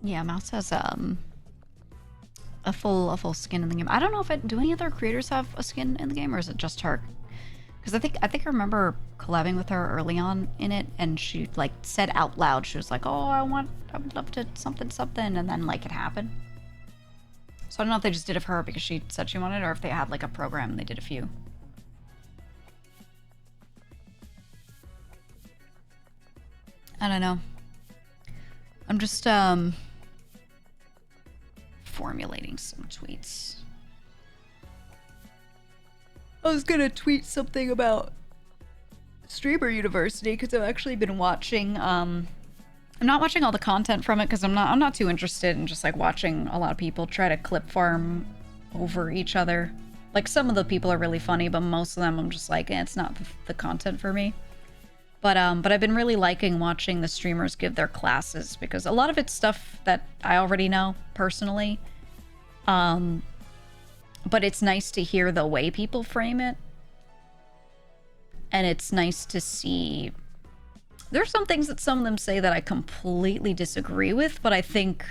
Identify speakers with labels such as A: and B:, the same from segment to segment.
A: Yeah, Mouse has a full skin in the game. I don't know if do any other creators have a skin in the game, or is it just her? Because I think I remember collabing with her early on in it, and she like said out loud, she was like, "Oh, I would love to something something," and then like it happened. So I don't know if they just did it for her because she said she wanted, or if they had like a program and they did a few. I don't know. I'm just formulating some tweets. I was gonna tweet something about Streamer University because I've actually been watching. I'm not watching all the content from it because I'm not too interested in just like watching a lot of people try to clip farm over each other. Like some of the people are really funny, but most of them I'm just like, it's not the content for me. But I've been really liking watching the streamers give their classes because a lot of it's stuff that I already know personally. But it's nice to hear the way people frame it. And it's nice to see... There's some things that some of them say that I completely disagree with, but I think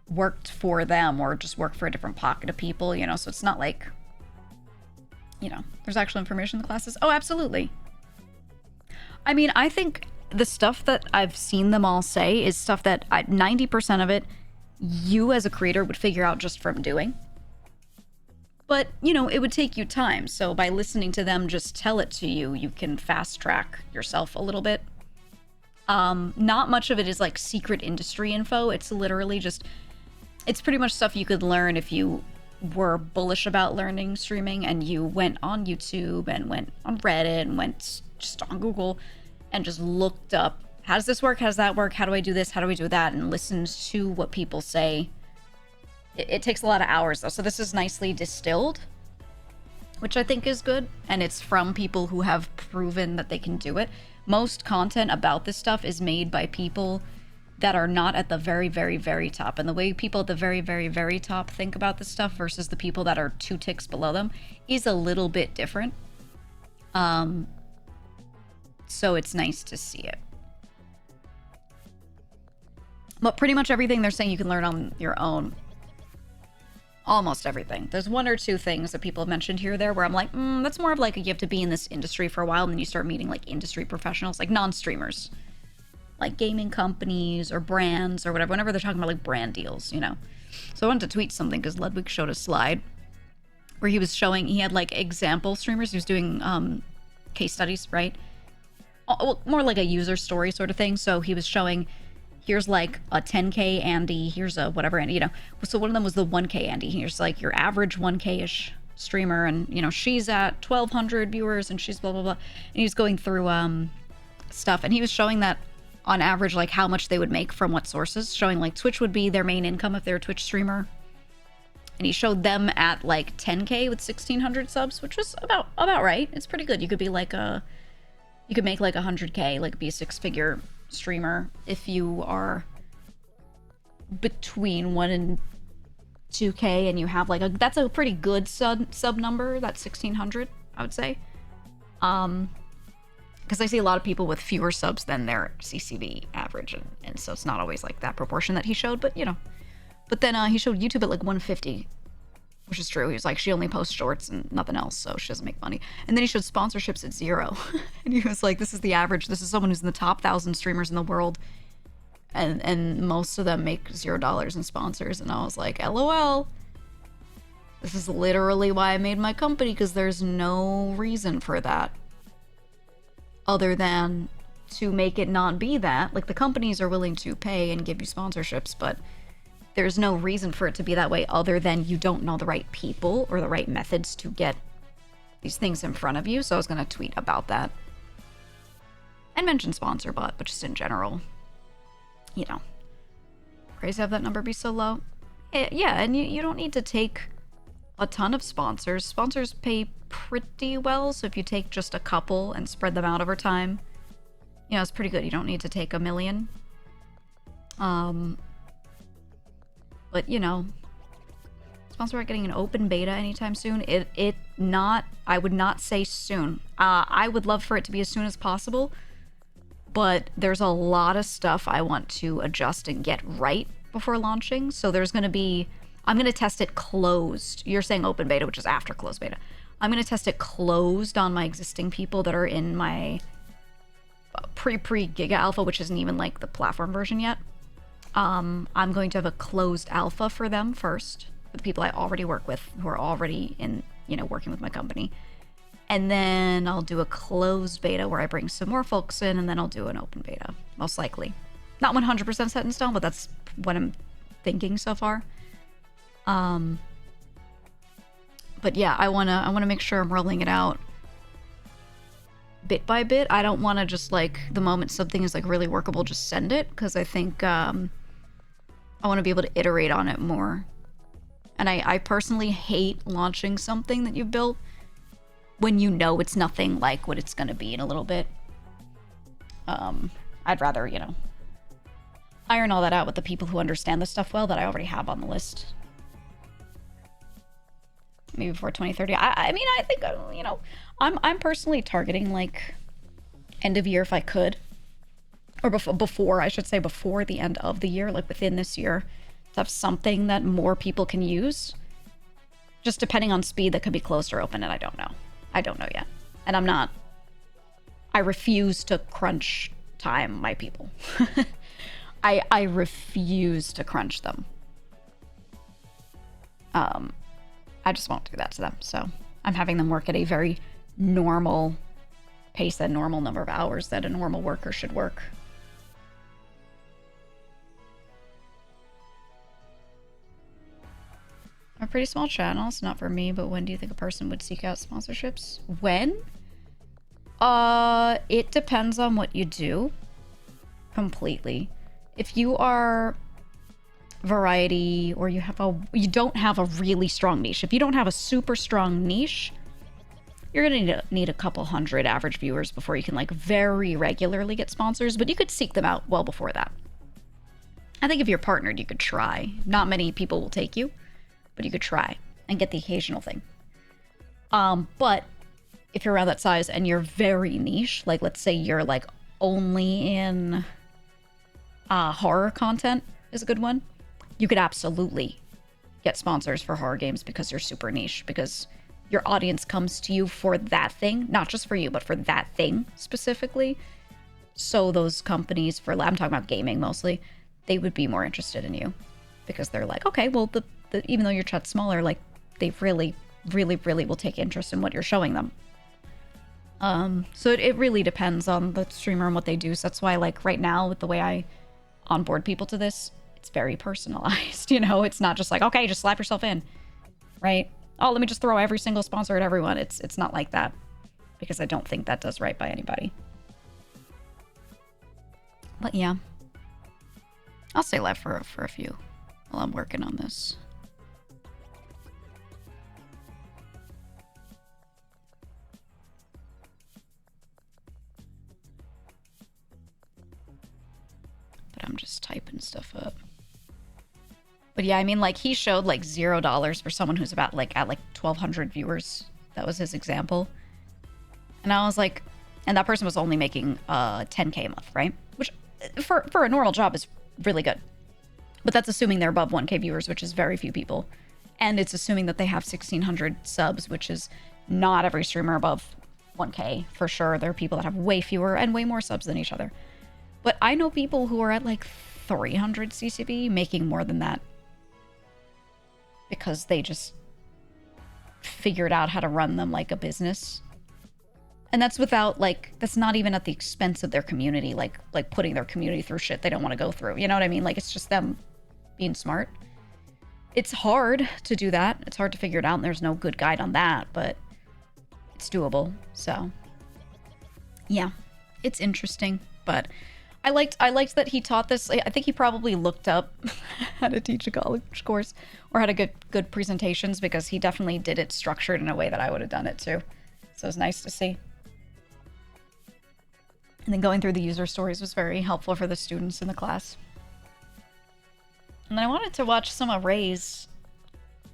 A: worked for them or just worked for a different pocket of people, you know? So it's not like, you know, there's actual information in the classes. Oh, absolutely. I mean, I think the stuff that I've seen them all say is stuff that 90% of it, you as a creator would figure out just from doing. But, you know, it would take you time. So by listening to them just tell it to you, you can fast track yourself a little bit. Not much of it is like secret industry info. It's literally just, it's pretty much stuff you could learn if you were bullish about learning streaming and you went on YouTube and went on Reddit and went just on Google and just looked up, how does this work? How does that work? How do I do this? How do I do that? And listened to what people say. It takes a lot of hours though. So this is nicely distilled, which I think is good. And it's from people who have proven that they can do it. Most content about this stuff is made by people that are not at the very, very, very top. And the way people at the very, very, very top think about this stuff versus the people that are 2 ticks below them is a little bit different. So it's nice to see it. But pretty much everything they're saying you can learn on your own. Almost everything. There's 1 or 2 things that people have mentioned here or there where I'm like, that's more of like you have to be in this industry for a while and then you start meeting like industry professionals, like non-streamers. Like gaming companies or brands or whatever, whenever they're talking about like brand deals, you know. So I wanted to tweet something because Ludwig showed a slide where he was showing, he had like example streamers. He was doing case studies, right? Well, more like a user story sort of thing. So he was showing, here's like a 10K Andy, here's a whatever Andy, you know. So one of them was the 1K Andy. Here's like your average 1K-ish streamer and, you know, she's at 1,200 viewers and she's blah, blah, blah. And he was going through stuff and he was showing that on average, like how much they would make from what sources, showing like Twitch would be their main income if they're a Twitch streamer. And he showed them at like 10K with 1,600 subs, which was about right. It's pretty good. You could be like you could make like 100K, like be a 6-figure streamer if you are between 1 and 2K and you have like that's a pretty good sub number, that's 1,600, I would say. Because I see a lot of people with fewer subs than their CCV average, and so it's not always like that proportion that he showed, but you know. But then he showed YouTube at like 150, which is true. He was like, she only posts shorts and nothing else, so she doesn't make money. And then he showed sponsorships at 0. And he was like, this is the average. This is someone who's in the top 1,000 streamers in the world, and most of them make $0 in sponsors. And I was like, LOL. This is literally why I made my company, because there's no reason for that. Other than to make it not be that. Like, the companies are willing to pay and give you sponsorships, but there's no reason for it to be that way other than you don't know the right people or the right methods to get these things in front of you. So I was going to tweet about that. And mention sponsor bot, but just in general. You know. Crazy to have that number be so low. Yeah, and you don't need to take a ton of sponsors. Sponsors pay pretty well, so if you take just a couple and spread them out over time, you know, it's pretty good. You don't need to take 1 million. But, you know, sponsor not getting an open beta anytime soon. I would not say soon. I would love for it to be as soon as possible, but there's a lot of stuff I want to adjust and get right before launching. So there's going to be, I'm going to test it closed. You're saying open beta, which is after closed beta. I'm going to test it closed on my existing people that are in my pre-Giga alpha, which isn't even like the platform version yet. I'm going to have a closed alpha for them first, for the people I already work with who are already in, you know, working with my company. And then I'll do a closed beta where I bring some more folks in, and then I'll do an open beta, most likely. Not 100% set in stone, but that's what I'm thinking so far. But yeah, I wanna make sure I'm rolling it out bit by bit. I don't want to just like the moment something is like really workable, just send it, because I think I want to be able to iterate on it more. And I personally hate launching something that you've built when you know it's nothing like what it's going to be in a little bit. I'd rather, you know, iron all that out with the people who understand the stuff well that I already have on the list. Maybe before 2030. I mean, I think, you know, I'm personally targeting like end of year if I could, or before I should say before the end of the year, like within this year, to have something that more people can use. Just depending on speed, that could be closed or open, and I don't know. I don't know yet, and I refuse to crunch time my people. I refuse to crunch them. I just won't do that to them. So I'm having them work at a very normal pace, a normal number of hours that a normal worker should work. A pretty small channel. It's not for me, but when do you think a person would seek out sponsorships? When? It depends on what you do. Completely. If you are variety, or you don't have a really strong niche. If you don't have a super strong niche, you're gonna need a couple hundred average viewers before you can like very regularly get sponsors, but you could seek them out well before that. I think if you're partnered, you could try. Not many people will take you, but you could try and get the occasional thing. But if you're around that size and you're very niche, like let's say you're like only in horror content is a good one. You could absolutely get sponsors for horror games because you're super niche, because your audience comes to you for that thing, not just for you, but for that thing specifically. So those companies I'm talking about gaming mostly, they would be more interested in you because they're like, okay, well, even though your chat's smaller, like they really, really, really will take interest in what you're showing them. So it really depends on the streamer and what they do. So that's why, like right now, with the way I onboard people to this, it's very personalized, you know? It's not just like, okay, just slap yourself in, right? Oh, let me just throw every single sponsor at everyone. It's not like that, because I don't think that does right by anybody. But yeah, I'll stay live for a few while I'm working on this. But I'm just typing stuff up. But yeah, I mean, like he showed like $0 for someone who's about like at like 1,200 viewers. That was his example. And I was like, and that person was only making 10K a month, right? Which for a normal job is really good. But that's assuming they're above 1K viewers, which is very few people. And it's assuming that they have 1,600 subs, which is not every streamer above 1K for sure. There are people that have way fewer and way more subs than each other. But I know people who are at like 300 CCB making more than that, because they just figured out how to run them like a business. And that's without like, that's not even at the expense of their community, like putting their community through shit they don't want to go through. You know what I mean? Like it's just them being smart. It's hard to do that. It's hard to figure it out, and there's no good guide on that, but it's doable. So yeah, it's interesting. But I liked that he taught this. I think he probably looked up how to teach a college course or how to get good presentations, because he definitely did it structured in a way that I would have done it too. So it was nice to see. And then going through the user stories was very helpful for the students in the class. And then I wanted to watch some of Ray's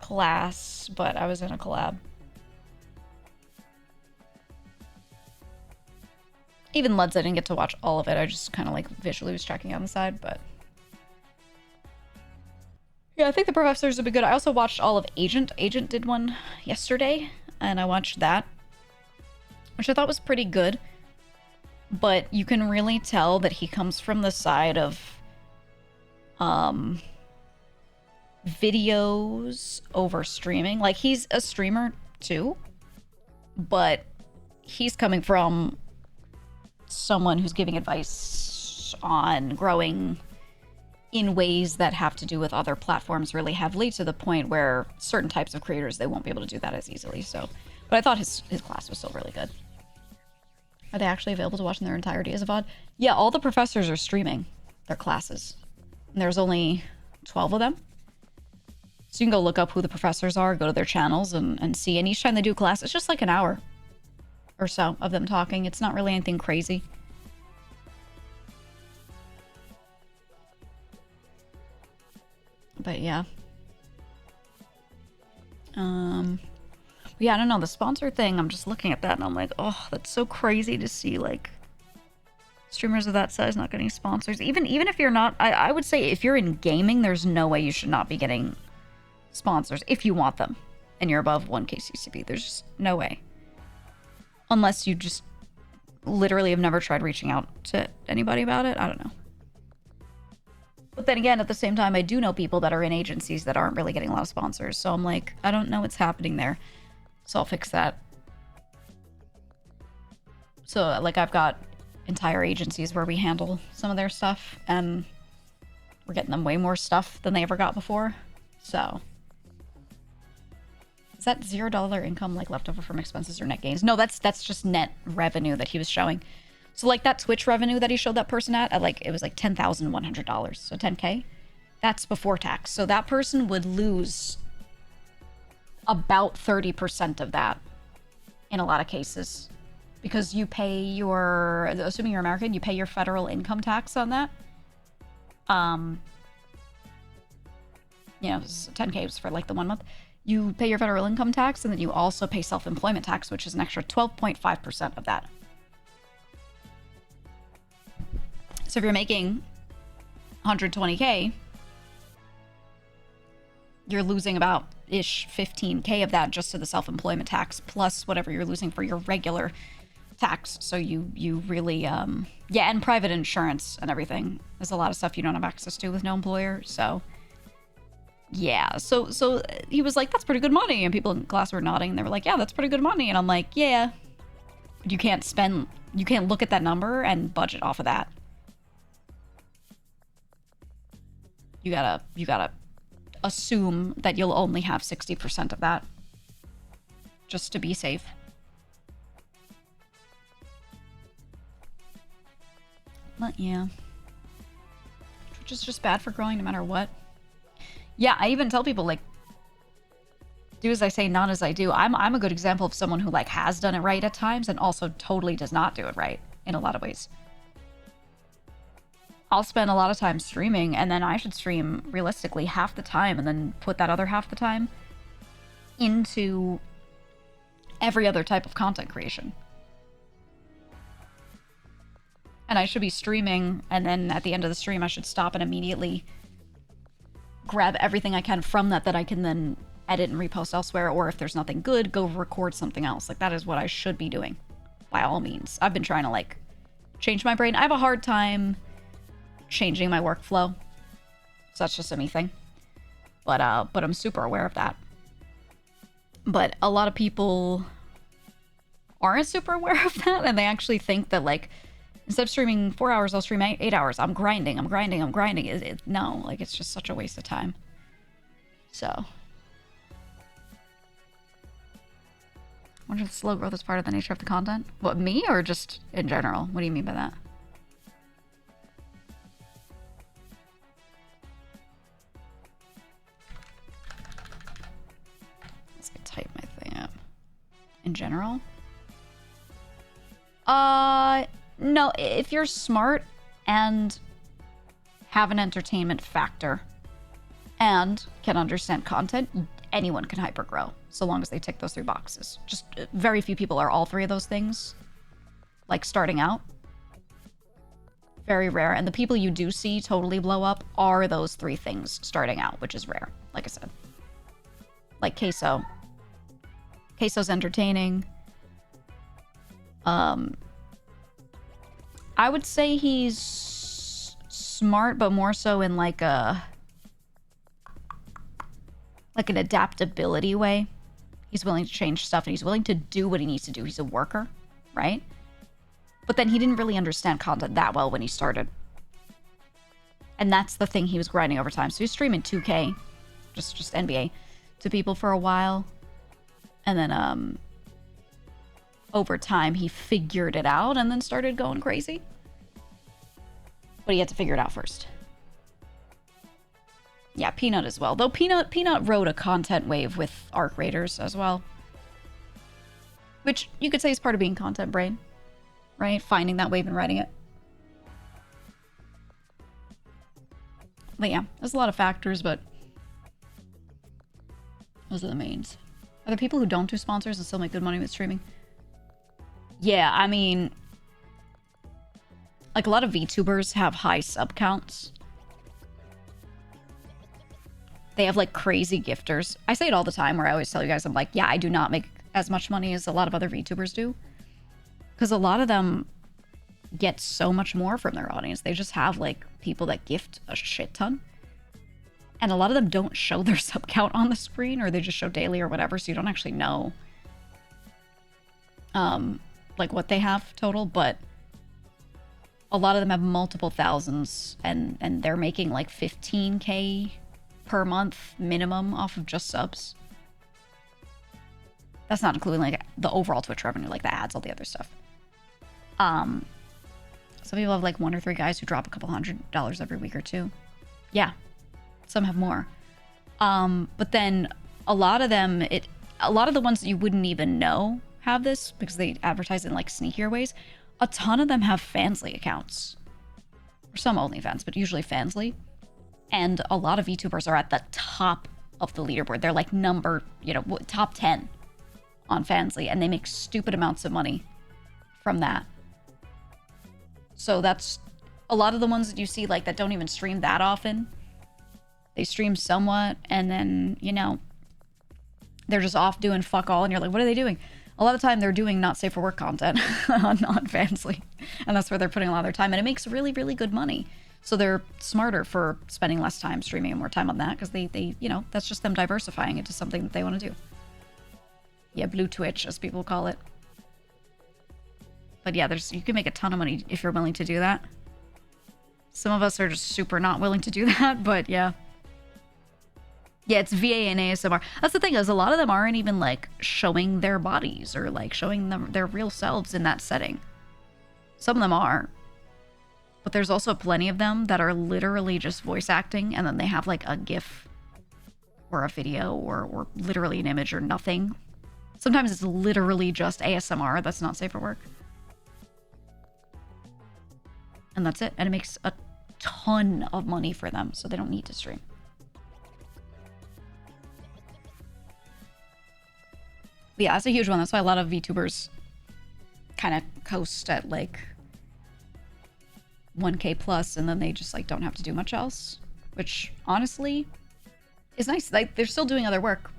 A: class, but I was in a collab. Even Luds, I didn't get to watch all of it. I just kind of like visually was checking on the side, but Yeah, I think the professors would be good. I also watched all of Agent. Agent did one yesterday, and I watched that, which I thought was pretty good. But you can really tell that he comes from the side of videos over streaming. Like, he's a streamer too, but he's coming from someone who's giving advice on growing in ways that have to do with other platforms really heavily, to the point where certain types of creators, they won't be able to do that as easily. So, but I thought his class was still really good. Are they actually available to watch in their entirety as a VOD? Yeah, all the professors are streaming their classes. And there's only 12 of them. So you can go look up who the professors are, go to their channels and see. And each time they do a class, it's just like an hour or so of them talking. It's not really anything crazy. But yeah. Yeah, I don't know. The sponsor thing, I'm just looking at that and I'm like, oh, that's so crazy to see, like, streamers of that size not getting sponsors. Even if you're not, I would say if you're in gaming, there's no way you should not be getting sponsors if you want them and you're above 1K CCB. There's just no way. Unless you just literally have never tried reaching out to anybody about it. I don't know. But then again, at the same time, I do know people that are in agencies that aren't really getting a lot of sponsors. So I'm like, I don't know what's happening there. So I'll fix that. So, like, I've got entire agencies where we handle some of their stuff, and we're getting them way more stuff than they ever got before. So, is that $0 income, like, left over from expenses or net gains? No, that's just net revenue that he was showing. So, like, that Twitch revenue that he showed that person at like, it was like $10,100. So 10K, that's before tax. So that person would lose about 30% of that in a lot of cases, because you pay your, assuming you're American, you pay your federal income tax on that. You know, 10K was for like the 1 month. You pay your federal income tax, and then you also pay self-employment tax, which is an extra 12.5% of that. So if you're making 120K, you're losing about ish 15K of that just to the self-employment tax, plus whatever you're losing for your regular tax. So you really yeah, and private insurance and everything. There's a lot of stuff you don't have access to with no employer. So yeah, so he was like, that's pretty good money, and people in class were nodding and they were like, yeah, that's pretty good money. And I'm like, yeah, but you can't look at that number and budget off of that. You gotta assume that you'll only have 60% of that, just to be safe. But yeah, which is just bad for growing no matter what. Yeah, I even tell people, like, do as I say, not as I do. I'm a good example of someone who, like, has done it right at times and also totally does not do it right in a lot of ways. I'll spend a lot of time streaming, and then I should stream realistically half the time and then put that other half the time into every other type of content creation. And I should be streaming, and then at the end of the stream, I should stop and immediately grab everything I can from that I can then edit and repost elsewhere, or if there's nothing good, go record something else. Like, that is what I should be doing, by all means. I've been trying to, like, change my brain. I have a hard time changing my workflow, so that's just a me thing. But I'm super aware of that. But a lot of people aren't super aware of that, and they actually think that, like, instead of streaming 4 hours, I'll stream 8 hours. I'm grinding. No, like, it's just such a waste of time. So, I wonder if slow growth is part of the nature of the content. What, me, or just in general? What do you mean by that? Let's type my thing up. In general? No, if you're smart and have an entertainment factor and can understand content, anyone can hypergrow, so long as they tick those 3 boxes. Just very few people are all 3 of those things, like, starting out. Very rare. And the people you do see totally blow up are those three things starting out, which is rare. Like I said. Like Queso. Queso's entertaining. I would say he's smart, but more so in like an adaptability way. He's willing to change stuff and he's willing to do what he needs to do. He's a worker, right? But then he didn't really understand content that well when he started. And that's the thing he was grinding over time. So he's streaming 2K, just NBA, to people for a while. And then over time he figured it out and then started going crazy. But he had to figure it out first. Yeah, Peanut as well. Though Peanut rode a content wave with Arc Raiders as well. Which you could say is part of being content brain. Right? Finding that wave and riding it. But yeah, there's a lot of factors, but those are the mains. Are there people who don't do sponsors and still make good money with streaming? Yeah, I mean, like a lot of VTubers have high sub counts. They have like crazy gifters. I say it all the time where I always tell you guys, I'm like, yeah, I do not make as much money as a lot of other VTubers do. Because a lot of them get so much more from their audience. They just have like people that gift a shit ton. And a lot of them don't show their sub count on the screen, or they just show daily or whatever, so you don't actually know like what they have total, but a lot of them have multiple thousands and they're making like 15K per month minimum off of just subs. That's not including like the overall Twitch revenue, like the ads, all the other stuff. Some people have like 1 or 3 guys who drop a couple $100 every week or two. Yeah, some have more. But then a lot of them, a lot of the ones that you wouldn't even know have this because they advertise in like sneakier ways. A ton of them have Fansly accounts, or some OnlyFans, but usually Fansly. And a lot of VTubers are at the top of the leaderboard. They're like number, top 10 on Fansly, and they make stupid amounts of money from that. So that's a lot of the ones that you see like that don't even stream that often. They stream somewhat, and then, they're just off doing fuck all, and you're like, what are they doing? A lot of the time they're doing not safe for work content on Fansly, and that's where they're putting a lot of their time, and it makes really, really good money. So they're smarter for spending less time streaming and more time on that, because they that's just them diversifying into something that they want to do. Yeah, blue Twitch, as people call it. But yeah, you can make a ton of money if you're willing to do that. Some of us are just super not willing to do that, but yeah. Yeah, it's VA and ASMR. That's the thing, is a lot of them aren't even like showing their bodies or like showing them their real selves in that setting. Some of them are. But there's also plenty of them that are literally just voice acting, and then they have like a GIF or a video or literally an image or nothing. Sometimes it's literally just ASMR that's not safe for work. And that's it. And it makes a ton of money for them, so they don't need to stream. But yeah, that's a huge one. That's why a lot of VTubers kind of coast at like 1K plus, and then they just like don't have to do much else, which honestly is nice. Like they're still doing other work,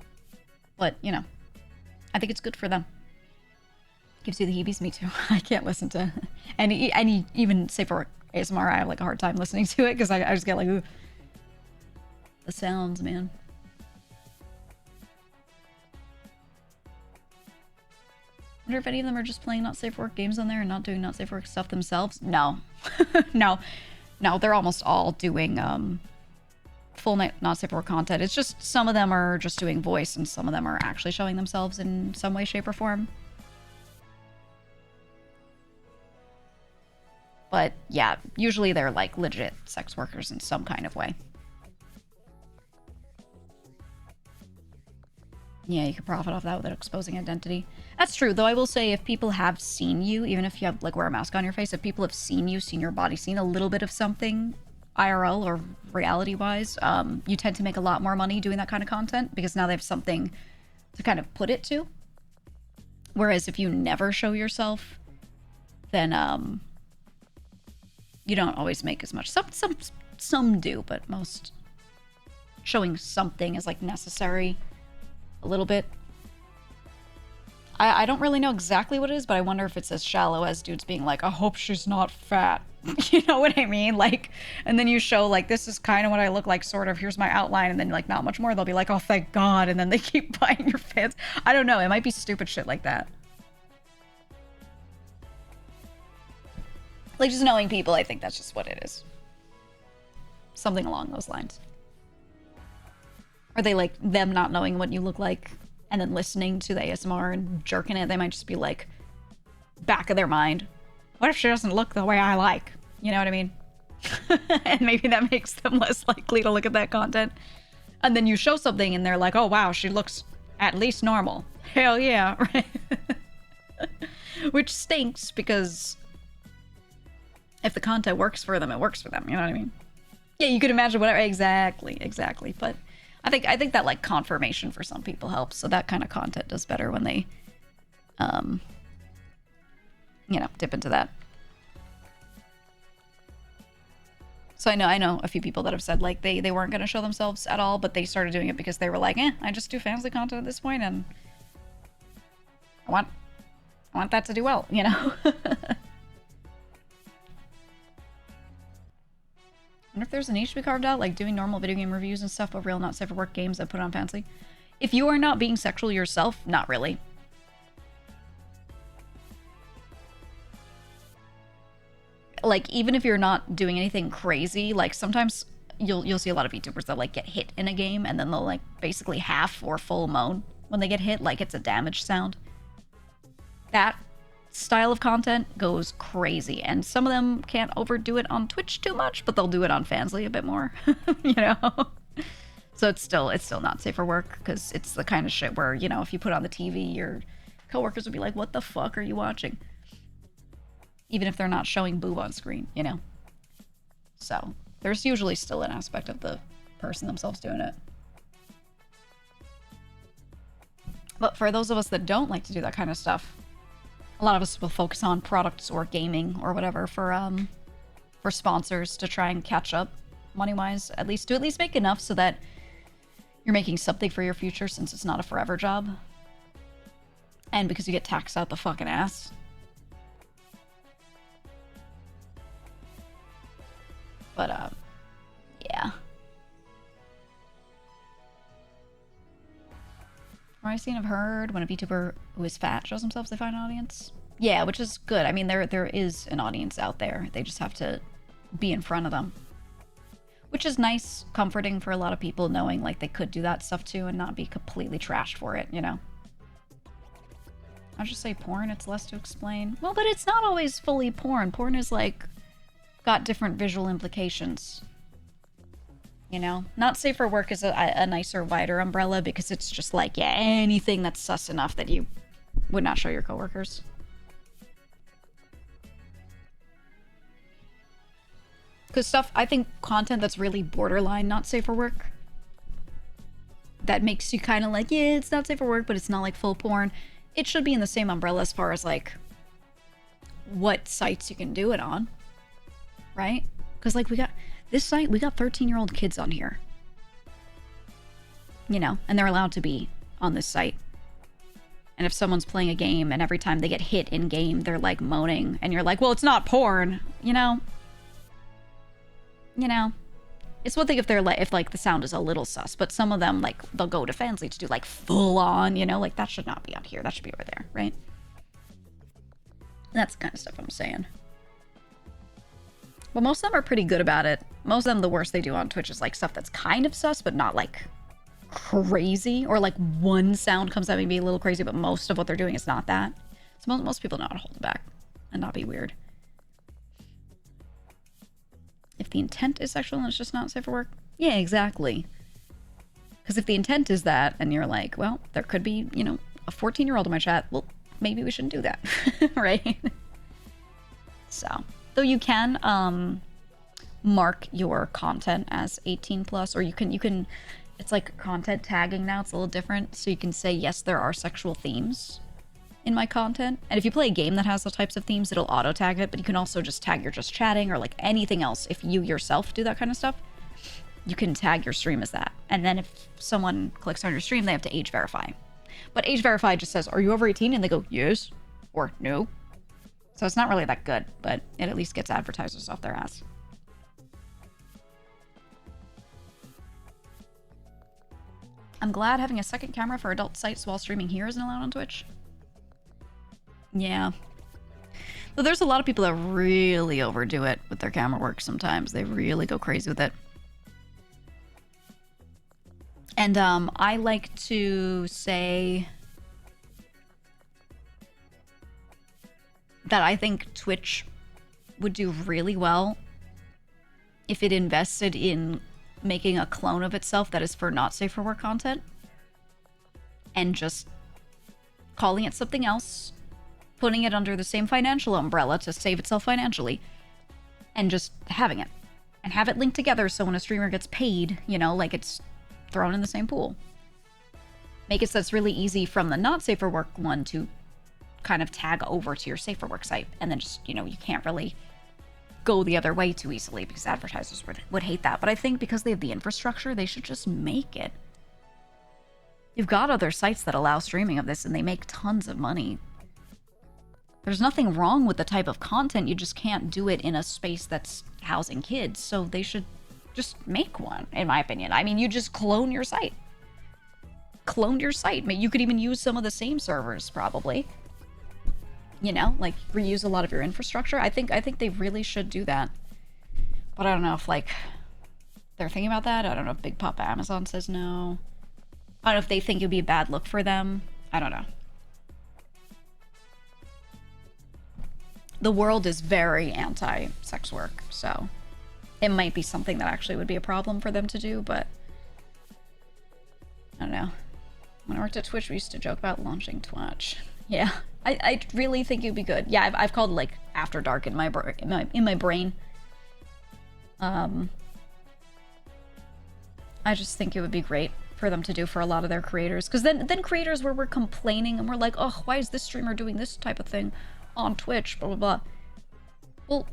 A: but I think it's good for them. Gives you the heebies. Me too. I can't listen to any even say for ASMR. I have like a hard time listening to it because I just get like, ooh, the sounds, man. I wonder if any of them are just playing not safe for work games on there and not doing not safe for work stuff themselves. No. no, they're almost all doing full not safe for work content. It's just some of them are just doing voice and some of them are actually showing themselves in some way, shape, or form. But yeah, usually they're like legit sex workers in some kind of way. Yeah, you can profit off that without exposing identity. That's true, though I will say if people have seen you, even if you have like wear a mask on your face, if people have seen you, seen your body, seen a little bit of something IRL or reality-wise, you tend to make a lot more money doing that kind of content because now they have something to kind of put it to. Whereas if you never show yourself, then You don't always make as much. Some do, but most showing something is like necessary a little bit. I don't really know exactly what it is, but I wonder if it's as shallow as dudes being like, I hope she's not fat. You know what I mean? Like, and then you show like, this is kind of what I look like, sort of. Here's my outline, and then like not much more. They'll be like, oh, thank God, and then they keep buying your fans. I don't know. It might be stupid shit like that. Like, just knowing people, I think that's just what it is. Something along those lines. Are they like them not knowing what you look like and then listening to the ASMR and jerking it? They might just be like, back of their mind, what if she doesn't look the way I like? You know what I mean? And maybe that makes them less likely to look at that content. And then you show something and they're like, oh wow, she looks at least normal. Hell yeah, right? Which stinks, because if the content works for them, it works for them. You know what I mean? Yeah, you could imagine whatever. Exactly. But I think that like confirmation for some people helps. So that kind of content does better when they, you know, dip into that. So I know a few people that have said like they weren't going to show themselves at all, but they started doing it because they were like, I just do fantasy content at this point, and I want that to do well, you know? I wonder if there's a niche to be carved out, like doing normal video game reviews and stuff, but real not safe for work games that put on fancy. If you are not being sexual yourself, not really. Like, even if you're not doing anything crazy, like sometimes you'll see a lot of YouTubers that like get hit in a game and then they'll like basically half or full moan when they get hit, like it's a damage sound. That style of content goes crazy, and some of them can't overdo it on Twitch too much, but they'll do it on Fansly a bit more, you know? So it's still not safe for work, because it's the kind of shit where, you know, if you put on the TV, your coworkers would be like, what the fuck are you watching? Even if they're not showing boob on screen, you know? So there's usually still an aspect of the person themselves doing it. But for those of us that don't like to do that kind of stuff, a lot of us will focus on products or gaming or whatever for sponsors to try and catch up money-wise, at least make enough so that you're making something for your future, since it's not a forever job. And because you get taxed out the fucking ass. But, yeah. From what I've seen, I've heard, when a VTuber who is fat shows themselves, they find an audience. Yeah, which is good. I mean, there is an audience out there. They just have to be in front of them. Which is nice, comforting for a lot of people, knowing like they could do that stuff too and not be completely trashed for it, you know? I'll just say porn, it's less to explain. Well, but it's not always fully porn. Porn is like, got different visual implications. You know? Not safe for work is a nicer, wider umbrella, because it's just like, yeah, anything that's sus enough that you would not show your coworkers. Because stuff, I think content that's really borderline not safe for work, that makes you kind of like, yeah, it's not safe for work, but it's not like full porn. It should be in the same umbrella as far as like what sites you can do it on, right? Because like we got this site, we got 13-year-old kids on here, you know, and they're allowed to be on this site. And if someone's playing a game and every time they get hit in game, they're like moaning, and you're like, well, it's not porn, you know? You know, it's one thing if they're like, if like the sound is a little sus, but some of them, like, they'll go to Fansly to do like full on, you know, like that should not be on here. That should be over there, right? That's the kind of stuff I'm saying. Well, most of them are pretty good about it. Most of them, the worst they do on Twitch is like stuff that's kind of sus, but not like crazy, or like one sound comes out maybe a little crazy, but most of what they're doing is not that. So most people know how to hold it back and not be weird. If the intent is sexual and it's just not safe for work, yeah, exactly. Because if the intent is that, and you're like, well, there could be, you know, a 14-year-old in my chat, well, maybe we shouldn't do that, right? So, though you can mark your content as 18 plus, or you can, it's like content tagging now, it's a little different. So you can say, yes, there are sexual themes in my content. And if you play a game that has those types of themes, it'll auto tag it, but you can also just tag you're just chatting or like anything else. If you yourself do that kind of stuff, you can tag your stream as that. And then if someone clicks on your stream, they have to age verify. But age verify just says, are you over 18? And they go, yes, or no. So it's not really that good, but it at least gets advertisers off their ass. I'm glad having a second camera for adult sites while streaming here isn't allowed on Twitch. Yeah. But there's a lot of people that really overdo it with their camera work sometimes. They really go crazy with it. And I like to say that I think Twitch would do really well if it invested in making a clone of itself that is for not safe for work content and just calling it something else, putting it under the same financial umbrella to save itself financially, and just having it. And have it linked together so when a streamer gets paid, you know, like it's thrown in the same pool. Make it so it's really easy from the not safe for work one to kind of tag over to your safe for work site, and then just, you know, you can't really go the other way too easily because advertisers would hate that. But I think because they have the infrastructure, they should just make it. You've got other sites that allow streaming of this and they make tons of money. There's nothing wrong with the type of content, you just can't do it in a space that's housing kids, so they should just make one, in my opinion. I mean, you just clone your site. Clone your site. You could even use some of the same servers, probably. You know, like reuse a lot of your infrastructure. I think they really should do that. But I don't know if like they're thinking about that. I don't know if Big Papa Amazon says no. I don't know if they think it'd be a bad look for them. I don't know. The world is very anti-sex work, so it might be something that actually would be a problem for them to do, but I don't know. When I worked at Twitch, we used to joke about launching Twitch. Yeah, I really think it'd be good. Yeah, I've called it like After Dark in my brain. I just think it would be great for them to do for a lot of their creators, because then creators were complaining and we're like, oh, why is this streamer doing this type of thing on Twitch? Blah blah blah. Well,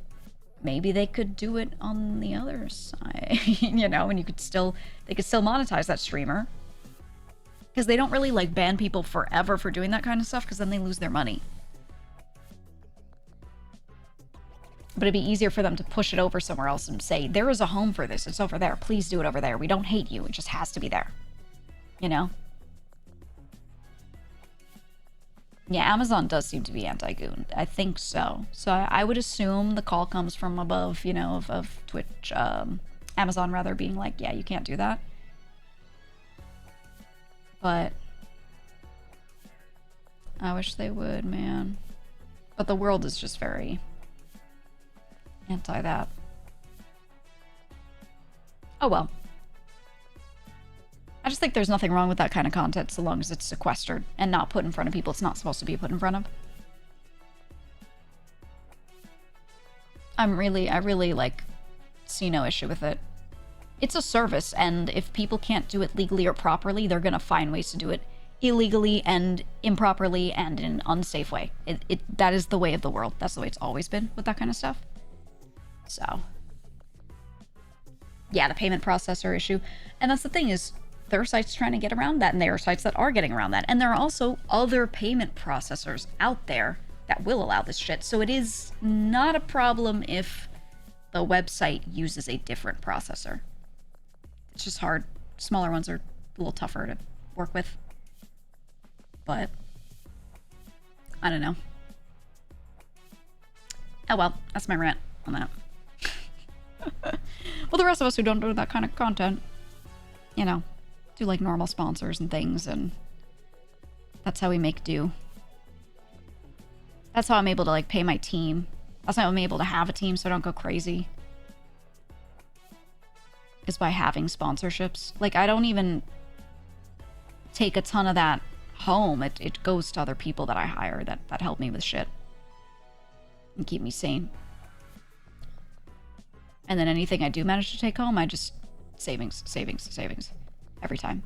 A: maybe they could do it on the other side, you know, and they could still monetize that streamer. Because they don't really like ban people forever for doing that kind of stuff, because then they lose their money. But it'd be easier for them to push it over somewhere else and say, there is a home for this, it's over there, please do it over there. We don't hate you, it just has to be there. You know? Yeah, Amazon does seem to be anti-goon. I think so. So I would assume the call comes from above, you know, of Twitch, Amazon rather, being like, yeah, you can't do that. But I wish they would, man. But the world is just very anti that. Oh well. I just think there's nothing wrong with that kind of content so long as it's sequestered and not put in front of people it's not supposed to be put in front of. I really like see no issue with it. It's a service, and if people can't do it legally or properly, they're gonna find ways to do it illegally and improperly and in an unsafe way. That is the way of the world. That's the way it's always been with that kind of stuff. So, yeah, the payment processor issue. And that's the thing, is there are sites trying to get around that, and there are sites that are getting around that. And there are also other payment processors out there that will allow this shit. So it is not a problem if the website uses a different processor. It's just hard. Smaller ones are a little tougher to work with. But I don't know. Oh well, that's my rant on that. Well, the rest of us who don't do that kind of content, you know, do like normal sponsors and things, and that's how we make do. That's how I'm able to like pay my team. That's how I'm able to have a team so I don't go crazy. Is by having sponsorships. Like, I don't even take a ton of that home. It goes to other people that I hire that help me with shit and keep me sane. And then anything I do manage to take home, I just savings every time.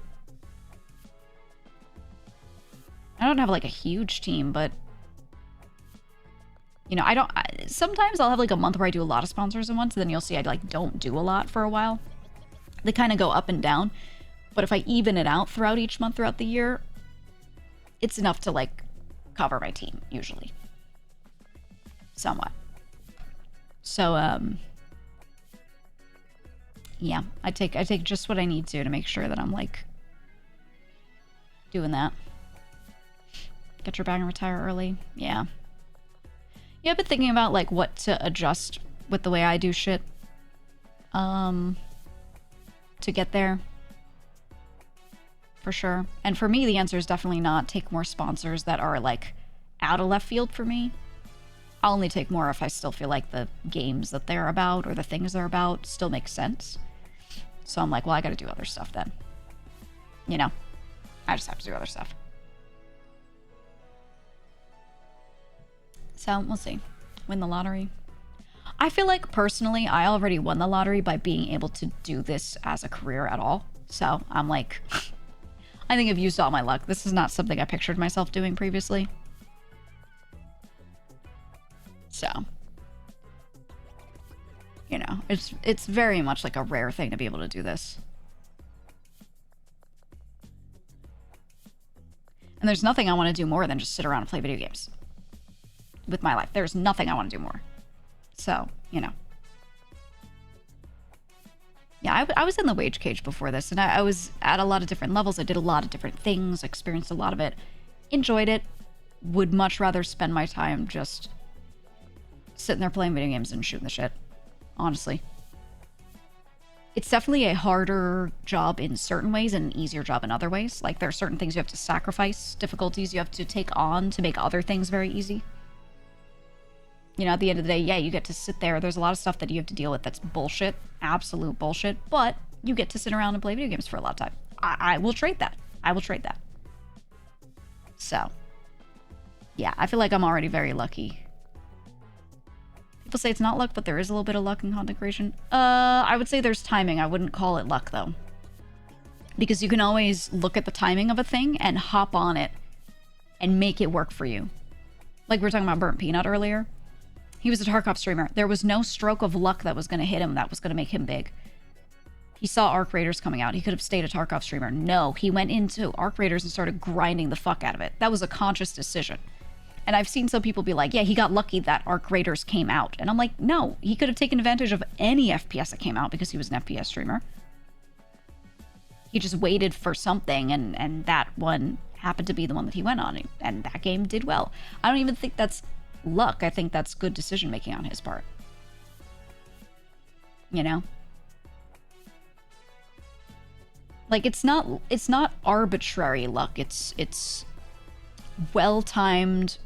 A: I don't have like a huge team, but you know, sometimes I'll have like a month where I do a lot of sponsors at once, and then you'll see I like don't do a lot for a while. They kind of go up and down, but if I even it out throughout each month throughout the year, it's enough to like cover my team usually. Somewhat. So yeah, I take just what I need to make sure that I'm like doing that. Get your bag and retire early. Yeah. Yeah, I've been thinking about like what to adjust with the way I do shit. To get there. For sure. And for me, the answer is definitely not take more sponsors that are like out of left field for me. I'll only take more if I still feel like the games that they're about or the things they're about still make sense. So I'm like, well, I gotta do other stuff then. You know? I just have to do other stuff. So, we'll see. Win the lottery. I feel like, personally, I already won the lottery by being able to do this as a career at all. So, I'm like... I think I've used all my luck. This is not something I pictured myself doing previously. So... You know, it's very much like a rare thing to be able to do this. And there's nothing I want to do more than just sit around and play video games. With my life. There's nothing I want to do more. So, you know. Yeah, I was in the wage cage before this, and I was at a lot of different levels. I did a lot of different things, experienced a lot of it, enjoyed it, would much rather spend my time just sitting there playing video games and shooting the shit. Honestly. It's definitely a harder job in certain ways and an easier job in other ways. Like, there are certain things you have to sacrifice, difficulties you have to take on to make other things very easy. You know, at the end of the day, yeah, you get to sit there. There's a lot of stuff that you have to deal with that's bullshit. Absolute bullshit. But you get to sit around and play video games for a lot of time. I will trade that. I will trade that. So, yeah, I feel like I'm already very lucky. People say it's not luck, but there is a little bit of luck in content creation. I would say there's timing. I wouldn't call it luck, though. Because you can always look at the timing of a thing and hop on it and make it work for you. Like we were talking about Burnt Peanut earlier. He was a Tarkov streamer. There was no stroke of luck that was going to hit him that was going to make him big. He saw Arc Raiders coming out. He could have stayed a Tarkov streamer. No, he went into Arc Raiders and started grinding the fuck out of it. That was a conscious decision. And I've seen some people be like, yeah, he got lucky that Arc Raiders came out. And I'm like, no, he could have taken advantage of any FPS that came out because he was an FPS streamer. He just waited for something, and that one happened to be the one that he went on, and that game did well. I don't even think that's luck. I think that's good decision making on his part. You know? Like, it's not arbitrary luck. It's well-timed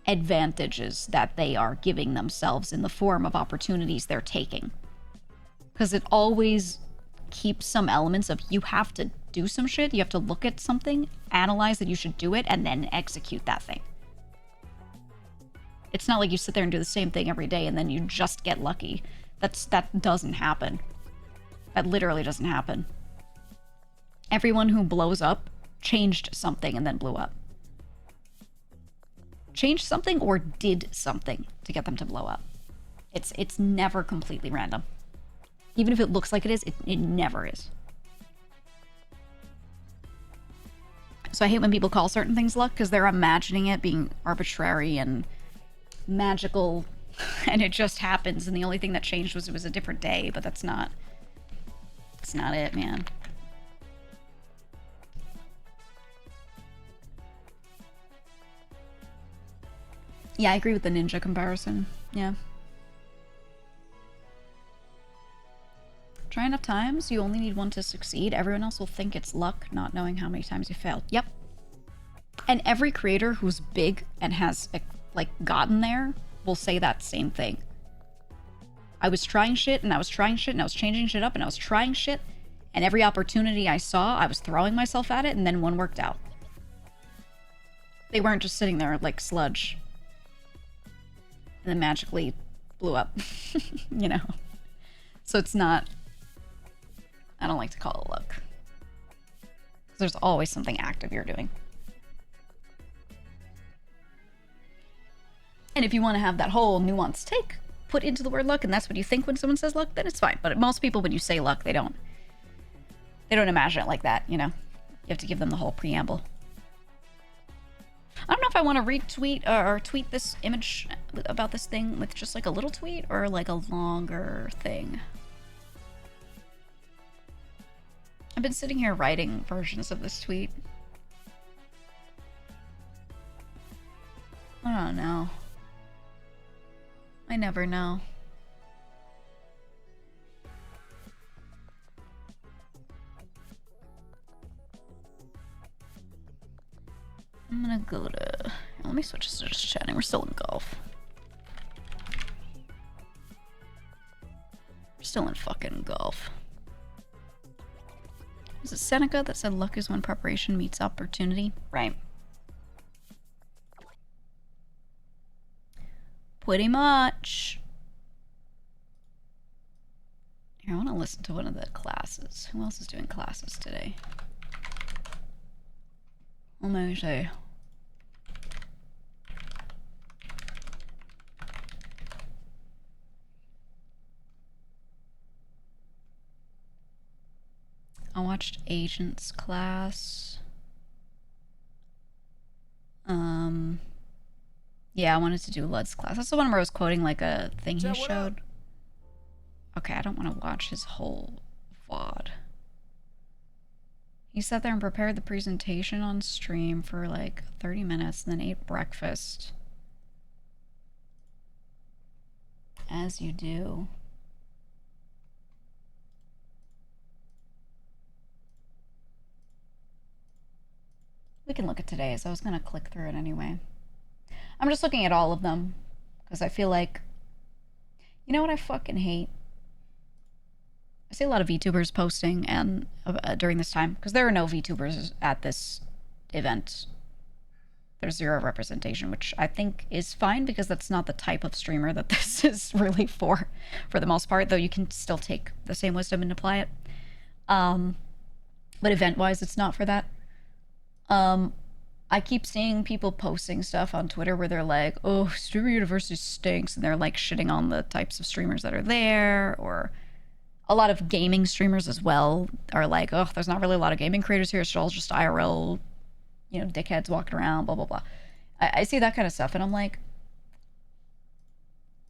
A: advantages that they are giving themselves in the form of opportunities they're taking. Because it always keeps some elements of you have to do some shit, you have to look at something, analyze that you should do it, and then execute that thing. It's not like you sit there and do the same thing every day and then you just get lucky. That doesn't happen. That literally doesn't happen. Everyone who blows up changed something and then blew up. Changed something or did something to get them to blow up. It's never completely random. Even if it looks like it is, it never is. So I hate when people call certain things luck because they're imagining it being arbitrary and magical, and it just happens, and the only thing that changed was it was a different day, but that's not it, man. Yeah, I agree with the ninja comparison. Yeah. Try enough times, you only need one to succeed. Everyone else will think it's luck, not knowing how many times you failed. Yep. And every creator who's big and has, like, gotten there will say that same thing. I was trying shit, and I was trying shit, and I was changing shit up, and I was trying shit, and every opportunity I saw, I was throwing myself at it, and then one worked out. They weren't just sitting there like sludge and then magically blew up, you know? So it's not... I don't like to call it luck. There's always something active you're doing. And if you want to have that whole nuanced take put into the word luck, and that's what you think when someone says luck, then it's fine. But most people, when you say luck, they don't imagine it like that, you know? You have to give them the whole preamble. I don't know if I want to retweet or tweet this image about this thing with just like a little tweet or like a longer thing. I've been sitting here writing versions of this tweet. I don't know. I never know. I'm gonna go to... Let me switch to just chatting. We're still in golf. We're still in fucking golf. Was it Seneca that said luck is when preparation meets opportunity? Right. Pretty much. Here, I want to listen to one of the classes. Who else is doing classes today? Let me see. I watched Agent's class. Yeah, I wanted to do Lud's class. That's the one where I was quoting like a thing he showed. Okay, I don't want to watch his whole VOD. He sat there and prepared the presentation on stream for like 30 minutes and then ate breakfast. As you do. We can look at today's. I was going to click through it anyway. I'm just looking at all of them because I feel like, you know what I fucking hate? I see a lot of VTubers posting and during this time because there are no VTubers at this event. There's zero representation, which I think is fine because that's not the type of streamer that this is really for the most part, though you can still take the same wisdom and apply it. But event-wise, it's not for that. I keep seeing people posting stuff on Twitter where they're like, oh, Streamer University stinks, and they're like shitting on the types of streamers that are there, or a lot of gaming streamers as well are like, oh, there's not really a lot of gaming creators here, it's all just IRL, you know, dickheads walking around, blah, blah, blah. I see that kind of stuff, and I'm like,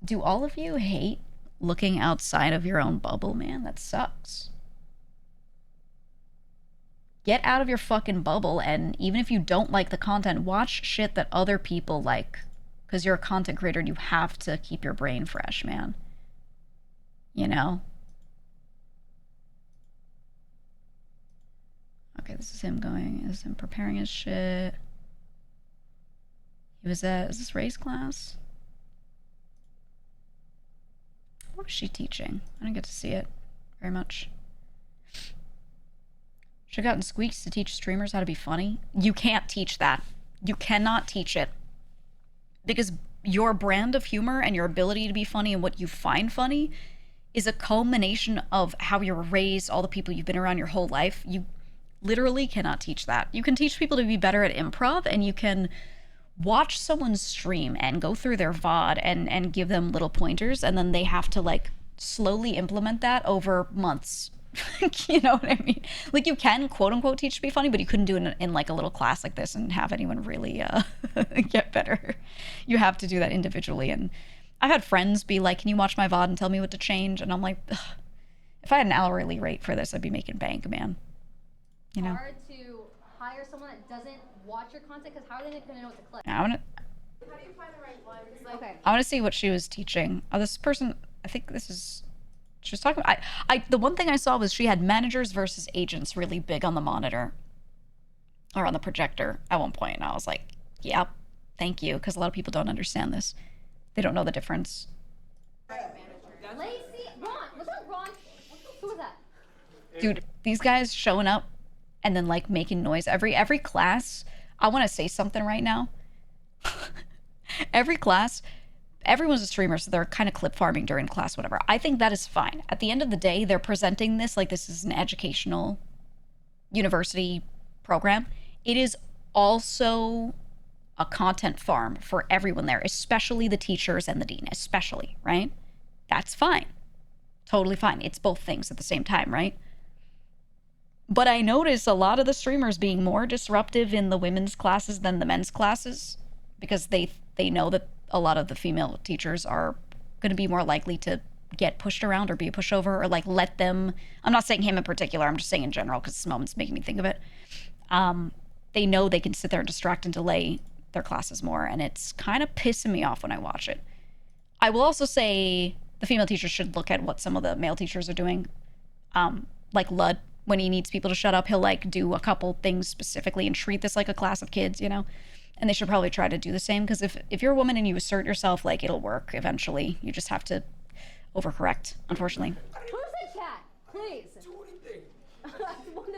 A: do all of you hate looking outside of your own bubble, man? That sucks. Get out of your fucking bubble, and even if you don't like the content, watch shit that other people like. Because you're a content creator and you have to keep your brain fresh, man. You know? Okay, this is him going, this is him preparing his shit. He was at, is this Ray's class? What was she teaching? I didn't get to see it very much. Should have gotten Squeaks to teach streamers how to be funny. You can't teach that. You cannot teach it. Because your brand of humor and your ability to be funny and what you find funny is a culmination of how you're raised, all the people you've been around your whole life. You literally cannot teach that. You can teach people to be better at improv, and you can watch someone stream and go through their VOD and give them little pointers, and then they have to like slowly implement that over months. You know what I mean? Like, you can quote unquote teach to be funny, but you couldn't do it in like a little class like this and have anyone really get better. You have to do that individually. And I've had friends be like, can you watch my VOD and tell me what to change? And I'm like, ugh, if I had an hourly rate for this, I'd be making bank, man. You know?
B: Hard to hire someone that doesn't watch your content, because how are they going to know what to click?
A: How do
B: you find the right one? Like, okay.
A: I want to see what she was teaching. Oh, this person, I think this is... She was talking about, the one thing I saw was she had managers versus agents really big on the monitor or on the projector at one point. And I was like, yep, thank you. Because a lot of people don't understand this. They don't know the difference.
B: Lacey, Ron, was that Ron? Who was that?
A: Dude, these guys showing up and then like making noise. Every class, I want to say something right now. Every class, everyone's a streamer, so they're kind of clip farming during class, whatever. I think that is fine. At the end of the day, they're presenting this like this is an educational university program. It is also a content farm for everyone there, especially the teachers and the dean, especially, right? That's fine. Totally fine. It's both things at the same time, right? But I notice a lot of the streamers being more disruptive in the women's classes than the men's classes because they know that a lot of the female teachers are going to be more likely to get pushed around or be a pushover or like let them. I'm not saying him in particular. I'm just saying in general because this moment's making me think of it. They know they can sit there and distract and delay their classes more, and it's kind of pissing me off when I watch it. I will also say the female teachers should look at what some of the male teachers are doing. Like Lud, when he needs people to shut up, he'll like do a couple things specifically and treat this like a class of kids, you know? And they should probably try to do the same because if you're a woman and you assert yourself, like it'll work eventually. You just have to overcorrect, unfortunately.
B: Who's in chat? Please.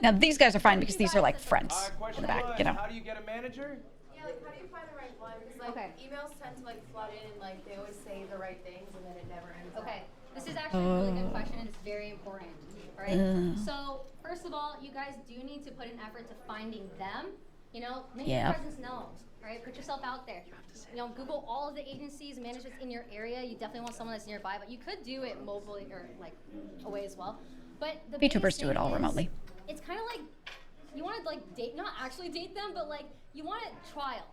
A: Now these guys are fine because these are like friends in the back, you know?
C: How do you get a manager?
D: Yeah, like how do you find the right one? Because like emails tend to like flood in and like they always say the right things and then it never ends up.
B: Okay, this is actually a really good question and it's very important. All right. So first of all, you guys do need to put an effort to finding them. You know, make your presence known. All right, put yourself out there. You know, Google all of the agencies, managements in your area. You definitely want someone that's nearby, but you could do it mobily or like away as well. But the
A: VTubers do it all remotely.
B: It's kind of like you want to like date, not actually date them, but like you want a trial,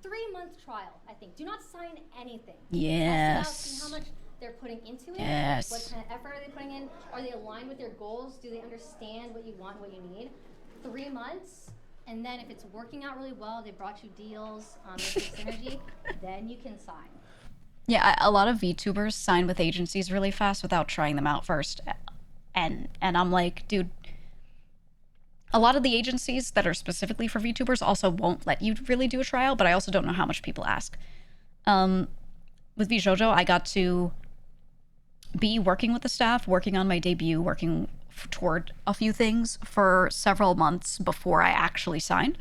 B: 3-month trial. I think. Do not sign anything.
A: Yes.
B: Test it out, see how much they're putting into it.
A: Yes.
B: What kind of effort are they putting in? Are they aligned with their goals? Do they understand what you want, what you need? 3 months. And then if it's working out really well, they brought you deals, there's synergy, then you can sign.
A: Yeah, a lot of VTubers sign with agencies really fast without trying them out first. And I'm like, dude, a lot of the agencies that are specifically for VTubers also won't let you really do a trial, but I also don't know how much people ask. With VJojo, I got to be working with the staff, working on my debut, working toward a few things for several months before I actually signed.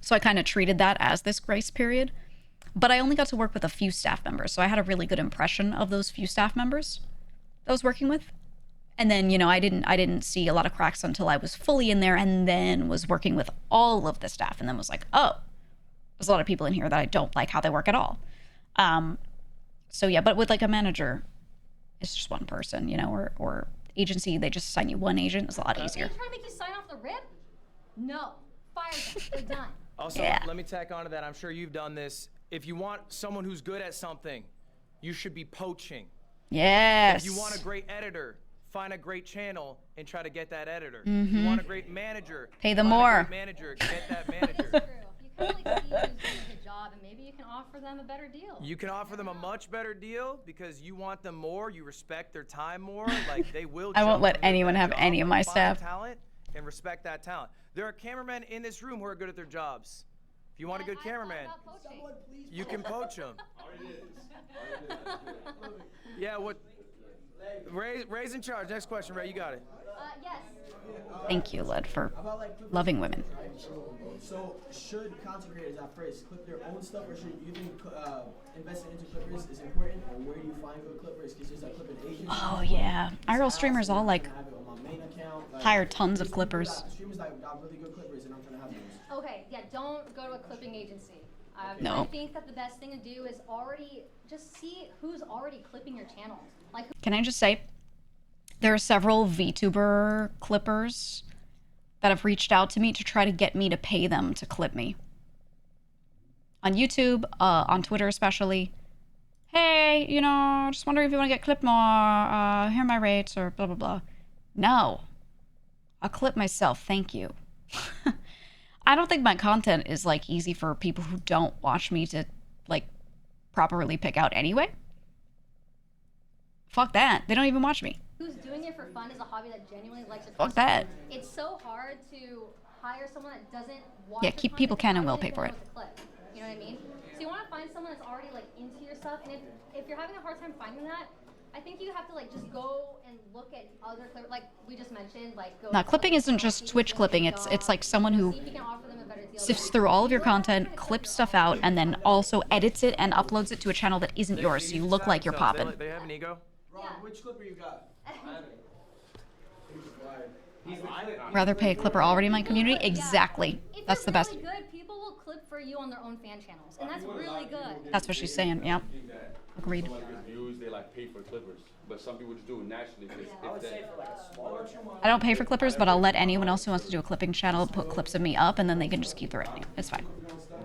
A: So I kind of treated that as this grace period. But I only got to work with a few staff members, so I had a really good impression of those few staff members that I was working with. And then, you know, I didn't see a lot of cracks until I was fully in there and then was working with all of the staff and then was like, oh, there's a lot of people in here that I don't like how they work at all. So yeah, but with like a manager, it's just one person, you know, or agency, they just assign you one agent. It's a lot easier.
B: Are they trying to make you sign off the rip? No. Fire them. They're done.
C: Also, let me tack on to that. I'm sure you've done this. If you want someone who's good at something, you should be poaching.
A: Yes.
C: If you want a great editor, find a great channel and try to get that editor. If you want a great manager,
A: pay them
C: find
A: more.
C: a great manager, get that manager.
B: That's true. You kind of like see who's doing a good job, and maybe you can offer them a better deal.
C: You can offer them a much better deal because you want them more. You respect their time more. Like they will.
A: I won't
C: jump
A: let
C: and do
A: anyone
C: that
A: have
C: job.
A: any of my
C: Find
A: staff.
C: Talent and respect that talent. There are cameramen in this room who are good at their jobs. If you want a good cameraman, you can poach them. Yeah. What? Ray's in charge. Next question, Ray. You got it.
B: Yes.
A: Thank you, Led, for loving women.
E: So should content creators at first clip their own stuff, or should you think investing into clippers is important, or where do you find good clippers? Because there's like clipping agents.
A: Oh yeah, IRL streamers all like hire tons of clippers.
E: Streamers that got really good clippers, and I'm trying to have those.
B: Okay, yeah, don't go to a clipping agency.
A: No.
B: I think that the best thing to do is already just see who's already clipping your channel. Like,
A: Can I just say, there are several VTuber clippers that have reached out to me to try to get me to pay them to clip me. On YouTube, on Twitter especially. Hey, you know, just wondering if you want to get clipped more, here are my rates, or blah, blah, blah. No. I'll clip myself, thank you. I don't think my content is, like, easy for people who don't watch me to, like, properly pick out anyway. Fuck that. They don't even watch me.
B: who's doing it for fun is a hobby that genuinely likes it.
A: Fuck that.
B: It's so hard to hire someone that doesn't watch.
A: Yeah, keep people can and will pay for it.
B: You know what I mean? So you want to find someone that's already like into your stuff, and if you're having a hard time finding that, I think you have to like just go and look at other like we just mentioned, like go.
A: Now, clipping isn't just Twitch clipping. It's like someone who sifts through all of your content, clips stuff out, and then also edits it and uploads it to a channel that isn't yours, so you look like you're popping.
C: They have an ego?
E: Ron, which clipper you got?
A: Rather pay a clipper already in my community? Exactly.
B: If
A: That's the
B: you're
A: best.
B: really good, people will clip for you on their own fan channels, and that's really good.
A: That's what she's saying. Yep. Agreed.
F: Someone gets views, they like pay for clippers, but some people just do it naturally.
E: I would say for like a smaller channel.
A: I don't pay for clippers, but I'll let anyone else who wants to do a clipping channel put clips of me up, and then they can just keep the revenue. It's fine,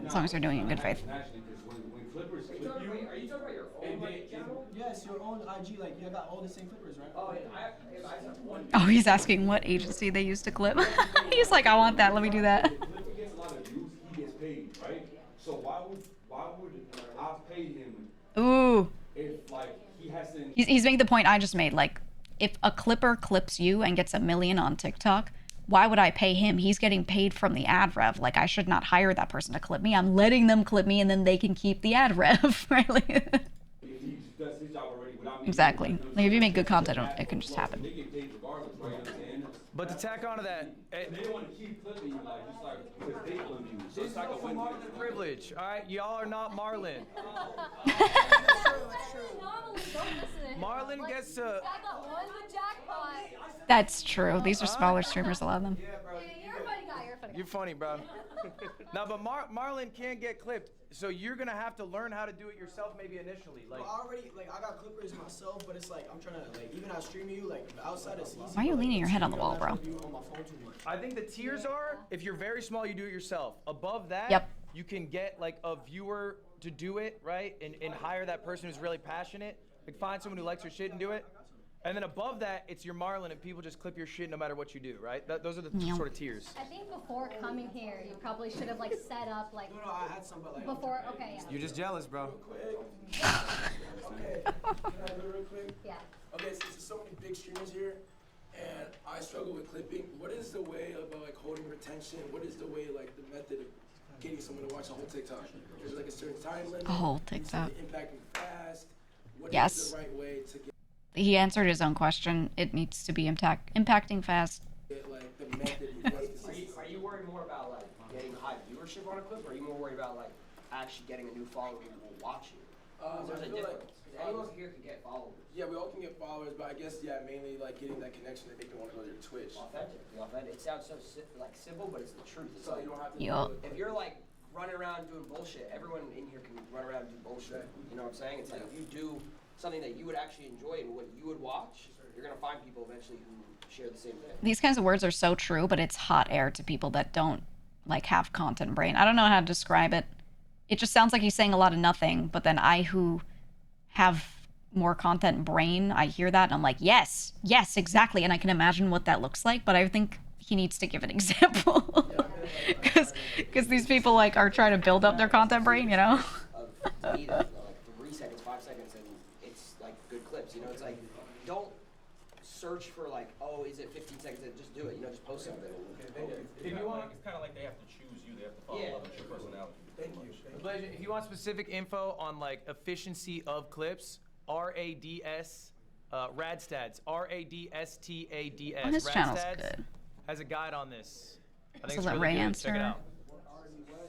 A: as long as they're doing it in good faith.
F: Naturally, because when clippers clip you,
E: Are you talking about your own channel? Yes, your own IG. Like you got all the same clippers, right? Oh, yeah.
A: Oh, he's asking what agency they use to clip. He's like, I want that. Let me do that.
F: if Clipper gets a lot of views, he gets paid, right? So why would I pay him
A: Ooh.
F: if like he has to?
A: He's making the point I just made. Like, if a clipper clips you and gets 1 million on TikTok, why would I pay him? He's getting paid from the ad rev. Like, I should not hire that person to clip me. I'm letting them clip me, and then they can keep the ad rev, right? Like,
F: If he does his job already without me.
A: exactly. Like, if you make good content, it can just happen.
F: They get paid regardless, right? You know what I'm saying?
C: But to tack onto that,
F: They don't want to keep clipping you, like just like because they clip you. So it's like a win-win.
C: privilege, all right? Y'all are not Marlon. Marlon gets to.
B: I got won the jackpot.
A: That's true. These are smaller streamers, a lot of them.
B: You're a funny guy. You're a funny guy.
C: You're funny, bro. No, but Marlon can't get clipped, so you're gonna have to learn how to do it yourself, maybe initially. Like,
E: Well, I got clippers myself, but it's like I'm trying to like even out streaming you like outside it's easy.
A: Why are you
E: but, like,
A: leaning your head on the
E: I'm
A: wall,
E: not
A: bro?
E: trying to be on my phone too much.
C: I think the tiers are if you're very small, you do it yourself. Above that,
A: Yep.
C: you can get like a viewer to do it, right? And hire that person who's really passionate. Like find someone who likes your shit and do it. And then above that, it's your Marlon, and people just clip your shit no matter what you do, right? Those are the
A: Yeah.
C: sort of tiers.
B: I think before coming here, you probably should have like set up like
E: No, I had some, but like
B: before. Okay, yeah.
C: You're just jealous, bro.
E: Okay, can I do it real quick?
B: Yeah.
G: Okay, since there's so many big streamers here, and I struggle with clipping, what is the way about like holding retention? What is the way, like the method of getting someone to watch a whole TikTok? Is there like a certain time limit?
A: A whole
G: Is
A: TikTok.
G: it impacting fast? What
A: Yes.
G: is the right way to
A: He answered his own question. It needs to be impacting fast.
G: get like the method you want to see?
H: Are you worried more about like getting high viewership on a clip, or are you more worried about like actually getting a new follower who will watch you? There's
G: I
H: a
G: feel like
H: difference. 'Cause anyone here can get followers.
G: yeah, we all can get followers, but I guess mainly like getting that connection that make them want to go to your Twitch.
H: Authentic. It sounds so like simple, but it's the truth. It's
G: So
H: like
G: you don't have to.
A: Yup.
G: do it.
H: if you're like running around doing bullshit, everyone in here can run around and do bullshit. You know what I'm saying? It's like if you do something that you would actually enjoy and what you would watch, you're gonna find people eventually who share the same thing.
A: These kinds of words are so true, but it's hot air to people that don't like have content brain. I don't know how to describe it. It just sounds like he's saying a lot of nothing, but then I who have more content brain, I hear that and I'm like, yes, exactly. And I can imagine what that looks like, but I think he needs to give an example. Because these people like are trying to build up their content brain, you know?
H: To me, that's like 3 seconds, 5 seconds, and it's like good clips. You know, it's like don't search for like, oh, is it 15 seconds? Just do it. You know, just post something.
C: If you want,
F: it's kind of like they have to choose you. They have to follow
H: Yeah.
F: up with your personality.
G: Thank you.
C: but if you want specific info on like efficiency of clips, RADS, Radstats, RADSTADS.
A: Oh, his channel's
C: Radstats
A: good.
C: Has a guide on this. I
A: So
C: think it's
A: let
C: really
A: Ray
C: good.
A: answer.
C: Check it out.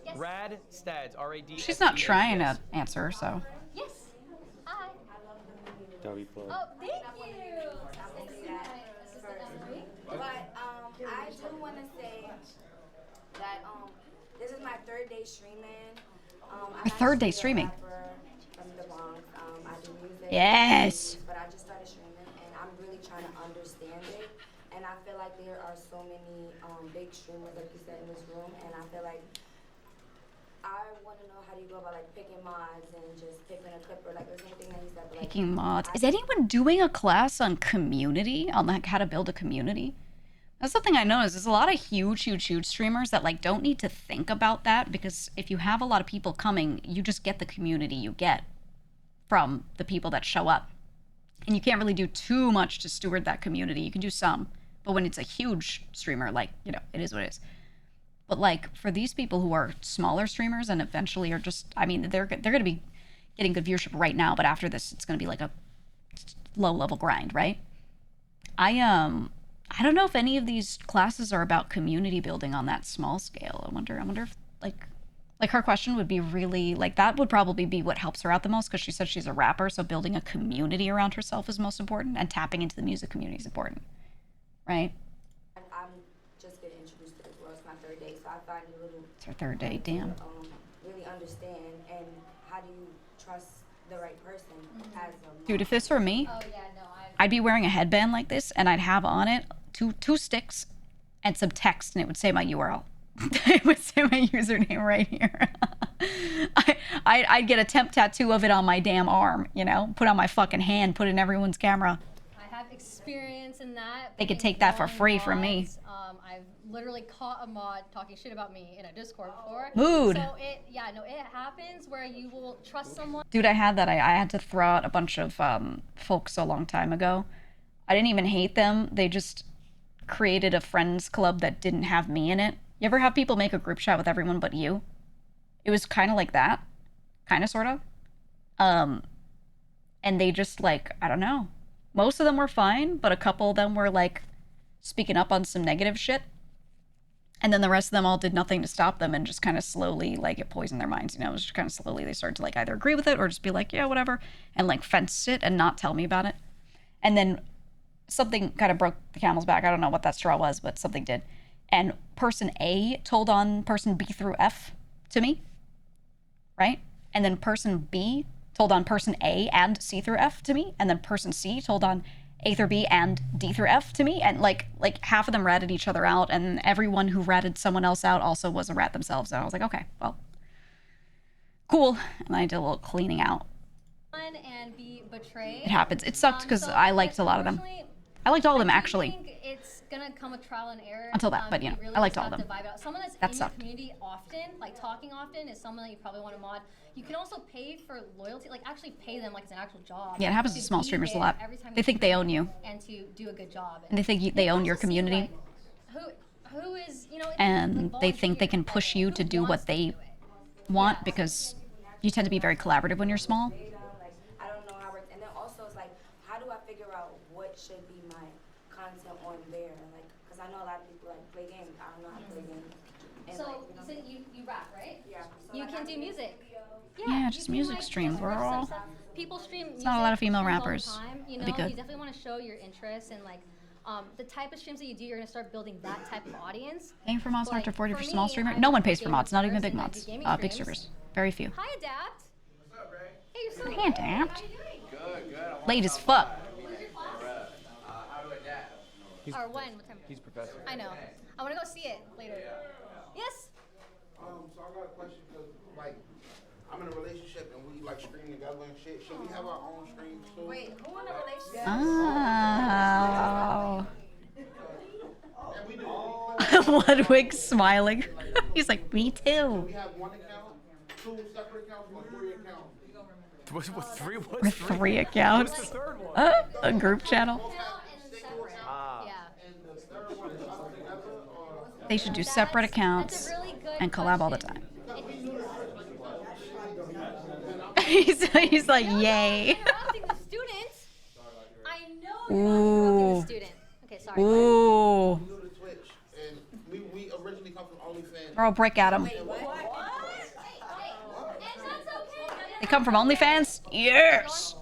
B: Yes.
C: Rad Stads, RAD.
A: She's not trying to answer, so.
B: Yes. Hi.
F: W plug.
B: Oh, thank you.
I: But I do want to say that this is my third day streaming. I'm
A: third day
I: actually a
A: streaming.
I: rapper from the Bronx. I do music.
A: Yes.
I: But I just started streaming, and I'm really trying to understand it. And I feel like there are so many big streamers, like you said, in this room, and I feel like I want to know how do you go about like picking mods and just picking a clipper, like the same thing that he said. But, like,
A: Picking mods. Is anyone doing a class on community, on like how to build a community? That's something I noticed. There's a lot of huge streamers that like don't need to think about that, because if you have a lot of people coming, you just get the community you get from the people that show up. And you can't really do too much to steward that community. You can do some, but when it's a huge streamer, like, you know, it is what it is. But like for these people who are smaller streamers and eventually are just, I mean, they're going to be getting good viewership right now, but after this, it's going to be like a low level grind, right? I don't know if any of these classes are about community building on that small scale. I wonder if like her question would be really like, that would probably be what helps her out the most, because she said she's a rapper, so building a community around herself is most important, and tapping into the music community is important, right?
I: I'm just getting introduced to this world. It's my third day, so I find it a little.
A: It's her third day, damn.
I: really understand, and how do you trust the right person as a
A: Dude, if this were me,
B: Oh yeah, no,
A: I'd be wearing a headband like this, and I'd have on it two sticks and some text, and it would say my URL. It would say my username right here. I'd get a temp tattoo of it on my damn arm, you know? Put on my fucking hand, put it in everyone's camera.
B: I have experience in that.
A: They could take that for free from me.
B: I've literally caught a mod talking shit about me in a Discord before.
A: Mood.
B: So it happens where you will trust someone.
A: Dude, I had that. I had to throw out a bunch of folks a long time ago. I didn't even hate them. They just created a friends club that didn't have me in it. You ever have people make a group chat with everyone but you? It was kind of like that. Kind of, sort of. And they just, like, I don't know. Most of them were fine, but a couple of them were, like, speaking up on some negative shit. And then the rest of them all did nothing to stop them and just kind of slowly, like, it poisoned their minds, you know? It was just kind of slowly they started to, like, either agree with it or just be like, yeah, whatever, and, like, fence it and not tell me about it. And then something kind of broke the camel's back. I don't know what that straw was, but something did. And person A told on person B through F to me, right? And then person B told on person A and C through F to me, and then person C told on A through B and D through F to me, and like half of them ratted each other out, and everyone who ratted someone else out also was a rat themselves. And I was like, okay, well, cool. And I did a little cleaning out.
B: And be betrayed.
A: It happens. It sucked because
B: So
A: I liked a lot of them. I liked all of them,
B: I
A: actually.
B: think it's gonna come with trial and error.
A: Until that, but, you know,
B: really
A: I liked
B: just
A: all of
B: have
A: them.
B: to vibe out. Someone that's
A: That
B: in
A: sucked.
B: your community often, like talking often, is someone that you probably want to mod. You can also pay for loyalty, like actually pay them like it's an actual job.
A: Yeah, it happens to small
B: be
A: streamers a
B: there
A: lot.
B: every time
A: They think they own you.
B: and to do a good job.
A: And they think they own your community.
B: Who is, you know,
A: And
B: like
A: they think they can
B: volunteer,
A: push you
B: who
A: to do
B: wants
A: what
B: to
A: they
B: do it?
A: want because you tend to be very collaborative when you're small.
I: Like, I don't know how it works. And then also it's like, how do I figure out what should be my content on there? Like, because I know a lot of people like play games. I don't know how to play games. And
B: So
I: like,
B: you said you rap, right?
I: yeah. So
B: You
I: like,
B: can
I: I
B: do
I: make
B: music.
A: Yeah,
B: you
A: just
B: can,
A: music
B: like,
A: stream,
B: just rip
A: girl.
B: some stuff. People stream music.
A: not a lot of female
B: streams all the
A: rappers.
B: time, you
A: That'd be
B: know,
A: good.
B: you definitely want to show your interests and like the type of streams that you do. You're gonna start building that type of audience.
A: Paying for mods
B: Like,
A: after 40
B: for
A: for small
B: me,
A: streamer?
B: I
A: No
B: do
A: one pays for
B: gaming
A: mods, not even
B: first
A: big
B: and I
A: mods.
B: do gaming
A: Big
B: streams.
A: streamers. Very few.
B: Hi, Adapt.
E: What's up, Ray?
B: Hey, you're so
A: Hey, Adapt.
B: How you doing?
F: Good.
A: Late as fuck.
B: When's your class?
F: How do I adapt?
B: Or when? What time?
C: He's professor.
B: I know. I want to go see it later. Yes.
J: So I got a question because, like, I'm in a relationship and we like stream together and shit. Should we have our own streams too?
D: Wait, who in a relationship?
A: Oh.
J: And we do.
A: Ludwig smiling. He's like, me too.
J: We have one account, two separate accounts, or three accounts.
C: What's three?
A: Or
C: What's three?
A: 3 accounts.
C: What's the third one?
A: A group channel.
B: And separate. Yeah.
J: And the third one is us together, or
A: They should do separate
B: That's
A: accounts
B: a really good
A: and collab all the
B: question.
A: time. he's like, yay.
B: Interrupting the student. I know you're not interrupting the student. Okay, sorry.
A: Ooh.
J: new to Twitch, and we originally come from OnlyFans.
A: Throw a brick at him.
B: And that's okay.
A: They come from OnlyFans? Yes.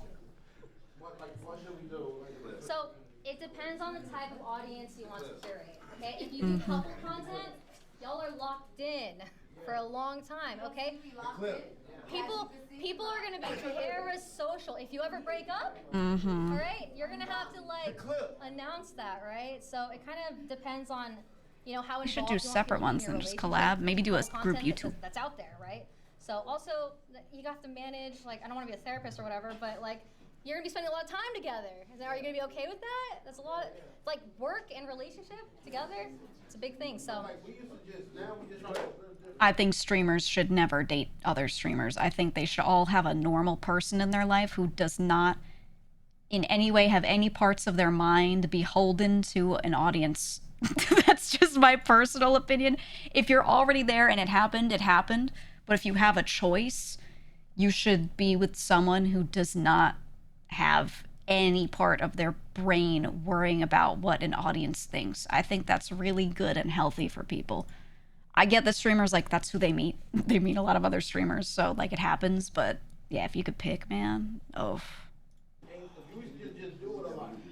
J: What should we do?
B: So it depends on the type of audience you want to curate. Okay, if you do couple content, y'all are locked in for a long time. Okay, people are gonna be parasocial. If you ever break up, all right, you're gonna have to like announce that, right? So it kind of depends on, you know, how
A: We should
B: involved
A: do
B: you want
A: separate
B: people in
A: ones
B: your
A: and just
B: relationship,
A: collab. Maybe do a
B: content
A: group YouTube.
B: that's out there, right? So also you have to manage. Like, I don't want to be a therapist or whatever, but like, you're gonna be spending a lot of time together. Are you gonna be okay with that? That's a lot. Like, work and relationship together. It's a big thing. So.
J: We used to just now we just try to.
A: I think streamers should never date other streamers. I think they should all have a normal person in their life who does not in any way have any parts of their mind beholden to an audience. That's just my personal opinion. If you're already there and it happened, it happened. But if you have a choice, you should be with someone who does not have any part of their brain worrying about what an audience thinks. I think that's really good and healthy for people. I get that streamers, like, that's who they meet. They meet a lot of other streamers, so, like, it happens. But, yeah, if you could pick, man, oh.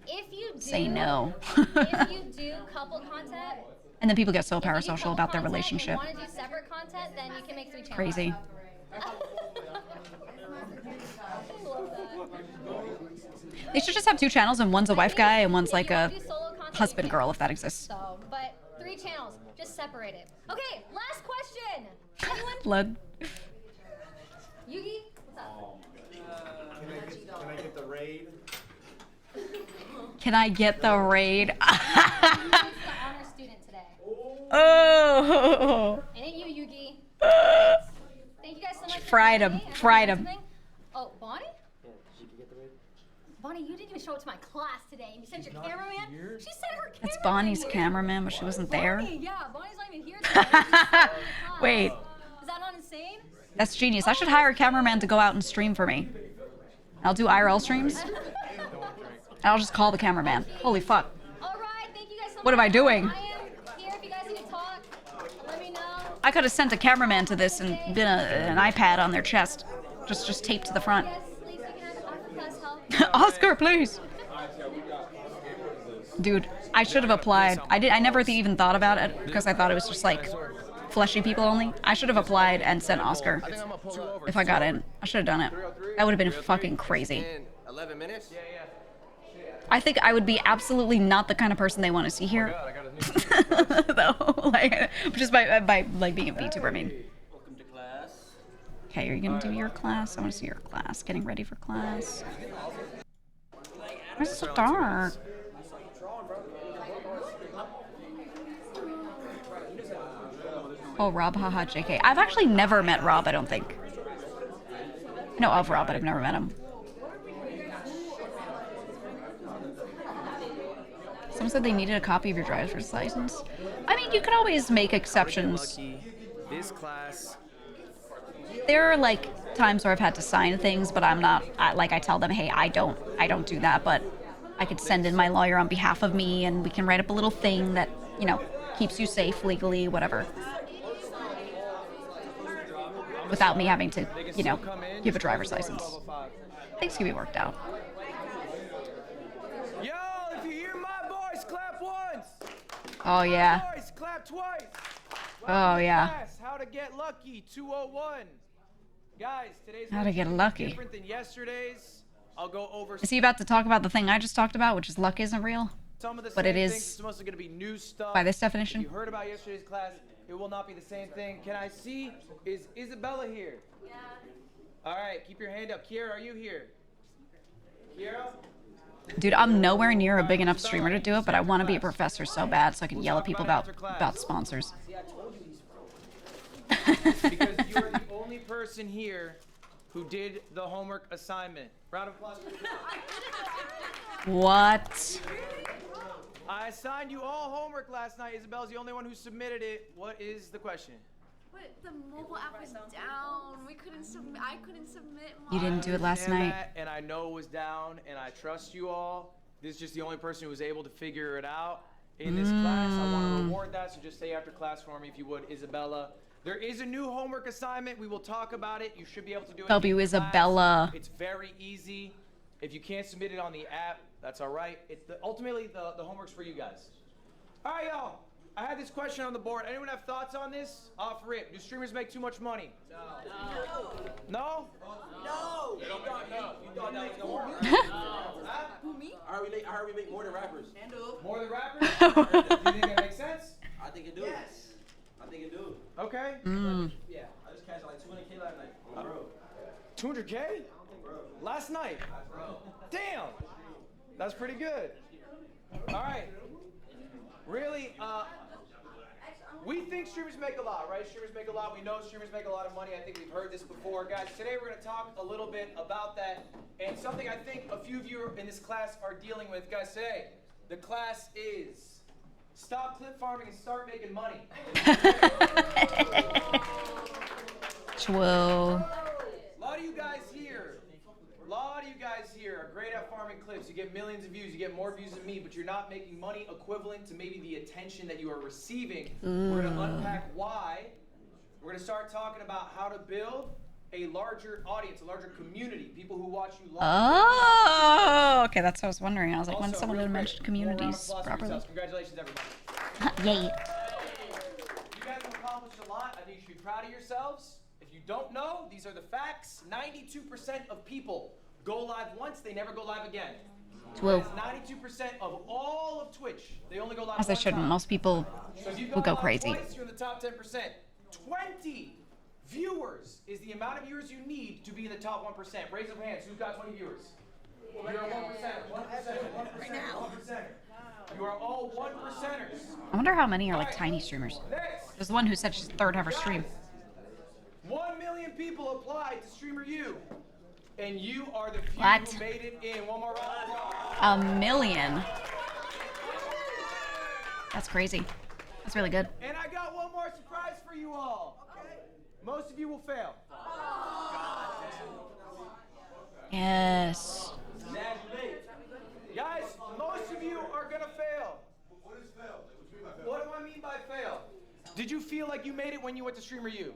B: If you do,
A: Say no.
B: if you do couple content,
A: And then people get so
B: if you do
A: parasocial
B: couple
A: about their
B: content and
A: relationship.
B: want to do separate content, then you can make 3 channels.
A: Crazy. They should just have 2 channels, and one's a wife guy and one's like a husband girl, if that exists.
B: So, but 3 channels, just separate it. Okay, last question. Anyone?
A: Blood.
B: Yugi, what's up?
C: Can I get the raid?
A: Can I get the raid?
B: Who's the honor student today?
A: Oh.
B: It ain't you, Yugi. Thank you guys so much.
A: Fried him. Fried him.
B: Oh, Bonnie? Bonnie, you didn't even show up to my class today. And you sent your cameraman? She sent her cameraman.
A: It's Bonnie's cameraman, but she wasn't there.
B: Bonnie, yeah, Bonnie's not even here today.
A: Wait.
B: Is that not insane?
A: That's genius. I should hire a cameraman to go out and stream for me. I'll do IRL streams. I'll just call the cameraman. Holy fuck.
B: All right, thank you guys so much.
A: What am I doing?
B: I am here if you guys need to talk. Let me know.
A: I could have sent a cameraman to this and been an iPad on their chest. Just taped to the front.
B: Yes, please, you can have After class help.
A: Oscar, please. Dude, I should have applied. I never even thought about it because I thought it was just like fleshy people only. I should have applied and sent Oscar if I got in. I should have done it. That would have been fucking crazy.
H: 11 minutes?
A: I think I would be absolutely not the kind of person they want to see here. Though, like, just by like being a VTuber, I mean.
H: Welcome to class.
A: Okay, are you gonna do your class? I want to see your class. Getting ready for class. Why is it so dark? Oh, Rob, haha, JK. I've actually never met Rob, I don't think. I know of Rob, but I've never met him. Someone said they needed a copy of your driver's license. I mean, you could always make exceptions.
C: This class.
A: There are like times where I've had to sign things, but I'm not like I tell them, hey, I don't do that, but I could send in my lawyer on behalf of me, and we can write up a little thing that, you know, keeps you safe legally, whatever. Without me having to, you know, give a driver's license. Things can be worked out.
C: Yo, if you hear my voice, clap once.
A: Oh yeah.
C: My voice, clap twice.
A: Oh yeah.
C: Class, how to get lucky 201. Guys, today's
A: How to get lucky.
C: different than yesterday's. I'll go over
A: Is he about to talk about the thing I just talked about, which is luck isn't real?
C: some of the
A: But
C: same
A: it is
C: things. It's mostly going to be new stuff.
A: by this definition?
C: If you heard about yesterday's class, it will not be the same thing. Can I see? Is Isabella here? Yeah. All right, keep your hand up. Kiera, are you here? Kiera?
A: Dude, I'm nowhere near a big enough streamer to do it, but I want to be a professor so bad so I can yell at people about sponsors.
C: Because you are the only person here who did the homework assignment. Round of applause.
A: What?
C: I assigned you all homework last night. Isabella's the only one who submitted it. What is the question?
D: But the mobile app was down. We couldn't submit. I couldn't submit mine.
A: You didn't do it last night.
C: And I know it was down, and I trust you all. This is just the only person who was able to figure it out in this class. I want to reward that, so just stay after class for me if you would, Isabella. There is a new homework assignment. We will talk about it. You should be able to do it.
A: W Isabella.
C: It's very easy. If you can't submit it on the app, that's all right. Ultimately, the homework's for you guys. All right, y'all. I had this question on the board. Anyone have thoughts on this? Off rip. Do streamers make too much money? No. No?
H: No! You thought that was gonna work.
D: Who, me?
H: I heard we make more than rappers.
C: More than rappers? Do you think that makes sense?
H: I think it do. Yes. I think it do.
C: Okay.
H: Yeah. I just cashed like 200K last night. Bro.
C: 200K? Last night? Damn. That's pretty good. All right. Really, we think streamers make a lot, right? Streamers make a lot. We know streamers make a lot of money. I think we've heard this before. Guys, today we're going to talk a little bit about that and something I think a few of you in this class are dealing with. Guys, today, the class is stop clip farming and start making money.
A: Whoa.
C: A lot of you guys here are great at farming clips. You get millions of views. You get more views than me, but you're not making money equivalent to maybe the attention that you are receiving. We're going to unpack why. We're going to start talking about how to build a larger audience, a larger community, people who watch you live.
A: Oh, okay, that's what I was wondering. I was like,
C: Also,
A: when someone
C: real
A: didn't
C: quick,
A: mention communities
C: more round of applause for
A: properly.
C: yourselves. Congratulations, everybody.
A: Yay.
C: You guys have accomplished a lot. I think you should be proud of yourselves. If you don't know, these are the facts. 92% of people go live once, they never go live again.
A: Whoa.
C: 92% of all of Twitch, they only go live
A: As I
C: one
A: shouldn't.
C: time.
A: Most people
C: So if you've
A: will go
C: gone live
A: crazy.
C: twice, you're in the top 10%. 20 viewers is the amount of viewers you need to be in the top 1%. Raise your hands. Who's got 20 viewers? You're a 1%. 1%. Right now. 1%. You are all 1%ers.
A: I wonder how many are like tiny streamers.
C: Next.
A: There's one who said she's third ever stream.
C: 1 million people applied to Streamer U. And you are the few
A: What?
C: who made it in. One more round of applause.
A: 1 million. That's crazy. That's really good.
C: And I got one more surprise for you all. Okay. Most of you will fail.
A: Yes.
C: Guys, most of you are gonna fail. What is fail? What do I mean by fail? Did you feel like you made it when you went to Streamer U?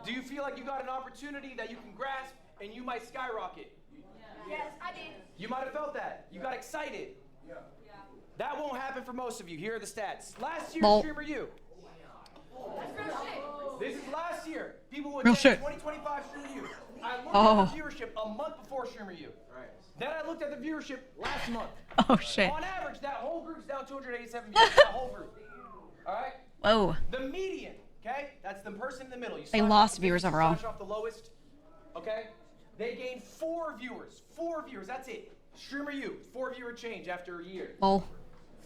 C: Do you feel like you got an opportunity that you can grasp and you might skyrocket?
D: Yes, I did.
C: You might have felt that. You got excited. Yeah. That won't happen for most of you. Here are the stats. Last year, Streamer U. This is last year. People would say 2025 Streamer U. I looked at the viewership a month before Streamer U. Right. Then I looked at the viewership last month.
A: Oh shit.
C: On average, that whole group's down 287 views. That whole group. All right.
A: Whoa.
C: The median. Okay, that's the person in the middle. You
A: They lost viewers overall.
C: Off the lowest. Okay. They gained 4 viewers. 4 viewers. That's it. Streamer U. 4 viewer change after a year.
A: Oh.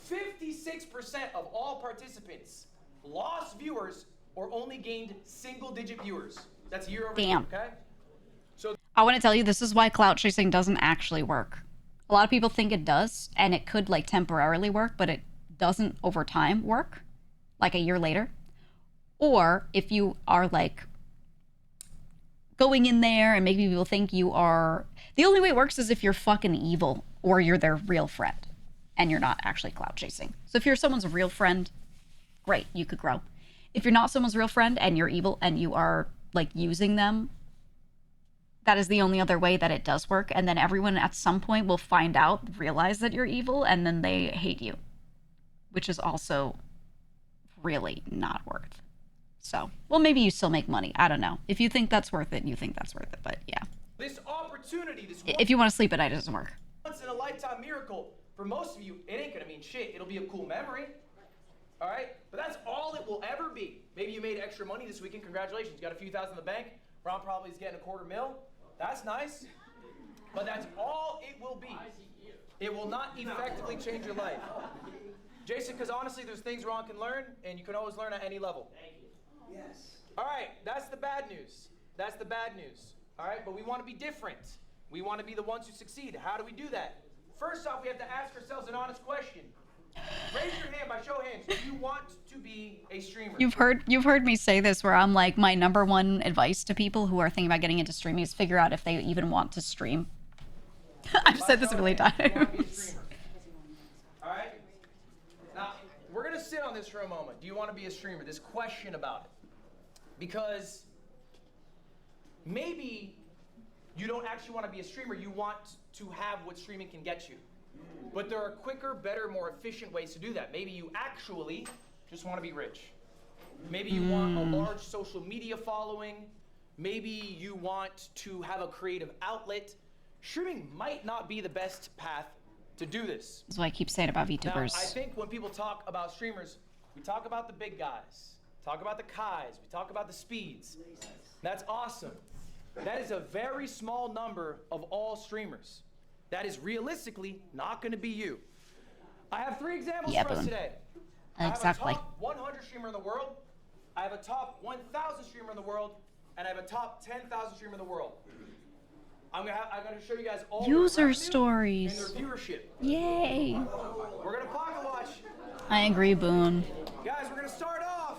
C: 56% of all participants lost viewers or only gained single-digit viewers. That's year over year. Okay. So
A: I want to tell you, this is why clout chasing doesn't actually work. A lot of people think it does, and it could like temporarily work, but it doesn't over time work, like a year later. Or if you are like going in there and making people think you are, the only way it works is if you're fucking evil or you're their real friend and you're not actually clout chasing. So if you're someone's real friend, great, you could grow. If you're not someone's real friend and you're evil and you are like using them, that is the only other way that it does work. And then everyone at some point will find out, realize that you're evil, and then they hate you, which is also really not worth. So, well, maybe you still make money. I don't know. If you think that's worth it, you think that's worth it. But yeah.
C: this opportunity, this
A: If you want to sleep at night, it doesn't work.
C: once in a lifetime miracle, for most of you, it ain't gonna mean shit. It'll be a cool memory. All right? But that's all it will ever be. Maybe you made extra money this weekend. Congratulations. You got a few thousand in the bank. Ron probably is getting $250,000. That's nice. But that's all it will be. It will not effectively change your life. Jason, because honestly, there's things Ron can learn, and you can always learn at any level.
E: Yes.
C: All right, that's the bad news. That's the bad news. All right, but we want to be different. We want to be the ones who succeed. How do we do that? First off, we have to ask ourselves an honest question. Raise your hand by show of hands. Do you want to be a streamer?
A: You've heard me say this where I'm like, my number one advice to people who are thinking about getting into streaming is figure out if they even want to stream. I've said this a million times.
C: All right? Now, we're going to sit on this for a moment. Do you want to be a streamer? This question about it. Because maybe you don't actually want to be a streamer. You want to have what streaming can get you. But there are quicker, better, more efficient ways to do that. Maybe you actually just want to be rich. Maybe you want a large social media following. Maybe you want to have a creative outlet. Streaming might not be the best path to do this.
A: That's what I keep saying about VTubers.
C: Now, I think when people talk about streamers, we talk about the big guys, talk about the Kais, we talk about the Speeds. That's awesome. That is a very small number of all streamers. That is realistically not going to be you. I have 3 examples for us today.
A: Exactly.
C: I have a top 100 streamer in the world, I have a top 1,000 streamer in the world, and I have a top 10,000 streamer in the world. I'm gonna show you guys all
A: user
C: their
A: stories
C: and their viewership.
A: Yay.
C: We're gonna pocket watch.
A: I agree, Boone.
C: Guys, we're gonna start off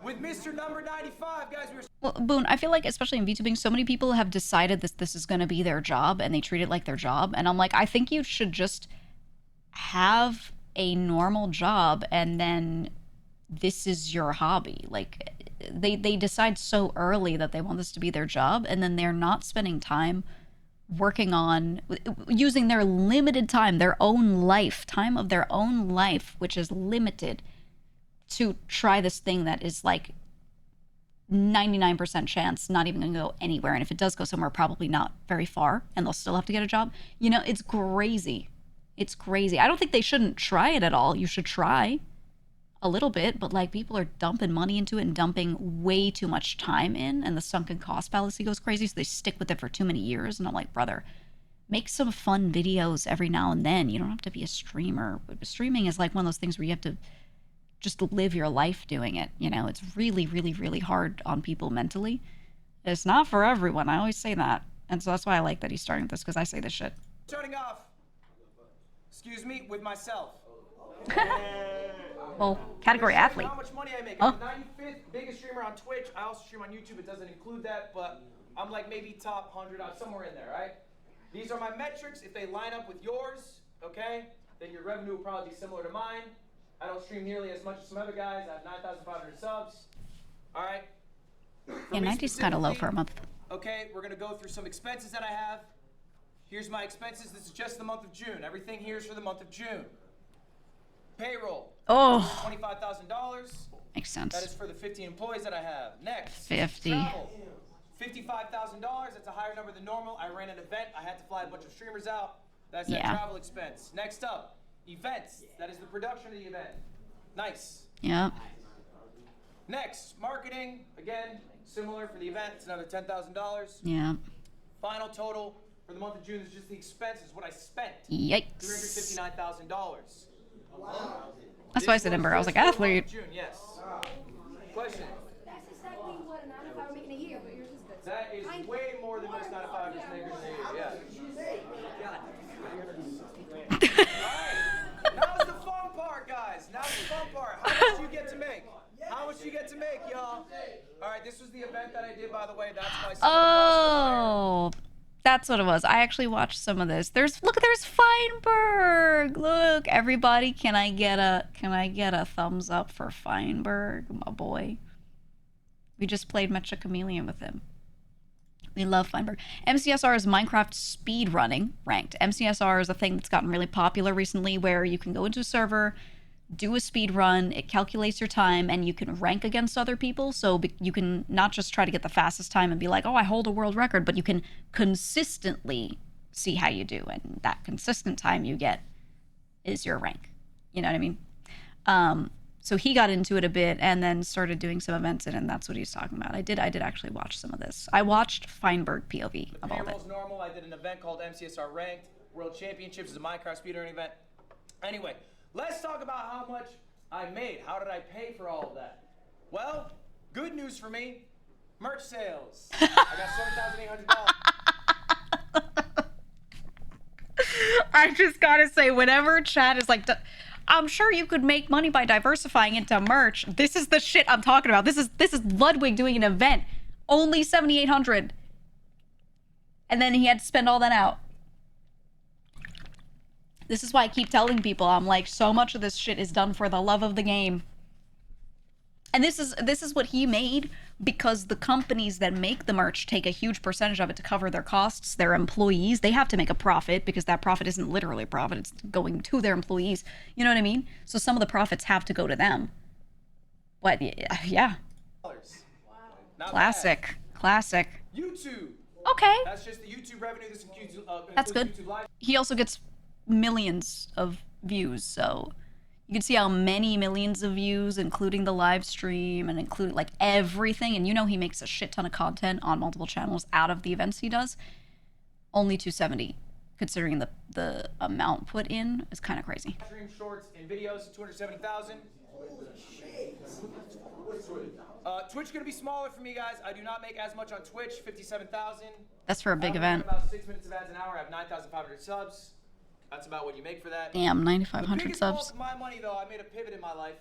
C: with Mr. Number 95. Guys,
A: Well, Boone, I feel like especially in VTubing, so many people have decided this is going to be their job and they treat it like their job. And I'm like, I think you should just have a normal job and then this is your hobby. Like they decide so early that they want this to be their job and then they're not spending time working on using their limited time, their own life, time of their own life, which is limited, to try this thing that is like 99% chance not even gonna go anywhere. And if it does go somewhere, probably not very far, and they'll still have to get a job. You know, it's crazy. It's crazy. I don't think they shouldn't try it at all. You should try a little bit, but like people are dumping money into it and dumping way too much time in, and the sunken cost fallacy goes crazy, so they stick with it for too many years. And I'm like, brother, make some fun videos every now and then. You don't have to be a streamer. Streaming is like one of those things where you have to just live your life doing it. You know, it's really, really, really hard on people mentally. It's not for everyone. I always say that. And so that's why I like that he's starting this, because I say this shit.
C: Turning off. Excuse me, with myself.
A: Well, category athlete.
C: How much money I make?
A: Oh.
C: I'm the 95th biggest streamer on Twitch. I also stream on YouTube. It doesn't include that, but I'm like maybe top 100 out somewhere in there, right? These are my metrics. If they line up with yours, okay, then your revenue will probably be similar to mine. I don't stream nearly as much as some other guys. I have 9,500 subs. All right.
A: Yeah, 90's kind of low for a month.
C: Okay, we're gonna go through some expenses that I have. Here's my expenses. This is just the month of June. Everything here is for the month of June. Payroll.
A: Oh.
C: $25,000.
A: Makes sense.
C: That is for the 50 employees that I have. Next.
A: 50.
C: Travel. $55,000. That's a higher number than normal. I ran an event. I had to fly a bunch of streamers out. That's that travel expense. Next up, events. That is the production of the event. Nice.
A: Yep.
C: Next, marketing. Again, similar for the event. It's another $10,000.
A: Yeah.
C: Final total for the month of June is just the expenses, what I spent.
A: Yikes.
C: $359,000.
A: Wow. That's why I said Ember. I was like, athlete.
C: June, yes. Question.
D: That's exactly what a 9-to-5 would make in a year, but yours is good.
C: That is way more than most 9-to-5 makers in a year, yeah. Alright, now's the fun part, guys. Now's the fun part. How much do you get to make? How much do you get to make, y'all? Alright, this was the event that I did, by the way. That's my
A: Oh, that's what it was. I actually watched some of this. There's Feinberg. Look, everybody, can I get a thumbs up for Feinberg, my boy? We just played Mecha Chameleon with him. We love Feinberg. MCSR is Minecraft speedrunning ranked. MCSR is a thing that's gotten really popular recently, where you can go into a server, do a speed run, it calculates your time, and you can rank against other people. So you can not just try to get the fastest time and be like, oh, I hold a world record, but you can consistently see how you do, and that consistent time you get is your rank. You know what I mean? So he got into it a bit and then started doing some events in it, and that's what he's talking about. I did actually watch some of this. I watched Feinberg POV of all of it.
C: Payroll's normal. I did an event called MCSR Ranked World Championships. It's a Minecraft speedrunning event. Anyway, let's talk about how much I made. How did I pay for all of that? Well, good news for me. Merch sales. I got $7,800.
A: I just gotta say, whenever chat is like, I'm sure you could make money by diversifying into merch. This is the shit I'm talking about. This is Ludwig doing an event. Only 7,800. And then he had to spend all that out. This is why I keep telling people, I'm like, so much of this shit is done for the love of the game. And this is what he made, because the companies that make the merch take a huge percentage of it to cover their costs. Their employees, they have to make a profit, because that profit isn't literally a profit, it's going to their employees. You know what I mean? So some of the profits have to go to them. But yeah.
C: Wow.
A: Classic. Classic.
C: YouTube.
A: Okay.
C: That's just the YouTube revenue. This includes
A: That's good.
C: YouTube Live.
A: He also gets millions of views, so you can see how many millions of views, including the live stream and including like everything. And you know he makes a shit ton of content on multiple channels out of the events he does. Only 270, considering the amount put in, is kind of crazy.
C: Stream shorts and videos, 270,000. Twitch gonna be smaller for me, guys. I do not make as much on Twitch. 57,000.
A: That's for a big event.
C: About 6 minutes of ads an hour. I have 9,500 subs. That's about what you make for that.
A: Damn, 9,500
C: The biggest
A: subs.
C: bulk of my money, though, I made a pivot in my life.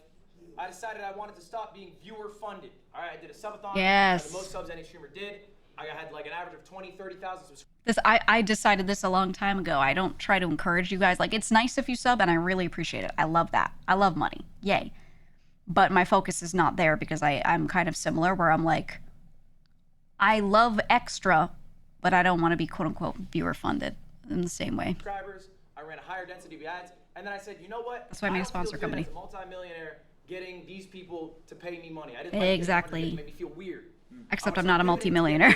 C: I decided I wanted to stop being viewer funded. All right, I did a subathon.
A: Yes.
C: The most subs any streamer did. I had like an average of 20, 30,000 subscribers.
A: I decided this a long time ago. I don't try to encourage you guys. Like, it's nice if you sub, and I really appreciate it. I love that. I love money. Yay. But my focus is not there, because I'm kind of similar, where I'm like, I love extra, but I don't want to be quote unquote viewer funded in the same way.
C: Subscribers. I ran a higher density of ads, and then I said, you know what?
A: That's why I made a sponsor company.
C: As a multi-millionaire, getting these people to pay me money. I didn't like
A: exactly.
C: It made me feel weird.
A: Except I'm not a multimillionaire.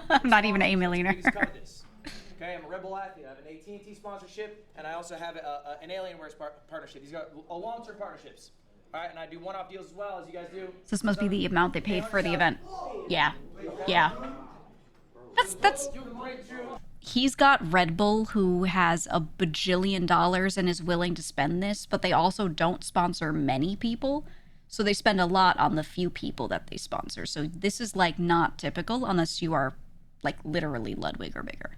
A: I'm not even a millionaire.
C: Okay, I'm a Red Bull athlete. I have an AT&T sponsorship, and I also have an Alienware partnership. These are long-term partnerships. All right, and I do one-off deals as well, as you guys do.
A: So this must be the amount they paid for the event. Yeah. Yeah. That's... He's got Red Bull, who has a bajillion dollars and is willing to spend this, but they also don't sponsor many people. So they spend a lot on the few people that they sponsor. So this is like not typical unless you are like literally Ludwig or bigger.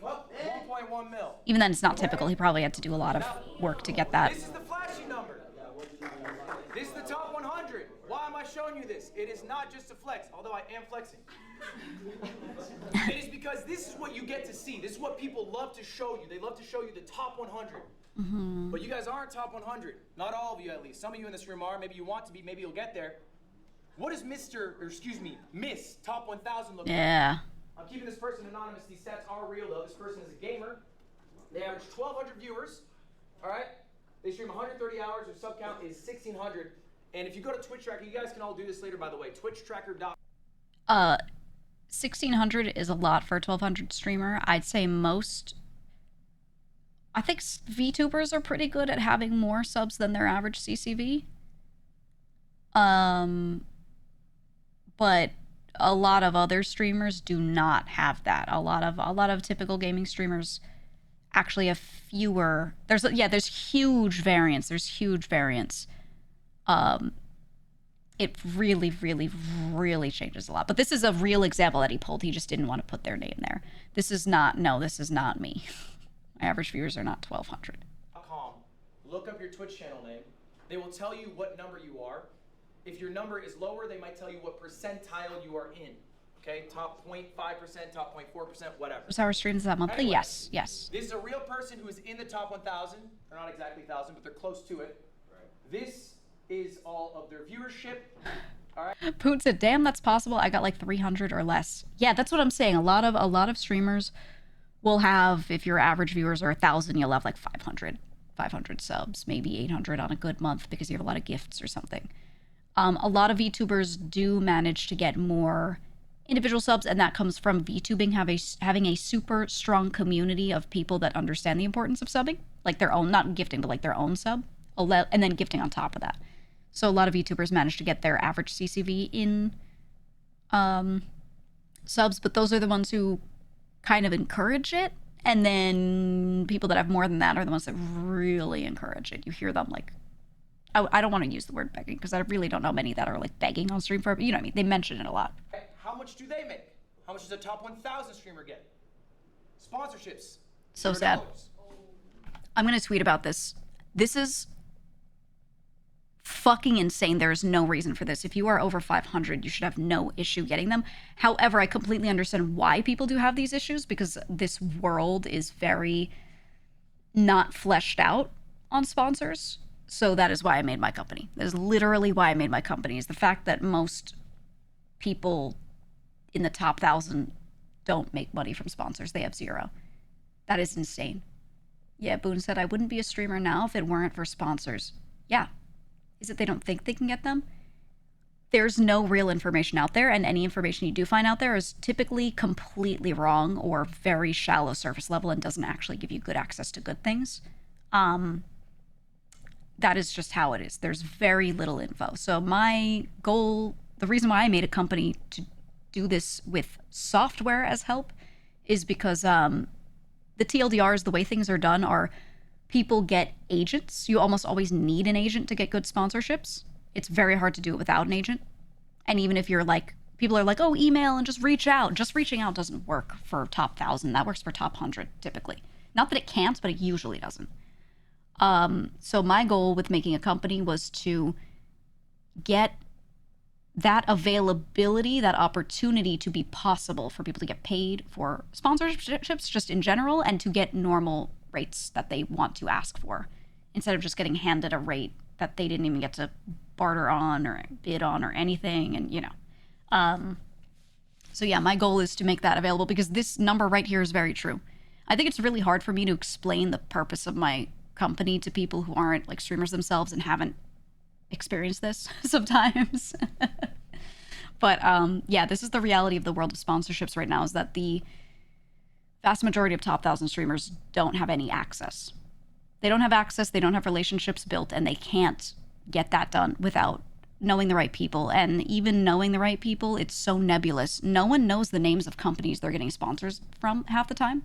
C: 1.1 mil.
A: Even then, it's not typical. He probably had to do a lot of work to get that.
C: This is the flashy number. This is the top 100. Why am I showing you this? It is not just a flex, although I am flexing. It is because this is what you get to see. This is what people love to show you. They love to show you the top 100.
A: Mm-hmm.
C: But you guys aren't top 100. Not all of you, at least. Some of you in this room are. Maybe you want to be. Maybe you'll get there. What does Miss Top 1000 look like?
A: Yeah.
C: I'm keeping this person anonymous. These stats are real, though. This person is a gamer. They average 1,200 viewers. All right? They stream 130 hours. Their sub count is 1,600. And if you go to Twitch Tracker, you guys can all do this later, by the way. TwitchTracker.com.
A: 1,600 is a lot for a 1,200 streamer. I'd say most... I think VTubers are pretty good at having more subs than their average CCV. But a lot of other streamers do not have that. A lot of typical gaming streamers actually have fewer. There's huge variance. It really, really, really changes a lot. But this is a real example that he pulled. He just didn't want to put their name there. This is not me. My average viewers are not 1,200.
C: Look up your Twitch channel name. They will tell you what number you are. If your number is lower, they might tell you what percentile you are in. Okay, top 0.5%, top 0.4%, whatever.
A: So our streams that monthly?
C: Anyway,
A: Yes.
C: This is a real person who is in the top 1,000. They're not exactly 1,000, but they're close to it. Right. This is all of their viewership. All right.
A: Poot said, "Damn, that's possible. I got like 300 or less." Yeah, that's what I'm saying. A lot of streamers will have, if your average viewers are 1,000, you'll have like 500 subs, maybe 800 on a good month because you have a lot of gifts or something. A lot of VTubers do manage to get more individual subs, and that comes from VTubing having a super strong community of people that understand the importance of subbing, like their own, not gifting, but like their own sub, and then gifting on top of that. So a lot of VTubers manage to get their average CCV in subs, but those are the ones who kind of encourage it, and then people that have more than that are the ones that really encourage it. You hear them like, I don't want to use the word begging because I really don't know many that are like begging on stream for it, but you know what I mean? They mention it a lot.
C: How much do they make? How much does a top 1,000 streamer get? Sponsorships.
A: So sad. I'm going to tweet about this. This is fucking insane. There is no reason for this. If you are over 500, you should have no issue getting them. However, I completely understand why people do have these issues because this world is very not fleshed out on sponsors. So that is why I made my company. That is literally why I made my company, is the fact that most people in the top 1,000 don't make money from sponsors. They have zero. That is insane. Yeah, Boone said, I wouldn't be a streamer now if it weren't for sponsors. Yeah. Is it they don't think they can get them? There's no real information out there, and any information you do find out there is typically completely wrong or very shallow surface level and doesn't actually give you good access to good things. That is just how it is. There's very little info. So my goal, the reason why I made a company to do this with software as help is because the TLDRs, the way things are done are people get agents. You almost always need an agent to get good sponsorships. It's very hard to do it without an agent. And even if you're like, people are like, oh, email and just reach out. Just reaching out doesn't work for top 1,000. That works for top 100 typically. Not that it can't, but it usually doesn't. So my goal with making a company was to get that availability, that opportunity to be possible for people to get paid for sponsorships just in general and to get normal rates that they want to ask for instead of just getting handed a rate that they didn't even get to barter on or bid on or anything. And, you know, so yeah, my goal is to make that available because this number right here is very true. I think it's really hard for me to explain the purpose of my company to people who aren't like streamers themselves and haven't experienced this sometimes. But yeah, this is the reality of the world of sponsorships right now, is that the vast majority of top 1,000 streamers don't have any access. They don't have access, they don't have relationships built, and they can't get that done without knowing the right people. And even knowing the right people, it's so nebulous. No one knows the names of companies they're getting sponsors from half the time.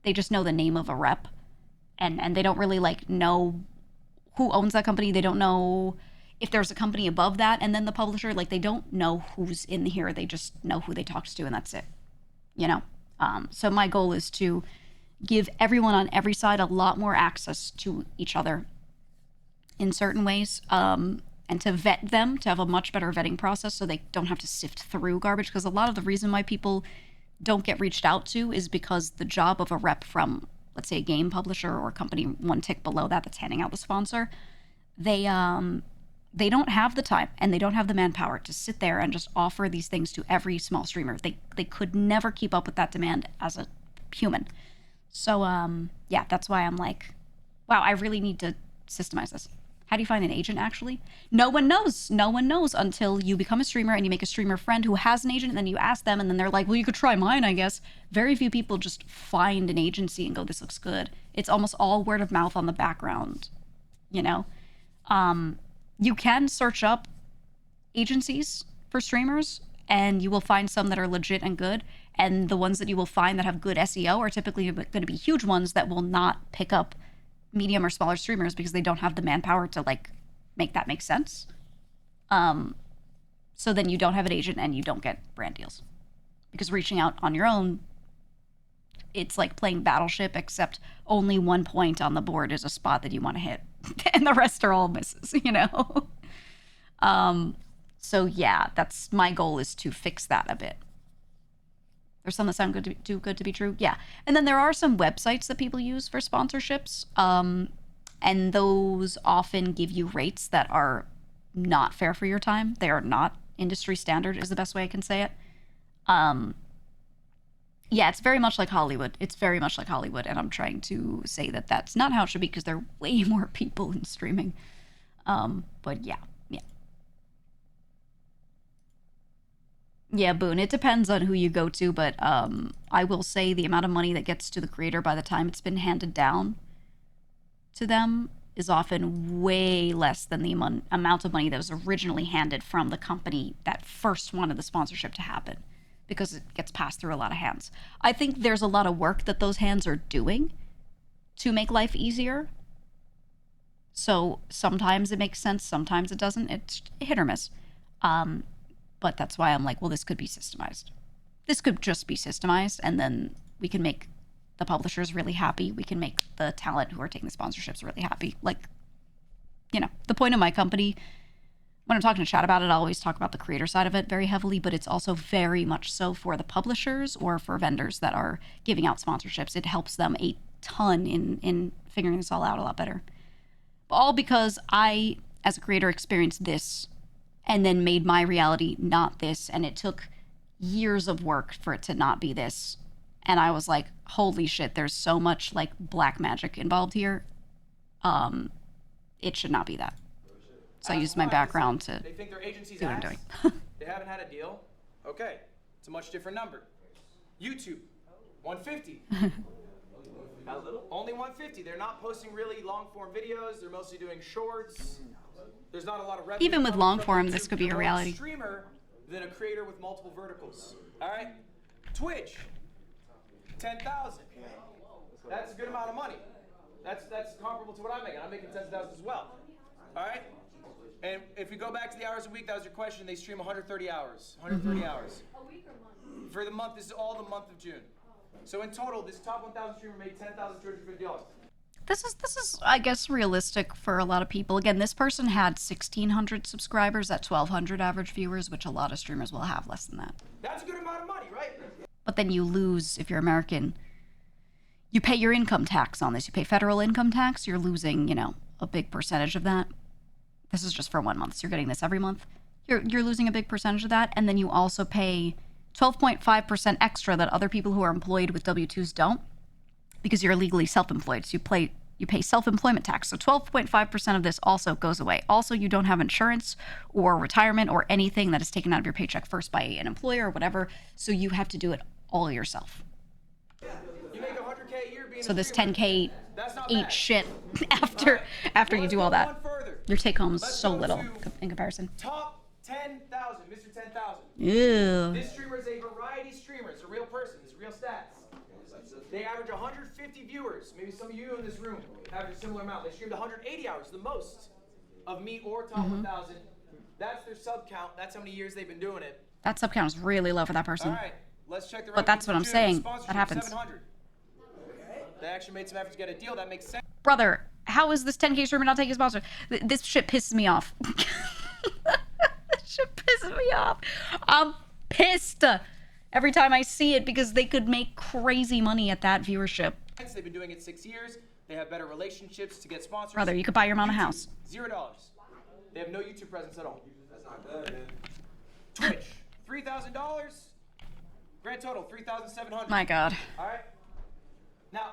A: They just know the name of a rep, and they don't really like know who owns that company. They don't know if there's a company above that and then the publisher. Like, they don't know who's in here. They just know who they talked to, and that's it, you know? So my goal is to give everyone on every side a lot more access to each other in certain ways, and to vet them, to have a much better vetting process so they don't have to sift through garbage. Because a lot of the reason why people don't get reached out to is because the job of a rep from, let's say, a game publisher or a company one tick below that that's handing out the sponsor, they don't have the time and they don't have the manpower to sit there and just offer these things to every small streamer. They could never keep up with that demand as a human. So yeah, that's why I'm like, wow, I really need to systemize this. How do you find an agent, actually? No one knows. No one knows until you become a streamer and you make a streamer friend who has an agent, and then you ask them, and then they're like, well, you could try mine, I guess. Very few people just find an agency and go, this looks good. It's almost all word of mouth on the background, you know? You can search up agencies for streamers, and you will find some that are legit and good. And the ones that you will find that have good SEO are typically going to be huge ones that will not pick up medium or smaller streamers because they don't have the manpower to like make that make sense. So then you don't have an agent and you don't get brand deals, because reaching out on your own, it's like playing Battleship, except only 1 point on the board is a spot that you want to hit and the rest are all misses, you know? So yeah, that's my goal, is to fix that a bit. There's some that sound good to be, too good to be true. Yeah. And then there are some websites that people use for sponsorships. And those often give you rates that are not fair for your time. They are not industry standard, is the best way I can say it. Yeah, it's very much like Hollywood. It's very much like Hollywood. And I'm trying to say that that's not how it should be, because there are way more people in streaming. But yeah. Yeah, Boone, it depends on who you go to, but I will say the amount of money that gets to the creator by the time it's been handed down to them is often way less than the amount of money that was originally handed from the company that first wanted the sponsorship to happen, because it gets passed through a lot of hands. I think there's a lot of work that those hands are doing to make life easier. So sometimes it makes sense, sometimes it doesn't. It's hit or miss. But that's why I'm like, well, this could be systemized. This could just be systemized, and then we can make the publishers really happy. We can make the talent who are taking the sponsorships really happy. Like, you know, the point of my company, when I'm talking to chat about it, I always talk about the creator side of it very heavily, but it's also very much so for the publishers or for vendors that are giving out sponsorships. It helps them a ton in figuring this all out a lot better. All because I, as a creator, experienced this and then made my reality not this. And it took years of work for it to not be this. And I was like, holy shit, there's so much like black magic involved here. It should not be that. So I used my background to
C: they think their agency's
A: see what I'm doing.
C: They haven't had a deal. Okay, it's a much different number. YouTube, 150. How little? Only 150. They're not posting really long form videos. They're mostly doing shorts. There's not a lot of revenue.
A: Even with long form, this could be a reality.
C: Streamer than a creator with multiple verticals. All right, Twitch, 10,000. That's a good amount of money. That's comparable to what I'm making. I'm making 10,000 as well. All right, and if we go back to the hours a week, that was your question. They stream 130 hours. 130 hours. A week or month? For the month. This is all the month of June. So in total, this top 1,000 streamer made $10,250.
A: This is, I guess, realistic for a lot of people. Again, this person had 1,600 subscribers at 1,200 average viewers, which a lot of streamers will have less than that.
C: That's a good amount of money, right?
A: But then you lose, if you're American, you pay your income tax on this. You pay federal income tax, you're losing, you know, a big percentage of that. This is just for 1 month, so you're getting this every month. You're losing a big percentage of that, and then you also pay 12.5% extra that other people who are employed with W-2s don't, because you're legally self-employed, so you You pay self-employment tax. So 12.5% of this also goes away. Also, you don't have insurance or retirement or anything that is taken out of your paycheck first by an employer or whatever. So you have to do it all yourself.
C: You make $100K a year being
A: so
C: a
A: this
C: streamer.
A: 10K
C: That's not
A: eats
C: bad.
A: shit after you do all that. Your take home is
C: Let's
A: so
C: go
A: little
C: to
A: in comparison.
C: Top 10,000, Mr. 10,000.
A: Ew.
C: This streamer is a variety streamer. It's a real person. It's real stats. They average 150 viewers. Maybe some of you in this room average a similar amount. They streamed 180 hours, the most of me or top 1,000. That's their sub count. That's how many years they've been doing it.
A: That sub count is really low for that person.
C: All right, let's check the.
A: But that's what I'm saying. That happens.
C: 700. They actually made some effort to get a deal. That makes sense.
A: Brother, how is this 10K streamer not taking a sponsor? This shit pisses me off. This shit pisses me off. I'm pissed every time I see it because they could make crazy money at that viewership.
C: They've been doing it 6 years. They have better relationships to get sponsors.
A: Brother, you could buy your mom a house.
C: $0. They have no YouTube presence at all. That's not good, man. Twitch, $3,000. Grand total, $3,700.
A: My God.
C: All right. Now.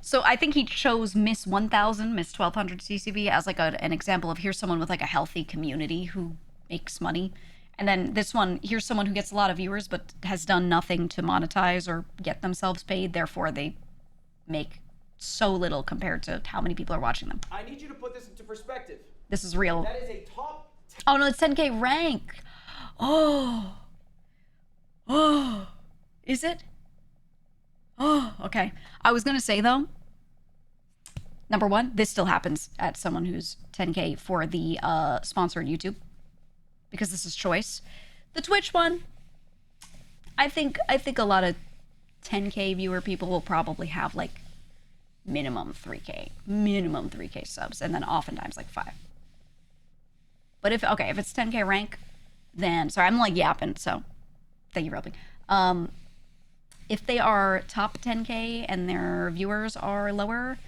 A: So I think he chose Miss 1000, Miss 1200 CCV as like an example of here's someone with like a healthy community who makes money. And then this one, here's someone who gets a lot of viewers but has done nothing to monetize or get themselves paid. Therefore, they make so little compared to how many people are watching them.
C: I need you to put this into perspective.
A: This is real.
C: That is a top 10.
A: Oh, no, it's 10K rank. Oh. Oh. Is it? Oh, okay. I was going to say, though, number one, this still happens at someone who's 10K for the sponsored YouTube because this is choice. The Twitch one, I think a lot of 10K viewer people will probably have like minimum 3K subs, and then oftentimes like 5. But if it's 10K rank, then sorry, I'm like yapping, so thank you for helping. If they are top 10K and their viewers are lower,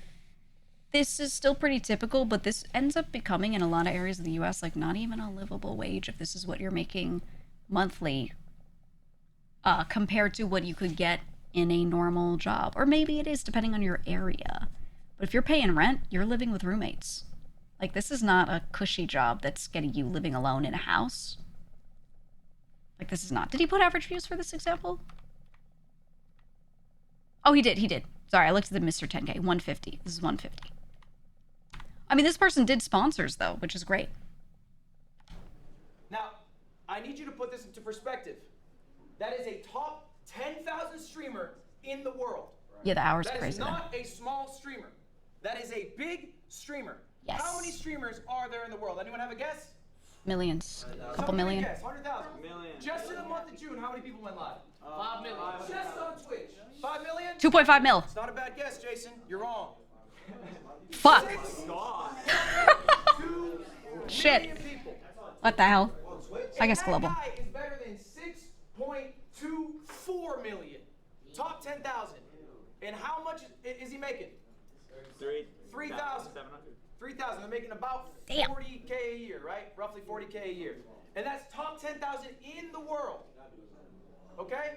A: this is still pretty typical, but this ends up becoming in a lot of areas of the US like not even a livable wage if this is what you're making monthly compared to what you could get in a normal job. Or maybe it is depending on your area. But if you're paying rent, you're living with roommates. Like this is not a cushy job that's getting you living alone in a house. Like this is not. Did he put average views for this example? Oh, he did. Sorry, I looked at the Mr. 10K, 150. This is 150. I mean, this person did sponsors, though, which is great.
C: Now, I need you to put this into perspective. That is a top 10,000 streamer in the world.
A: Yeah, the hour's
C: crazy.
A: crazy.
C: That is not a small streamer. That is a big streamer.
A: Yes.
C: How many streamers are there in the world? Anyone have a guess?
A: Millions. A couple million.
C: Guess, 100,000. Million. Just in the month of June, how many people went live? 5 million. Just on Twitch. 5 million?
A: 2.5 mil.
C: It's not a bad guess, Jason. You're wrong.
A: Fuck. Shit. What the hell? I guess global.
C: That guy is better than 6.24 million. Top 10,000. And how much is he making? 3,000. 3,000. They're making about 40K a year, right? Roughly 40K a year. And that's top 10,000 in the world. Okay?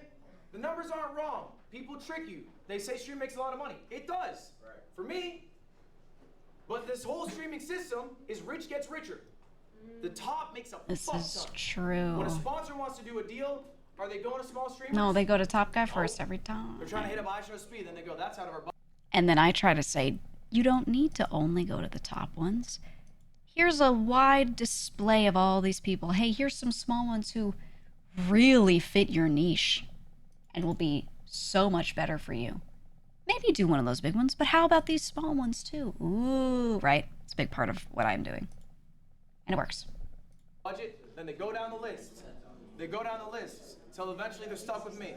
C: The numbers aren't wrong. People trick you. They say stream makes a lot of money. It does. Right. For me. But this whole streaming system is rich gets richer. The top makes a
A: This
C: fuck
A: is
C: ton.
A: true.
C: When a sponsor wants to do a deal, are they going to small streamers?
A: No, they go to top guy first every time.
C: They're trying to hit up iShow speed, then they go, that's out of our budget.
A: And then I try to say, you don't need to only go to the top ones. Here's a wide display of all these people. Hey, here's some small ones who really fit your niche and will be so much better for you. Maybe do one of those big ones, but how about these small ones too? Ooh, right? It's a big part of what I'm doing. And it works.
C: Budget, then they go down the list. They go down the list until eventually they're stuck with me.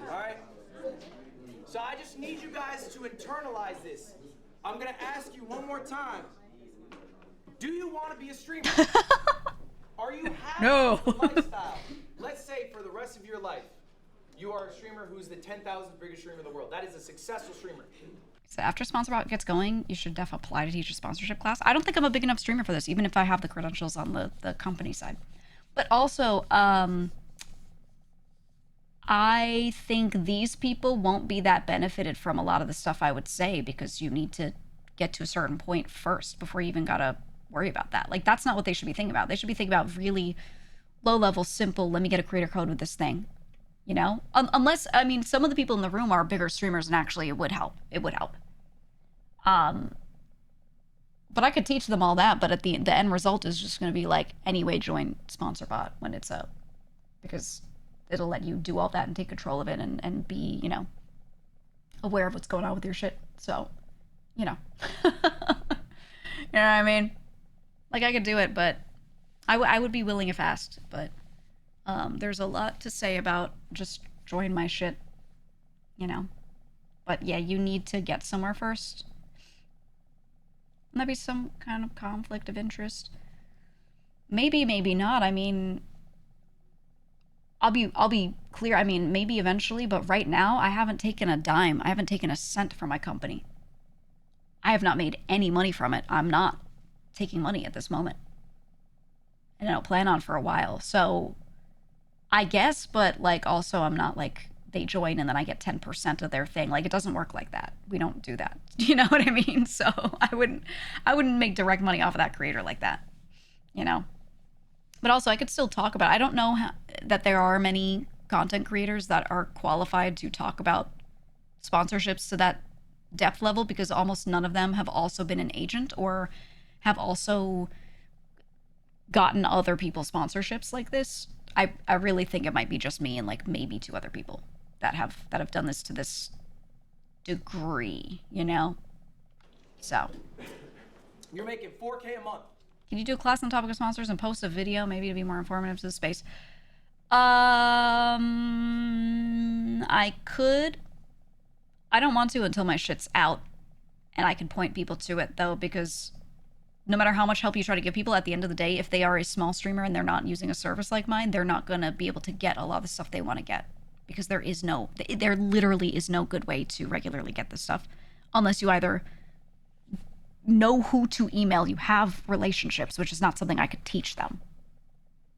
C: All right? So I just need you guys to internalize this. I'm going to ask you one more time. Do you want to be a streamer? Are you happy with the lifestyle? Let's say for the rest of your life, you are a streamer who's the 10,000th biggest streamer in the world. That is a successful streamer.
A: So after Sponsor Bot gets going, you should definitely apply to teach a sponsorship class. I don't think I'm a big enough streamer for this, even if I have the credentials on the company side. But also, I think these people won't be that benefited from a lot of the stuff I would say because you need to get to a certain point first before you even gotta worry about that. Like, that's not what they should be thinking about. They should be thinking about really low level, simple, let me get a creator code with this thing. You know? Unless, I mean, some of the people in the room are bigger streamers and actually it would help. It would help. But I could teach them all that, but at the end result is just going to be like, anyway, join sponsor bot when it's up. Because it'll let you do all that and take control of it and be, you know, aware of what's going on with your shit. So, you know. You know what I mean? Like, I could do it, but I would be willing if asked. But there's a lot to say about just join my shit, you know. But yeah, you need to get somewhere first. That'd be some kind of conflict of interest. Maybe, maybe not. I mean, I'll be clear. I mean, maybe eventually, but right now I haven't taken a dime. I haven't taken a cent from my company. I have not made any money from it. I'm not taking money at this moment. And I don't plan on for a while. So I guess, but like also I'm not like they join and then I get 10% of their thing. Like, it doesn't work like that. We don't do that. You know what I mean? So I wouldn't make direct money off of that creator like that, you know? But also I could still talk about it. I don't know that there are many content creators that are qualified to talk about sponsorships to that depth level, because almost none of them have also been an agent or have also gotten other people's sponsorships like this. I really think it might be just me and like maybe 2 other people that have done this to this degree, you know? So.
C: You're making $4K a month.
A: Can you do a class on the topic of sponsors and post a video maybe to be more informative to the space? I could. I don't want to until my shit's out. And I can point people to it though, because no matter how much help you try to give people, at the end of the day, if they are a small streamer and they're not using a service like mine, they're not going to be able to get a lot of the stuff they want to get. Because there literally is no good way to regularly get this stuff. Unless you either know who to email, you have relationships, which is not something I could teach them.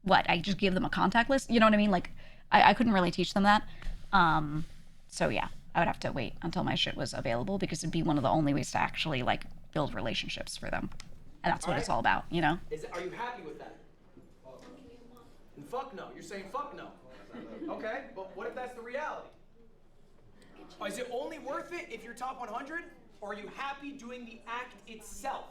A: What, I just give them a contact list? You know what I mean? Like, I couldn't really teach them that. So yeah, I would have to wait until my shit was available, because it'd be one of the only ways to actually, like, build relationships for them. And that's what it's all about, you know?
C: Are you happy with that? And fuck no. You're saying fuck no. Okay, but what if that's the reality? Is it only worth it if you're top 100? Or are you happy doing the act itself?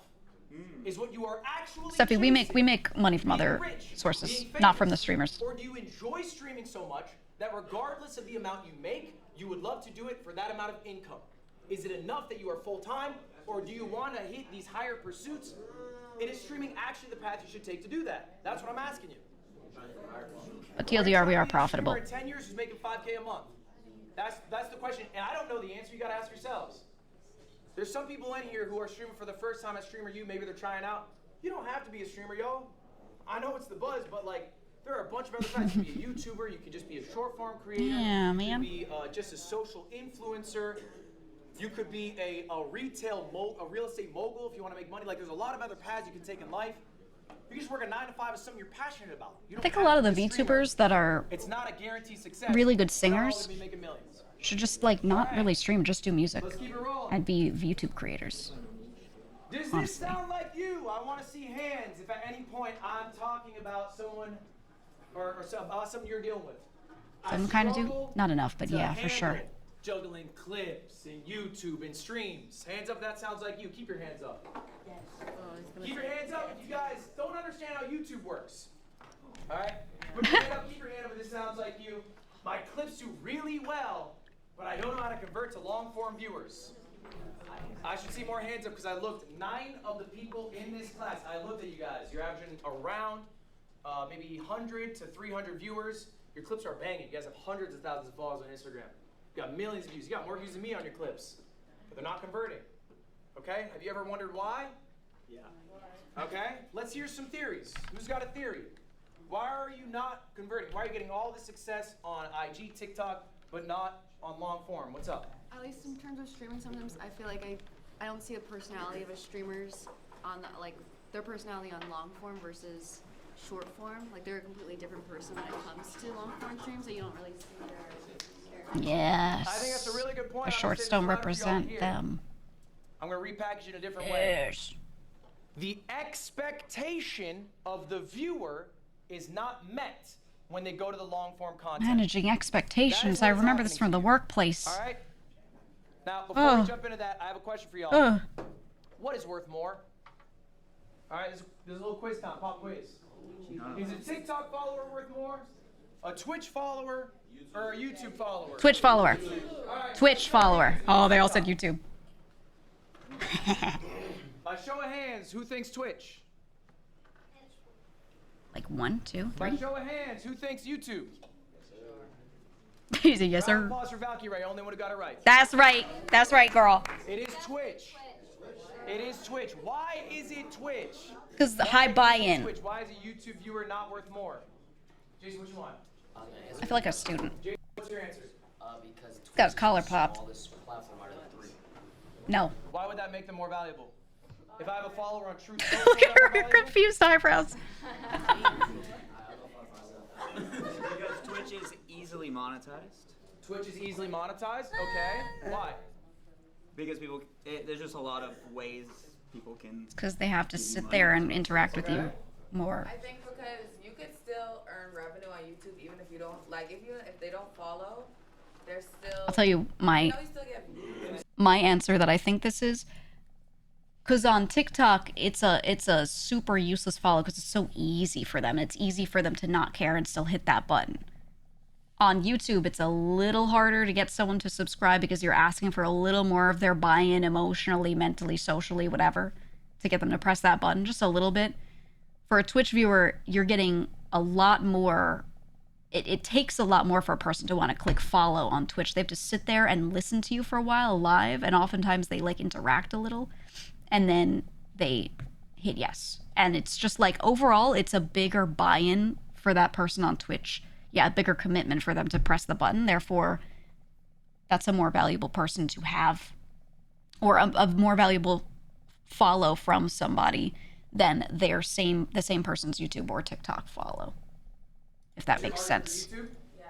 C: Is what you are actually
A: Steffi, we make money from other sources, not from the streamers.
C: Or do you enjoy streaming so much that regardless of the amount you make, you would love to do it for that amount of income? Is it enough that you are full-time, or do you want to hit these higher pursuits? And is streaming actually the path you should take to do that? That's what I'm asking you.
A: But TLDR, we are profitable.
C: In 10 years, who's making $5K a month? That's the question, and I don't know the answer. You got to ask yourselves. There's some people in here who are streaming for the first time at Streamer U. Maybe they're trying out. You don't have to be a streamer, yo. I know it's the buzz, but like, there are a bunch of other paths. You can be a YouTuber. You can just be a short-form creator.
A: Yeah, man.
C: You can be just a social influencer. You could be a real estate mogul if you want to make money. Like, there's a lot of other paths you can take in life. You can just work a 9-to-5 as something you're passionate about.
A: I think a lot of the VTubers that are really good singers should just like not really stream, just do music and be YouTube creators.
C: Does this sound like you? I want to see hands if at any point I'm talking about someone or something you're dealing with.
A: Some kind of do? Not enough, but yeah, for sure.
C: Juggling clips and YouTube and streams. Hands up if that sounds like you. Keep your hands up. Yes. Keep your hands up if you guys don't understand how YouTube works. Alright? Put your hand up, keep your hand up if this sounds like you. My clips do really well, but I don't know how to convert to long-form viewers. I should see more hands up because I looked. 9 of the people in this class, I looked at you guys. You're averaging around maybe 100 to 300 viewers. Your clips are banging. You guys have hundreds of thousands of followers on Instagram. You got millions of views. You got more views than me on your clips. But they're not converting. Okay? Have you ever wondered why? Yeah. Okay? Let's hear some theories. Who's got a theory? Why are you not converting? Why are you getting all this success on IG, TikTok, but not on long form? What's up?
K: At least in terms of streaming, sometimes I feel like I don't see the personality of a streamers on the, like their personality on long form versus short form. Like they're a completely different person when it comes to long form streams, so you don't really see their
A: Yes.
C: I think that's a really good point.
A: The shorts don't represent them.
C: I'm gonna repackage it in a different way. The expectation of the viewer is not met when they go to the long form content.
A: Managing expectations. I remember this from the workplace.
C: All right. Now, before we jump into that, I have a question for y'all. What is worth more? All right, there's a little quiz time, pop quiz. Is a TikTok follower worth more, a Twitch follower, or a YouTube follower?
A: Twitch follower. Twitch follower. Oh, they all said YouTube.
C: By show of hands, who thinks Twitch?
A: Like 1, 2, 3.
C: By show of hands, who thinks YouTube?
A: He's a yes, sir.
C: Applause for Valkyrie, only one who got it right.
A: That's right. That's right, girl.
C: It is Twitch. It is Twitch. Why is it Twitch?
A: Because the high buy-in.
C: Why is a YouTube viewer not worth more? Jason, what you want?
A: I feel like a student.
C: Jason, what's your answer?
H: Because
A: Got his collar popped. No.
C: Why would that make them more valuable? If I have a follower on Truth,
A: Look at her confused eyebrows.
L: Because Twitch is easily monetized.
C: Twitch is easily monetized? Okay. Why?
L: Because people, there's just a lot of ways people can.
A: It's because they have to sit there and interact with you more.
D: I think because you could still earn revenue on YouTube even if you don't if they don't follow, they're still.
A: I'll tell you my answer that I think this is. Because on TikTok, it's a super useless follow because it's so easy for them. It's easy for them to not care and still hit that button. On YouTube, it's a little harder to get someone to subscribe because you're asking for a little more of their buy-in emotionally, mentally, socially, whatever, to get them to press that button just a little bit. For a Twitch viewer, you're getting a lot more. It takes a lot more for a person to want to click follow on Twitch. They have to sit there and listen to you for a while live, and oftentimes they like interact a little. And then they hit yes. And it's just like, overall, it's a bigger buy-in for that person on Twitch. Yeah, a bigger commitment for them to press the button. Therefore, that's a more valuable person to have, or a more valuable follow from somebody than the same person's YouTube or TikTok follow. If that makes sense.
C: YouTube? Yeah.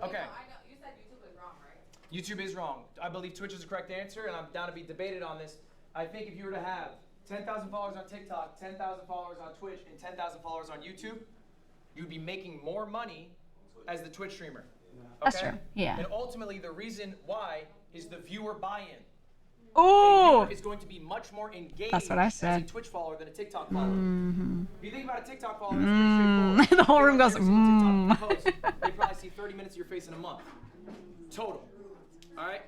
C: Okay. I know. You said YouTube is wrong, right? YouTube is wrong. I believe Twitch is the correct answer, and I'm down to be debated on this. I think if you were to have 10,000 followers on TikTok, 10,000 followers on Twitch, and 10,000 followers on YouTube, you'd be making more money as the Twitch streamer. Okay?
A: That's true. Yeah.
C: And ultimately, the reason why is the viewer buy-in.
A: Oh!
C: Is going to be much more engaged
A: That's what I said.
C: as a Twitch follower than a TikTok follower.
A: Mm-hmm.
C: If you think about a TikTok follower, it's pretty straightforward.
A: The whole room goes,
C: They probably see 30 minutes of your face in a month. Total. All right?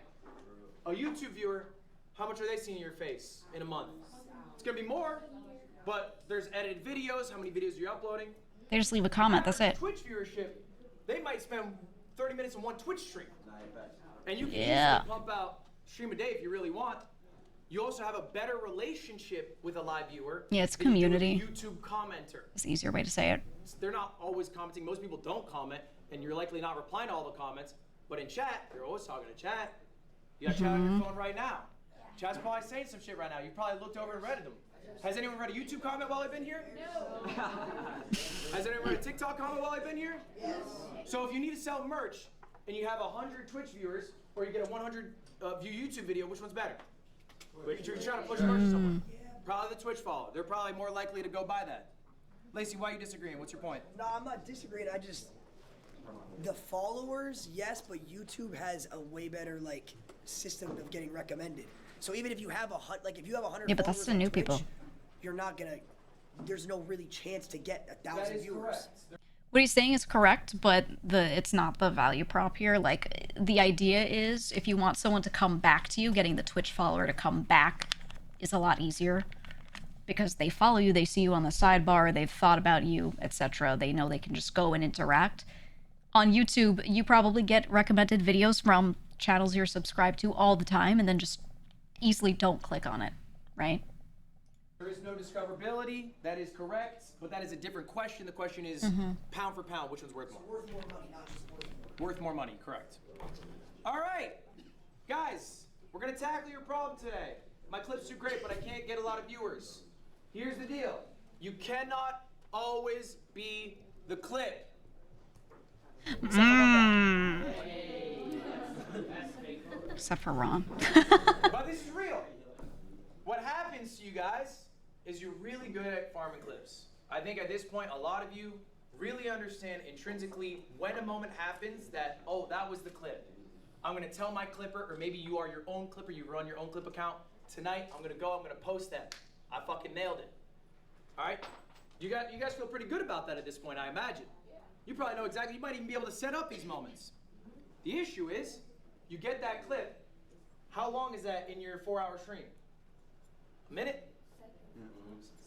C: A YouTube viewer, how much are they seeing your face in a month? It's going to be more, but there's edited videos. How many videos are you uploading?
A: They just leave a comment. That's it.
C: Twitch viewership, they might spend 30 minutes in one Twitch stream. And you can
A: Yeah.
C: easily pump out stream a day if you really want. You also have a better relationship with a live viewer.
A: Yeah, it's
C: than you do with a
A: community.
C: YouTube commenter.
A: It's the easier way to say it.
C: They're not always commenting. Most people don't comment, and you're likely not replying to all the comments. But in chat, you're always talking to chat. You got chat on your phone right now. Chat's probably saying some shit right now. You probably looked over and read them. Has anyone read a YouTube comment while I've been here? No. Has anyone read a TikTok comment while I've been here? Yes. So if you need to sell merch and you have 100 Twitch viewers, or you get a 100 view YouTube video, which one's better? You're trying to push merch to someone. Probably the Twitch follower. They're probably more likely to go buy that. Lacey, why are you disagreeing? What's your point?
M: No, I'm not disagreeing. The followers, yes, but YouTube has a way better system of getting recommended. So even if you have if you have 100
A: Yeah, but that's
M: followers
A: the
M: on
A: new
M: Twitch,
A: people.
M: you're not gonna. There's no really chance to get 1,000 viewers.
A: What he's saying is correct, but it's not the value prop here. Like, the idea is if you want someone to come back to you, getting the Twitch follower to come back is a lot easier because they follow you, they see you on the sidebar, they've thought about you, etc. They know they can just go and interact. On YouTube, you probably get recommended videos from channels you're subscribed to all the time and then just easily don't click on it, right?
C: There is no discoverability. That is correct, but that is a different question. The question is pound for pound, which one's worth more?
M: Worth more money, not just
C: worth more money, correct. All right, guys, we're gonna tackle your problem today. My clip's too great, but I can't get a lot of viewers. Here's the deal. You cannot always be the clip.
A: Except for Ron.
C: But this is real. guys is you're really good at farming clips. I think at this point, a lot of you really understand intrinsically when a moment happens that, oh, that was the clip. I'm gonna tell my clipper, or maybe you are your own clipper, you run your own clip account. Tonight, I'm gonna post that. I fucking nailed it. All right? You guys feel pretty good about that at this point, I imagine. You probably know exactly, you might even be able to set up these moments. The issue is, you get that clip, how long is that in your 4-hour stream? A minute?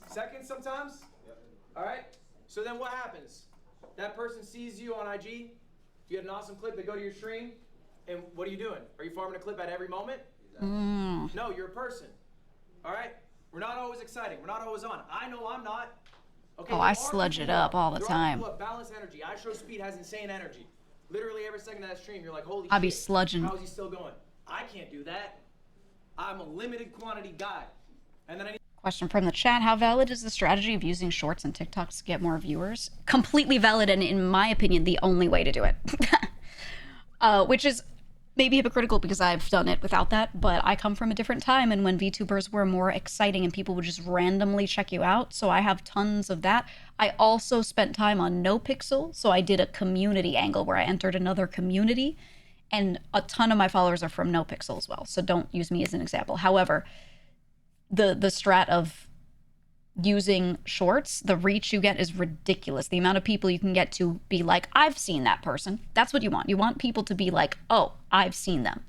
C: Seconds sometimes? All right? So then what happens? That person sees you on IG, you had an awesome clip, they go to your stream, and what are you doing? Are you farming a clip at every moment? No, you're a person. All right? We're not always exciting. We're not always on. I know I'm not. Okay,
A: Oh, I sludge it up all the time.
C: Balance energy. I show speed has insane energy. Literally every second of that stream, you're like, holy shit.
A: I'll be sludging.
C: How is he still going? I can't do that. I'm a limited quantity guy. And then I need
A: Question from the chat. How valid is the strategy of using shorts and TikToks to get more viewers? Completely valid, and in my opinion, the only way to do it. Which is maybe hypocritical because I've done it without that, but I come from a different time and when VTubers were more exciting and people would just randomly check you out, so I have tons of that. I also spent time on NoPixel, so I did a community angle where I entered another community, and a ton of my followers are from NoPixel as well, so don't use me as an example. However, the strat of using shorts, the reach you get is ridiculous. The amount of people you can get to be like, I've seen that person. That's what you want. You want people to be like, oh, I've seen them.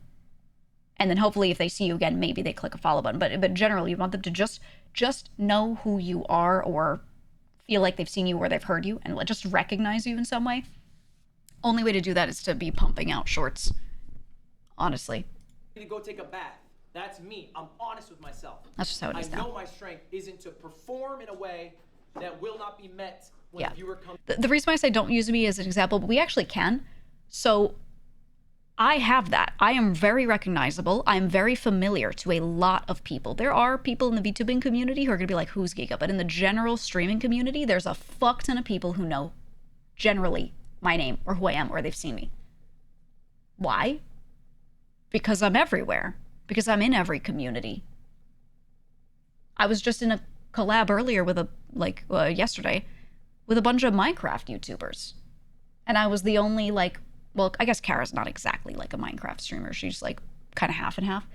A: And then hopefully if they see you again, maybe they click a follow button. But generally, you want them to just know who you are or feel like they've seen you or they've heard you and just recognize you in some way. Only way to do that is to be pumping out shorts, honestly.
C: to go take a bath. That's me. I'm honest with myself.
A: That's just how it is
C: I
A: now.
C: know my strength isn't to perform in a way that will not be met when
A: Yeah.
C: the viewer comes.
A: The reason why I say don't use me as an example, but we actually can. So I have that. I am very recognizable. I'm very familiar to a lot of people. There are people in the VTubing community who are going to be like, who's Geega? But in the general streaming community, there's a fuck ton of people who know generally my name or who I am or they've seen me. Why? Because I'm everywhere. Because I'm in every community. I was just in a collab earlier with yesterday with a bunch of Minecraft YouTubers. And I was the only well, I guess Kara's not exactly like a Minecraft streamer. She's like kind of half and half.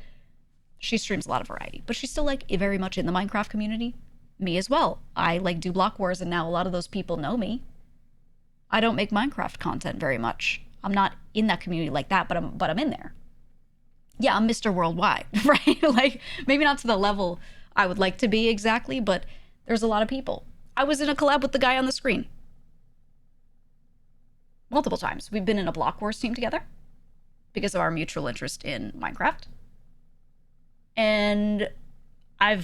A: She streams a lot of variety, but she's still like very much in the Minecraft community. Me as well. I do Block Wars and now a lot of those people know me. I don't make Minecraft content very much. I'm not in that community like that, but I'm in there. Yeah, I'm Mr. Worldwide, right? Like maybe not to the level I would like to be exactly, but there's a lot of people. I was in a collab with the guy on the screen. Multiple times. We've been in a Block Wars team together because of our mutual interest in Minecraft. And I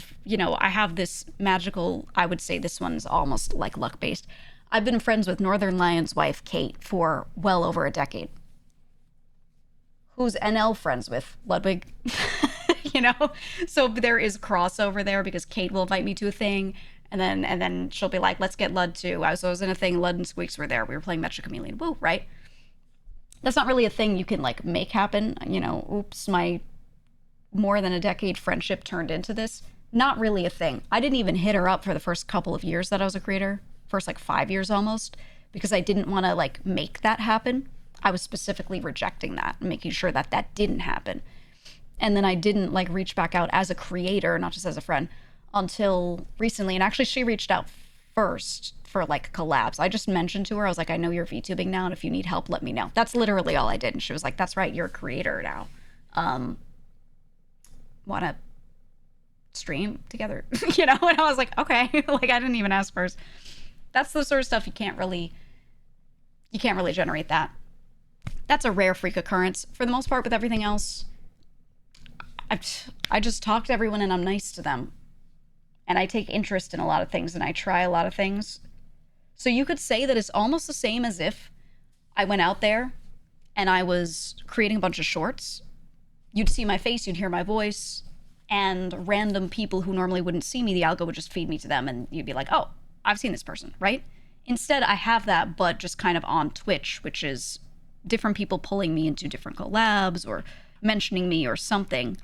A: have this magical, I would say this one's almost like luck-based. I've been friends with Northern Lion's wife, Kate, for well over a decade. Who's NL friends with Ludwig? So there is crossover there because Kate will invite me to a thing. And then she'll be like, let's get Lud too. So I was in a thing, Lud and Squeaks were there. We were playing Mecha Chameleon. Woo, right? That's not really a thing you can make happen. Oops, my more than a decade friendship turned into this. Not really a thing. I didn't even hit her up for the first couple of years that I was a creator. First 5 years almost. Because I didn't want to make that happen. I was specifically rejecting that and making sure that that didn't happen. And then I didn't reach back out as a creator, not just as a friend, until recently. And actually she reached out first for collabs. I just mentioned to her, I was like, I know you're VTubing now, and if you need help, let me know. That's literally all I did. And she was like, that's right, you're a creator now. Wanna stream together? And I was like, okay. I didn't even ask first. That's the sort of stuff you can't really generate that. That's a rare freak occurrence. For the most part, with everything else, I just talk to everyone and I'm nice to them. And I take interest in a lot of things and I try a lot of things. So you could say that it's almost the same as if I went out there and I was creating a bunch of shorts. You'd see my face, you'd hear my voice, and random people who normally wouldn't see me, the algo would just feed me to them and you'd be like, oh, I've seen this person, right? Instead, I have that, but just kind of on Twitch, which is different people pulling me into different collabs or mentioning me or something.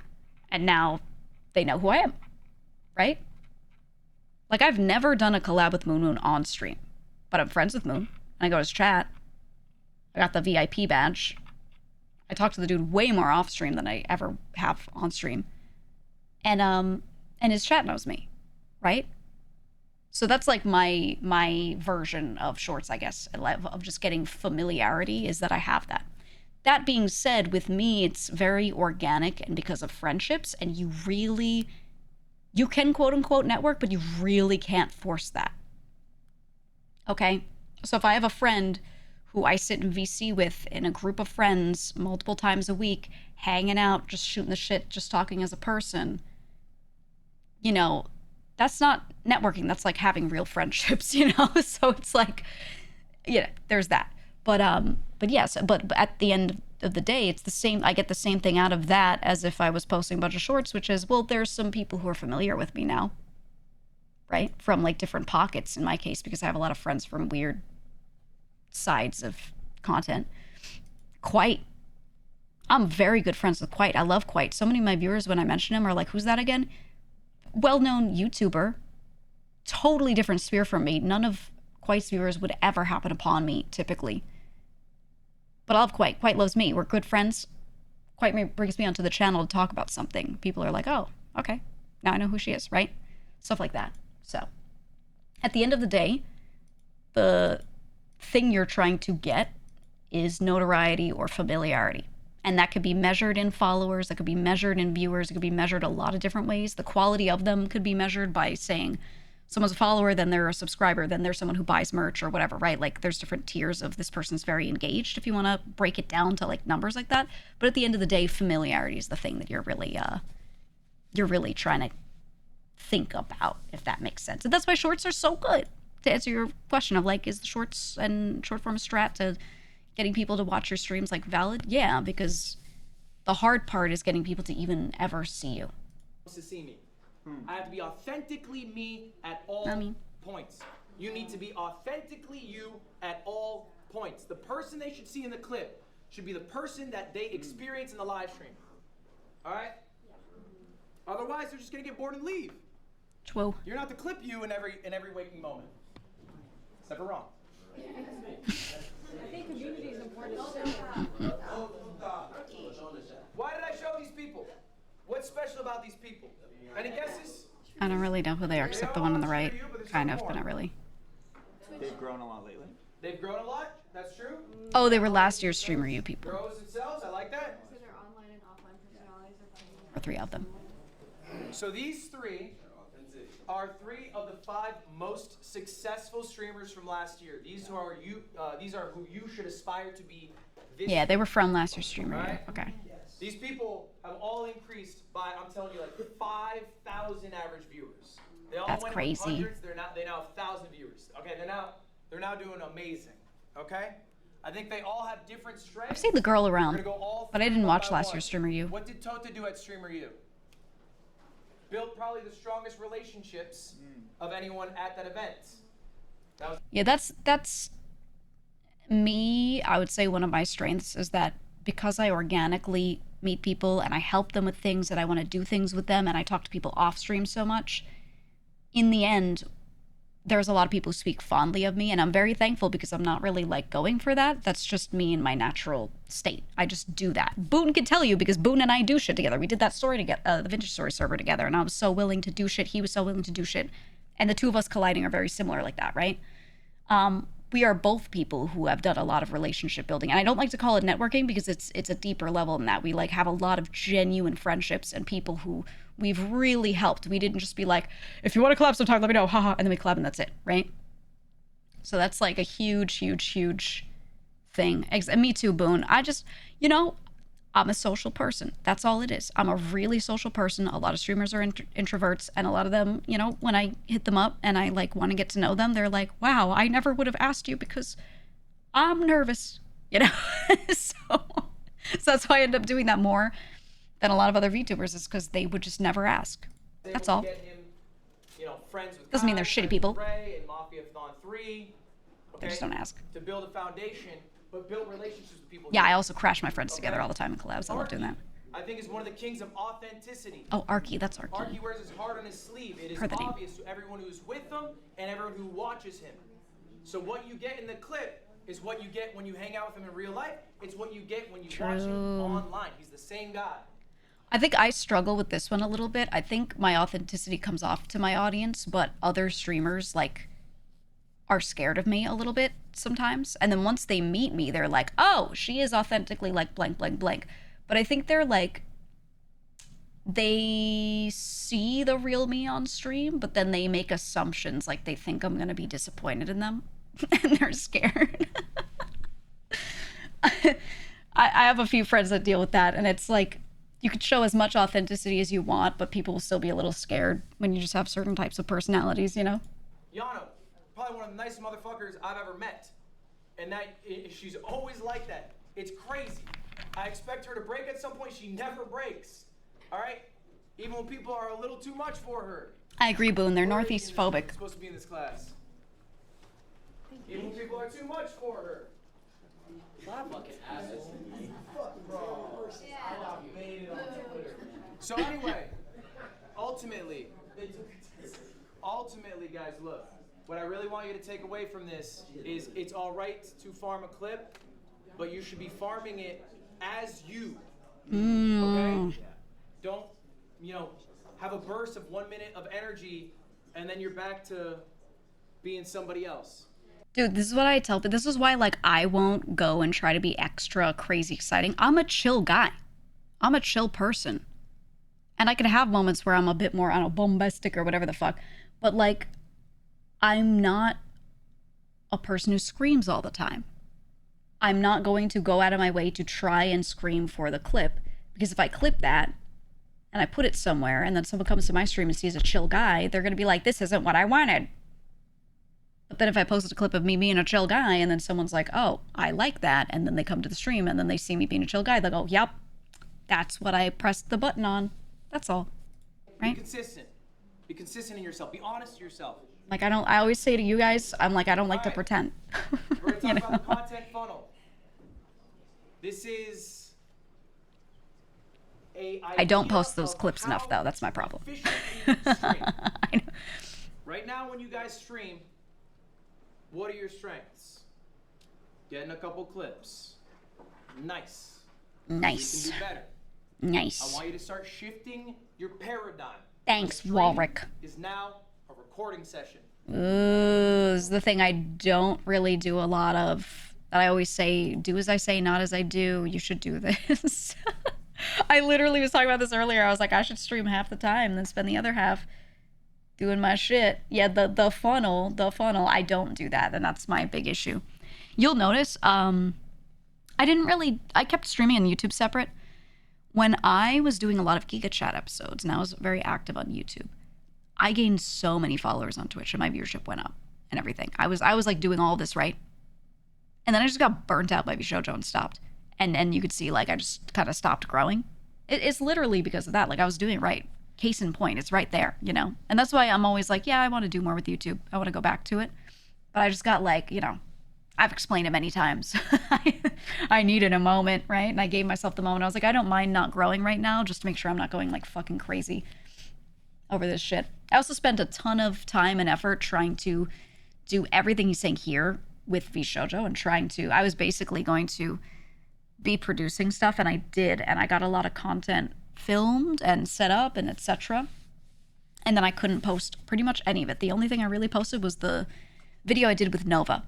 A: And now they know who I am, right? Like, I've never done a collab with Moon Moon on stream, but I'm friends with Moon. And I go to his chat. I got the VIP badge. I talk to the dude way more off stream than I ever have on stream. And his chat knows me, right? So that's like my version of shorts, I guess, of just getting familiarity, is that I have that. That being said, with me, it's very organic and because of friendships, and you can quote unquote network, but you really can't force that. Okay? So if I have a friend who I sit in VC with in a group of friends multiple times a week, hanging out, just shooting the shit, just talking as a person, you know, that's not networking. That's like having real friendships, you know? So it's like, yeah, there's that. But yes, but at the end of the day, it's the same. I get the same thing out of that as if I was posting a bunch of shorts, which is, well, there's some people who are familiar with me now, right? From like different pockets in my case, because I have a lot of friends from weird sides of content. Quite. I'm very good friends with Quite. I love Quite. So many of my viewers, when I mention him, are like, who's that again? Well-known YouTuber. Totally different sphere from me. None of Quite's viewers would ever happen upon me, typically. But I love Quite. Quite loves me. We're good friends. Quite brings me onto the channel to talk about something. People are like, oh, okay. Now I know who she is, right? Stuff like that. So, at the end of the day, the thing you're trying to get is notoriety or familiarity. And that could be measured in followers, that could be measured in viewers, it could be measured a lot of different ways. The quality of them could be measured by saying someone's a follower, then they're a subscriber, then they're someone who buys merch or whatever, right? Like there's different tiers of this person's very engaged if you want to break it down to like numbers like that. But at the end of the day, familiarity is the thing that you're really trying to think about, if that makes sense. And that's why shorts are so good. To answer your question of like, is the shorts and short form strat to getting people to watch your streams like valid? Yeah, because the hard part is getting people to even ever see you.
C: To see me. I have to be authentically me at all points. You need to be authentically you at all points. The person they should see in the clip should be the person that they experience in the live stream. All right? Otherwise, they're just gonna get bored and leave.
A: Whoa.
C: You're not the clip you in every waking moment. It's never wrong.
N: I think community is important too.
C: Why did I show these people? What's special about these people? Any guesses?
A: I don't really know who they are except the one on the right. Kind of, but not really.
L: They've grown a lot lately.
C: They've grown a lot? That's true?
A: Oh, they were last year's Streamer U people.
C: Grows themselves? I like that.
N: So their online and offline personalities are
A: Or 3 of them.
C: So these 3 are 3 of the 5 most successful streamers from last year. These are who you should aspire to be this
A: Yeah, they were from last year's Streamer U.
C: Right?
A: Okay.
C: These people have all increased by, I'm telling you, like 5,000 average viewers. They all
A: That's
C: went
A: crazy.
C: With hundreds. They now have 1,000 viewers. Okay, they're now doing amazing. Okay, I think they all have different strengths.
A: I've seen the girl
C: We're
A: around,
C: gonna go all
A: but I
C: through
A: didn't
C: one
A: watch
C: by
A: last
C: one.
A: year's Streamer U.
C: What did Tota do at Streamer U? Built probably the strongest relationships of anyone at that event. That was
A: Yeah, that's me. I would say one of my strengths is that because I organically meet people and I help them with things and I want to do things with them and I talk to people off stream so much, in the end, there's a lot of people who speak fondly of me, and I'm very thankful because I'm not really like going for that. That's just me in my natural state. I just do that. Boone can tell you because Boone and I do shit together. We did that story together, the Vintage Story server together, and I was so willing to do shit. He was so willing to do shit. And the two of us colliding are very similar like that, right? We are both people who have done a lot of relationship building. And I don't like to call it networking because it's a deeper level than that. We like have a lot of genuine friendships and people who we've really helped. We didn't just be like, if you want to collab sometime, let me know, haha, and then we collab and that's it, right? So that's like a huge, huge, huge thing. And me too, Boone. I just, I'm a social person. That's all it is. I'm a really social person. A lot of streamers are introverts, and a lot of them, when I hit them up and I like want to get to know them, they're like, wow, I never would have asked you because I'm nervous, so that's why I end up doing that more than a lot of other VTubers, is because they would just never ask. That's all. Doesn't mean they're shitty people.
C: Ray and Mafia Thon 3.
A: They just don't ask.
C: To build a foundation, but build relationships with people.
A: Yeah, I also crash my friends together all the time in collabs. I love doing that.
C: I think is one of the kings of authenticity.
A: Oh, Arky, that's Arky.
C: Arky wears his heart on his sleeve. It is
A: Heard the name.
C: obvious to everyone who's with him and everyone who watches him. So what you get in the clip is what you get when you hang out with him in real life. It's what you get when you watch him online. He's the same guy.
A: I think I struggle with this one a little bit. I think my authenticity comes off to my audience, but other streamers like are scared of me a little bit sometimes. And then once they meet me, they're like, oh, she is authentically like blank, blank, blank. But I think they're like, they see the real me on stream, but then they make assumptions, like they think I'm going to be disappointed in them and they're scared. I have a few friends that deal with that, and it's like, you could show as much authenticity as you want, but people will still be a little scared when you just have certain types of personalities, you know?
C: Yano, probably one of the nicest motherfuckers I've ever met. And she's always like that. It's crazy. I expect her to break at some point. She never breaks. All right? Even when people are a little too much for her.
A: I agree, Boone. They're Northeast phobic.
C: I'm supposed to be in this class. Even when people are too much for her. So anyway, ultimately, guys, look. What I really want you to take away from this is it's all right to farm a clip, but you should be farming it as you. Okay? Don't, have a burst of 1 minute of energy and then you're back to being somebody else.
A: Dude, this is what I tell, but this is why, like, I won't go and try to be extra crazy exciting. I'm a chill guy. I'm a chill person. And I can have moments where I'm a bit more, I don't know, bombastic or whatever the fuck. But, like, I'm not a person who screams all the time. I'm not going to go out of my way to try and scream for the clip. Because if I clip that, and I put it somewhere, and then someone comes to my stream and sees a chill guy, they're going to be like, this isn't what I wanted. But then if I posted a clip of me being a chill guy, and then someone's like, oh, I like that, and then they come to the stream, and then they see me being a chill guy, they'll go, yep, that's what I pressed the button on. That's all. Right?
C: Be consistent. Be consistent in yourself. Be honest to yourself.
A: Like, I always say to you guys, I'm like, I don't like to pretend.
C: We're going to talk about the content funnel. This is
A: I don't post those clips enough, though. That's my problem.
C: I know. Right now, when you guys stream, what are your strengths? Getting a couple clips. Nice.
A: Nice.
C: You can do better.
A: Nice.
C: I want you to start shifting your paradigm.
A: Thanks, Walrick.
C: Is now a recording session.
A: Ooh, this is the thing I don't really do a lot of. That I always say, do as I say, not as I do. You should do this. I literally was talking about this earlier. I was like, I should stream half the time, then spend the other half doing my shit. Yeah, the funnel, I don't do that, and that's my big issue. You'll notice, I kept streaming on YouTube separate. When I was doing a lot of Geega Chat episodes, and I was very active on YouTube, I gained so many followers on Twitch, and my viewership went up and everything. I was like doing all of this right, and then I just got burnt out by VShojo and stopped. And you could see, like, I just kind of stopped growing. It's literally because of that. Like, I was doing it right. Case in point, it's right there, And that's why I'm always like, yeah, I want to do more with YouTube. I want to go back to it. But I just got, like, I've explained it many times. I needed a moment, right? And I gave myself the moment. I was like, I don't mind not growing right now, just to make sure I'm not going, like, fucking crazy over this shit. I also spent a ton of time and effort trying to do everything he's saying here with VShojo and I was basically going to be producing stuff, and I did, and I got a lot of content filmed and set up and etc. And then I couldn't post pretty much any of it. The only thing I really posted was the video I did with Nova,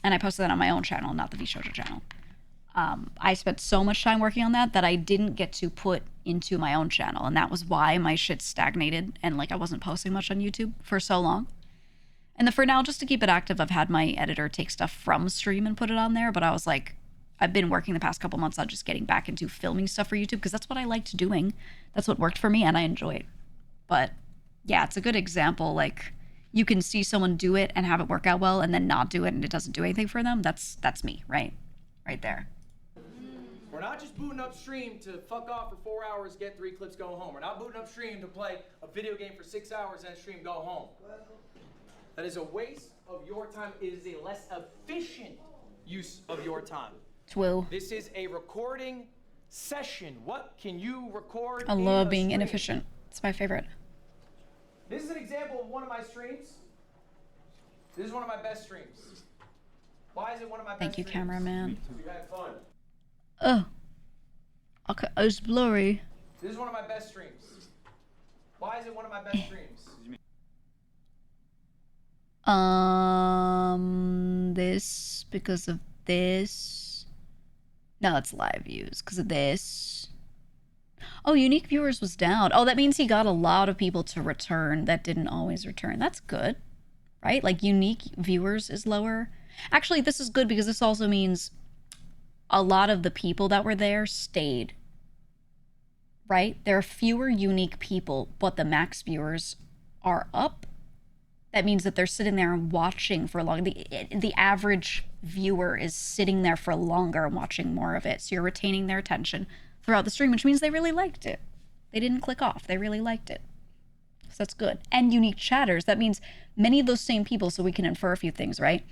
A: and I posted that on my own channel, not the VShojo channel. I spent so much time working on that I didn't get to put into my own channel, and that was why my shit stagnated and like I wasn't posting much on YouTube for so long. And then for now, just to keep it active, I've had my editor take stuff from stream and put it on there, but I was like, I've been working the past couple months on just getting back into filming stuff for YouTube because that's what I liked doing. That's what worked for me, and I enjoy it. But yeah, it's a good example. Like, you can see someone do it and have it work out well and then not do it and it doesn't do anything for them. That's me, right? Right there.
C: We're not just booting up stream to fuck off for 4 hours, get 3 clips, go home. We're not booting up stream to play a video game for 6 hours and stream, go home. That is a waste of your time. It is a less efficient use of your time.
A: True.
C: This is a recording session. What can you record?
A: I
C: in
A: love
C: a
A: being
C: stream?
A: inefficient. It's my favorite.
C: This is an example of one of my streams. This is one of my best streams. Why is it one of my
A: Thank
C: best
A: you,
C: streams?
A: cameraman.
C: You had fun.
A: Oh. Okay, it's blurry.
C: This is one of my best streams. Why is it one of my best streams?
A: This because of this. No, it's live views because of this. Oh, unique viewers was down. Oh, that means he got a lot of people to return that didn't always return. That's good, right? Like unique viewers is lower. Actually, this is good because this also means a lot of the people that were there stayed, right? There are fewer unique people, but the max viewers are up. That means that they're sitting there and watching for long. The average viewer is sitting there for longer and watching more of it. So you're retaining their attention throughout the stream, which means they really liked it. They didn't click off. They really liked it. So that's good. And unique chatters. That means many of those same people, so we can infer a few things, right?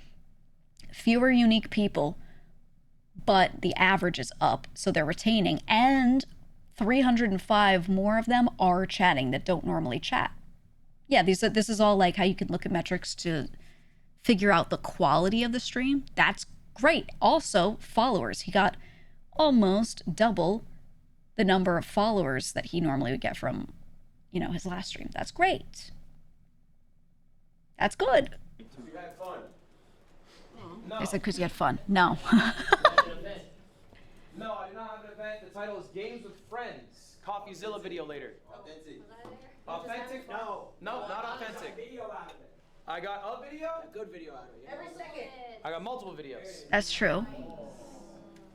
A: Fewer unique people, but the average is up. So they're retaining. And 305 more of them are chatting that don't normally chat. Yeah, this is all like how you can look at metrics to figure out the quality of the stream. That's great. Also, followers. He got almost double the number of followers that he normally would get from, you know, his last stream. That's great. That's good.
C: You had fun. No.
A: I said because you had fun. No.
C: No, I do not have an event. The title is Games with Friends. CoffeeZilla video later. Authentic. Authentic? No. No, not authentic. I got a video?
H: A good video out of it.
D: Every second.
C: I got multiple videos.
A: That's true.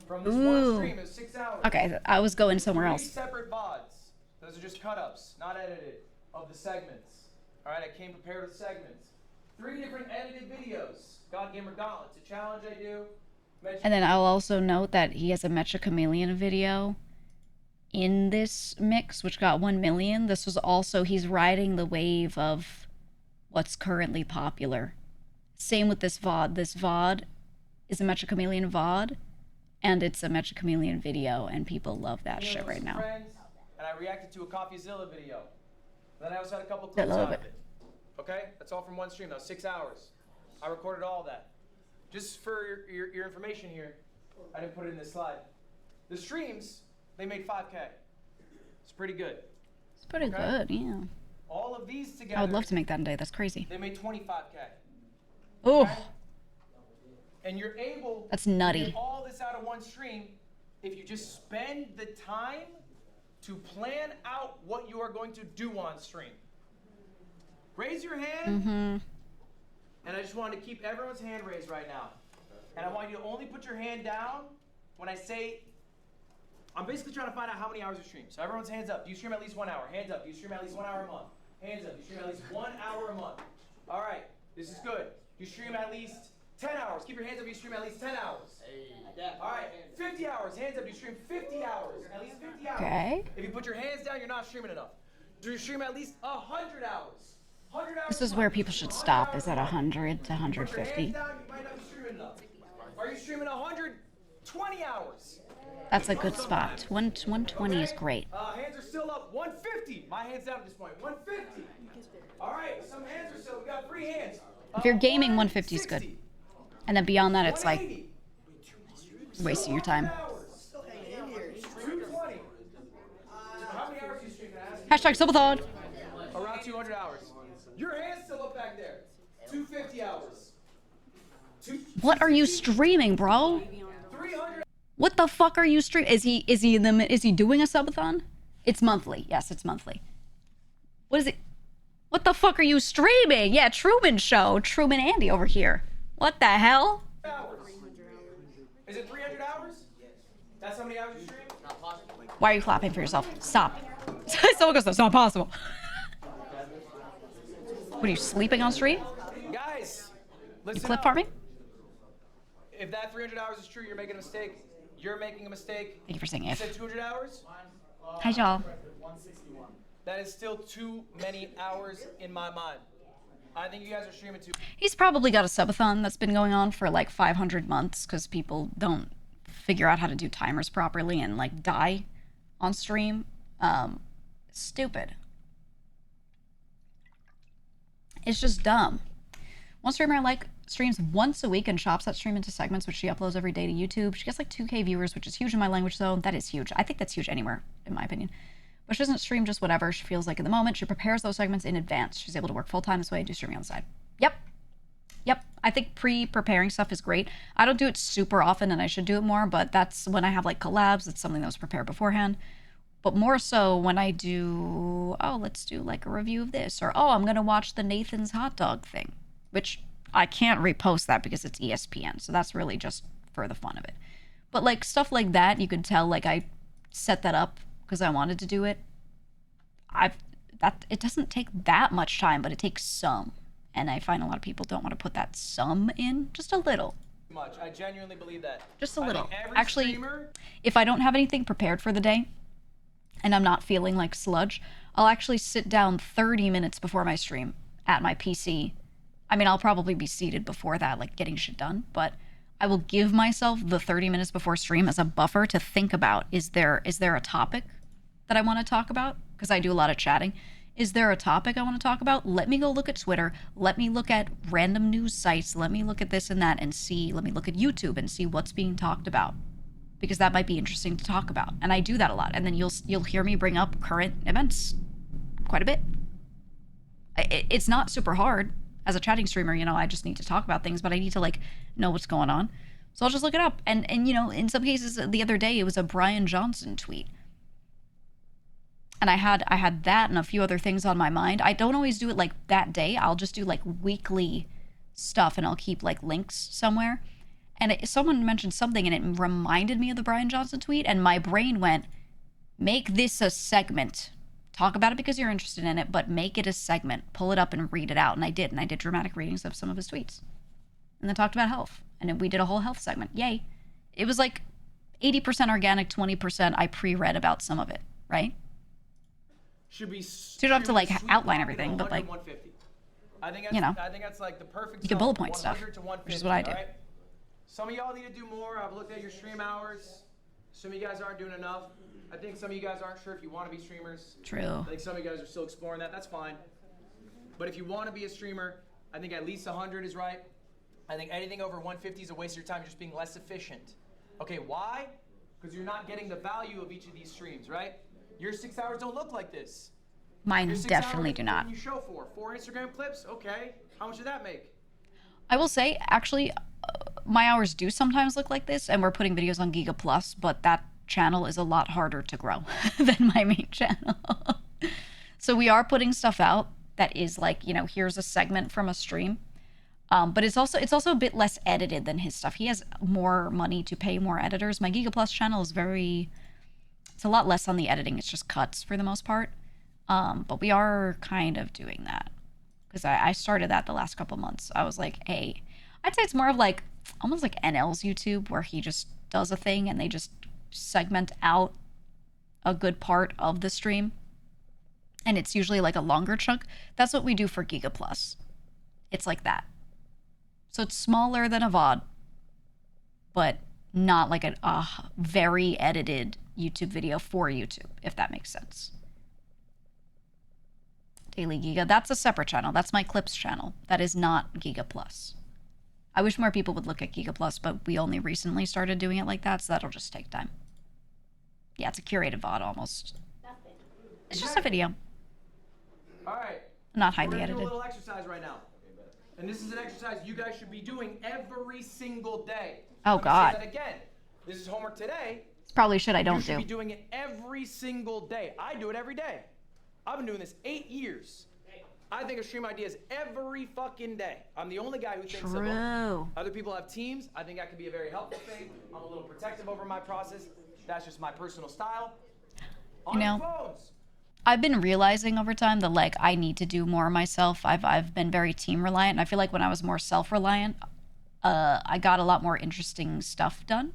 C: From this one stream, it was 6 hours.
A: Okay, I was going somewhere
C: 3
A: else.
C: separate VODs. Those are just cut-ups, not edited, of the segments. All right, I came prepared with segments. 3 different edited videos. God Gamer Gauntlets, a challenge I do.
A: And then I'll also note that he has a Mecha Chameleon video in this mix, which got 1 million. This was also, he's riding the wave of what's currently popular. Same with this VOD. This VOD is a Mecha Chameleon VOD, and it's a Mecha Chameleon video, and people love that shit right now.
C: Friends, and I reacted to a CoffeeZilla video. Then I also had a couple clips
A: love
C: out
A: it.
C: of it. Okay? That's all from one stream. That was 6 hours. I recorded all that. Just for your information here, I didn't put it in this slide. The streams, they made 5K. It's pretty good.
A: It's pretty good, yeah.
C: All of these together.
A: I would love to make that in a day. That's crazy.
C: They made 25K.
A: Oh.
C: Okay? And you're able
A: That's
C: to
A: nutty.
C: get all this out of one stream if you just spend the time to plan out what you are going to do on stream. Raise your hand.
A: Mm-hmm.
C: And I just want to keep everyone's hand raised right now. And I want you to only put your hand down when I say, I'm basically trying to find out how many hours you stream. So everyone's hands up. Do you stream at least 1 hour? Hands up. Do you stream at least 1 hour a month? Hands up. Do you stream at least 1 hour a month? All right. This is good. Do you stream at least 10 hours? Keep your hands up if you stream at least 10 hours. All right. 50 hours. Hands up. Do you stream 50 hours? At least 50 hours.
A: Okay.
C: If you put your hands down, you're not streaming enough. Do you stream at least 100 hours? 100 hours.
A: This is where people should stop, is at 100 to 150.
C: Are you streaming 120 hours?
A: That's a good spot. 120 is great.
C: Hands are still up. 150. My hand's down at this point. 150. All right. Some hands are still. We got 3 hands.
A: If you're gaming, 150 is good. And then beyond that, it's like wasting your time.
C: 220. How many hours are you streaming?
A: Hashtag subathon.
C: Around 200 hours. Your hand's still up back there. 250 hours.
A: What are you streaming, bro?
C: 300.
A: What the fuck are you streaming? Is he doing a subathon? It's monthly. Yes, it's monthly. What is it? What the fuck are you streaming? Yeah, Truman Show. Truman Andy over here. What the hell?
C: Is it 300 hours? That's how many hours you stream? Not possible.
A: Why are you clapping for yourself? Stop. Someone goes, that's not possible. What are you, sleeping on stream?
C: Guys,
A: You
C: listen
A: clip
C: up.
A: farming?
C: If that 300 hours is true, you're making a mistake. You're making a mistake.
A: Thank you for saying
C: You
A: if.
C: said 200 hours?
A: Hi, y'all.
C: That is still too many hours in my mind. I think you guys are streaming too.
A: He's probably got a subathon that's been going on for like 500 months because people don't figure out how to do timers properly and like die on stream. Stupid. It's just dumb. One streamer I like streams once a week and chops that stream into segments, which she uploads every day to YouTube. She gets like 2K viewers, which is huge in my language, though. That is huge. I think that's huge anywhere, in my opinion. But she doesn't stream just whatever she feels like in the moment. She prepares those segments in advance. She's able to work full-time this way and do streaming on the side. Yep. I think pre-preparing stuff is great. I don't do it super often, and I should do it more, but that's when I have like collabs. It's something that was prepared beforehand. But more so when I do, oh, let's do like a review of this, or oh, I'm going to watch the Nathan's hot dog thing, which I can't repost that because it's ESPN. So that's really just for the fun of it. But like stuff like that, you can tell like I set that up because I wanted to do it. It doesn't take that much time, but it takes some. And I find a lot of people don't want to put that some in, just a little.
C: Much. I genuinely believe that.
A: Just a little. Actually, if I don't have anything prepared for the day and I'm not feeling like sludge, I'll actually sit down 30 minutes before my stream at my PC. I mean, I'll probably be seated before that, like getting shit done, but I will give myself the 30 minutes before stream as a buffer to think about, is there a topic that I want to talk about? Because I do a lot of chatting. Is there a topic I want to talk about? Let me go look at Twitter. Let me look at random news sites. Let me look at this and that and see. Let me look at YouTube and see what's being talked about, because that might be interesting to talk about. And I do that a lot. And then you'll hear me bring up current events quite a bit. It's not super hard. As a chatting streamer, I just need to talk about things, but I need to like know what's going on. So I'll just look it up. And in some cases, the other day, it was a Brian Johnson tweet. And I had that and a few other things on my mind. I don't always do it like that day. I'll just do like weekly stuff, and I'll keep like links somewhere. And someone mentioned something, and it reminded me of the Brian Johnson tweet, and my brain went, make this a segment. Talk about it because you're interested in it, but make it a segment. Pull it up and read it out. And I did dramatic readings of some of his tweets. And then talked about health. And then we did a whole health segment. Yay. It was like 80% organic, 20% I pre-read about some of it, right?
C: Should be.
A: So you don't have to like outline everything, but like,
C: I think that's like the perfect.
A: You can bullet point stuff, which is what I do.
C: Right? Some of y'all need to do more. I've looked at your stream hours. Some of you guys aren't doing enough. I think some of you guys aren't sure if you want to be streamers.
A: True.
C: I think some of you guys are still exploring that. That's fine. But if you want to be a streamer, I think at least 100 is right. I think anything over 150 is a waste of your time. You're just being less efficient. Okay, why? Because you're not getting the value of each of these streams, right? Your 6 hours don't look like this.
A: Mine definitely do not.
C: What do you show for? 4 Instagram clips? Okay. How much did that make?
A: I will say, actually, my hours do sometimes look like this, and we're putting videos on Geega Plus, but that channel is a lot harder to grow than my main channel. So we are putting stuff out that is like, here's a segment from a stream. But it's also a bit less edited than his stuff. He has more money to pay more editors. My Geega Plus channel is it's a lot less on the editing. It's just cuts for the most part. But we are kind of doing that because I started that the last couple months. I was like, hey, I'd say it's more of like almost like NL's YouTube, where he just does a thing and they just segment out a good part of the stream, and it's usually like a longer chunk. That's what we do for Geega Plus. It's like that. So it's smaller than a VOD, but not like a very edited YouTube video for YouTube, if that makes sense. dailyGEEGA, that's a separate channel. That's my clips channel. That is not Geega Plus. I wish more people would look at Geega Plus, but we only recently started doing it like that, so that'll just take time. Yeah, it's a curated VOD almost. It's just a video.
C: All right.
A: Not highly
C: We're gonna
A: edited.
C: do a little exercise right now. And this is an exercise you guys should be doing every single day.
A: Oh, God.
C: Say that again. This is homework today.
A: Probably should. I don't
C: You should
A: do.
C: be doing it every single day. I do it every day. I've been doing this 8 years. I think of stream ideas every fucking day. I'm the only guy who thinks of them.
A: True.
C: Other people have teams. I think that could be a very helpful thing. I'm a little protective over my process. That's just my personal style. On your phones.
A: I've been realizing over time that like I need to do more myself. I've been very team reliant. And I feel like when I was more self-reliant, I got a lot more interesting stuff done,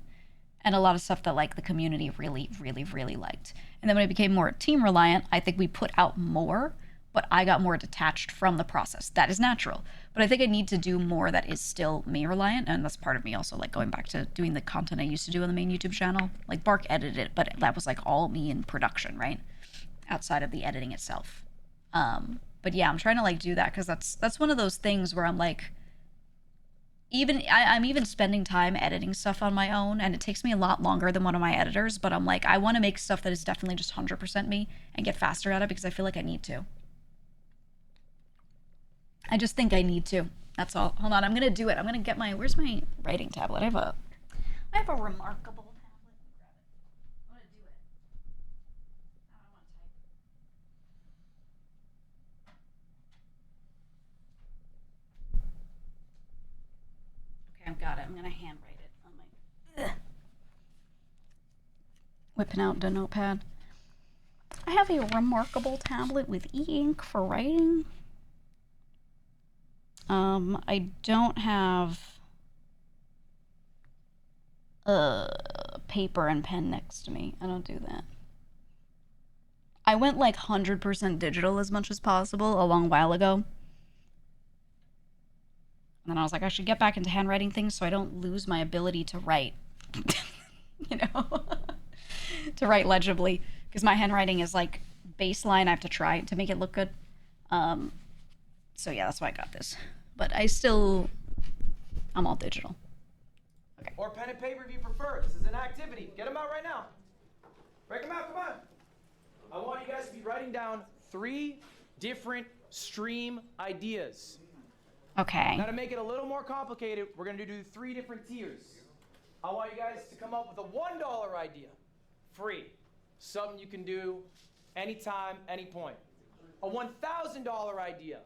A: and a lot of stuff that like the community really, really, really liked. And then when I became more team reliant, I think we put out more, but I got more detached from the process. That is natural. But I think I need to do more that is still me reliant, and that's part of me also, like, going back to doing the content I used to do on the main YouTube channel. Like, Bark edited it, but that was, like, all me in production, right? Outside of the editing itself. But yeah, I'm trying to, like, do that, because that's one of those things where I'm, like, I'm even spending time editing stuff on my own, and it takes me a lot longer than one of my editors, but I'm like, I want to make stuff that is definitely just 100% me and get faster at it because I feel like I need to. I just think I need to. That's all. Hold on, I'm gonna do it. I'm gonna get my, where's my writing tablet? I have a remarkable tablet. I'm gonna do it. I don't want to type. Okay, I've got it. I'm gonna handwrite it on my. Ugh. Whipping out the notepad. I have a remarkable tablet with e-ink for writing. I don't have paper and pen next to me. I don't do that. I went like 100% digital as much as possible a long while ago. And then I was like, I should get back into handwriting things so I don't lose my ability to write. You know? To write legibly. Because my handwriting is like baseline. I have to try to make it look good. So yeah, that's why I got this. But I'm all digital. Okay.
C: Or pen and paper if you prefer. This is an activity. Get them out right now. Break them out, come on. I want you guys to be writing down 3 different stream ideas.
A: Okay.
C: Now to make it a little more complicated, we're gonna do 3 different tiers. I want you guys to come up with a $1 idea. Free. Something you can do anytime, any point. A $1,000 idea.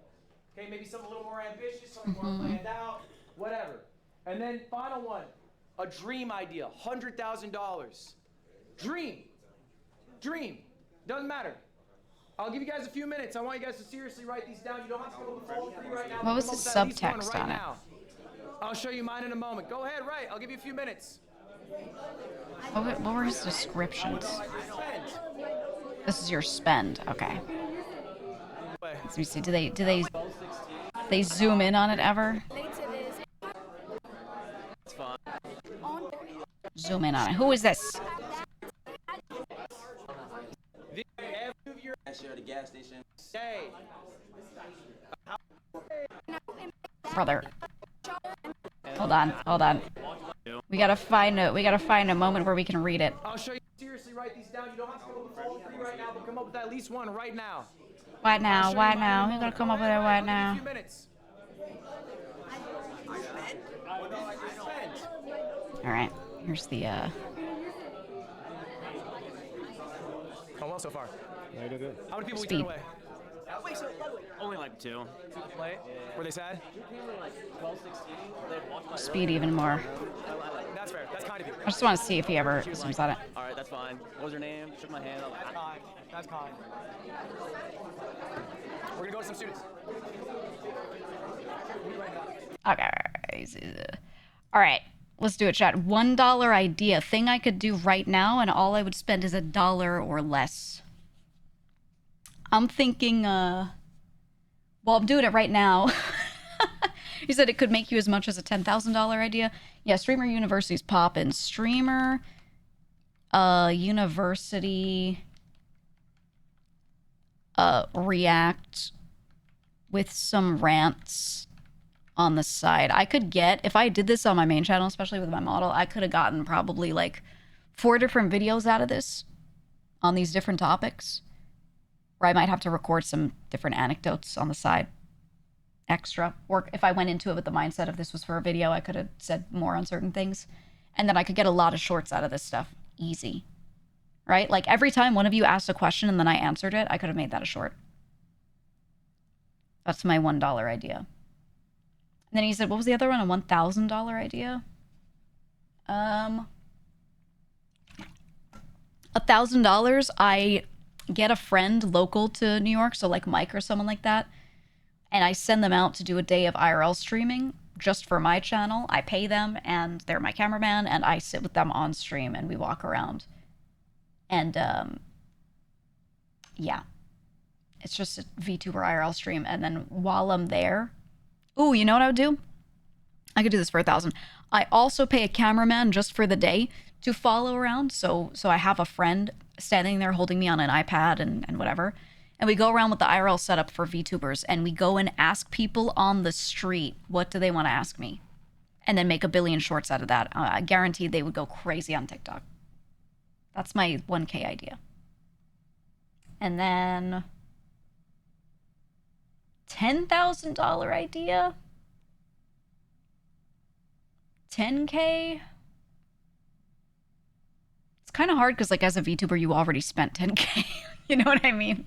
C: Okay, maybe something a little more ambitious, something more planned out, whatever. And then final one, a dream idea, $100,000. Dream. Doesn't matter. I'll give you guys a few minutes. I want you guys to seriously write these down. You don't have to go full 3 right now.
A: What was the subtext on it?
C: I'll show you mine in a moment. Go ahead, write. I'll give you a few minutes.
A: What were his descriptions? This is your spend. Okay. Let me see. Do they zoom in on it ever? Zoom in on it. Who is this? Brother. Hold on. We gotta find a moment where we can read it.
C: I'll show you. Seriously, write these down. You don't have to go full 3 right now, but come up with at least one right now.
A: What now? Who's gonna come up with it right now? Alright, here's the
C: Oh, well so far.
O: Yeah, you good.
C: How many people we
A: Speed.
C: turn away?
L: Only like 2.
C: Late? Were they sad?
A: speed even more.
C: That's fair. That's kind of you.
A: I just want to see if he ever zooms on it.
L: Alright, that's fine. What was your name? Shook my hand.
C: That's kind. That's kind. We're gonna go to some students.
A: Okay. Alright. Let's do it, chat. $1 idea. Thing I could do right now, and all I would spend is $1 or less. I'm thinking, well, I'm doing it right now. He said it could make you as much as a $10,000 idea. Yeah, Streamer University's poppin'. Streamer University React with some rants on the side. I could get, if I did this on my main channel, especially with my model, I could have gotten probably like 4 different videos out of this on these different topics, where I might have to record some different anecdotes on the side extra. Or if I went into it with the mindset of this was for a video, I could have said more on certain things. And then I could get a lot of shorts out of this stuff. Easy. Right? Like every time one of you asked a question and then I answered it, I could have made that a short. That's my $1 idea. And then he said, what was the other one? A $1,000 idea? $1,000, I get a friend local to New York, so like Mike or someone like that, and I send them out to do a day of IRL streaming just for my channel. I pay them, and they're my cameraman, and I sit with them on stream, and we walk around. And, yeah. It's just a VTuber IRL stream. And then while I'm there, ooh, you know what I would do? I could do this for 1,000. I also pay a cameraman just for the day to follow around. So I have a friend standing there holding me on an iPad and whatever. And we go around with the IRL setup for VTubers, and we go and ask people on the street, what do they want to ask me? And then make a billion shorts out of that. I guarantee they would go crazy on TikTok. That's my 1K idea. And then $10,000 idea. 10K. It's kind of hard because, like, as a VTuber, you already spent 10K. You know what I mean?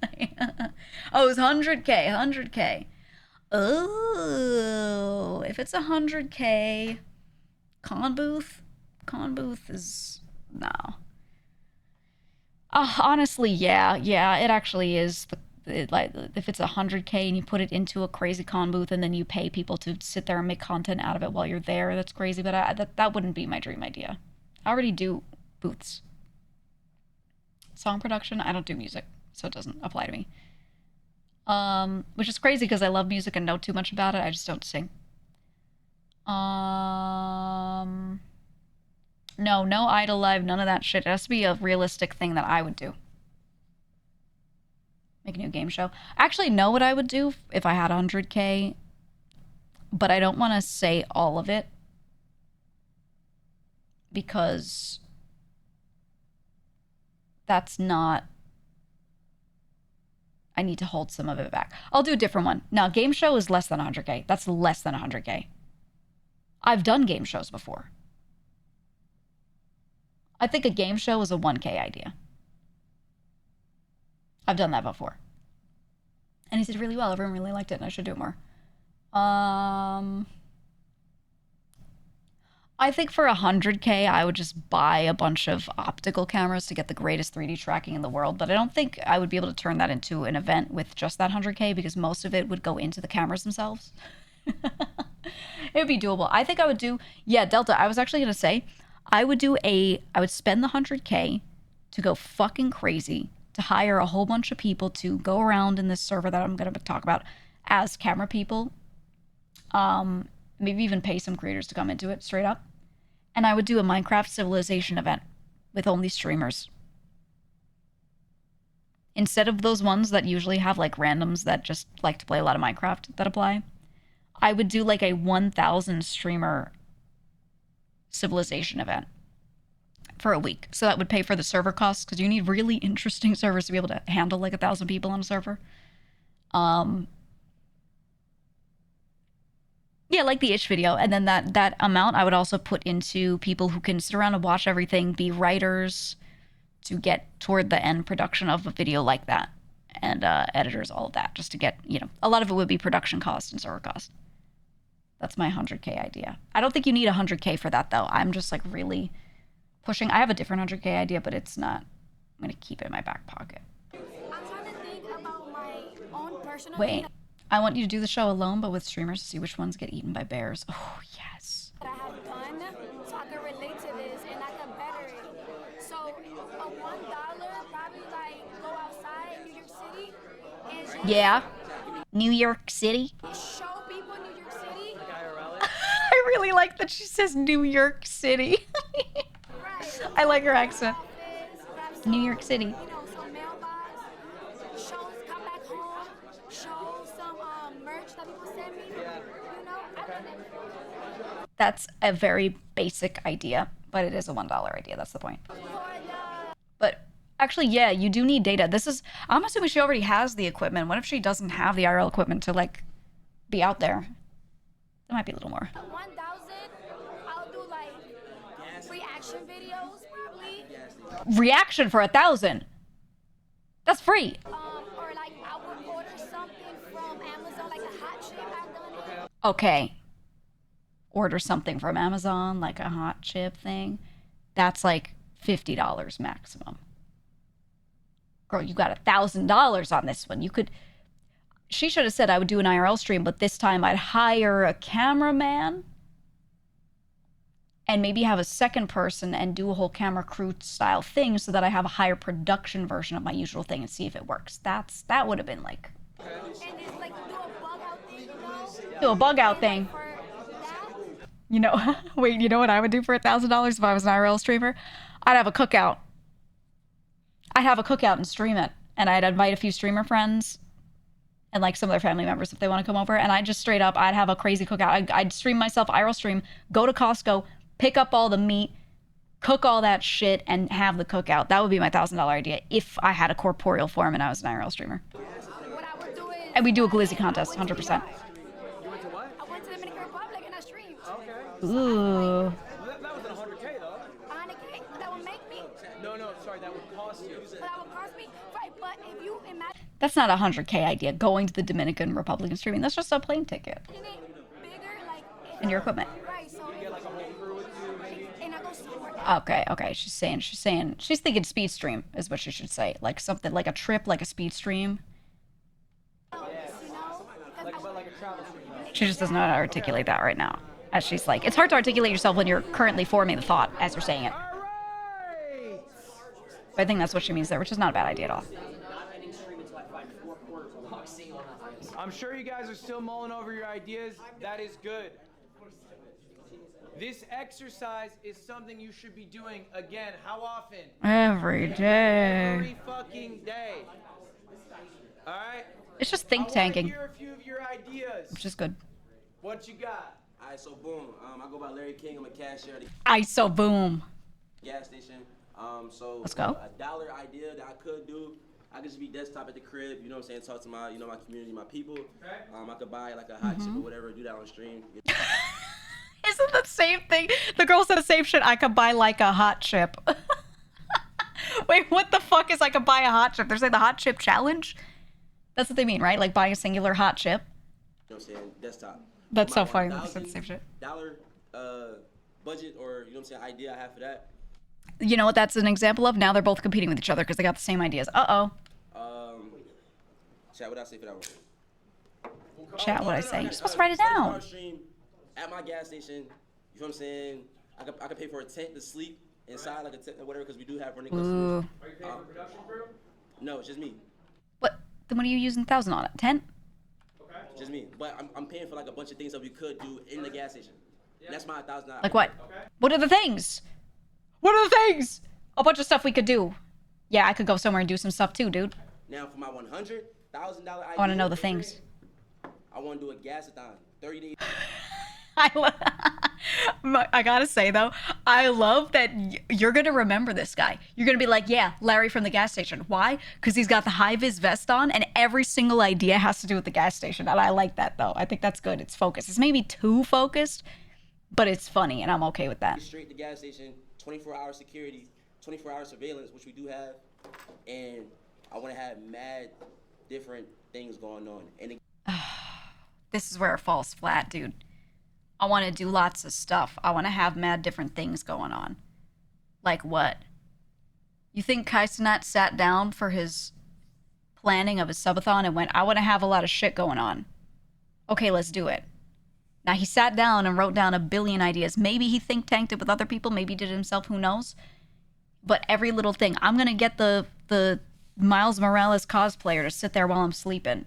A: Oh, it's 100K. 100K. Oh, if it's 100K, con booth is no. Honestly, yeah, it actually is. Like, if it's 100K and you put it into a crazy con booth and then you pay people to sit there and make content out of it while you're there, that's crazy. But that wouldn't be my dream idea. I already do booths. Song production, I don't do music, so it doesn't apply to me. Which is crazy because I love music and know too much about it. I just don't sing. No Idol Live, none of that shit. It has to be a realistic thing that I would do. Make a new game show. I actually know what I would do if I had 100K, but I don't want to say all of it because that's not... I need to hold some of it back. I'll do a different one. Now, game show is less than 100K. That's less than 100K. I've done game shows before. I think a game show is a 1K idea. I've done that before. And he did really well. Everyone really liked it, and I should do it more. I think for 100K, I would just buy a bunch of optical cameras to get the greatest 3D tracking in the world. But I don't think I would be able to turn that into an event with just that 100K because most of it would go into the cameras themselves. It would be doable. I think I would do... Yeah, Delta, I was actually going to say, I would spend the 100K to go fucking crazy, to hire a whole bunch of people to go around in this server that I'm going to talk about as camera people. Maybe even pay some creators to come into it straight up. And I would do a Minecraft Civilization event with only streamers. Instead of those ones that usually have like randoms that just like to play a lot of Minecraft that apply, I would do like a 1,000 streamer Civilization event for a week. So that would pay for the server costs because you need really interesting servers to be able to handle like 1,000 people on a server. Yeah, like the itch video. And then that amount I would also put into people who can sit around and watch everything, be writers to get toward the end production of a video like that. And editors, all of that, just to get, a lot of it would be production cost and server cost. That's my 100K idea. I don't think you need 100K for that, though. I'm just, like, really pushing. I have a different 100K idea, but it's not. I'm going to keep it in my back pocket.
O: I'm trying to think about my own personal...
A: Wait. I want you to do the show alone, but with streamers to see which ones get eaten by bears. Oh, yes.
O: ...that I have done, so I can relate to this, and I can better it. So, a $1, probably, like, go outside New York City and just...
A: Yeah. New York City?
O: Show people New York City.
A: I really like that she says New York City. I like her accent. New York City.
O: Some mailbox, shows, come back home, show some merch that people send me. I've done that before.
A: That's a very basic idea, but it is a $1 idea. That's the point. But actually, yeah, you do need data. I'm assuming she already has the equipment. What if she doesn't have the IRL equipment to, like, be out there? That might be a little more.
O: 1,000, I'll do, like, reaction videos, probably.
A: Reaction for 1,000? That's free.
O: Or, like, I would order something from Amazon, like a hot chip. I've done it.
A: Okay. Order something from Amazon, like a hot chip thing. That's, like, $50 maximum. Girl, you got $1,000 on this one. You could... She should have said I would do an IRL stream, but this time I'd hire a cameraman and maybe have a second person and do a whole camera crew style thing so that I have a higher production version of my usual thing and see if it works. That would have been like.
O: And it's like do a bug out thing, you know?
A: Do a bug out thing. You know, wait, you know what I would do for $1,000 if I was an IRL streamer? I'd have a cookout. I'd have a cookout and stream it. And I'd invite a few streamer friends and like some of their family members if they want to come over. And I'd just straight up, I'd have a crazy cookout. I'd stream myself, IRL stream, go to Costco, pick up all the meat, cook all that shit, and have the cookout. That would be my $1,000 idea if I had a corporeal form and I was an IRL streamer. And we do a glizzy contest, 100%.
C: You went to what?
O: I went to the Dominican Republic and I streamed.
C: Okay.
A: Ooh.
C: That wasn't 100K though.
O: 100K? That would make me?
C: No, sorry, that would cost you.
O: That would cost me? Right, but if you imagine...
A: That's not a 100K idea, going to the Dominican Republic and streaming. That's just a plane ticket. And your equipment.
O: Right, so... You get like a whole crew with you, maybe? And I go somewhere.
A: Okay. She's thinking speed stream is what she should say. Like something, like a trip, like a speed stream.
C: Like a travel stream.
A: She just doesn't know how to articulate that right now. As she's like, it's hard to articulate yourself when you're currently forming the thought as you're saying it. But I think that's what she means there, which is not a bad idea at all.
C: I'm sure you guys are still mulling over your ideas. That is good. This exercise is something you should be doing again. How often?
A: Every day.
C: Every fucking day. All right?
A: It's just think tanking.
C: I want to hear a few of your ideas.
A: Which is good.
C: What you got?
H: All right, so boom. I go by Larry King. I'm a cashier at the
A: ISO boom.
H: gas station. So
A: Let's go.
H: a dollar idea that I could do. I could just be desktop at the crib. You know what I'm saying? Talk to my, my community, my people.
C: Okay.
H: I could buy like a hot chip or whatever. Do that on stream.
A: Isn't the same thing? The girl said the same shit. I could buy like a hot chip. Wait, what the fuck is I could buy a hot chip? They're saying the hot chip challenge? That's what they mean, right? Like buying a singular hot chip.
H: You know what I'm saying? Desktop.
A: That's so funny. They said the same shit.
H: Dollar budget or, you know what I'm saying, idea I have for that.
A: You know what that's an example of? Now they're both competing with each other because they got the same ideas. Uh-oh.
H: Chat, what did I say for that one?
A: Chat, what I say? You're supposed to write it down.
H: Stream at my gas station, you know what I'm saying? I could pay for a tent to sleep inside, like a tent or whatever, because we do have running customers.
A: Ooh.
C: Are you paying for production crew?
H: No, it's just me.
A: What? Then what are you using 1,000 on it? 10?
C: Okay.
H: Just me. But I'm paying for like a bunch of things that we could do in the gas station. Yeah. That's my $1,000.
A: Like what?
C: Okay.
A: What are the things? What are the things? A bunch of stuff we could do. Yeah, I could go somewhere and do some stuff too, dude.
H: Now for my $100,000 idea.
A: I want to know the things.
H: I want to do a gas-a-thon. 30 days.
A: I gotta say though, I love that you're gonna remember this guy. You're gonna be like, yeah, Larry from the gas station. Why? Because he's got the high-vis vest on, and every single idea has to do with the gas station. And I like that though. I think that's good. It's focused. It's maybe too focused, but it's funny, and I'm okay with that.
H: Straight to gas station, 24-hour security, 24-hour surveillance, which we do have, and I want to have mad different things going on. And
A: this is where it falls flat, dude. I want to do lots of stuff. I want to have mad different things going on. Like what? You think Kaisenat sat down for his planning of his subathon and went, I want to have a lot of shit going on. Okay, let's do it. Now, he sat down and wrote down a billion ideas. Maybe he think tanked it with other people. Maybe he did it himself. Who knows? But every little thing. I'm going to get the Miles Morales cosplayer to sit there while I'm sleeping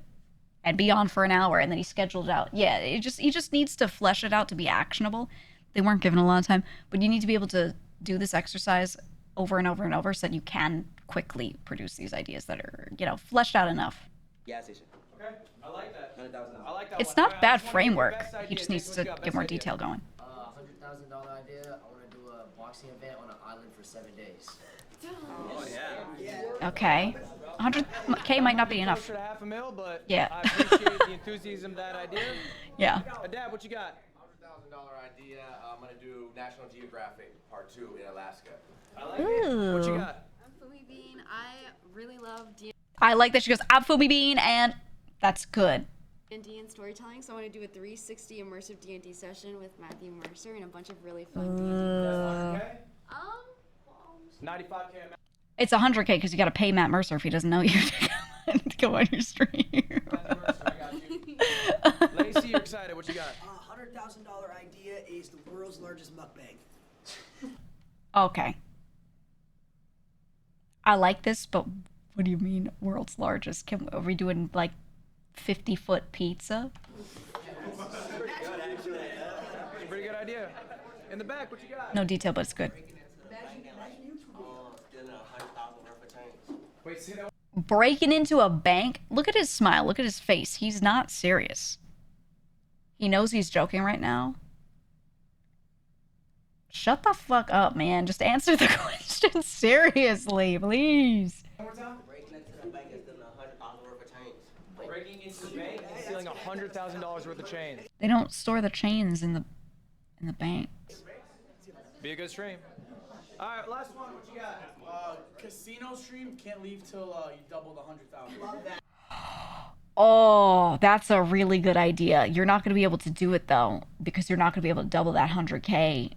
A: and be on for an hour, and then he scheduled it out. Yeah, he just needs to flesh it out to be actionable. They weren't given a lot of time, but you need to be able to do this exercise over and over and over so that you can quickly produce these ideas that are, fleshed out enough.
H: gas station.
C: Okay, I like that.
H: $100,000.
C: I like that.
A: It's
C: one.
A: not
C: All right,
A: bad
C: I just wanna hear your
A: framework.
C: best
A: He
C: idea.
A: just
C: Jason,
A: needs
C: what
A: to
C: you got?
A: get
C: Best
A: more
C: idea.
A: detail going.
P: $100,000 idea. I want to do a boxing event on an island for 7 days.
C: Oh yeah.
A: Okay. 100K might not be enough.
C: Closer to $500,000, but
A: Yeah.
C: I appreciate the enthusiasm of that idea.
A: Yeah.
C: Dad, what you got?
Q: $100,000 idea. I'm gonna do National Geographic Part 2 in Alaska.
C: I like it. What you got?
K: I'm Fumi Bean. I really love
A: I like that she goes, I'm Fumi Bean, and that's good.
K: D&D and storytelling, so I want to do a 360 immersive D&D session with Matthew Mercer and a bunch of really fun D&D.
C: Okay. 95K.
A: It's 100K because you got to pay Matt Mercer if he doesn't know you to go on your stream.
C: Lacey, you're excited. What you got?
M: $100,000 idea is the world's largest mukbang.
A: Okay. I like this, but what do you mean world's largest? Are we doing like 50-foot pizza?
C: Pretty good idea. In the back, what you got?
A: No detail, but it's good.
C: Wait, see that?
A: Breaking into a bank? Look at his smile. Look at his face. He's not serious. He knows he's joking right now. Shut the fuck up, man. Just answer the question seriously, please.
H: Breaking into the bank is stealing $100,000 worth of chains.
C: Breaking into the bank and stealing $100,000 worth of chains.
A: They don't store the chains in the bank.
C: Be a good stream. All right, last one. What you got?
R: Casino stream can't leave till you double the 100,000. Love that.
A: Oh, that's a really good idea. You're not going to be able to do it, though, because you're not going to be able to double that 100K.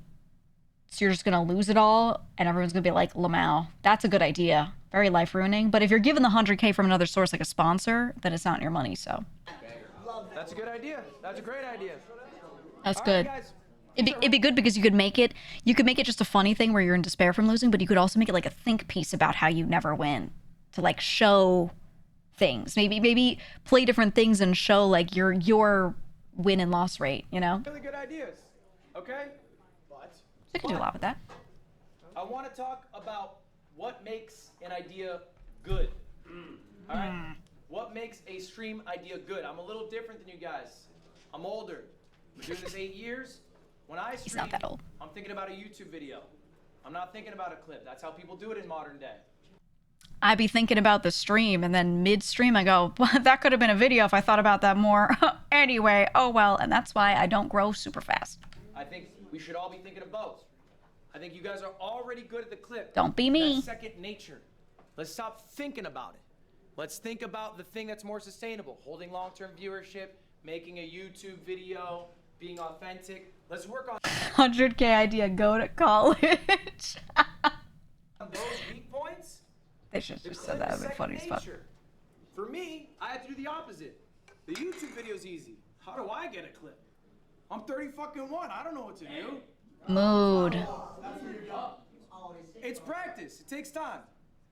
A: So you're just going to lose it all, and everyone's going to be like, Lamau. That's a good idea. Very life-ruining. But if you're given the 100K from another source, like a sponsor, then it's not your money, so.
C: That's a good idea. That's a great idea.
A: That's
C: All
A: good.
C: right, guys.
A: It'd be good because you could make it just a funny thing where you're in despair from losing, but you could also make it like a think piece about how you never win, to like show things. Maybe play different things and show like your win and loss rate, you know?
C: Really good ideas. Okay?
A: So you can do a lot with that.
C: I want to talk about what makes an idea good. All right? What makes a stream idea good? I'm a little different than you guys. I'm older. I've been doing this 8 years. When I stream,
A: He's not that old.
C: I'm thinking about a YouTube video. I'm not thinking about a clip. That's how people do it in modern day.
A: I'd be thinking about the stream, and then mid-stream I go, well, that could have been a video if I thought about that more. Anyway, oh well, and that's why I don't grow super fast.
C: I think we should all be thinking of both. I think you guys are already good at the clip.
A: Don't be me.
C: That's second nature. Let's stop thinking about it. Let's think about the thing that's more sustainable. Holding long-term viewership, making a YouTube video, being authentic. Let's work on
A: 100K idea, go to college.
C: those weak points.
A: They should have just said that. That would be funny as fuck.
C: For me, I had to do the opposite. The YouTube video's easy. How do I get a clip? I'm 30 fucking one. I don't know what to do.
A: Mood.
C: It's practice. It takes time.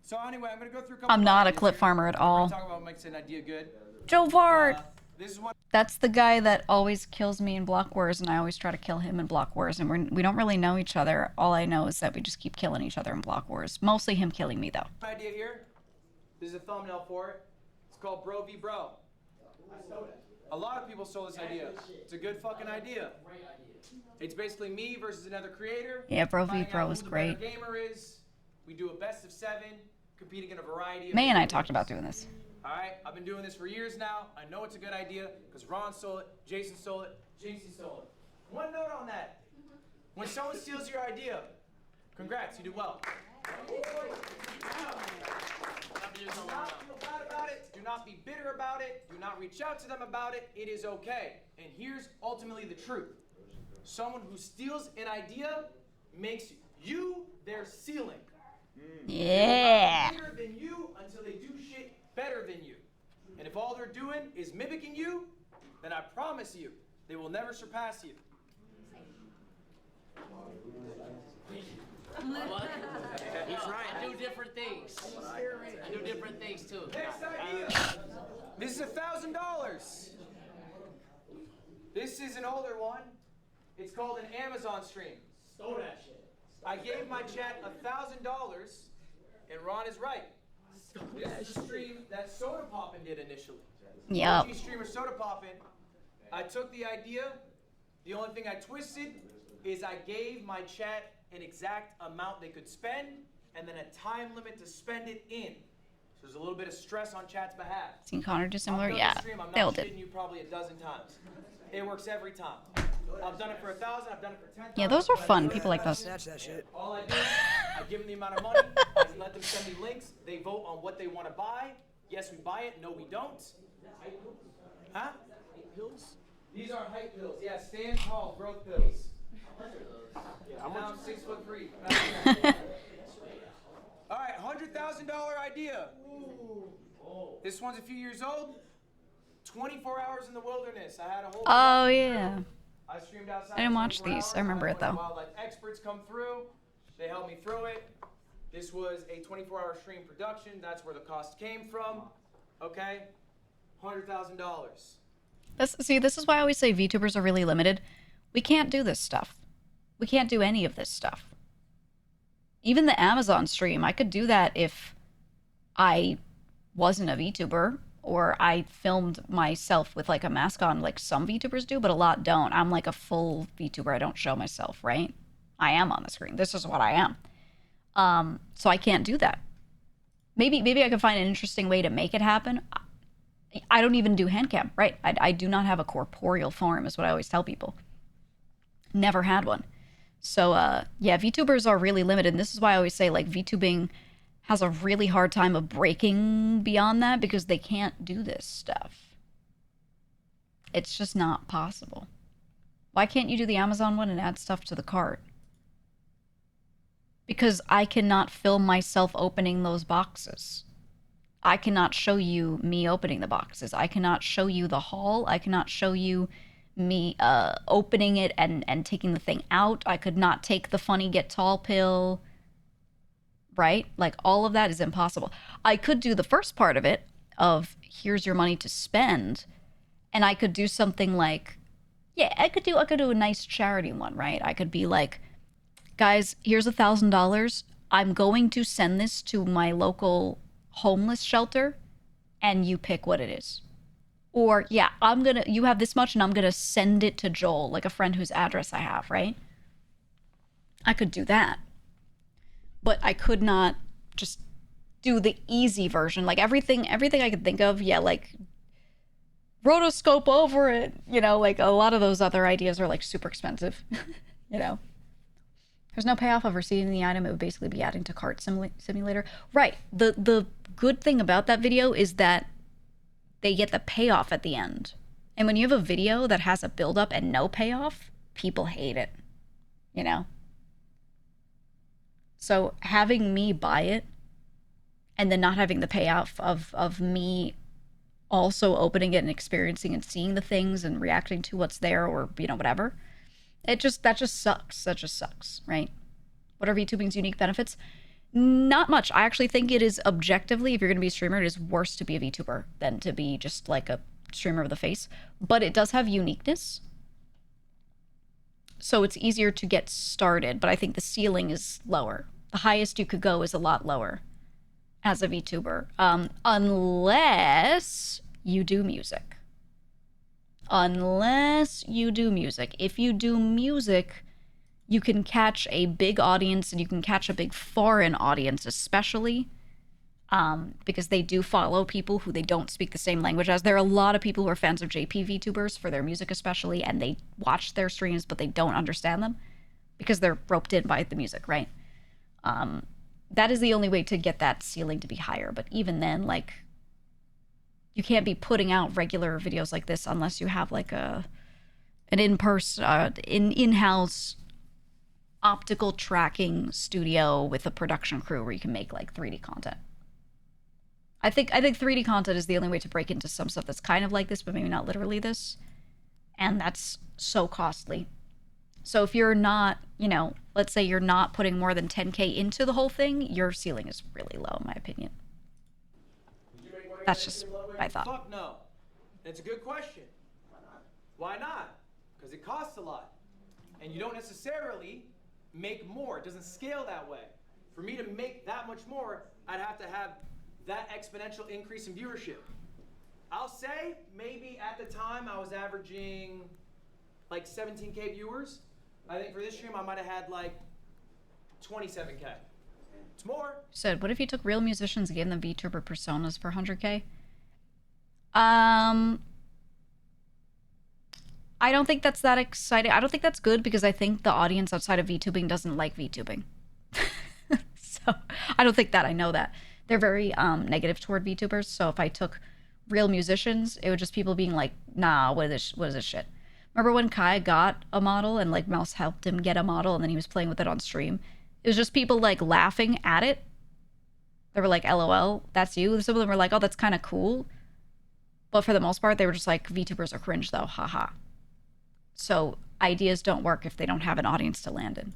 C: So anyway, I'm gonna go through a couple.
A: I'm not a clip farmer at all.
C: Talk about what makes an idea good.
A: Joe Vard.
C: This is what.
A: That's the guy that always kills me in Block Wars, and I always try to kill him in Block Wars, and we don't really know each other. All I know is that we just keep killing each other in Block Wars. Mostly him killing me, though.
C: Idea here. This is a thumbnail for it. It's called Bro v Bro. A lot of people stole this idea. It's a good fucking idea. It's basically me versus another creator.
A: Yeah, Bro v
C: finding
A: Bro
C: out
A: was
C: who the
A: great.
C: better gamer is. We do a best of 7, competing in a variety of.
A: May and I
C: games.
A: talked about doing this.
C: All right, I've been doing this for years now. I know it's a good idea because Ron stole it, Jason stole it, JC stole it. One note on that. When someone steals your idea, congrats, you did well. Do not feel bad about it. Do not be bitter about it. Do not reach out to them about it. It is okay. And here's ultimately the truth. Someone who steals an idea makes you their ceiling.
A: Yeah.
C: They're not better than you until they do shit better than you. And if all they're doing is mimicking you, then I promise you, they will never surpass you.
P: He's right. I do different things. I do different things too.
C: Next idea. This is $1,000. This is an older one. It's called an Amazon stream.
R: Stole that shit.
C: I gave my chat $1,000, and Ron is right. This is a stream that Soda Poppin did initially.
A: Yep.
C: OG streamer Soda Poppin. I took the idea. The only thing I twisted is I gave my chat an exact amount they could spend, and then a time limit to spend it in. So there's a little bit of stress on chat's behalf.
A: Seen Connor do similar?
C: I've done
A: Yeah,
C: this stream, I'm
A: they all
C: not
A: did.
C: shitting you probably a dozen times. It works every time. I've done it for 1,000. I've done it for 10,000.
A: Yeah, those are fun. People like those.
M: Snatch that shit.
C: All I do is I give them the amount of money. I let them send me links. They vote on what they want to buy. Yes, we buy it. No, we don't. Huh? Pills? These are height pills. Yeah, stand tall growth pills. I'm now 6'3". All right, $100,000 idea. This one's a few years old. 24 hours in the wilderness. I had a whole.
A: Oh, yeah.
C: I streamed outside.
A: I didn't watch
C: 24
A: these.
C: hours.
A: I remember
C: had
A: it, though.
C: Wildlife experts come through. They helped me through it. This was a 24-hour stream production. That's where the cost came from. Okay, $100,000.
A: See, this is why I always say VTubers are really limited. We can't do this stuff. We can't do any of this stuff. Even the Amazon stream, I could do that if I wasn't a VTuber or I filmed myself with like a mask on like some VTubers do, but a lot don't. I'm like a full VTuber. I don't show myself, right? I am on the screen. This is what I am. So I can't do that. Maybe I could find an interesting way to make it happen. I don't even do hand cam, right? I do not have a corporeal form is what I always tell people. Never had one. So, yeah, VTubers are really limited. And this is why I always say, like, VTubing has a really hard time of breaking beyond that because they can't do this stuff. It's just not possible. Why can't you do the Amazon one and add stuff to the cart? Because I cannot film myself opening those boxes. I cannot show you me opening the boxes. I cannot show you the haul. I cannot show you me opening it and taking the thing out. I could not take the funny get tall pill, right? Like all of that is impossible. I could do the first part of it of here's your money to spend, and I could do something like, yeah, I could do a nice charity one, right? I could be like, guys, here's $1,000. I'm going to send this to my local homeless shelter, and you pick what it is. Or, yeah, you have this much and I'm gonna send it to Joel, like a friend whose address I have, right? I could do that. But I could not just do the easy version. Like everything I could think of, yeah, like rotoscope over it, you know, like a lot of those other ideas are like super expensive, you know? There's no payoff of receiving the item. It would basically be adding to cart simulator. Right. The good thing about that video is that they get the payoff at the end. And when you have a video that has a build-up and no payoff, people hate it, you know? So having me buy it and then not having the payoff of me also opening it and experiencing and seeing the things and reacting to what's there or, you know, whatever, that just sucks. That just sucks, right? What are VTubing's unique benefits? Not much. I actually think it is objectively, if you're going to be a streamer, it is worse to be a VTuber than to be just like a streamer of the face. But it does have uniqueness. So it's easier to get started, but I think the ceiling is lower. The highest you could go is a lot lower as a VTuber. Unless you do music. Unless you do music. If you do music, you can catch a big audience and you can catch a big foreign audience, especially because they do follow people who they don't speak the same language as. There are a lot of people who are fans of JP VTubers for their music especially, and they watch their streams, but they don't understand them because they're roped in by the music, right? That is the only way to get that ceiling to be higher. But even then, like, you can't be putting out regular videos like this unless you have like an in-house optical tracking studio with a production crew where you can make like 3D content. I think 3D content is the only way to break into some stuff that's kind of like this, but maybe not literally this. And that's so costly. So if you're not, you know, let's say you're not putting more than 10K into the whole thing, your ceiling is really low, in my opinion. That's just my thought.
C: Fuck no. And it's a good question. Why not? Because it costs a lot. And you don't necessarily make more. It doesn't scale that way. For me to make that much more, I'd have to have that exponential increase in viewership. I'll say maybe at the time I was averaging like 17K viewers. I think for this stream I might have had like 27K. It's more.
A: Said, what if you took real musicians and gave them VTuber personas for 100K? I don't think that's that exciting. I don't think that's good because I think the audience outside of VTubing doesn't like VTubing. So I don't think that. I know that. They're very negative toward VTubers. So if I took real musicians, it would just people being like, nah, what is this shit? Remember when Kai got a model and like Mouse helped him get a model and then he was playing with it on stream? It was just people like laughing at it. They were like, LOL, that's you. Some of them were like, oh, that's kind of cool. But for the most part, they were just like, VTubers are cringe though, haha. So ideas don't work if they don't have an audience to land in.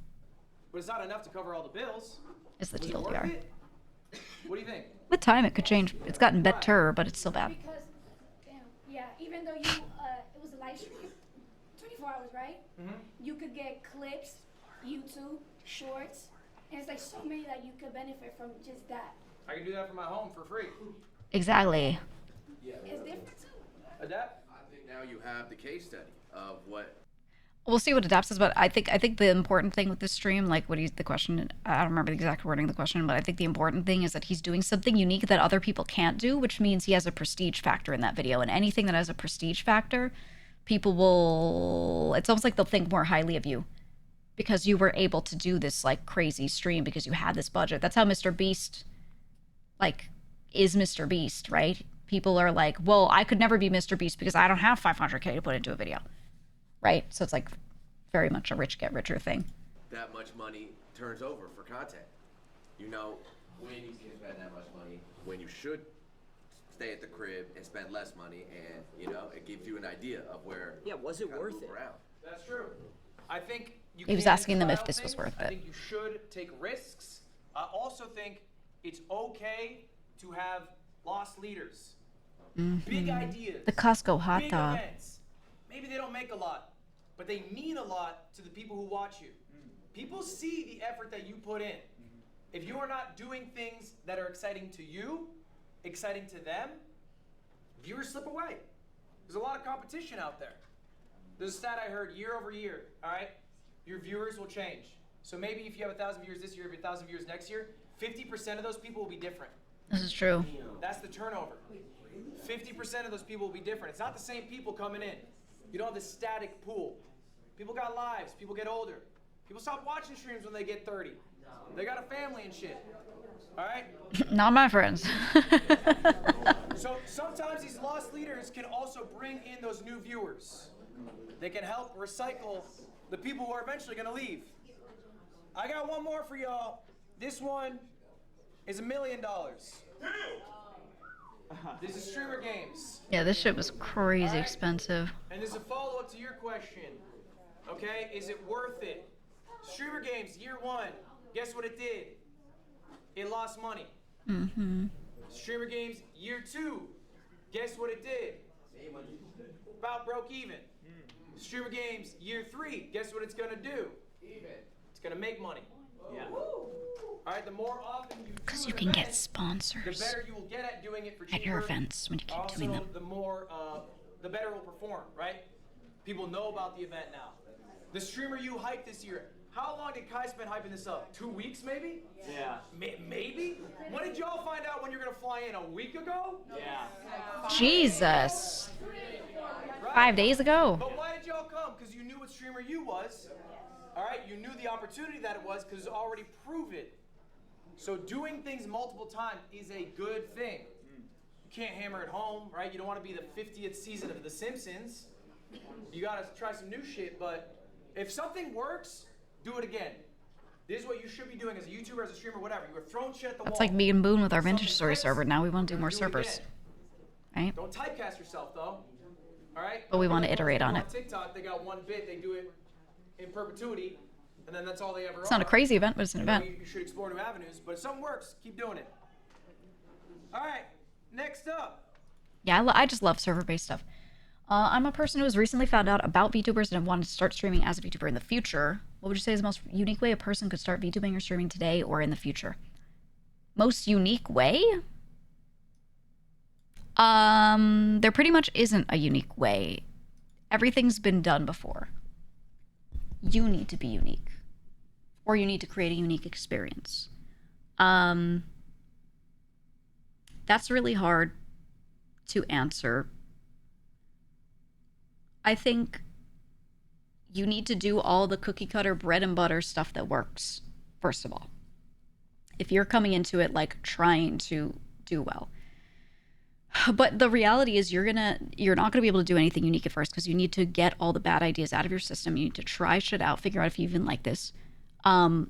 C: But it's not enough to cover all the bills.
A: Is the
C: Was it worth
A: TLDR.
C: it? What do you think?
A: With time, it could change. It's gotten better, but it's still bad.
O: Because, damn, yeah, even though you, it was a live stream, 24 hours, right? You could get clips, YouTube, shorts, and it's like so many that you could benefit from just that.
C: I can do that from my home for free.
A: Exactly.
O: It's different too.
C: Adapt?
Q: I think now you have the case study of what.
A: We'll see what Adapt says, but I think the important thing with this stream, like what he's the question, I don't remember the exact wording of the question, but I think the important thing is that he's doing something unique that other people can't do, which means he has a prestige factor in that video. And anything that has a prestige factor, people will, it's almost like they'll think more highly of you because you were able to do this like crazy stream because you had this budget. That's how Mr. Beast, like, is Mr. Beast, right? People are like, well, I could never be Mr. Beast because I don't have 500K to put into a video. Right? So it's like very much a rich get richer thing.
Q: That much money turns over for content. You know when you can spend that much money, when you should stay at the crib and spend less money, and you know it gives you an idea of where.
H: Yeah, was it worth it?
Q: Around.
C: That's true. I think you.
A: He was
C: can
A: asking them if
C: trial
A: this was
C: things.
A: worth
C: I
A: it.
C: think you should take risks. I also think it's okay to have lost leaders. Big ideas.
A: The Costco hot
C: big
A: dog.
C: events. Maybe they don't make a lot, but they mean a lot to the people who watch you. People see the effort that you put in. If you are not doing things that are exciting to you, exciting to them, viewers slip away. There's a lot of competition out there. There's a stat I heard year over year, all right? Your viewers will change. So maybe if you have 1,000 viewers this year, if you have 1,000 viewers next year, 50% of those people will be different.
A: This is true.
C: That's the turnover. 50% of those people will be different. It's not the same people coming in. You don't have this static pool. People got lives. People get older. People stop watching streams when they get 30. They got a family and shit. All right?
A: Not my friends.
C: So sometimes these lost leaders can also bring in those new viewers. They can help recycle the people who are eventually going to leave. I got one more for y'all. This one is $1 million. This is Streamer Games.
A: Yeah, this shit was crazy expensive.
C: And this is a follow-up to your question. Okay, is it worth it? Streamer Games, year one. Guess what it did? It lost money. Streamer Games, year two. Guess what it did? About broke even. Streamer Games, year three. Guess what it's gonna do? It's gonna make money. Yeah. All right, the more often you do
A: Because
C: an
A: you can get
C: event, the
A: sponsors
C: better you will get at doing it for cheaper.
A: at your events when you keep
C: Also,
A: doing them.
C: the more, the better it will perform, right? People know about the event now. The streamer you hyped this year, how long did Kai spend hyping this up? 2 weeks, maybe?
L: Yeah.
C: Maybe? When did y'all find out when you're gonna fly in? A week ago?
L: Yeah.
A: Jesus.
C: Right?
A: 5 days ago.
C: But why did y'all come? Because you knew what streamer you was. All right, you knew the opportunity that it was because it's already proven. So doing things multiple times is a good thing. You can't hammer it home, right? You don't want to be the 50th season of The Simpsons. You got to try some new shit, but if something works, do it again. This is what you should be doing as a YouTuber, as a streamer, whatever. You were throwing shit at the wall.
A: It's like me and Boone with our vintage
C: Something
A: story
C: clicks,
A: server. Now we want to do more
C: do it
A: servers.
C: again.
A: Right?
C: Don't typecast yourself, though. All right?
A: But we want to
C: Like
A: iterate on
C: on
A: it.
C: TikTok, they got one bit, they do it in perpetuity, and then that's all they ever
A: It's not a crazy event, but it's an
C: You know,
A: event.
C: You should explore new avenues, but if something works, keep doing it. All right, next up.
A: Yeah, I just love server-based stuff. I'm a person who has recently found out about VTubers and have wanted to start streaming as a VTuber in the future. What would you say is the most unique way a person could start VTubing or streaming today or in the future? Most unique way? There pretty much isn't a unique way. Everything's been done before. You need to be unique. Or you need to create a unique experience. That's really hard to answer. I think you need to do all the cookie cutter bread and butter stuff that works, first of all. If you're coming into it like trying to do well. But the reality is you're not gonna be able to do anything unique at first because you need to get all the bad ideas out of your system. You need to try shit out, figure out if you even like this. You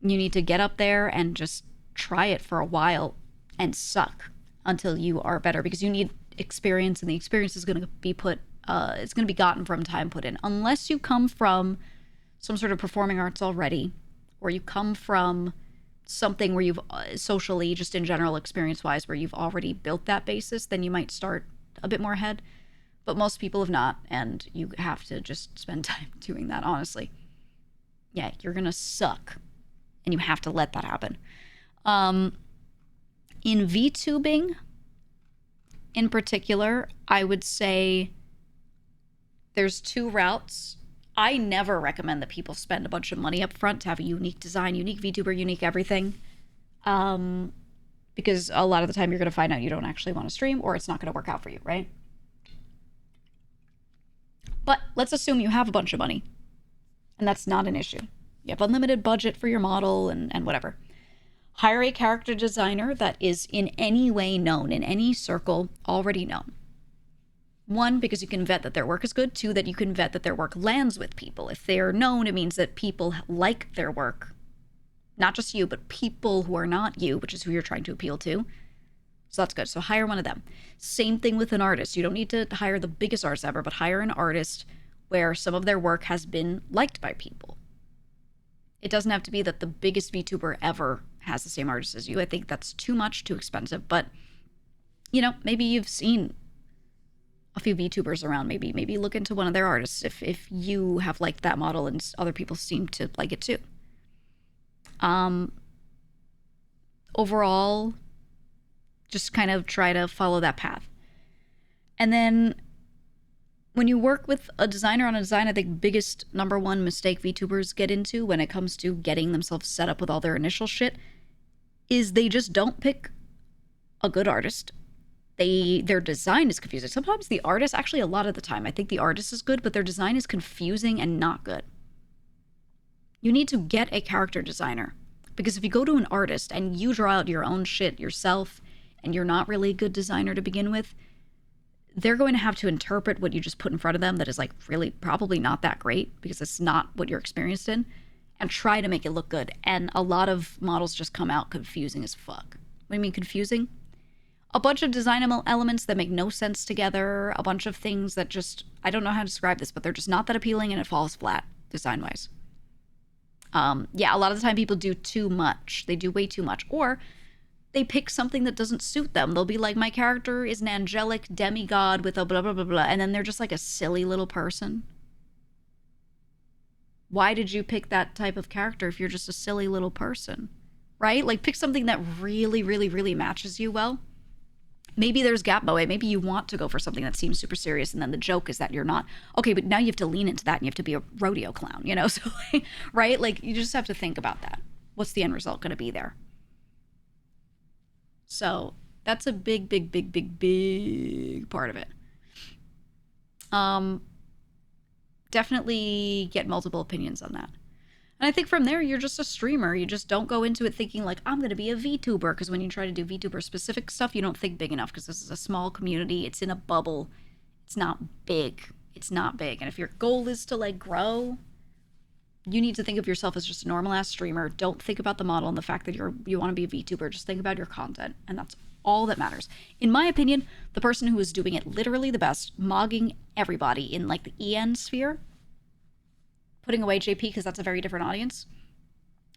A: need to get up there and just try it for a while and suck until you are better because you need experience, and the experience is going to be put It's going to be gotten from time put in. Unless you come from some sort of performing arts already, or you come from something where you've socially, just in general experience-wise, where you've already built that basis, then you might start a bit more ahead. But most people have not, and you have to just spend time doing that, honestly. Yeah, you're going to suck, and you have to let that happen. In VTubing, in particular, I would say there's 2 routes. I never recommend that people spend a bunch of money up front to have a unique design, unique VTuber, unique everything. Because a lot of the time you're going to find out you don't actually want to stream, or it's not going to work out for you, right? But let's assume you have a bunch of money, and that's not an issue. You have unlimited budget for your model and whatever. Hire a character designer that is in any way known, in any circle already known. 1, because you can vet that their work is good. 2, that you can vet that their work lands with people. If they're known, it means that people like their work. Not just you, but people who are not you, which is who you're trying to appeal to. So that's good. So hire one of them. Same thing with an artist. You don't need to hire the biggest artist ever, but hire an artist where some of their work has been liked by people. It doesn't have to be that the biggest VTuber ever has the same artist as you. I think that's too much, too expensive. But, you know, maybe you've seen a few VTubers around. Maybe look into one of their artists if you have liked that model and other people seem to like it too. Overall, just kind of try to follow that path. And then when you work with a designer on a design, I think biggest number 1 mistake VTubers get into when it comes to getting themselves set up with all their initial shit is they just don't pick a good artist. Their design is confusing. Sometimes the artist, actually a lot of the time, I think the artist is good, but their design is confusing and not good. You need to get a character designer, because if you go to an artist and you draw out your own shit yourself and you're not really a good designer to begin with, they're going to have to interpret what you just put in front of them that is like really probably not that great because it's not what you're experienced in, and try to make it look good. And a lot of models just come out confusing as fuck. What do you mean confusing? A bunch of design elements that make no sense together, a bunch of things that just, I don't know how to describe this, but they're just not that appealing and it falls flat design-wise. Yeah, a lot of the time people do too much. They do way too much. Or they pick something that doesn't suit them. They'll be like, my character is an angelic demigod with a blah, blah, blah, blah. And then they're just like a silly little person. Why did you pick that type of character if you're just a silly little person? Right? Like, pick something that really, really, really matches you well. Maybe there's gap moe. Maybe you want to go for something that seems super serious, and then the joke is that you're not. Okay, but now you have to lean into that, and you have to be a rodeo clown, you know? So, right? Like, you just have to think about that. What's the end result going to be there? So, that's a big, big, big, big, big part of it. Definitely get multiple opinions on that. And I think from there, you're just a streamer. You just don't go into it thinking like, I'm going to be a VTuber. Because when you try to do VTuber specific stuff, you don't think big enough because this is a small community. It's in a bubble. It's not big. It's not big. And if your goal is to like grow, you need to think of yourself as just a normal ass streamer. Don't think about the model and the fact that you want to be a VTuber. Just think about your content. And that's all that matters. In my opinion, the person who is doing it literally the best, mogging everybody in like the EN sphere, putting away JP because that's a very different audience,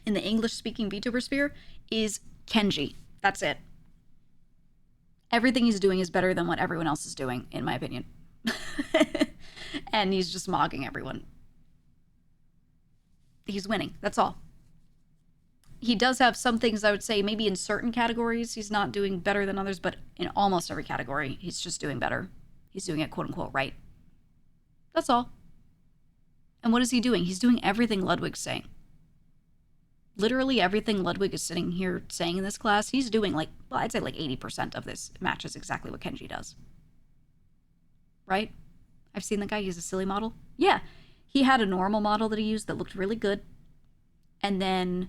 A: in the English-speaking VTuber sphere, is Kenji. That's it. Everything he's doing is better than what everyone else is doing, in my opinion. And he's just mogging everyone. He's winning. That's all. He does have some things, I would say, maybe in certain categories he's not doing better than others, but in almost every category, he's just doing better. He's doing it, quote-unquote, right. That's all. And what is he doing? He's doing everything Ludwig's saying. Literally everything Ludwig is sitting here saying in this class, he's doing like, well, I'd say like 80% of this matches exactly what Kenji does. Right? I've seen the guy use a silly model. Yeah. He had a normal model that he used that looked really good. And then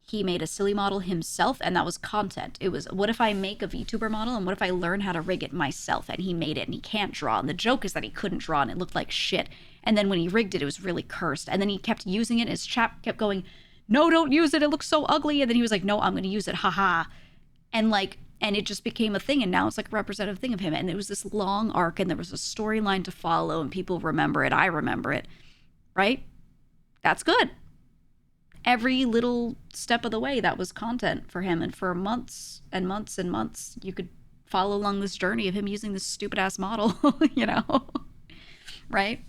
A: he made a silly model himself, and that was content. It was, what if I make a VTuber model, and what if I learn how to rig it myself? And he made it, and he can't draw. And the joke is that he couldn't draw, and it looked like shit. And then when he rigged it, it was really cursed. And then he kept using it, and his chat kept going, no, don't use it. It looks so ugly. And then he was like, no, I'm going to use it. Haha. And like, And it just became a thing, and now it's like a representative thing of him. And it was this long arc, and there was a storyline to follow, and people remember it. I remember it, right? That's good. Every little step of the way, that was content for him. And for months and months and months, you could follow along this journey of him using this stupid ass model, you know, right?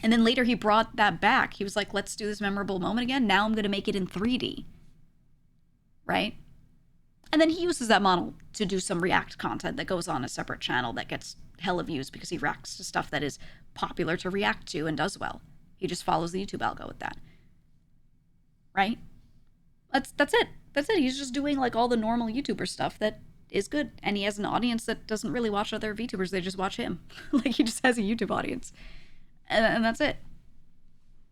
A: And then later he brought that back. He was like, let's do this memorable moment again. Now I'm going to make it in 3D, right? And then he uses that model to do some React content that goes on a separate channel that gets hella views because he reacts to stuff that is popular to react to and does well. He just follows the YouTube algo with that. Right? That's it. That's it. He's just doing like all the normal YouTuber stuff that is good. And he has an audience that doesn't really watch other VTubers. They just watch him. Like he just has a YouTube audience. And that's it.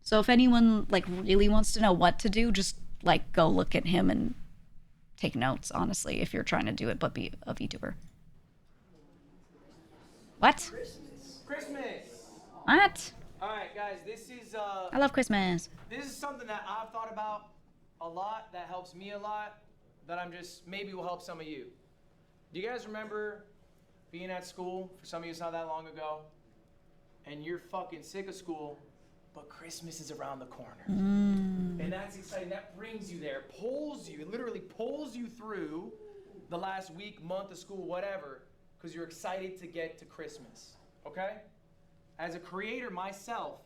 A: So if anyone like really wants to know what to do, just like go look at him and take notes, honestly, if you're trying to do it, but be a VTuber. What?
C: Christmas.
A: What?
C: All right, guys, this is
A: I love Christmas.
C: This is something that I've thought about a lot, that helps me a lot, that I'm just, maybe will help some of you. Do you guys remember being at school? For some of you, it's not that long ago. And you're fucking sick of school, but Christmas is around the corner. And that's exciting. That brings you there, pulls you, it literally pulls you through the last week, month of school, whatever, because you're excited to get to Christmas, okay? As a creator myself,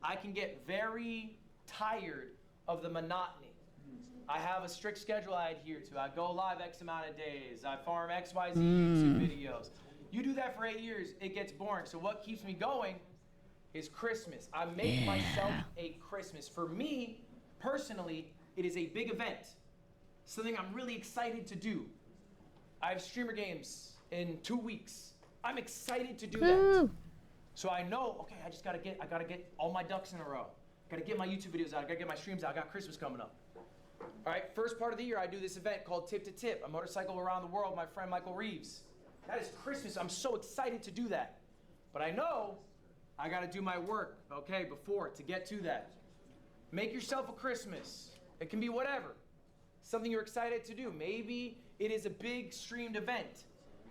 C: I can get very tired of the monotony. I have a strict schedule I adhere to. I go live X amount of days. I farm XYZ YouTube videos. You do that for 8 years, it gets boring. So what keeps me going is Christmas. I make myself a Christmas. For me, personally, it is a big event. Something I'm really excited to do. I have streamer games in 2 weeks. I'm excited to do that. So I know, okay, I gotta get all my ducks in a row. Gotta get my YouTube videos out, I gotta get my streams out, I got Christmas coming up. All right, first part of the year, I do this event called Tip to Tip, a motorcycle around the world with my friend Michael Reeves. That is Christmas, I'm so excited to do that. But I know I gotta do my work, okay, before, to get to that. Make yourself a Christmas. It can be whatever. Something you're excited to do. Maybe it is a big streamed event.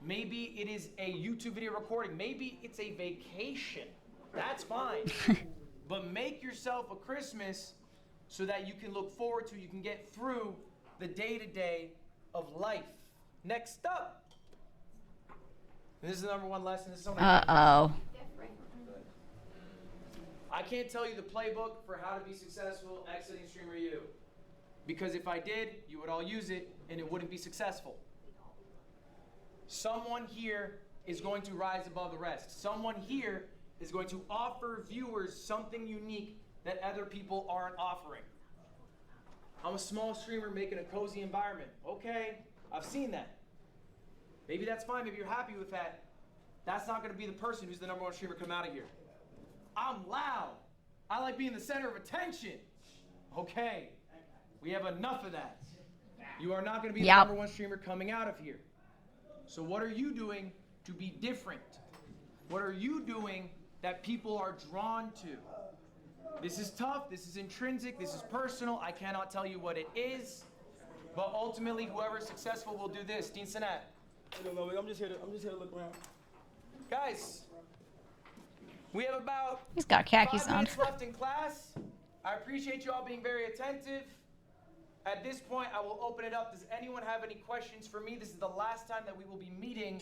C: Maybe it is a YouTube video recording. Maybe it's a vacation. That's fine. But make yourself a Christmas so that you can look forward to, you can get through the day-to-day of life. Next up. This is the #1 lesson. This is something
A: Uh-oh.
C: I can't tell you the playbook for how to be successful exiting Streamer U. Because if I did, you would all use it and it wouldn't be successful. Someone here is going to rise above the rest. Someone here is going to offer viewers something unique that other people aren't offering. I'm a small streamer making a cozy environment. Okay, I've seen that. Maybe that's fine, maybe you're happy with that. That's not gonna be the person who's the #1 streamer come out of here. I'm loud. I like being the center of attention. Okay, we have enough of that. You are not gonna be the #1 streamer coming out of here. So what are you doing to be different? What are you doing that people are drawn to? This is tough, this is intrinsic, this is personal. I cannot tell you what it is, but ultimately whoever is successful will do this. Dean Sinat.
G: I'm just here to look around.
C: Guys, we have about
A: He's got khakis
C: 5
A: on.
C: minutes left in class. I appreciate you all being very attentive. At this point, I will open it up. Does anyone have any questions for me? This is the last time that we will be meeting.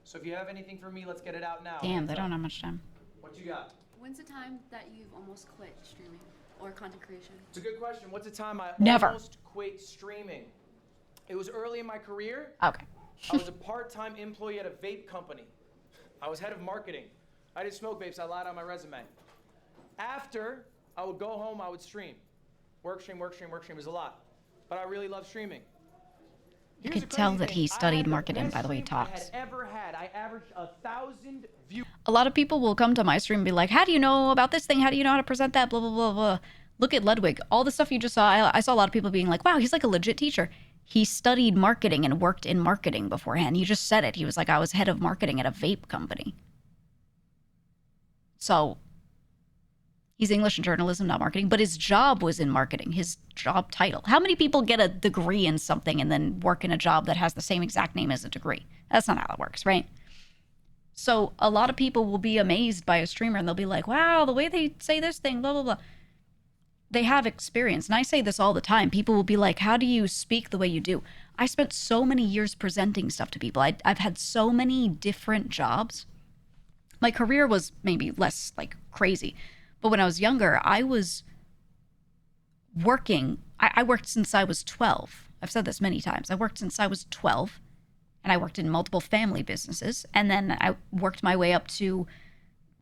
C: So if you have anything for me, let's get it out now.
A: Damn, they don't have much time.
C: What you got?
K: When's the time that you've almost quit streaming or content creation?
C: It's a good question. What's the time I
A: Never.
C: almost quit streaming? It was early in my career.
A: Okay.
C: I was a part-time employee at a vape company. I was head of marketing. I didn't smoke vapes. I lied on my resume. After, I would go home, I would stream. Work stream was a lot. But I really love streaming.
A: You can tell that he studied marketing by the way he talks.
C: I averaged 1,000 views.
A: A lot of people will come to my stream and be like, how do you know about this thing? How do you know how to present that? Blah, blah, blah, blah. Look at Ludwig. All the stuff you just saw, I saw a lot of people being like, wow, he's like a legit teacher. He studied marketing and worked in marketing beforehand. He just said it. He was like, I was head of marketing at a vape company. So He's English and journalism, not marketing, but his job was in marketing, his job title. How many people get a degree in something and then work in a job that has the same exact name as a degree? That's not how that works, right? So a lot of people will be amazed by a streamer and they'll be like, wow, the way they say this thing, blah, blah, blah. They have experience. And I say this all the time. People will be like, how do you speak the way you do? I spent so many years presenting stuff to people. I've had so many different jobs. My career was maybe less like crazy. But when I was younger, I was working. I worked since I was 12. I've said this many times. I worked since I was 12. And I worked in multiple family businesses. And then I worked my way up to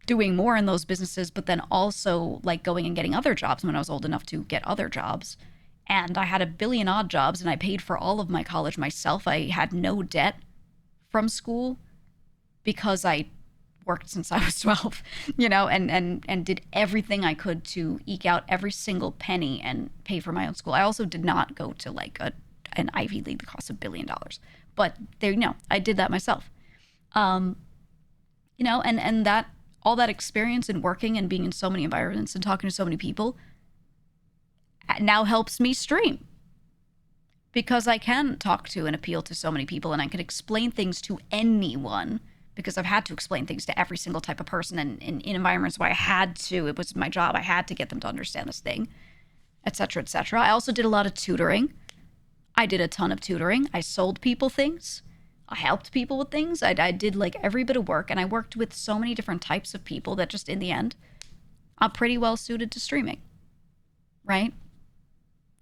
A: doing more in those businesses, but then also like going and getting other jobs when I was old enough to get other jobs. And I had a billion odd jobs and I paid for all of my college myself. I had no debt from school because I worked since I was 12, you know, and did everything I could to eke out every single penny and pay for my own school. I also did not go to like an Ivy League that costs $1 billion. But there, you know, I did that myself. You know, and that all that experience in working and being in so many environments and talking to so many people now helps me stream. Because I can talk to and appeal to so many people and I can explain things to anyone because I've had to explain things to every single type of person and in environments where I had to. It was my job. I had to get them to understand this thing, etc., etc. I also did a lot of tutoring. I did a ton of tutoring. I sold people things. I helped people with things. I did like every bit of work and I worked with so many different types of people that just in the end, I'm pretty well suited to streaming, right?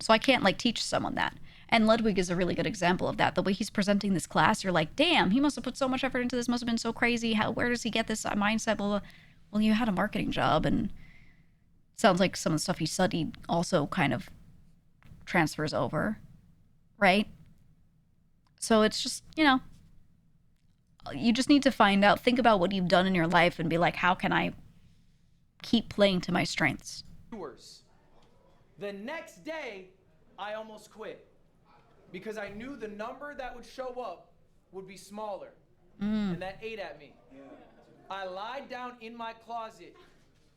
A: So I can't like teach someone that. And Ludwig is a really good example of that. The way he's presenting this class, you're like, damn, he must have put so much effort into this. Must have been so crazy. Where does he get this mindset? Blah, blah. Well, you had a marketing job and sounds like some of the stuff he studied also kind of transfers over, right? So it's just, you know, you just need to find out, think about what you've done in your life and be like, how can I keep playing to my strengths?
C: The next day, I almost quit because I knew the number that would show up would be smaller, and that ate at me. I lied down in my closet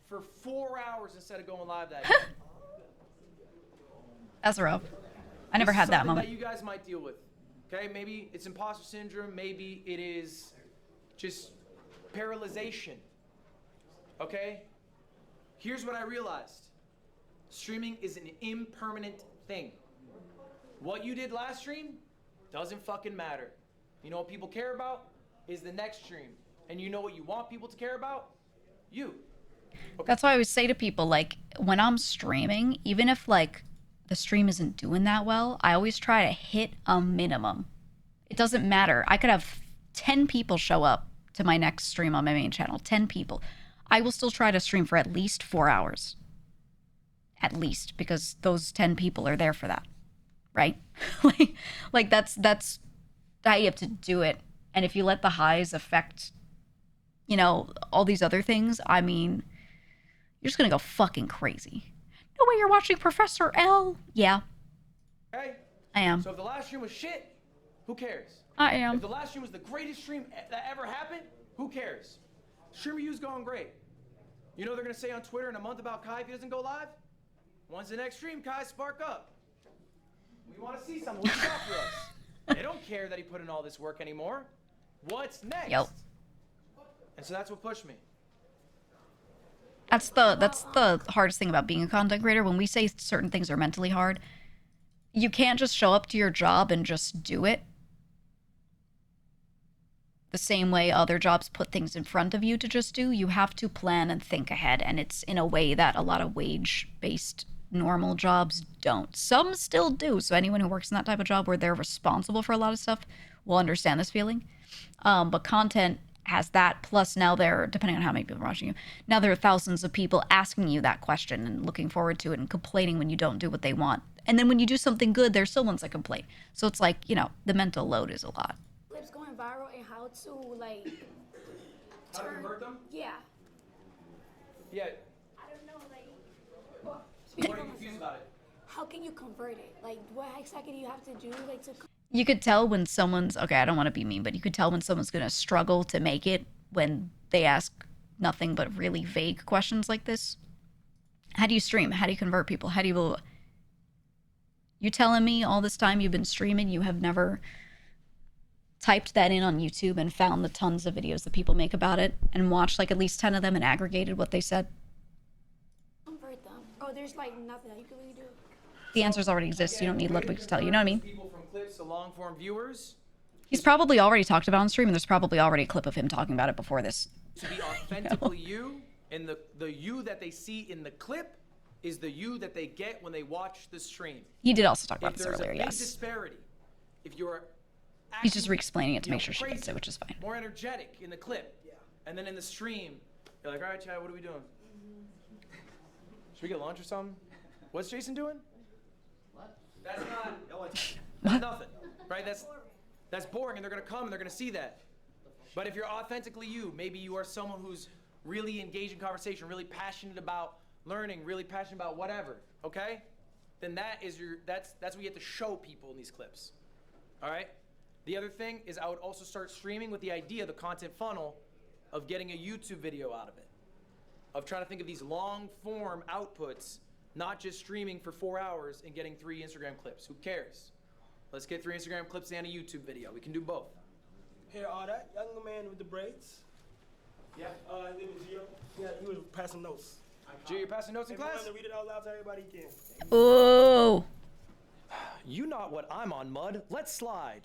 C: for 4 hours instead of going live that day.
A: That's rough. I never had that moment.
C: That you guys might deal with. Okay, maybe it's imposter syndrome, maybe it is just paralyzation. Okay? Here's what I realized. Streaming is an impermanent thing. What you did last stream doesn't fucking matter. You know what people care about is the next stream. And you know what you want people to care about? You.
A: Okay. That's why I always say to people, like, when I'm streaming, even if like the stream isn't doing that well, I always try to hit a minimum. It doesn't matter. I could have 10 people show up to my next stream on my main channel, 10 people. I will still try to stream for at least 4 hours. At least, because those 10 people are there for that, right? like that's how you have to do it. And if you let the highs affect, you know, all these other things, I mean, you're just gonna go fucking crazy. No way you're watching Professor L. Yeah.
C: Okay?
A: I am.
C: So if the last stream was shit, who cares?
A: I am.
C: If the last stream was the greatest stream that ever happened, who cares? Stream review's going great. You know they're gonna say on Twitter in a month about Kai if he doesn't go live? When's the next stream, Kai? Spark up. We want to see something. What you got for us? They don't care that he put in all this work anymore. What's next?
A: Yep.
C: And so that's what pushed me.
A: That's the hardest thing about being a content creator. When we say certain things are mentally hard, you can't just show up to your job and just do it. The same way other jobs put things in front of you to just do, you have to plan and think ahead. And it's in a way that a lot of wage-based normal jobs don't. Some still do. So anyone who works in that type of job where they're responsible for a lot of stuff will understand this feeling. But content has that. Plus now depending on how many people are watching you, now there are thousands of people asking you that question and looking forward to it and complaining when you don't do what they want. And then when you do something good, there's still ones that complain. So it's like, you know, the mental load is a lot.
O: Clips going viral and how to like
C: How to convert them?
O: Yeah.
C: Yeah.
O: I don't know, like
C: What are you confused about it?
O: how can you convert it? Like what exactly do you have to do like to
A: You could tell when someone's, okay, I don't want to be mean, but you could tell when someone's going to struggle to make it when they ask nothing but really vague questions like this. How do you stream? How do you convert people? How do you telling me all this time you've been streaming, you have never typed that in on YouTube and found the tons of videos that people make about it and watched like at least 10 of them and aggregated what they said?
O: Convert them. Oh, there's like nothing that you can really do.
A: The answers already exist. You don't need Ludwig to tell you. You know what I mean?
C: People from clips to long form viewers.
A: He's probably already talked about it on stream, and there's probably already a clip of him talking about it before this.
C: To be authentically you, and the you that they see in the clip is the you that they get when they watch the stream.
A: He did also talk about
C: If
A: this
C: there's
A: earlier,
C: a big
A: yes.
C: disparity, if you're
A: He's just re-explaining it to
C: you
A: make
C: know,
A: sure she gets
C: crazy,
A: it, which is fine.
C: more energetic in the clip, and then in the stream, you're like, all right, Chad, what are we doing? Should we get lunch or something? What's Jason doing? What? That's not. That's nothing, right? That's boring, and they're gonna come and they're gonna see that. But if you're authentically you, maybe you are someone who's really engaged in conversation, really passionate about learning, really passionate about whatever, okay? Then that's what you get to show people in these clips. All right? The other thing is I would also start streaming with the idea, the content funnel, of getting a YouTube video out of it. Of trying to think of these long form outputs, not just streaming for 4 hours and getting 3 Instagram clips. Who cares? Let's get 3 Instagram clips and a YouTube video. We can do both.
G: Here, that young man with the braids.
C: Yeah.
G: His name is Gio. Yeah, he was passing notes.
C: Gio, you're passing notes in
G: If you
C: class?
G: want to read it out loud to everybody, you can.
A: Oh.
C: You not what I'm on, Mud. Let's slide.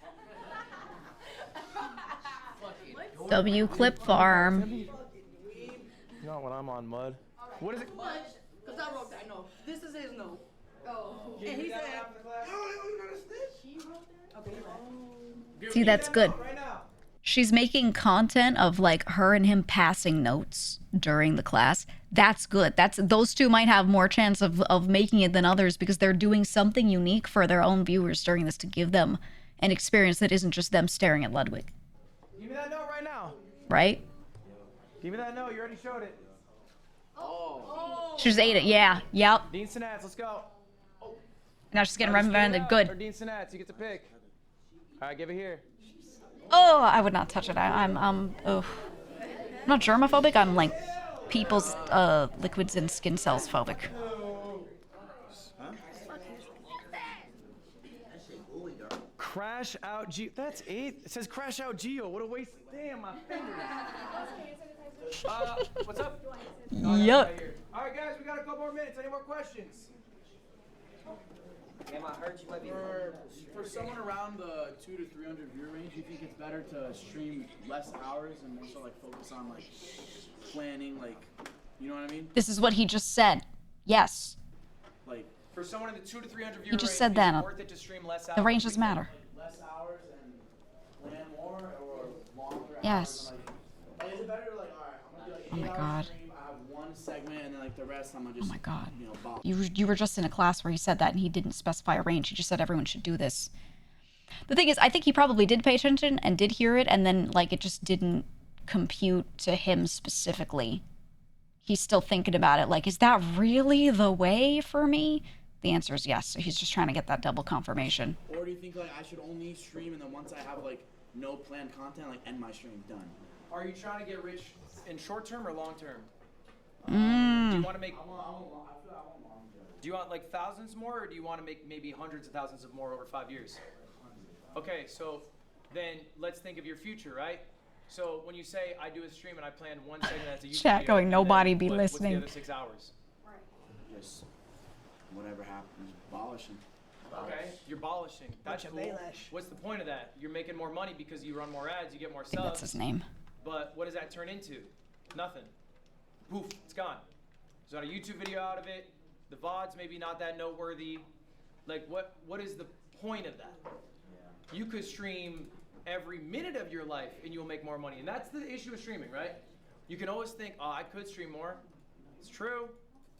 A: W Clip Farm.
C: You not what I'm on, Mud. What is it?
N: Because I wrote that. No, this is his note. Oh. And he said,
A: See, that's good. She's making content of like her and him passing notes during the class. That's good. Those two might have more chance of making it than others because they're doing something unique for their own viewers during this to give them an experience that isn't just them staring at Ludwig.
C: Give me that note right now.
A: Right?
C: Give me that note. You already showed it.
A: She just ate it. Yeah. Yep.
C: Dean Sinats, let's go.
A: Now she's getting recommended. Good.
C: Or Dean Sinats, you get to pick. All right, give it here.
A: Oh, I would not touch it. I'm not germophobic. I'm like people's liquids and skin cells phobic.
C: Crash out Geo. That's 8. It says crash out Geo. What a waste. Damn, my fingers. What's up?
A: Yuck.
C: All right, guys, we got a couple more minutes. Any more questions?
H: Damn, I heard you might be
R: For someone around the 200 to 300 viewer range, you think it's better to stream less hours and more so like focus on like planning, like, you know what I mean?
A: This is what he just said. Yes.
C: Like for someone in the 200 to 300 viewer
A: He just
C: range,
A: said
C: is
A: that.
C: it worth it to stream less hours?
A: The range doesn't matter.
R: Like less hours and plan more or longer
A: Yes.
R: hours? Like, is it better to like, all right, I'm gonna do like 8
A: Oh my
R: hours
A: God.
R: stream, I have one segment and then like the rest I'm gonna just,
A: Oh my God.
R: you know, ball.
A: You were just in a class where he said that and he didn't specify a range. He just said everyone should do this. The thing is, I think he probably did pay attention and did hear it, and then like it just didn't compute to him specifically. He's still thinking about it. Like, is that really the way for me? The answer is yes. So he's just trying to get that double confirmation.
R: Or do you think like I should only stream and then once I have like no planned content, like end my stream, done?
C: Are you trying to get rich in short term or long term?
A: Mm.
C: Do you want to make? Do you want like thousands more, or do you want to make maybe hundreds of thousands of more over 5 years? Okay, so then let's think of your future, right? So when you say I do a stream and I plan one segment as a YouTube
A: Chat
C: video,
A: going,
C: and
A: nobody
C: then
A: be
C: what's
A: listening.
C: the other 6 hours?
R: Just whatever happens, abolishing.
C: Okay, you're abolishing. That's
M: Bunch of
C: cool.
M: Baylash.
C: What's the point of that? You're making more money because you run more ads, you get more
A: I think
C: subs.
A: that's his name.
C: But what does that turn into? Nothing. Poof, it's gone. There's not a YouTube video out of it. The VOD's maybe not that noteworthy. Like, what is the point of that? You could stream every minute of your life and you'll make more money. And that's the issue with streaming, right? You can always think, oh, I could stream more. It's true.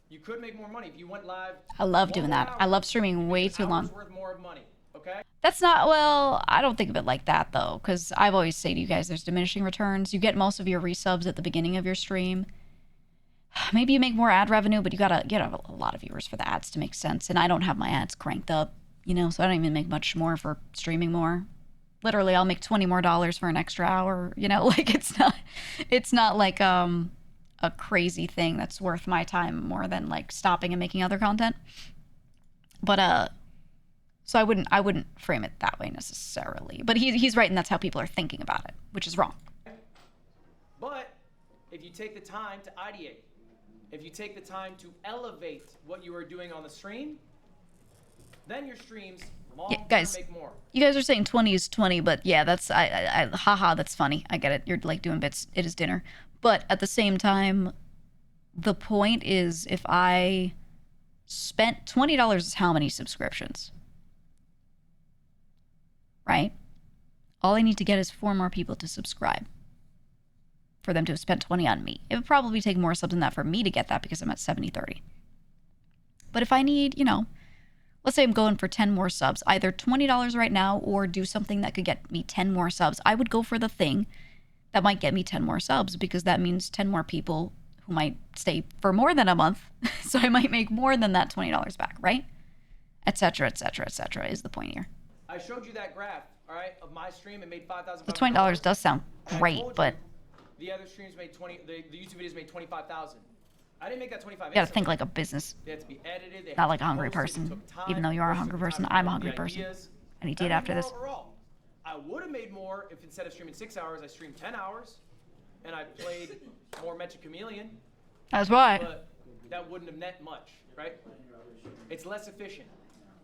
C: You could make more money if you went live.
A: I love doing that. I love streaming way too long.
C: Worth more of money, okay?
A: That's not, well, I don't think of it like that though, because I've always say to you guys, there's diminishing returns. You get most of your resubs at the beginning of your stream. Maybe you make more ad revenue, but you gotta get a lot of viewers for the ads to make sense. And I don't have my ads cranked up, you know, so I don't even make much more for streaming more. Literally, I'll make $20 more for an extra hour, you know, like it's not like a crazy thing that's worth my time more than like stopping and making other content. But so I wouldn't frame it that way necessarily. But he's right, and that's how people are thinking about it, which is wrong.
C: But if you take the time to ideate, if you take the time to elevate what you are doing on the stream, then your streams
A: Guys,
C: make more.
A: you guys are saying 20 is 20, but yeah, that's haha, that's funny. I get it. You're like doing bits. It is dinner. But at the same time, the point is, if I spent $20 is how many subscriptions? Right? All I need to get is 4 more people to subscribe for them to have spent 20 on me. It would probably take more subs than that for me to get that because I'm at 70-30. But if I need, you know, let's say I'm going for 10 more subs, either $20 right now or do something that could get me 10 more subs, I would go for the thing that might get me 10 more subs because that means 10 more people who might stay for more than a month. So I might make more than that $20 back, right? Etc., etc., etc. is the point here.
C: I showed you that graph, all right, of my stream. It made $5,000.
A: The $20 does sound great, but
C: the other streams made the YouTube videos made 25,000. I didn't make that 25.
A: you gotta think like a business,
C: They had to be edited.
A: not like a hungry person. Even though you are a hungry person, I'm a hungry person. I need to eat after this.
C: Overall, I would have made more if instead of streaming 6 hours, I streamed 10 hours, and I played more Magic Chameleon.
A: That's why.
C: But that wouldn't have net much, right? It's less efficient.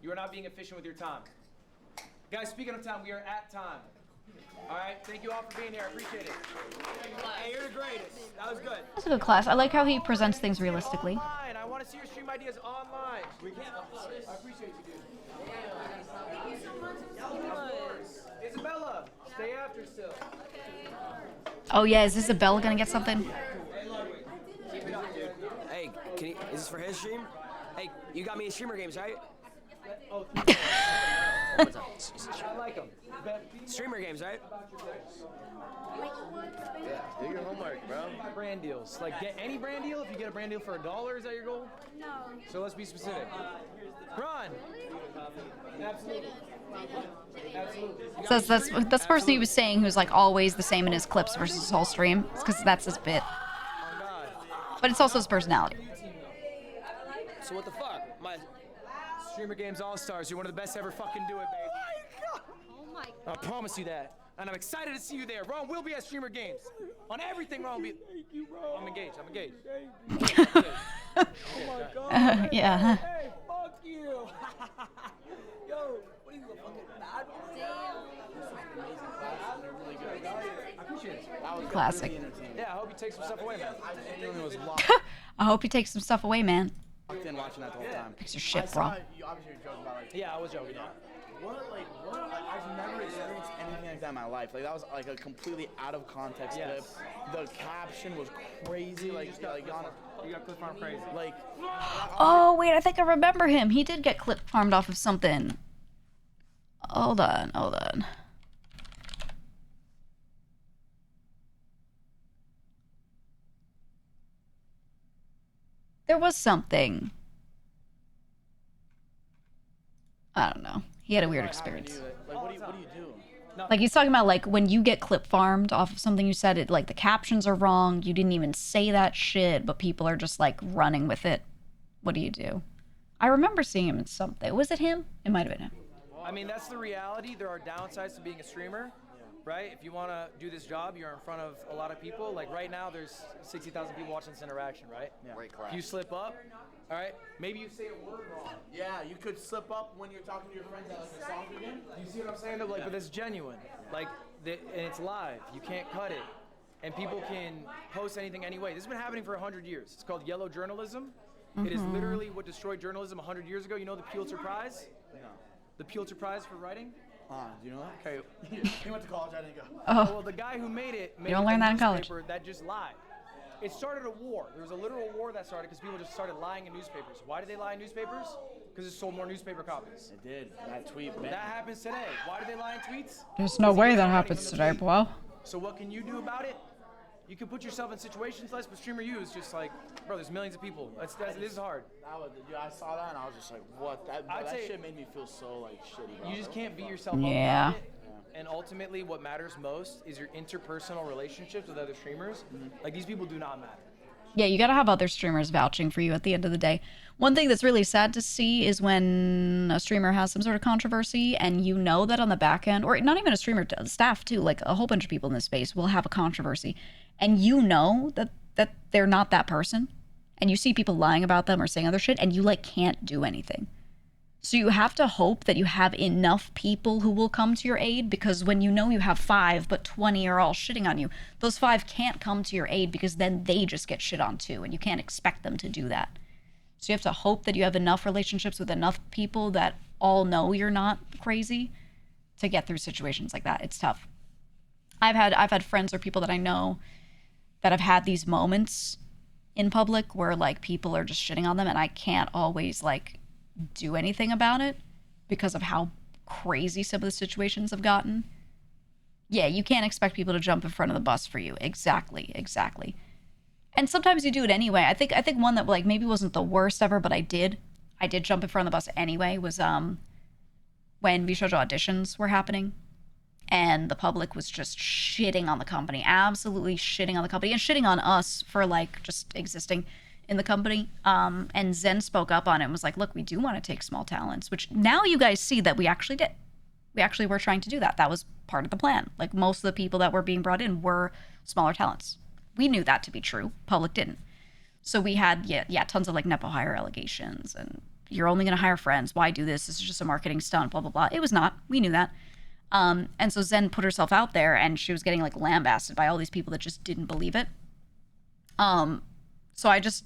C: You are not being efficient with your time. Guys, speaking of time, we are at time. All right, thank you all for being here. I appreciate it. Hey, you're the greatest. That was good.
A: That's a good class. I like how he presents things realistically.
C: Online. I want to see your stream ideas online. We can't. I appreciate you, dude. Thank you so much. Of course. Isabella, stay after still.
A: Oh yeah, is Isabella gonna get something?
H: Hey, is this for his stream? Hey, you got me in streamer games, right?
C: Oh, I like them.
H: Streamer games, right?
Q: Yeah, do your homework, bro.
C: Brand deals. Like, get any brand deal. If you get a brand deal for $1, is that your goal?
O: No.
C: So let's be specific. Ron. Absolutely. Absolutely.
A: So that's the person he was saying who's like always the same in his clips versus his whole stream. It's because that's his bit. But it's also his personality.
H: So what the fuck? My
C: Streamer Games All-Stars. You're one of the best to ever fucking do it, babe.
B: Oh my God.
C: I promise you that. And I'm excited to see you there. Ron will be at Streamer Games. On everything, Ron will be. Thank you, bro. I'm engaged. I'm engaged.
R: Oh my God.
A: Yeah.
R: Hey, fuck you. Yo, what are you, a fucking bad boy?
C: I appreciate it. That was
A: Classic.
C: Yeah, I hope you take some stuff away, man. I genuinely was locked.
A: I hope you take some stuff away, man.
R: In watching that the whole time.
A: Fix your shit, bro.
R: You obviously were joking about like.
C: Yeah, I was joking.
R: I've never experienced anything like that in my life. Like that was like a completely out of context clip. The caption was crazy. Like
C: you got clip farm crazy.
R: Like.
A: Oh wait, I think I remember him. He did get clip farmed off of something. Hold on, hold on. There was something. I don't know. He had a weird experience.
R: Like what do you do?
A: Like he's talking about like when you get clip farmed off of something you said, it like the captions are wrong. You didn't even say that shit, but people are just like running with it. What do you do? I remember seeing him in something. Was it him? It might have been him.
C: I mean, that's the reality. There are downsides to being a streamer, right? If you want to do this job, you're in front of a lot of people. Like right now, there's 60,000 people watching this interaction, right?
R: Yeah.
C: If you slip up, all right, maybe you say a word wrong.
R: Yeah, you could slip up when you're talking to your friends at like a soccer game.
C: You see what I'm saying? Like, but it's genuine. Like, and it's live. You can't cut it. And people can post anything anyway. This has been happening for 100 years. It's called yellow journalism. It is literally what destroyed journalism 100 years ago. You know the Pulitzer Prize?
R: No.
C: The Pulitzer Prize for writing?
R: Do you know that?
C: Okay.
R: He went to college, I didn't go.
A: Oh.
C: Well, the guy who made it made
A: You don't learn that in college.
C: newspaper that just lied. It started a war. There was a literal war that started because people just started lying in newspapers. Why did they lie in newspapers? Because it sold more newspaper copies.
R: It did. That tweet, man.
C: That happens today. Why do they lie in tweets?
A: There's no way that happens today, bro.
C: So what can you do about it? You can put yourself in situations less, but streamer you is just like, bro, there's millions of people. This is hard.
R: I saw that and I was just like, what? That shit made me feel so like shitty, bro.
C: You just can't beat yourself up
A: Yeah.
C: about it. And ultimately, what matters most is your interpersonal relationships with other streamers. Like, these people do not matter.
A: Yeah, you gotta have other streamers vouching for you at the end of the day. One thing that's really sad to see is when a streamer has some sort of controversy and you know that on the back end, or not even a streamer, staff too, like a whole bunch of people in this space will have a controversy, and you know that they're not that person, and you see people lying about them or saying other shit, and you like can't do anything. So you have to hope that you have enough people who will come to your aid, because when you know you have 5 but 20 are all shitting on you, those 5 can't come to your aid because then they just get shit on too, and you can't expect them to do that. So you have to hope that you have enough relationships with enough people that all know you're not crazy to get through situations like that. It's tough. I've had friends or people that I know that have had these moments in public where like people are just shitting on them, and I can't always like do anything about it because of how crazy some of the situations have gotten. Yeah, you can't expect people to jump in front of the bus for you. Exactly. And sometimes you do it anyway. I think one that like maybe wasn't the worst ever, but I did jump in front of the bus anyway, was when Vishojo auditions were happening and the public was just shitting on the company, absolutely shitting on the company and shitting on us for like just existing in the company. And Zen spoke up on it and was like, look, we do want to take small talents, which now you guys see that we actually did. We actually were trying to do that. That was part of the plan. Like most of the people that were being brought in were smaller talents. We knew that to be true. Public didn't. So we had, tons of like Nepo hire allegations and you're only going to hire friends. Why do this? This is just a marketing stunt, blah, blah, blah. It was not. We knew that. And so Zen put herself out there and she was getting like lambasted by all these people that just didn't believe it. So I just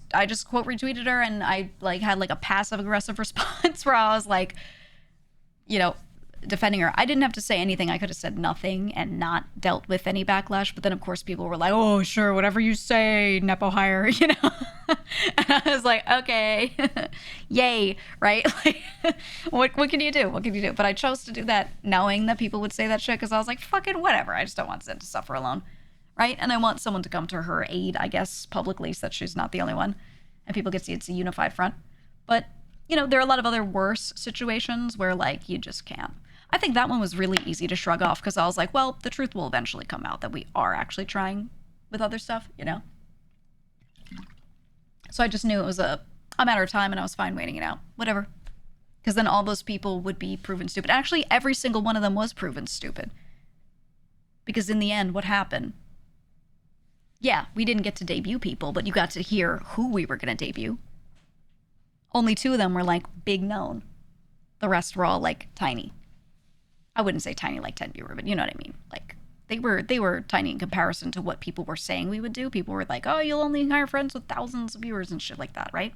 A: quote retweeted her, and I like had like a passive aggressive response where I was like, defending her. I didn't have to say anything. I could have said nothing and not dealt with any backlash. But then of course people were like, oh, sure, whatever you say, Nepo hire, And I was like, okay, yay, right? Like, what can you do? What can you do? But I chose to do that knowing that people would say that shit because I was like, fucking whatever. I just don't want Zen to suffer alone. Right? And I want someone to come to her aid, I guess, publicly, so that she's not the only one. And people get to see it's a unified front. But, there are a lot of other worse situations where, like, you just can't. I think that one was really easy to shrug off because I was like, well, the truth will eventually come out that we are actually trying with other stuff, So I just knew it was a matter of time and I was fine waiting it out. Whatever. Because then all those people would be proven stupid. Actually, every single one of them was proven stupid. Because in the end, what happened? Yeah, we didn't get to debut people, but you got to hear who we were going to debut. Only 2 of them were, like, big known. The rest were all, like, tiny. I wouldn't say tiny like 10 viewer, but you know what I mean. Like, they were tiny in comparison to what people were saying we would do. People were like, oh, you'll only hire friends with thousands of viewers and shit like that, right?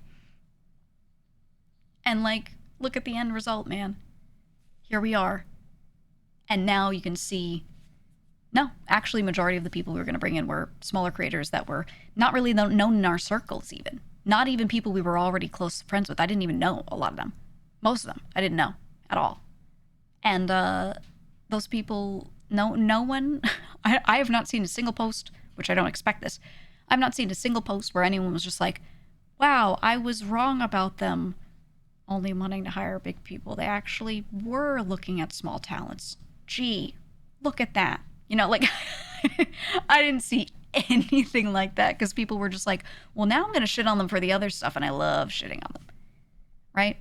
A: And, like, look at the end result, man. Here we are. And now you can see... No, actually, majority of the people we were going to bring in were smaller creators that were not really known in our circles even. Not even people we were already close friends with. I didn't even know a lot of them. Most of them, I didn't know at all. And those people, no one, I have not seen a single post, which I don't expect this. I've not seen a single post where anyone was just like, wow, I was wrong about them only wanting to hire big people. They actually were looking at small talents. Gee, look at that. Like, I didn't see anything like that because people were just like, well, now I'm going to shit on them for the other stuff, and I love shitting on them. Right?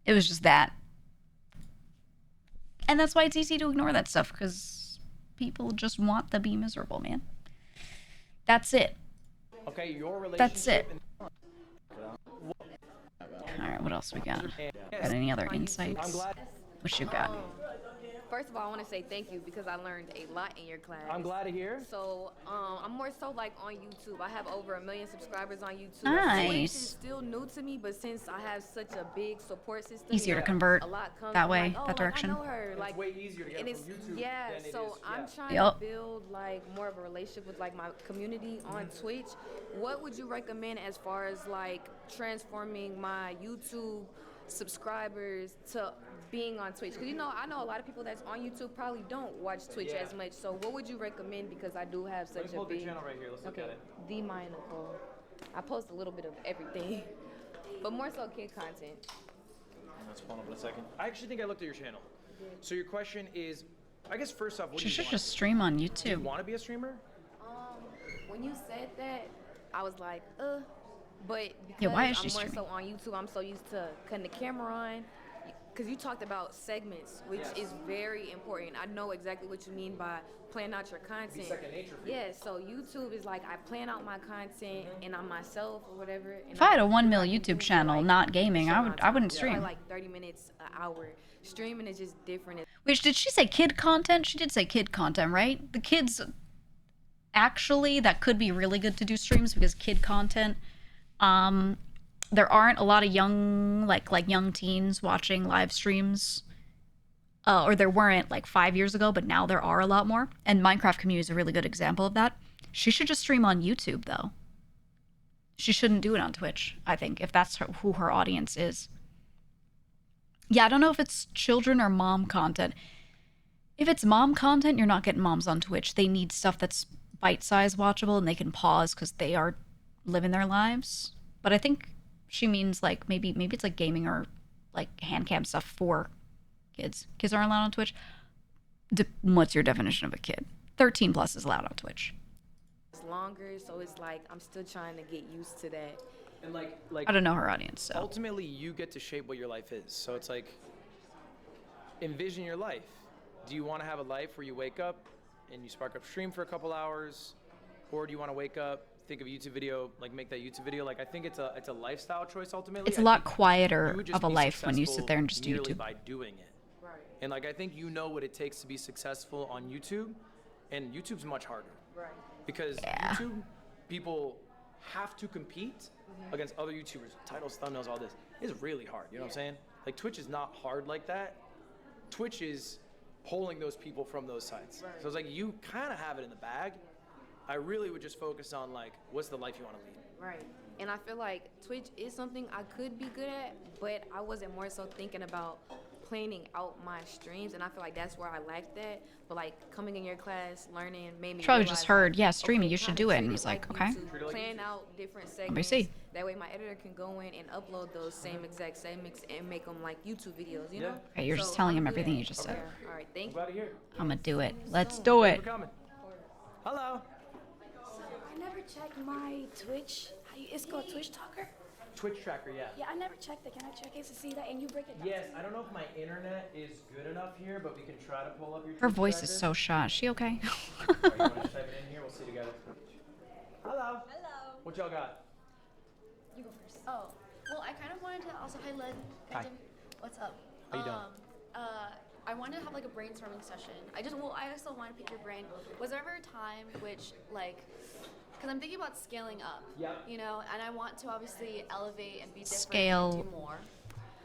A: It was just that. And that's why it's easy to ignore that stuff because people just want to be miserable, man. That's it.
C: Okay, your relationship.
A: That's it. All right, what else we got? Got any other insights? What you got?
S: First of all, I want to say thank you because I learned a lot in your class.
C: I'm glad to hear.
S: So, I'm more so like on YouTube. I have over 1 million subscribers on YouTube.
A: Nice.
S: Twitch is still new to me, but since I have such a big support system,
A: Easier to convert
S: a lot comes
A: that way,
S: like, oh,
A: that direction.
S: Like, I know her. Like,
C: it's way easier to get from YouTube
S: yeah,
C: than it
S: so
C: is,
S: I'm trying
A: Yep.
S: to build like more of a relationship with like my community on Twitch. What would you recommend as far as like transforming my YouTube subscribers to being on Twitch? Because I know a lot of people that's on YouTube probably don't watch Twitch as much. So what would you recommend? Because I do have such a big
C: channel right here. Let's look at it.
S: The Maya Nicole. I post a little bit of everything, but more so kid content.
C: Let's pull up in a second. I actually think I looked at your channel. So your question is, I guess first off, what
A: She
C: do you
A: should
C: want?
A: just stream on
C: Do you
A: YouTube.
C: want to be a streamer?
S: When you said that, I was like, but
A: Yeah,
S: because
A: why is she
S: I'm more
A: streaming?
S: so on YouTube, I'm so used to cutting the camera on. Because you talked about segments, which is very important. I know exactly what you mean by plan out your content.
C: second nature for you.
S: Yeah, so YouTube is like I plan out my content and I'm myself or whatever. And
A: If I had a 1
S: do
A: mil
S: what I can
A: YouTube
S: do to,
A: channel,
S: like,
A: not gaming,
S: show
A: I
S: my
A: wouldn't
S: time.
A: stream.
S: Probably like 30 minutes, an hour. Streaming is just different.
A: Wait, did she say kid content? She did say kid content, right? The kids, actually, that could be really good to do streams because kid content, there aren't a lot of young, like young teens watching live streams. Or there weren't like 5 years ago, but now there are a lot more. And Minecraft community is a really good example of that. She should just stream on YouTube, though. She shouldn't do it on Twitch, I think, if that's who her audience is. Yeah, I don't know if it's children or mom content. If it's mom content, you're not getting moms on Twitch. They need stuff that's bite-sized watchable and they can pause because they are living their lives. But I think she means like maybe it's like gaming or like hand cam stuff for kids. Kids aren't allowed on Twitch. What's your definition of a kid? 13 plus is allowed on Twitch.
S: It's longer, so it's like I'm still trying to get used to that.
C: And like
A: I don't know her audience, so.
C: Ultimately, you get to shape what your life is. So it's like, envision your life. Do you want to have a life where you wake up and you spark up stream for a couple hours, or do you want to wake up, think of a YouTube video, like make that YouTube video? Like I think it's a lifestyle choice ultimately.
A: It's a lot quieter of a life when you sit there and just do
C: merely
A: YouTube.
C: by doing it. Right. And like I think you know what it takes to be successful on YouTube, and YouTube's much harder. Right. Because YouTube people have to compete against other YouTubers, titles, thumbnails, all this. It's really hard. You know what I'm saying? Like Twitch is not hard like that. Twitch is pulling those people from those sites. Right. So it's like you kind of have it in the bag. I really would just focus on like, what's the life you want to lead?
S: Right. And I feel like Twitch is something I could be good at, but I wasn't more so thinking about planning out my streams, and I feel like that's where I lacked that. But like coming in your class, learning, made me
A: Probably
S: realize,
A: just heard,
S: like,
A: yeah, streaming,
S: okay,
A: you should
S: kinda
A: do it.
S: treat
A: And he's like, okay.
S: YouTube, plan out different
A: me
S: segments.
A: see.
S: That way my editor can go in and upload those same exact segments and make them like YouTube videos, you know?
A: Okay, you're just telling him everything you just said.
S: All right, thank you.
A: I'm gonna do it. Let's do it.
C: Hello.
O: I never checked my Twitch. It's called Twitch Talker.
C: Twitch tracker, yeah.
O: Yeah, I never checked it. Can I check it to see that? And you break it down.
C: Yes, I don't know if my internet is good enough here, but we can try to pull up your
A: Her
C: Twitch
A: voice
C: tracker.
A: is so shot. Is she okay?
C: You want to just type it in here? We'll see together. Hello.
N: Hello.
C: What y'all got?
N: You go first. Oh, well, I kind of wanted to also, hi, Lynn.
C: Hi.
N: What's up?
C: How you doing?
N: I wanted to have like a brainstorming session. I also want to pick your brain. Was there ever a time which, like, because I'm thinking about scaling up, you know, and I want to obviously elevate and be different
A: Scale
N: and do more.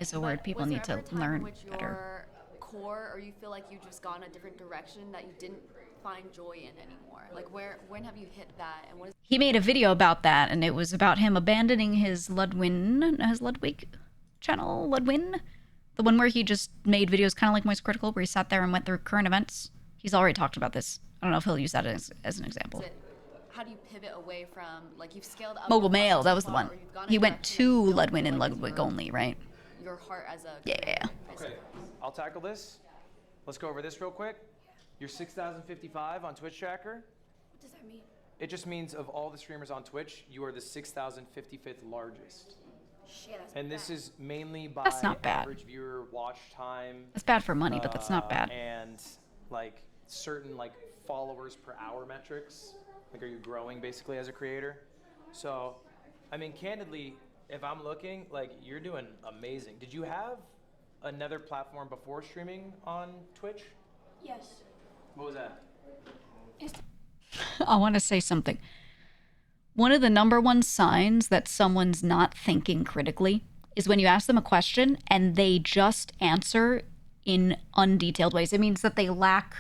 A: is a word people need to learn better.
N: Your core, or you feel like you've just gone a different direction that you didn't find joy in anymore? Like, when have you hit that, and what is?
A: He made a video about that, and it was about him abandoning his Ludwig channel, Ludwin? The one where he just made videos kind of like Moist Critical, where he sat there and went through current events. He's already talked about this. I don't know if he'll use that as an example.
N: How do you pivot away from, like, you've scaled up?
A: Mogul Mail, that was the one. He went to Ludwin and Ludwig only, right?
N: Your heart as a
A: Yeah.
C: Okay, I'll tackle this. Let's go over this real quick. You're 6,055 on Twitch tracker.
O: What does that mean?
C: It just means of all the streamers on Twitch, you are the 6,055th largest.
O: Shit, that's
C: And this is mainly by
A: That's not bad.
C: average viewer watch time.
A: That's bad for money, but that's not bad.
C: And like certain like followers per hour metrics. Like, are you growing basically as a creator? So, I mean, candidly, if I'm looking, like, you're doing amazing. Did you have another platform before streaming on Twitch?
O: Yes.
C: What was that?
A: I want to say something. One of the number one signs that someone's not thinking critically is when you ask them a question and they just answer in undetailed ways. It means that they lack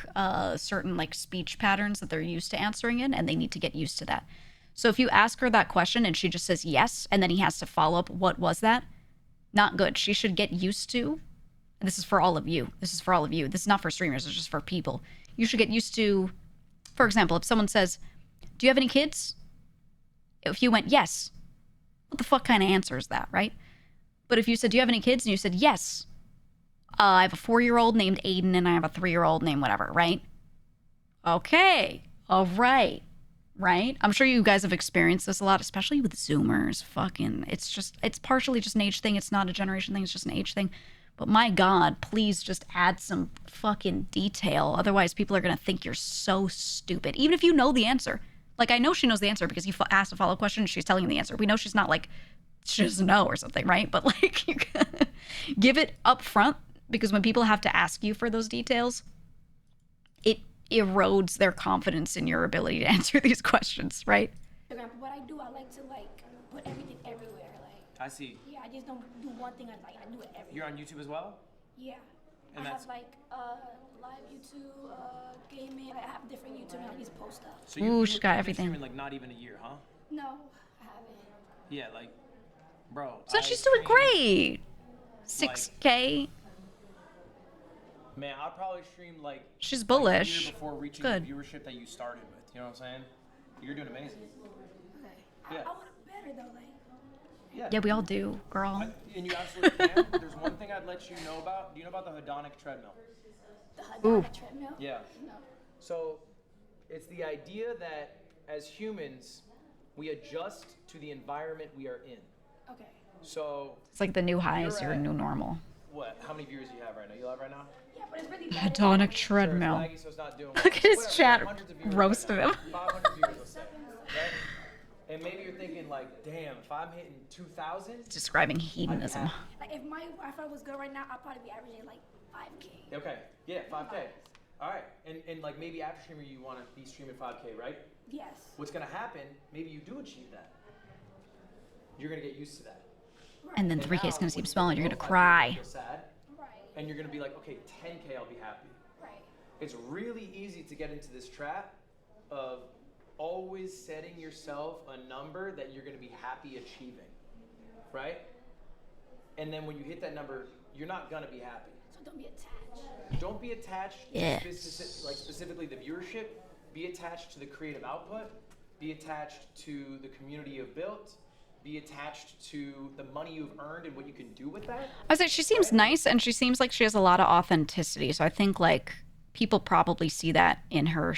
A: certain like speech patterns that they're used to answering in, and they need to get used to that. So if you ask her that question and she just says yes, and then he has to follow up, what was that? Not good. She should get used to, and this is for all of you. This is for all of you. This is not for streamers. It's just for people. You should get used to, for example, if someone says, do you have any kids? If you went, yes, what the fuck kind of answer is that, right? But if you said, do you have any kids? And you said, yes. I have a 4-year-old named Aiden, and I have a 3-year-old named whatever, right? Okay. All right. right? I'm sure you guys have experienced this a lot, especially with Zoomers. It's partially just an age thing. It's not a generation thing. It's just an age thing. But my God, please just add some fucking detail. Otherwise, people are going to think you're so stupid. Even if you know the answer. Like, I know she knows the answer because you asked a follow-up question and she's telling you the answer. We know she's not like, she doesn't know or something, right? But like, you can give it up front, because when people have to ask you for those details, it erodes their confidence in your ability to answer these questions, right?
O: What I do, I like to like put everything everywhere. Like,
C: I see.
O: yeah, I just don't do one thing. I do it everywhere.
C: You're on YouTube as well?
O: Yeah.
C: And
O: I
C: that's
O: have like live YouTube, gaming. I have different YouTube and I just post stuff.
C: so
A: She's got
C: you've been
A: everything.
C: streaming like not even a year, huh?
O: No, I haven't.
C: Yeah, like, bro.
A: So she's doing great. 6K.
C: Man, I probably streamed like
A: She's
C: like,
A: bullish.
C: a year before reaching
A: Good.
C: the viewership that you started with. You know what I'm saying? You're doing amazing.
O: Okay.
C: Yeah.
O: I want it better though. Like,
A: Yeah, we all do, girl.
C: And you absolutely can. There's one thing I'd let you know about. Do you know about the hedonic treadmill?
O: the hedonic treadmill?
C: Yeah.
O: No.
C: So it's the idea that as humans, we adjust to the environment we are in.
O: Okay.
C: So
A: It's like the new high is
C: you're
A: your
C: at-
A: new normal.
C: What? How many viewers do you have right now? You live right now?
O: Yeah, but it's really
A: Hedonic treadmill.
C: Laggy, so it's not doing
A: Look at his
C: Whatever,
A: chat
C: hundreds of viewers
A: roasting
C: right now.
A: him.
C: 500 viewers, let's say. Right? And maybe you're thinking like, damn, if I'm hitting 2,000,
A: Describing hedonism.
O: Like if my Wi-Fi was good right now, I'd probably be averaging like 5K.
C: okay, yeah, 5K. All right, and like maybe after streaming you want to be streaming 5K, right?
O: Yes.
C: What's gonna happen? Maybe you do achieve that. You're gonna get used to that.
A: And then 3K is
C: now,
A: going to seem
C: when you
A: small and you're
C: go
A: going to
C: 5K,
A: cry.
C: you'll feel sad, and you're gonna be like, okay, 10K, I'll be happy.
O: Right.
C: It's really easy to get into this trap of always setting yourself a number that you're going to be happy achieving, right? And then when you hit that number, you're not going to be happy.
O: So don't be attached.
C: Don't be attached
A: Yes.
C: to specifically the viewership. Be attached to the creative output. Be attached to the community you've built. Be attached to the money you've earned and what you can do with that.
A: I was like, she seems nice and she seems like she has a lot of authenticity. So I think like people probably see that in her.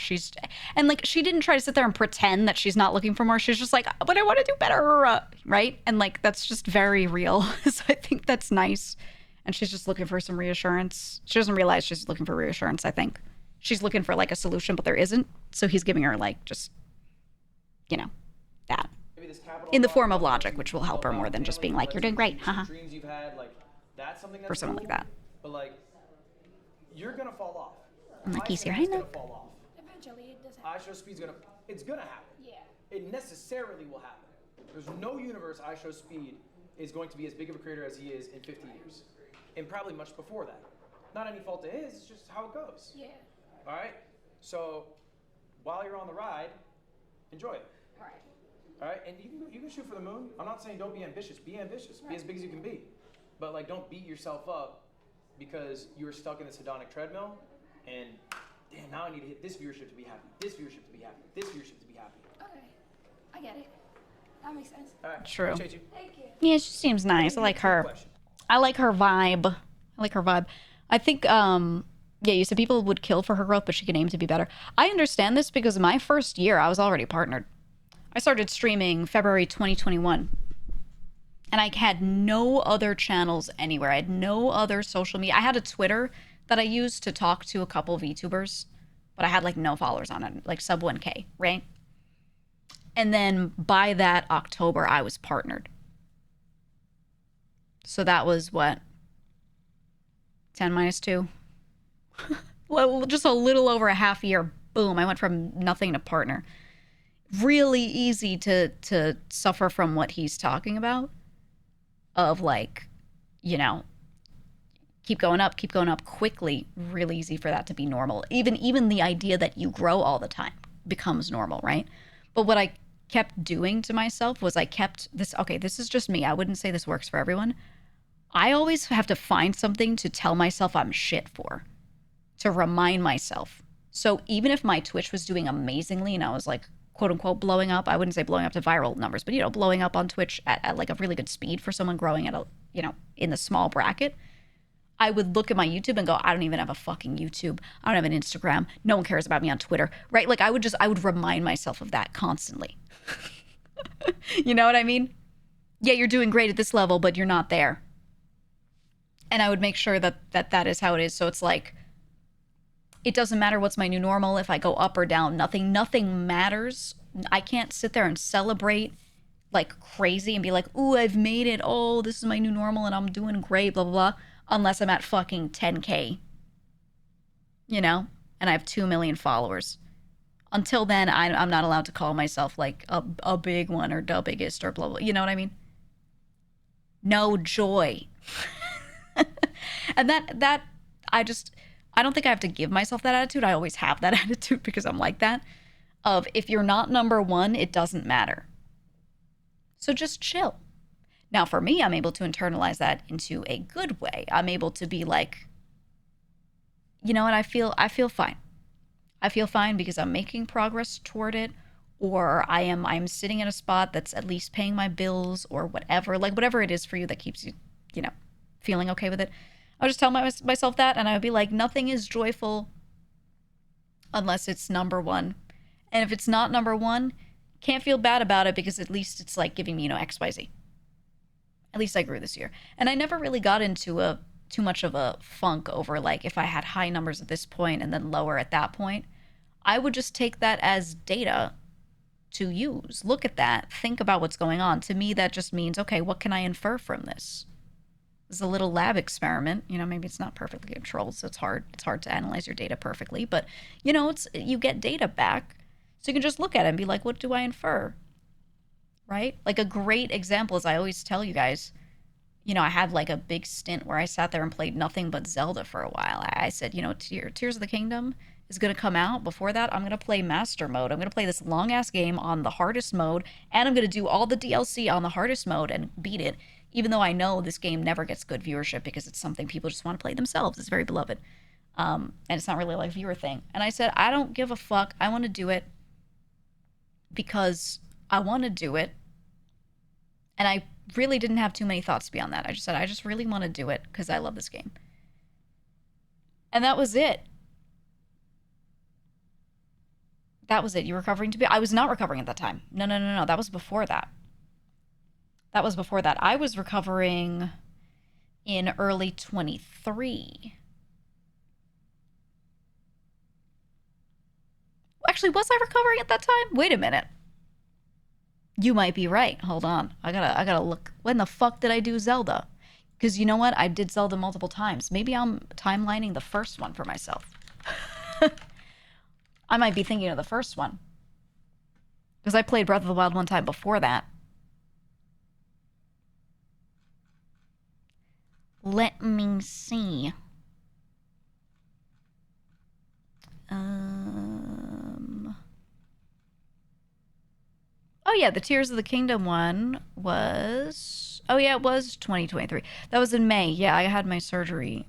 A: And like she didn't try to sit there and pretend that she's not looking for more. She's just like, but I want to do better, right? And like that's just very real. So I think that's nice. And she's just looking for some reassurance. She doesn't realize she's looking for reassurance, I think. She's looking for like a solution, but there isn't. So he's giving her like just, that. In the form of logic, which will help her more than just being like, you're doing great, haha.
C: Dreams you've had, like that's something that's
A: Or something like that.
C: But like, you're gonna fall off.
A: I'm like, he's here, I
C: It's
A: know.
C: gonna fall off.
O: Eventually it does happen.
C: iShow Speed's it's gonna happen.
O: Yeah.
C: It necessarily will happen. There's no universe iShow Speed is going to be as big of a creator as he is in 50 years. And probably much before that. Not any fault of his, it's just how it goes.
O: Yeah.
C: All right? So, while you're on the ride, enjoy it.
O: Right.
C: All right? And you can shoot for the moon. I'm not saying don't be ambitious. Be ambitious. Be as big as you can be. But like, don't beat yourself up because you're stuck in this hedonic treadmill and damn, now I need to hit this viewership to be happy, this viewership to be happy, this viewership to be happy.
O: Okay. I get it. That makes sense.
C: All right.
A: True.
C: Appreciate you.
O: Thank you.
A: Yeah, she seems nice. I like her. I like her vibe. I think, yeah, you said people would kill for her growth, but she can aim to be better. I understand this because my first year, I was already partnered. I started streaming February 2021. And I had no other channels anywhere. I had no other social media. I had a Twitter that I used to talk to a couple of VTubers, but I had like no followers on it, like sub 1K, right? And then by that October, I was partnered. So that was what? 10 minus 2? Well, just a little over a half year. Boom, I went from nothing to partner. Really easy to suffer from what he's talking about. Of like, keep going up quickly. Really easy for that to be normal. Even the idea that you grow all the time becomes normal, right? But what I kept doing to myself was I kept this, okay, this is just me. I wouldn't say this works for everyone. I always have to find something to tell myself I'm shit for, to remind myself. So even if my Twitch was doing amazingly and I was like, quote unquote, blowing up, I wouldn't say blowing up to viral numbers, but, blowing up on Twitch at like a really good speed for someone growing at a, in the small bracket, I would look at my YouTube and go, I don't even have a fucking YouTube. I don't have an Instagram. No one cares about me on Twitter, right? Like I would remind myself of that constantly. You know what I mean? Yeah, you're doing great at this level, but you're not there. And I would make sure that is how it is. So it's like, it doesn't matter what's my new normal. If I go up or down, nothing matters. I can't sit there and celebrate like crazy and be like, ooh, I've made it. Oh, this is my new normal and I'm doing great, blah, blah, blah. Unless I'm at fucking 10K, you know, and I have 2 million followers. Until then, I'm not allowed to call myself like a big one or the biggest or blah, blah. You know what I mean? No joy. And that I don't think I have to give myself that attitude. I always have that attitude because I'm like that. Of if you're not number one, it doesn't matter. So just chill. Now, for me, I'm able to internalize that into a good way. I'm able to be like, you know what, I feel fine. I feel fine because I'm making progress toward it, or I'm sitting in a spot that's at least paying my bills or whatever. Like whatever it is for you that keeps you, you know, feeling okay with it. I'll just tell myself that, and I would be like, nothing is joyful unless it's number one. And if it's not number one, can't feel bad about it because at least it's like giving me, you know, XYZ. At least I grew this year. And I never really got into too much of a funk over like if I had high numbers at this point and then lower at that point. I would just take that as data to use. Look at that. Think about what's going on. To me, that just means, okay, what can I infer from this? This is a little lab experiment. You know, maybe it's not perfectly controlled, so it's hard to analyze your data perfectly. But, you know, you get data back, so you can just look at it and be like, what do I infer? Right? Like a great example is I always tell you guys, you know, I had like a big stint where I sat there and played nothing but Zelda for a while. I said, you know, Tears of the Kingdom is going to come out. Before that, I'm going to play Master Mode. I'm going to play this long-ass game on the hardest mode, and I'm going to do all the DLC on the hardest mode and beat it, even though I know this game never gets good viewership because it's something people just want to play themselves. It's very beloved. And it's not really like a viewer thing. And I said, I don't give a fuck. I want to do it because I want to do it. And I really didn't have too many thoughts beyond that. I just said, I just really want to do it because I love this game. And that was it. That was it. You recovering to be? I was not recovering at that time. No. That was before that. That was before that. I was recovering in early 23. Actually, was I recovering at that time? Wait a minute. You might be right. Hold on. I gotta look. When the fuck did I do Zelda? Because you know what? I did Zelda multiple times. Maybe I'm timelining the first one for myself. I might be thinking of the first one. Because I played Breath of the Wild one time before that. Let me see. Oh yeah, the Tears of the Kingdom one was... Oh yeah, it was 2023. That was in May. Yeah, I had my surgery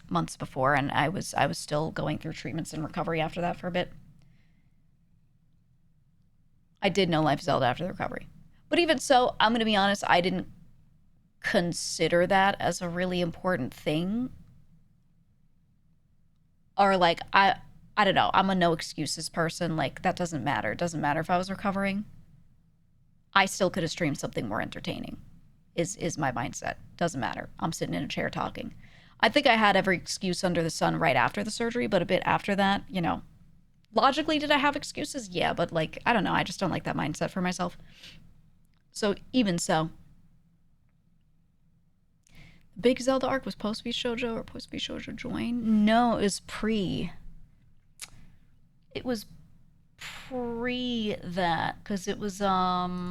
A: months before, and I was still going through treatments and recovery after that for a bit. I did No Life Zelda after the recovery. But even so, I'm going to be honest, I didn't consider that as a really important thing. Or like, I don't know, I'm a no excuses person. Like, that doesn't matter. It doesn't matter if I was recovering. I still could have streamed something more entertaining, is my mindset. Doesn't matter. I'm sitting in a chair talking. I think I had every excuse under the sun right after the surgery, but a bit after that, you know. Logically, did I have excuses? Yeah, but like, I don't know. I just don't like that mindset for myself. So even so. Big Zelda arc was post-V Shoujo or post-V Shoujo Join? No, it was pre. It was pre that, because it was, I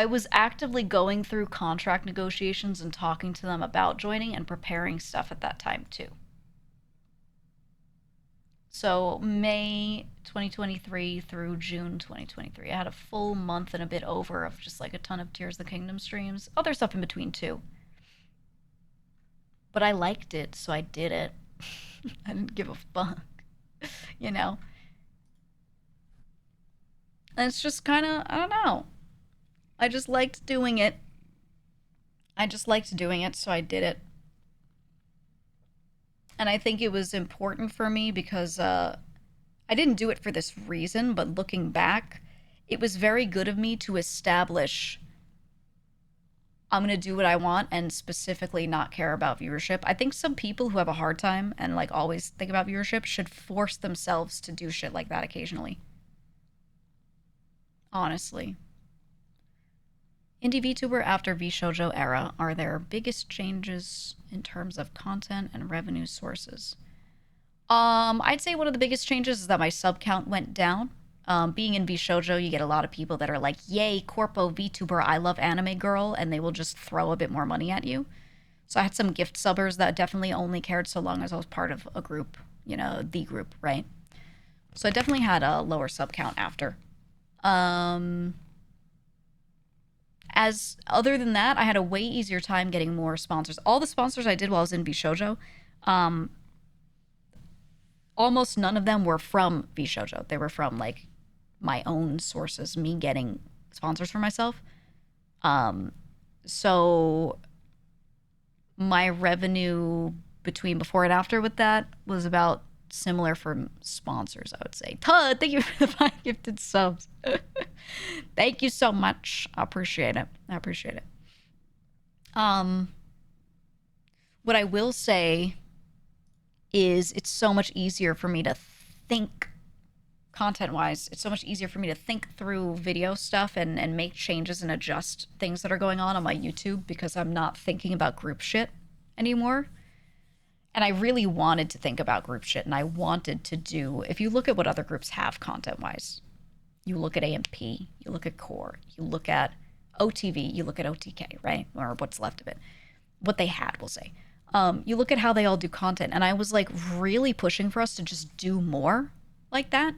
A: was actively going through contract negotiations and talking to them about joining and preparing stuff at that time too. So May 2023 through June 2023, I had a full month and a bit over of just like a ton of Tears of the Kingdom streams. Other stuff in between too. But I liked it, so I did it. I didn't give a fuck, you know? And it's just kind of, I don't know. I just liked doing it, I just liked doing it, so I did it. And I think it was important for me because I didn't do it for this reason, but looking back, it was very good of me to establish I'm going to do what I want and specifically not care about viewership. I think some people who have a hard time and like always think about viewership should force themselves to do shit like that occasionally. Honestly. Indie VTuber after VShojo era, are there biggest changes in terms of content and revenue sources? I'd say one of the biggest changes is that my sub count went down. Being in VShojo, you get a lot of people that are like, yay, corpo VTuber, I love anime girl, and they will just throw a bit more money at you. So I had some gift subbers that definitely only cared so long as I was part of a group, you know, the group, right? So I definitely had a lower sub count after. As other than that, I had a way easier time getting more sponsors. All the sponsors I did while I was in VShojo, almost none of them were from VShojo. They were from like my own sources, me getting sponsors for myself. So my revenue between before and after with that was about similar for sponsors, I would say. Todd, thank you for the 5 gifted subs. Thank you so much. I appreciate it. I appreciate it. What I will say is it's so much easier for me to think content-wise. It's so much easier for me to think through video stuff and make changes and adjust things that are going on my YouTube because I'm not thinking about group shit anymore. And I really wanted to think about group shit, and I wanted to do, if you look at what other groups have content-wise, you look at AMP, you look at Core, you look at OTV, you look at OTK, right? Or what's left of it. What they had, we'll say. You look at how they all do content, and I was like really pushing for us to just do more like that.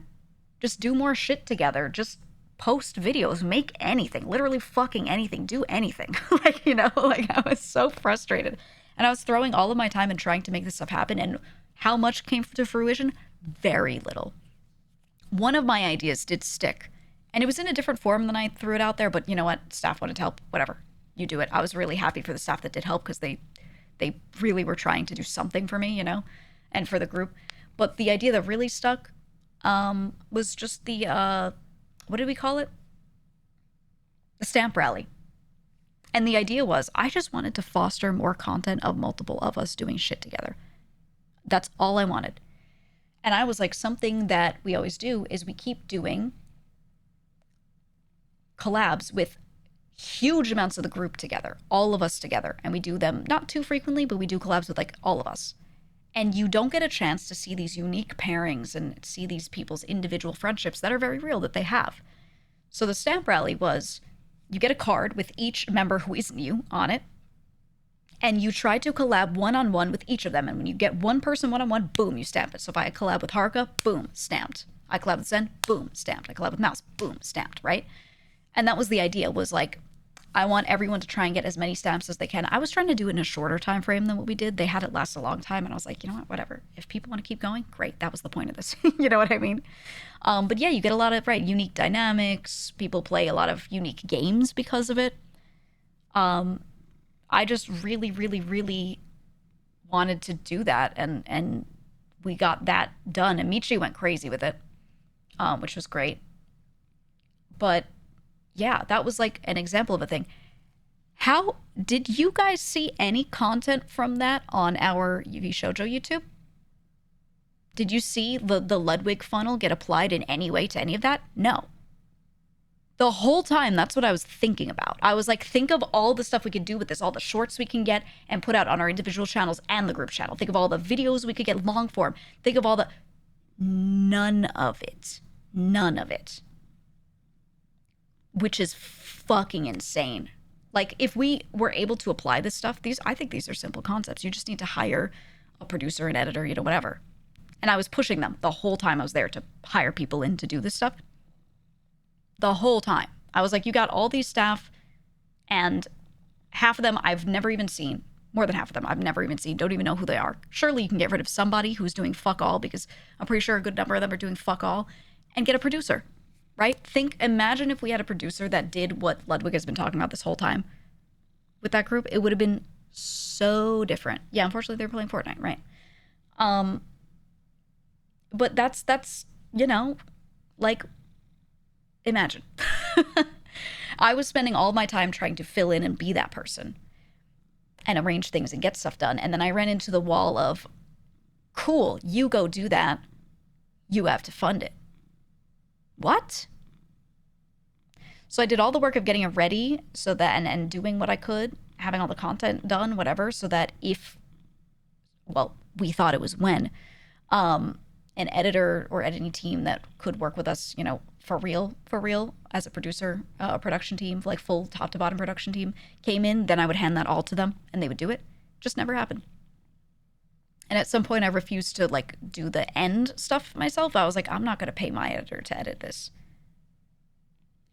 A: Just do more shit together. Just post videos, make anything, literally fucking anything, do anything. Like, you know, like I was so frustrated. And I was throwing all of my time and trying to make this stuff happen. And how much came to fruition? Very little. One of my ideas did stick. And it was in a different form than I threw it out there. But you know what? Staff wanted to help. Whatever. You do it. I was really happy for the staff that did help because they really were trying to do something for me, you know, and for the group. But the idea that really stuck was just the, what did we call it? The stamp rally. And the idea was, I just wanted to foster more content of multiple of us doing shit together. That's all I wanted. And I was like, something that we always do is we keep doing collabs with huge amounts of the group together, all of us together. And we do them not too frequently, but we do collabs with like all of us. And you don't get a chance to see these unique pairings and see these people's individual friendships that are very real that they have. So the stamp rally was, you get a card with each member who isn't you on it, and you try to collab one-on-one with each of them. And when you get one person one-on-one, boom, you stamp it. So if I collab with Haruka, boom, stamped. I collab with Zen, boom, stamped. I collab with Mouse, boom, stamped, right? And that was the idea, was like, I want everyone to try and get as many stamps as they can. I was trying to do it in a shorter time frame than what we did. They had it last a long time, and I was like, you know what, whatever. If people want to keep going, great. That was the point of this. You know what I mean? But yeah, you get a lot of, right, unique dynamics. People play a lot of unique games because of it. I just really, really, really wanted to do that, and we got that done. And Michi went crazy with it, which was great. But yeah, that was like an example of a thing. How did you guys see any content from that on our VShojo YouTube? Did you see the Ludwig funnel get applied in any way to any of that? No. The whole time, that's what I was thinking about. I was like, think of all the stuff we could do with this, all the shorts we can get and put out on our individual channels and the group channel. Think of all the videos we could get long form. Think of all the... None of it. None of it. Which is fucking insane. Like, if we were able to apply this stuff, I think these are simple concepts. You just need to hire a producer, an editor, you know, whatever. And I was pushing them the whole time I was there to hire people in to do this stuff. The whole time. I was like, you got all these staff, and half of them I've never even seen. More than half of them I've never even seen. Don't even know who they are. Surely you can get rid of somebody who's doing fuck all, because I'm pretty sure a good number of them are doing fuck all, and get a producer. Right? Imagine if we had a producer that did what Ludwig has been talking about this whole time. with that group, it would have been so different. Yeah, unfortunately they're playing Fortnite, right? But that's you know, like, imagine. I was spending all my time trying to fill in and be that person and arrange things and get stuff done. And then I ran into the wall of, cool, you go do that. You have to fund it. What? So I did all the work of getting it ready so that, and doing what I could, having all the content done, whatever, so that if, well, we thought it was when, an editor or editing team that could work with us, you know, for real, as a producer, production team, like full top to bottom production team came in, then I would hand that all to them and they would do it. Just never happened. And at some point I refused to like do the end stuff myself. I was like, I'm not going to pay my editor to edit this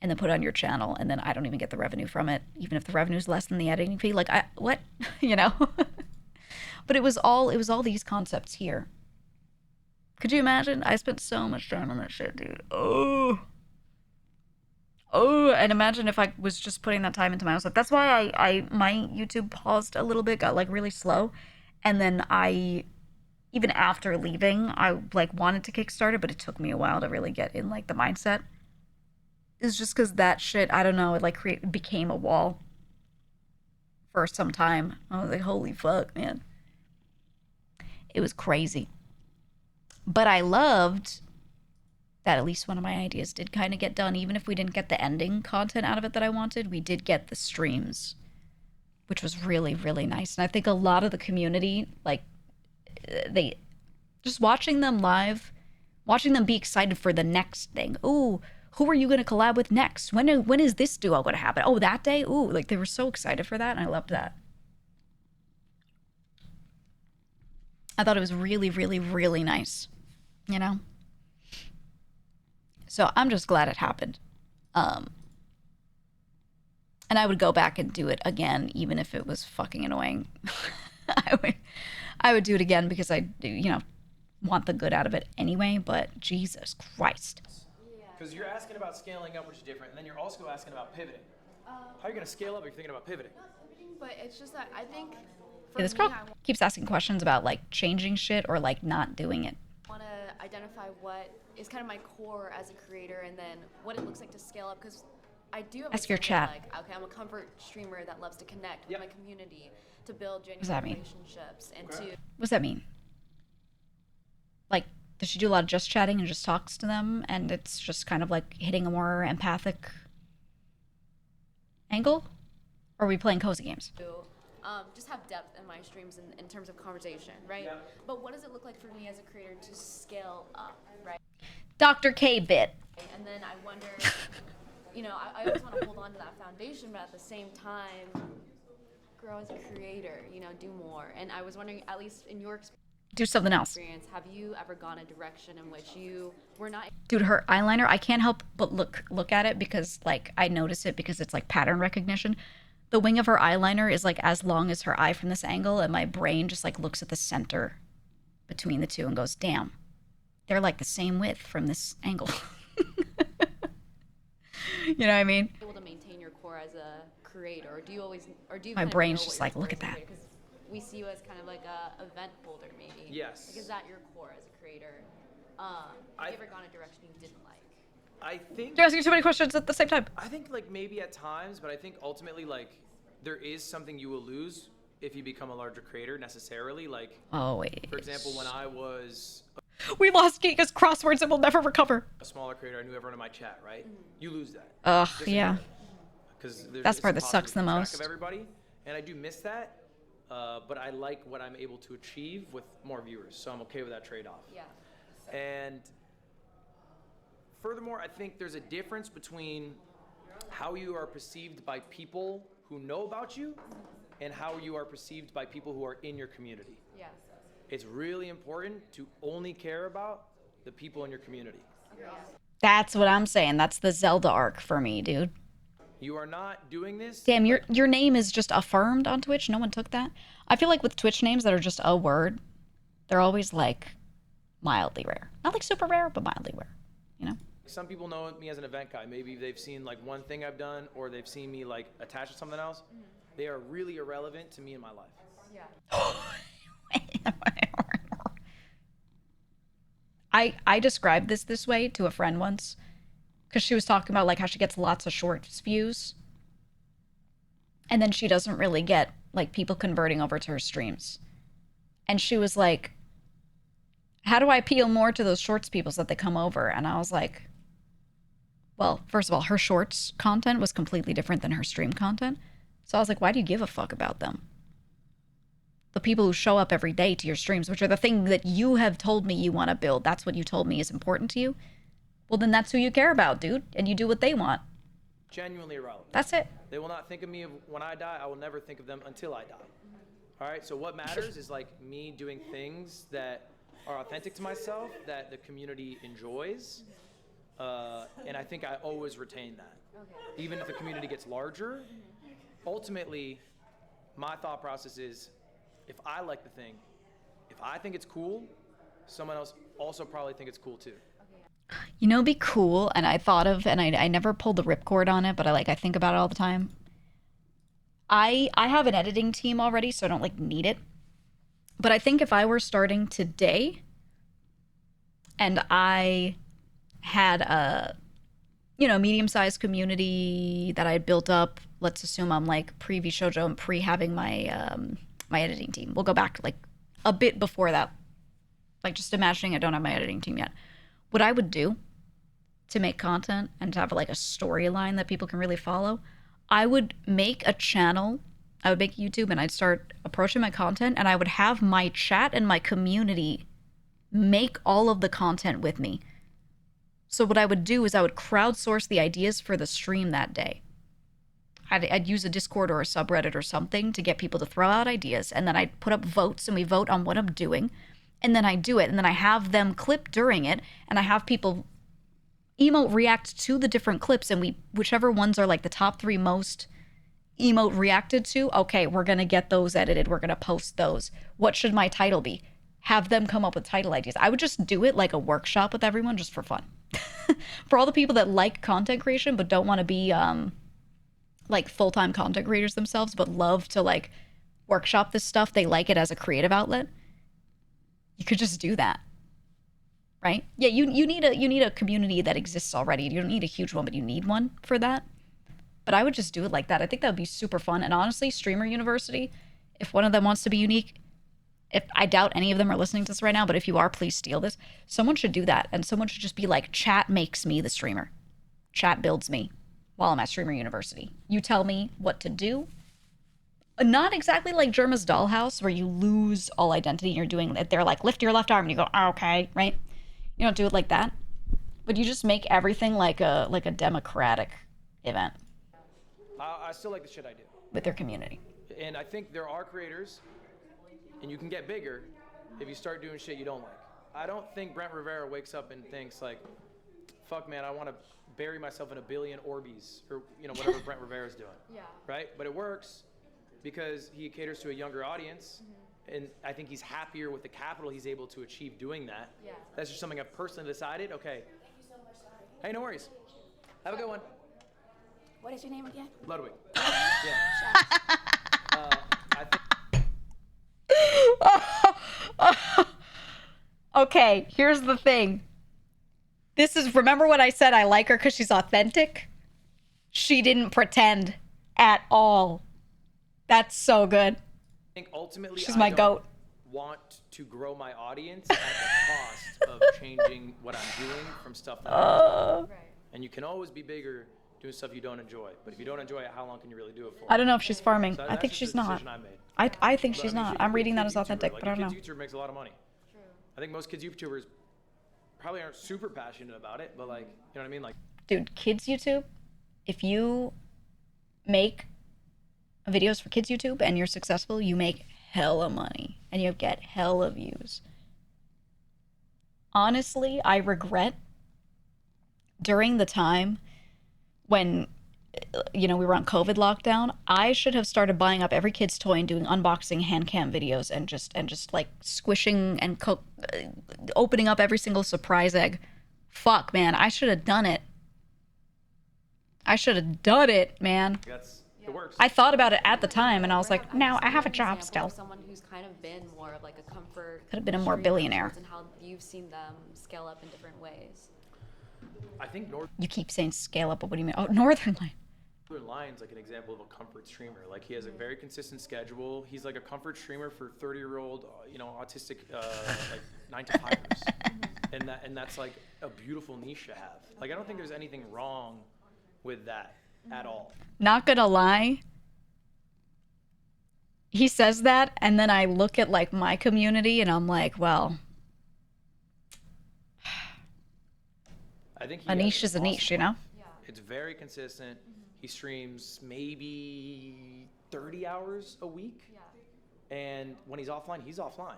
A: and then put it on your channel. And then I don't even get the revenue from it, even if the revenue is less than the editing fee. Like, what, you know? But it was all these concepts here. Could you imagine? I spent so much time on that shit, dude. Oh, and imagine if I was just putting that time into my own stuff. That's why my YouTube paused a little bit, got like really slow. And then even after leaving, I like wanted to kickstart it, but it took me a while to really get in like the mindset. It's just because that shit, I don't know, it like became a wall for some time. I was like, holy fuck, man. It was crazy. But I loved that at least one of my ideas did kind of get done. Even if we didn't get the ending content out of it that I wanted, we did get the streams, which was really, really nice. And I think a lot of the community, like, they just watching them live, watching them be excited for the next thing. Ooh, who are you going to collab with next? When is this duo going to happen? Oh, that day? Ooh, like they were so excited for that. And I loved that. I thought it was really, really, really nice, you know? So I'm just glad it happened. And I would go back and do it again, even if it was fucking annoying. I would do it again because I do, you know, want the good out of it anyway, but Jesus Christ.
C: Because you're asking about scaling up, which is different, and then you're also asking about pivoting. How are you going to scale up if you're thinking about pivoting?
N: But it's just that I think
A: Yeah, this girl keeps asking questions about like changing shit or like not doing it.
N: I want to identify what is kind of my core as a creator and then what it looks like to scale up, because I do have
A: Ask your
N: like,
A: chat.
N: okay, I'm a comfort streamer that loves to connect with my community, to build
A: does that
N: genuine
A: mean?
N: relationships, and to
A: What does that mean? Like, does she do a lot of just chatting and just talks to them and it's just kind of like hitting a more empathic angle? Or are we playing cozy games?
N: just have depth in my streams in terms of conversation, right? Yeah. But what does it look like for me as a creator to scale up, right?
A: Dr. K bit.
N: And then I wonder, you know, I always want to hold on to that foundation, but at the same time, grow as a creator, you know, do more. And I was wondering, at least in your experience,
A: Do something else.
N: have you ever gone a direction in which you were not...
A: Dude, her eyeliner, I can't help but look at it because, like, I notice it because it's, like, pattern recognition. The wing of her eyeliner is, like, as long as her eye from this angle, and my brain just, like, looks at the center between the two and goes, damn, they're, like, the same width from this angle. You know what I mean?
N: Able to maintain your core as a creator, or do you always... Or do you
A: My
N: kind of
A: brain's
N: know
A: just
N: what
A: like,
N: your
A: look at
N: core is
A: that.
N: as a creator? 'Cause we see you as kind of like a event holder, maybe.
C: Yes.
N: Like, is that your core as a creator? Have you ever gone a direction you didn't like?
C: I think...
A: You're asking too many questions at the same time.
C: I think, like, maybe at times, but I think ultimately, like, there is something you will lose if you become a larger creator, necessarily. Like,
A: always.
C: For example, when I was...
A: We lost Geega's crosswords and we'll never recover.
C: A smaller creator, I knew everyone in my chat, right? You lose that.
A: Ugh, yeah.
C: Because
A: That's the part that sucks the most.
C: Of everybody, and I do miss that. But I like what I'm able to achieve with more viewers, so I'm okay with that trade-off.
N: Yeah.
C: And furthermore, I think there's a difference between how you are perceived by people who know about you and how you are perceived by people who are in your community.
N: Yeah.
C: It's really important to only care about the people in your community.
A: That's what I'm saying. That's the Zelda arc for me, dude.
C: You are not doing this.
A: Damn, your name is just affirmed on Twitch. No one took that. I feel like with Twitch names that are just a word, they're always like mildly rare. Not like super rare, but mildly rare. You know?
C: Some people know me as an event guy. Maybe they've seen like one thing I've done, or they've seen me like attached to something else. they are really irrelevant to me in my life.
A: I described this way to a friend once because she was talking about like how she gets lots of shorts views and then she doesn't really get like people converting over to her streams. And she was like, how do I appeal more to those shorts people so that they come over? And I was like, well, first of all, her shorts content was completely different than her stream content. So I was like, why do you give a fuck about them? The people who show up every day to your streams, which are the thing that you have told me you want to build. That's what you told me is important to you. Well, then that's who you care about, dude. And you do what they want.
C: Genuinely irrelevant.
A: That's it.
C: They will not think of me when I die. I will never think of them until I die. All right, so what matters is like me doing things that are authentic to myself, that the community enjoys. And I think I always retain that. Okay. Even if the community gets larger, ultimately, my thought process is, if I like the thing, if I think it's cool, someone else also probably think it's cool too.
A: You know, be cool, and I thought of, and I never pulled the ripcord on it, but I think about it all the time. I have an editing team already, so I don't like need it. But I think if I were starting today, and I had a, you know, medium-sized community that I had built up, let's assume I'm like pre-V Shoujo and pre-having my my editing team. We'll go back like a bit before that. Like just imagining I don't have my editing team yet. What I would do to make content and to have like a storyline that people can really follow, I would make a channel, I would make YouTube and I'd start approaching my content and I would have my chat and my community make all of the content with me. So what I would do is I would crowdsource the ideas for the stream that day. I'd use a Discord or a subreddit or something to get people to throw out ideas. And then I'd put up votes and we vote on what I'm doing. And then I do it. And then I have them clip during it. And I have people emote react to the different clips. And whichever ones are like the top 3 most emote reacted to, okay, we're going to get those edited. We're going to post those. What should my title be? Have them come up with title ideas. I would just do it like a workshop with everyone just for fun. For all the people that like content creation but don't want to be like full-time content creators themselves but love to like workshop this stuff, they like it as a creative outlet, you could just do that, right? Yeah, you need a community that exists already. You don't need a huge one, but you need one for that. But I would just do it like that. I think that would be super fun. And honestly, Streamer University, if one of them wants to be unique, if I doubt any of them are listening to this right now, but if you are, please steal this. Someone should do that. And someone should just be like, chat makes me the streamer. Chat builds me while I'm at Streamer University. You tell me what to do. Not exactly like Germa's Dollhouse, where you lose all identity and you're doing it. They're like, lift your left arm, and you go, oh, okay, right? You don't do it like that. But you just make everything like a democratic event.
C: I still like the shit I do.
A: With their community.
C: And I think there are creators, and you can get bigger if you start doing shit you don't like. I don't think Brent Rivera wakes up and thinks like, fuck man, I want to bury myself in a billion Orbeez, or you know, whatever Brent Rivera's doing. Yeah. Right? But it works because he caters to a younger audience, and I think he's happier with the capital he's able to achieve doing that. Yeah. That's just something I've personally decided. Okay.
O: Thank you so much, Sonny.
C: Hey, no worries. Have a good one.
O: What is your name again?
C: Ludwig. Yeah.
A: Okay, here's the thing. Remember when I said I like her because she's authentic? She didn't pretend at all. That's so good.
C: I think ultimately
A: she's my goat.
C: Want to grow my audience at the cost of changing what I'm doing from stuff that I enjoy. And you can always be bigger doing stuff you don't enjoy. But if you don't enjoy it, how long can you really do it for?
A: I don't know if she's farming.
C: So
A: I think she's not.
C: I
A: think she's not. I'm reading that as authentic, but I don't know.
C: Kids YouTuber makes a lot of money. True. I think most kids YouTubers probably aren't super passionate about it, but like, you know what I mean? Like,
A: dude, kids YouTube, if you make videos for kids YouTube and you're successful, you make hella money and you get hella views. Honestly, I regret during the time when, you know, we were on COVID lockdown, I should have started buying up every kid's toy and doing unboxing hand cam videos and just like squishing and opening up every single surprise egg. Fuck, man, I should have done it. I should have done it, man.
C: That's the works.
A: I thought about it at the time, and I was like, now I have a job still.
N: Someone who's kind of been more of like a comfort.
A: Could have been a more
N: streamer
A: billionaire.
N: And how you've seen them scale up in different ways.
C: I think
A: You keep saying scale up, but what do you mean? Oh, Northern Line.
C: Northern Line's like an example of a comfort streamer. Like he has a very consistent schedule. He's like a comfort streamer for 30-year-old, autistic, like 9-to-5ers. and that's like a beautiful niche to have. Like I don't think there's anything wrong with that at all.
A: Not gonna lie. He says that, and then I look at like my community, and I'm like, well,
C: I think
A: a niche is a niche, you know?
C: It's very consistent. He streams maybe 30 hours a week. And when he's offline, he's offline.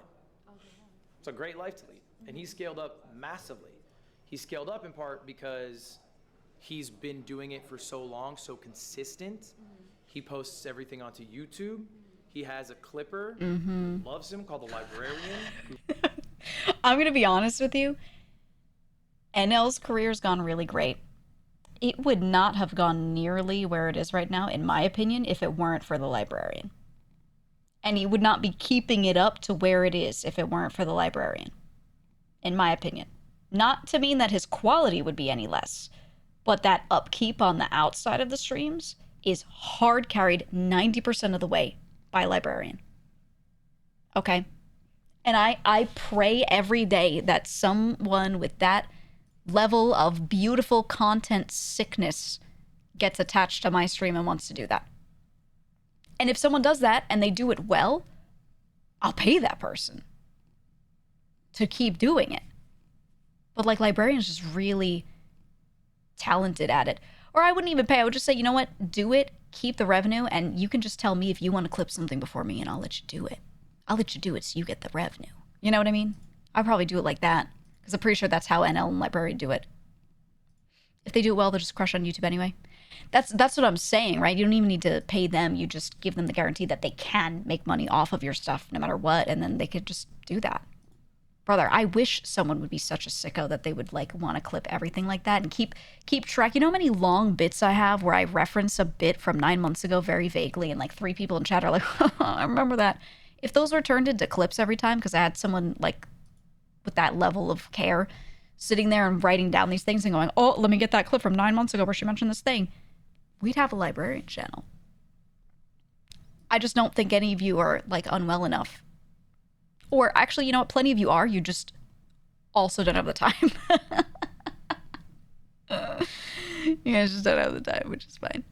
C: It's a great life to lead. And he's scaled up massively. He's scaled up in part because he's been doing it for so long, so consistent. He posts everything onto YouTube. He has a clipper who loves him called the Librarian.
A: I'm gonna be honest with you. NL's career's gone really great. It would not have gone nearly where it is right now, in my opinion, if it weren't for the Librarian. And he would not be keeping it up to where it is if it weren't for the Librarian, in my opinion. Not to mean that his quality would be any less, but that upkeep on the outside of the streams is hard carried 90% of the way by Librarian. Okay? And I pray every day that someone with that level of beautiful content sickness gets attached to my stream and wants to do that. And if someone does that and they do it well, I'll pay that person to keep doing it. But like Librarian's just really talented at it. Or I wouldn't even pay. I would just say, you know what? Do it, keep the revenue, and you can just tell me if you want to clip something before me and I'll let you do it. I'll let you do it so you get the revenue. You know what I mean? I'd probably do it like that. Because I'm pretty sure that's how NL and Librarian do it. If they do it well, they'll just crush on YouTube anyway. That's what I'm saying, right? You don't even need to pay them. You just give them the guarantee that they can make money off of your stuff no matter what, and then they could just do that. Brother, I wish someone would be such a sicko that they would like want to clip everything like that and keep track. You know how many long bits I have where I reference a bit from 9 months ago very vaguely, and like 3 people in chat are like, I remember that. If those were turned into clips every time, because I had someone like with that level of care sitting there and writing down these things and going, oh, let me get that clip from 9 months ago where she mentioned this thing, we'd have a Librarian channel. I just don't think any of you are like unwell enough. Or actually, you know what? Plenty of you are. You just also don't have the time. You guys just don't have the time, which is fine.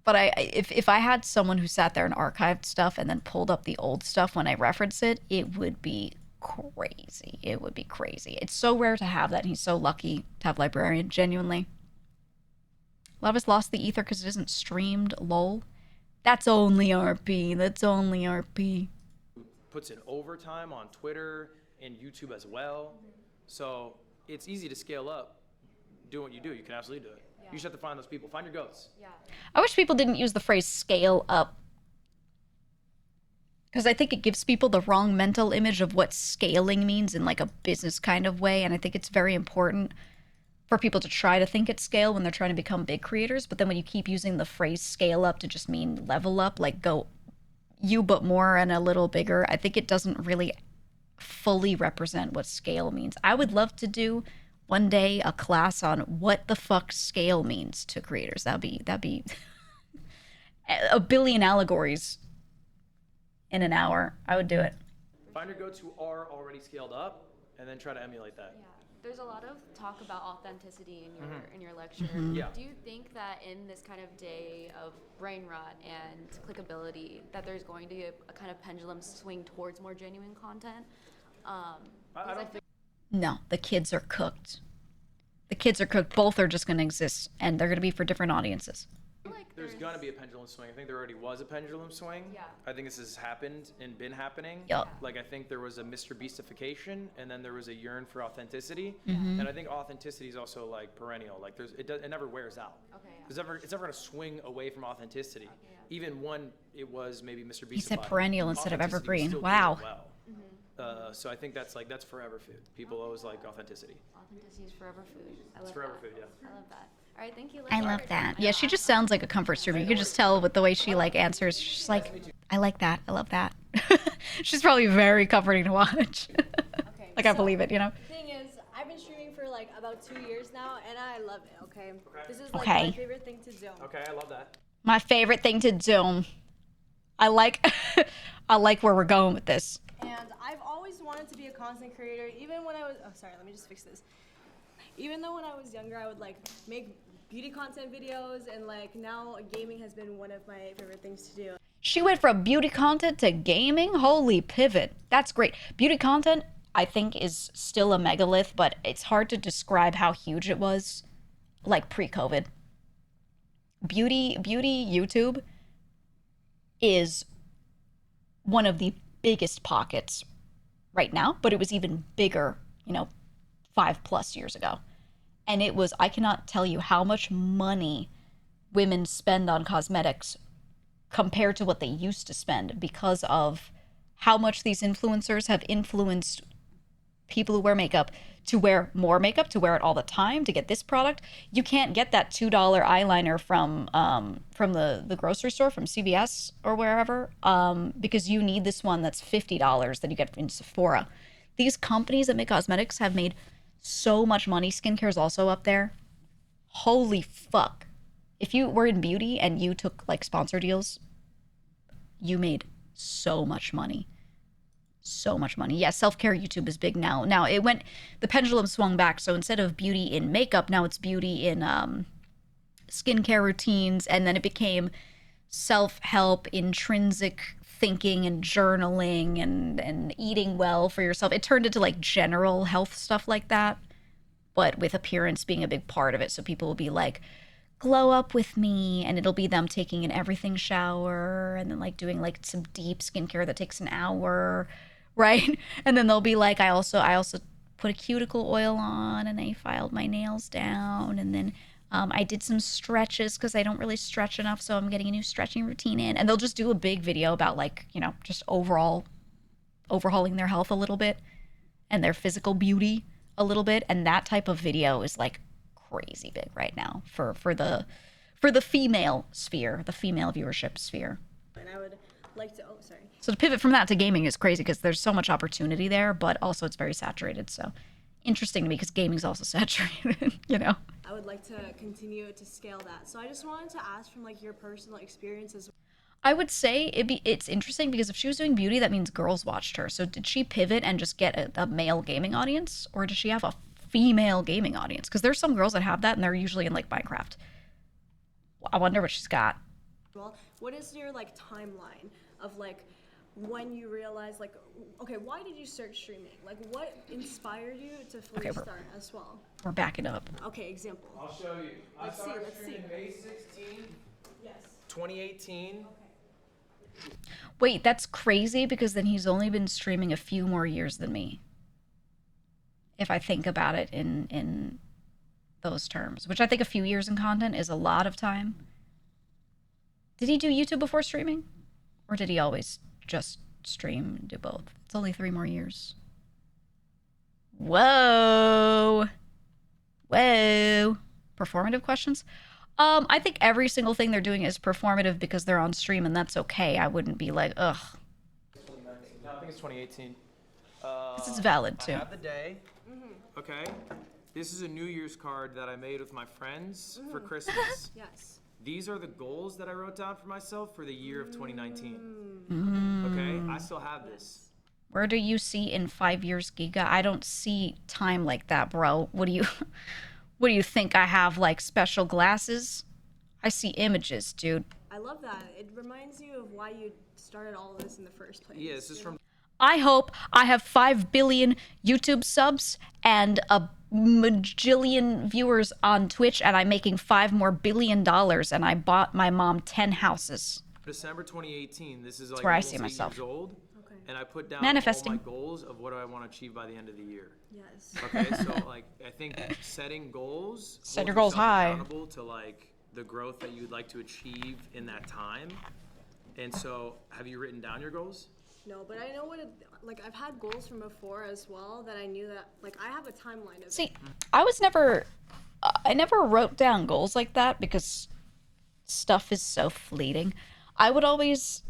A: But if I had someone who sat there and archived stuff and then pulled up the old stuff when I reference it, it would be crazy. It would be crazy. It's so rare to have that. And he's so lucky to have Librarian, genuinely. A lot of us lost the ether because it isn't streamed, lol. That's only RP. That's only RP.
C: Puts in overtime on Twitter and YouTube as well. So it's easy to scale up. Do what you do. You can absolutely do it. You just have to find those people. Find your goats.
A: I wish people didn't use the phrase scale up, because I think it gives people the wrong mental image of what scaling means in like a business kind of way. And I think it's very important for people to try to think at scale when they're trying to become big creators. But then when you keep using the phrase scale up to just mean level up, like go you but more and a little bigger, I think it doesn't really fully represent what scale means. I would love to do one day a class on what the fuck scale means to creators. That'd be a billion allegories in an hour. I would do it.
C: Find your goats who are already scaled up and then try to emulate that.
N: There's a lot of talk about authenticity in your lecture.
C: Yeah.
N: Do you think that in this kind of day of brain rot and clickability, that there's going to be a kind of pendulum swing towards more genuine content?
C: I don't think.
A: No, the kids are cooked. The kids are cooked. Both are just going to exist, and they're going to be for different audiences.
C: There's going to be a pendulum swing. I think there already was a pendulum swing.
N: Yeah.
C: I think this has happened and been happening.
A: Yup.
C: Like, I think there was a Mr. Beastification, and then there was a yearn for authenticity.
A: Mhm.
C: And I think authenticity is also, like, perennial. Like, it never wears out.
N: Okay.
C: It's never going to swing away from authenticity. Even when it was maybe Mr. Beastified.
A: He said perennial instead of
C: authenticity was
A: evergreen.
C: still
A: Wow.
C: doing well. So I think that's forever food. People always like authenticity.
N: Authenticity is forever food. I love
C: It's forever
N: that.
C: food, yeah.
N: I love that. All right, thank you.
A: I love that. Yeah, she just sounds like a comfort streamer. You could just tell with the way she like answers. She's like, I like that. I love that. She's probably very comforting to watch. Like I believe it, you know.
T: The thing is, I've been streaming for like about 2 years now, and I love it. Okay. This is like
A: Okay.
T: my favorite thing to do.
C: Okay, I love that.
A: My favorite thing to do. I like where we're going with this.
T: And I've always wanted to be a content creator, even when I was. Oh, sorry. Let me just fix this. Even though when I was younger, I would like make beauty content videos, and like now gaming has been one of my favorite things to do.
A: She went from beauty content to gaming. Holy pivot. That's great. Beauty content, I think, is still a megalith, but it's hard to describe how huge it was, like pre-COVID. Beauty YouTube is one of the biggest pockets right now, but it was even bigger, 5+ years ago. And it was, I cannot tell you how much money women spend on cosmetics compared to what they used to spend because of how much these influencers have influenced people who wear makeup to wear more makeup, to wear it all the time, to get this product. You can't get that $2 eyeliner from the grocery store, from CVS or wherever, because you need this one that's $50 that you get in Sephora. These companies that make cosmetics have made so much money. Skincare is also up there. Holy fuck. If you were in beauty and you took like sponsor deals, you made so much money. So much money. Yeah, self-care YouTube is big now. Now the pendulum swung back. So instead of beauty in makeup, now it's beauty in skincare routines. And then it became self-help, intrinsic thinking and journaling and eating well for yourself. It turned into like general health stuff like that, but with appearance being a big part of it. So people will be like, glow up with me, and it'll be them taking an everything shower and then like doing like some deep skincare that takes an hour, right? And then they'll be like, I also put a cuticle oil on, and I filed my nails down, and then I did some stretches because I don't really stretch enough, so I'm getting a new stretching routine in. And they'll just do a big video about like, just overhauling their health a little bit and their physical beauty a little bit. And that type of video is like crazy big right now for the female sphere, the female viewership sphere.
T: And I would like to. Oh, sorry.
A: So to pivot from that to gaming is crazy because there's so much opportunity there, but also it's very saturated. So interesting to me because gaming's also saturated,
T: I would like to continue to scale that. So I just wanted to ask from like your personal experiences.
A: I would say it's interesting because if she was doing beauty, that means girls watched her. So did she pivot and just get a male gaming audience, or does she have a female gaming audience? Because there's some girls that have that, and they're usually in like Minecraft. I wonder what she's got.
T: Well, what is your like timeline of like when you realize like, okay, why did you start streaming? Like, what inspired you to fully start as well?
A: We're backing up.
T: Okay, example.
C: I'll show you.
T: Let's see. Let's see.
C: May 16th.
T: Yes.
C: 2018.
A: Wait, that's crazy because then he's only been streaming a few more years than me. If I think about it in those terms, which I think a few years in content is a lot of time. Did he do YouTube before streaming? Or did he always just stream and do both? It's only 3 more years. Whoa. Whoa. Performative questions? I think every single thing they're doing is performative because they're on stream, and that's okay. I wouldn't be like, ugh.
C: No, I think it's 2018.
A: This is valid, too.
C: I have the day. Okay. This is a New Year's card that I made with my friends for Christmas.
T: Yes.
C: These are the goals that I wrote down for myself for the year of 2019. Okay, I still have this.
A: Where do you see in 5 years, Geega? I don't see time like that, bro. What do you think? I have like special glasses? I see images, dude.
T: I love that. It reminds you of why you started all of this in the first place.
C: Yeah, this is from.
A: I hope I have 5 billion YouTube subs and a majillion viewers on Twitch, and I'm making $5 more billion, and I bought my mom 10 houses.
C: December 2018. This is like
A: where I
C: almost
A: see
C: 8
A: myself.
C: years old, and I put down
A: Manifesting.
C: all my goals of what do I want to achieve by the end of the year.
T: Yes.
C: Okay, so like I think setting goals.
A: Set your
C: hold
A: goals
C: yourself
A: high.
C: Accountable to like the growth that you'd like to achieve in that time. And so, have you written down your goals?
T: No, but I know what like I've had goals from before as well that I knew that like I have a timeline of
A: See,
T: it.
A: I never wrote down goals like that because stuff is so fleeting. I would always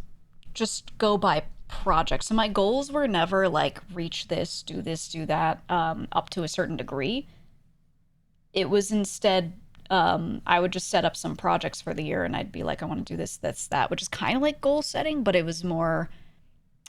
A: just go by projects. So my goals were never like reach this, do that, up to a certain degree. It was instead, I would just set up some projects for the year and I'd be like, I want to do this, that, which is kind of like goal setting, but it was more,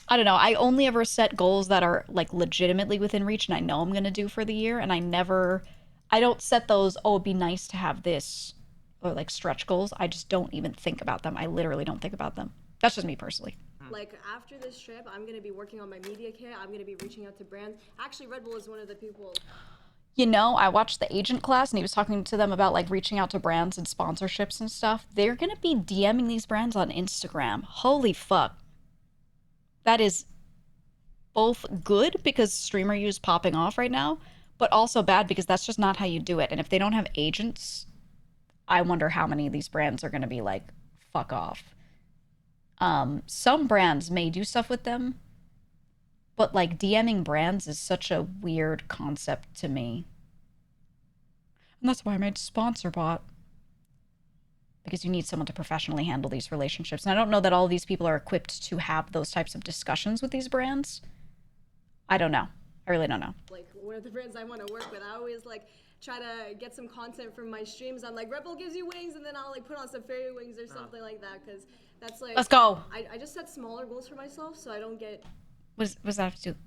A: I don't know. I only ever set goals that are like legitimately within reach and I know I'm going to do for the year. And I don't set those, oh, it'd be nice to have this, or like stretch goals. I just don't even think about them. I literally don't think about them. That's just me personally.
T: Like after this trip, I'm gonna be working on my media kit. I'm gonna be reaching out to brands. Actually, Red Bull is one of the people.
A: You know, I watched the agent class and he was talking to them about like reaching out to brands and sponsorships and stuff. They're going to be DMing these brands on Instagram. Holy fuck. That is both good because streamer use popping off right now, but also bad because that's just not how you do it. And if they don't have agents, I wonder how many of these brands are going to be like, fuck off. Some brands may do stuff with them, but like DMing brands is such a weird concept to me. And that's why I made SponsorBot. Because you need someone to professionally handle these relationships. And I don't know that all of these people are equipped to have those types of discussions with these brands. I don't know. I really don't know.
T: Like one of the brands I want to work with, I always like try to get some content from my streams. I'm like, Red Bull gives you wings, and then I'll like put on some fairy wings or something like that. Because that's like.
A: Let's go.
T: I just set smaller goals for myself so I don't get.
A: Was that have to do?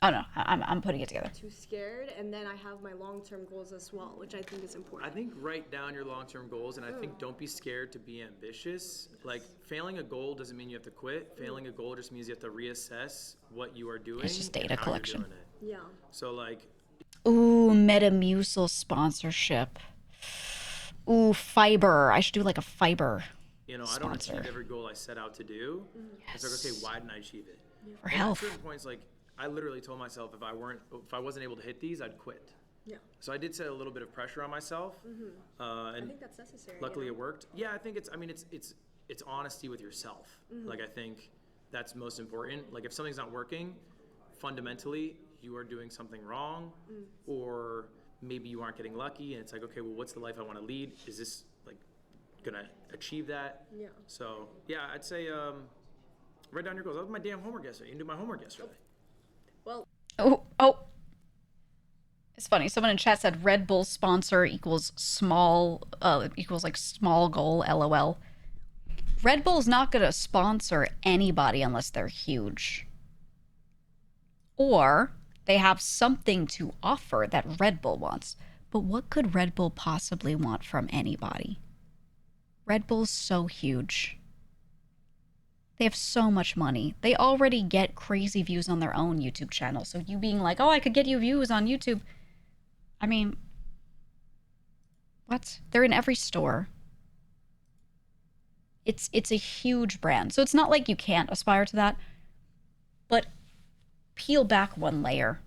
A: Oh no, I'm putting it together.
T: Too scared, and then I have my long-term goals as well, which I think is important.
C: I think write down your long-term goals, and I think don't be scared to be ambitious. Like failing a goal doesn't mean you have to quit. Failing a goal just means you have to reassess what you are doing.
A: It's just data collection.
T: Yeah.
C: So like.
A: Ooh, Metamucil sponsorship. Ooh, fiber. I should do like a fiber.
C: You know,
A: sponsor.
C: I don't achieve every goal I set out to do.
A: Yes.
C: It's like, okay, why didn't I achieve it?
A: For
C: and
A: health.
C: At certain points, like I literally told myself if I wasn't able to hit these, I'd quit.
T: Yeah.
C: So I did set a little bit of pressure on myself.
T: Mm-hmm.
C: And
T: I think that's necessary.
C: Luckily,
T: you know?
C: it worked. Yeah, I think it's honesty with yourself.
T: Mm-hmm.
C: Like I think that's most important. Like if something's not working, fundamentally you are doing something wrong, or maybe you aren't getting lucky, and it's like, okay, well, what's the life I want to lead? Is this like gonna achieve that?
T: Yeah.
C: So yeah, I'd say write down your goals. That was my damn homework yesterday. You didn't do my homework yesterday.
T: Well.
A: Oh. It's funny. Someone in chat said Red Bull sponsor equals small goal. LOL. Red Bull's not gonna sponsor anybody unless they're huge, or they have something to offer that Red Bull wants. But what could Red Bull possibly want from anybody? Red Bull's so huge. They have so much money. They already get crazy views on their own YouTube channel. So you being like, oh, I could get you views on YouTube. I mean, what? They're in every store. It's a huge brand. So it's not like you can't aspire to that. But peel back one layer.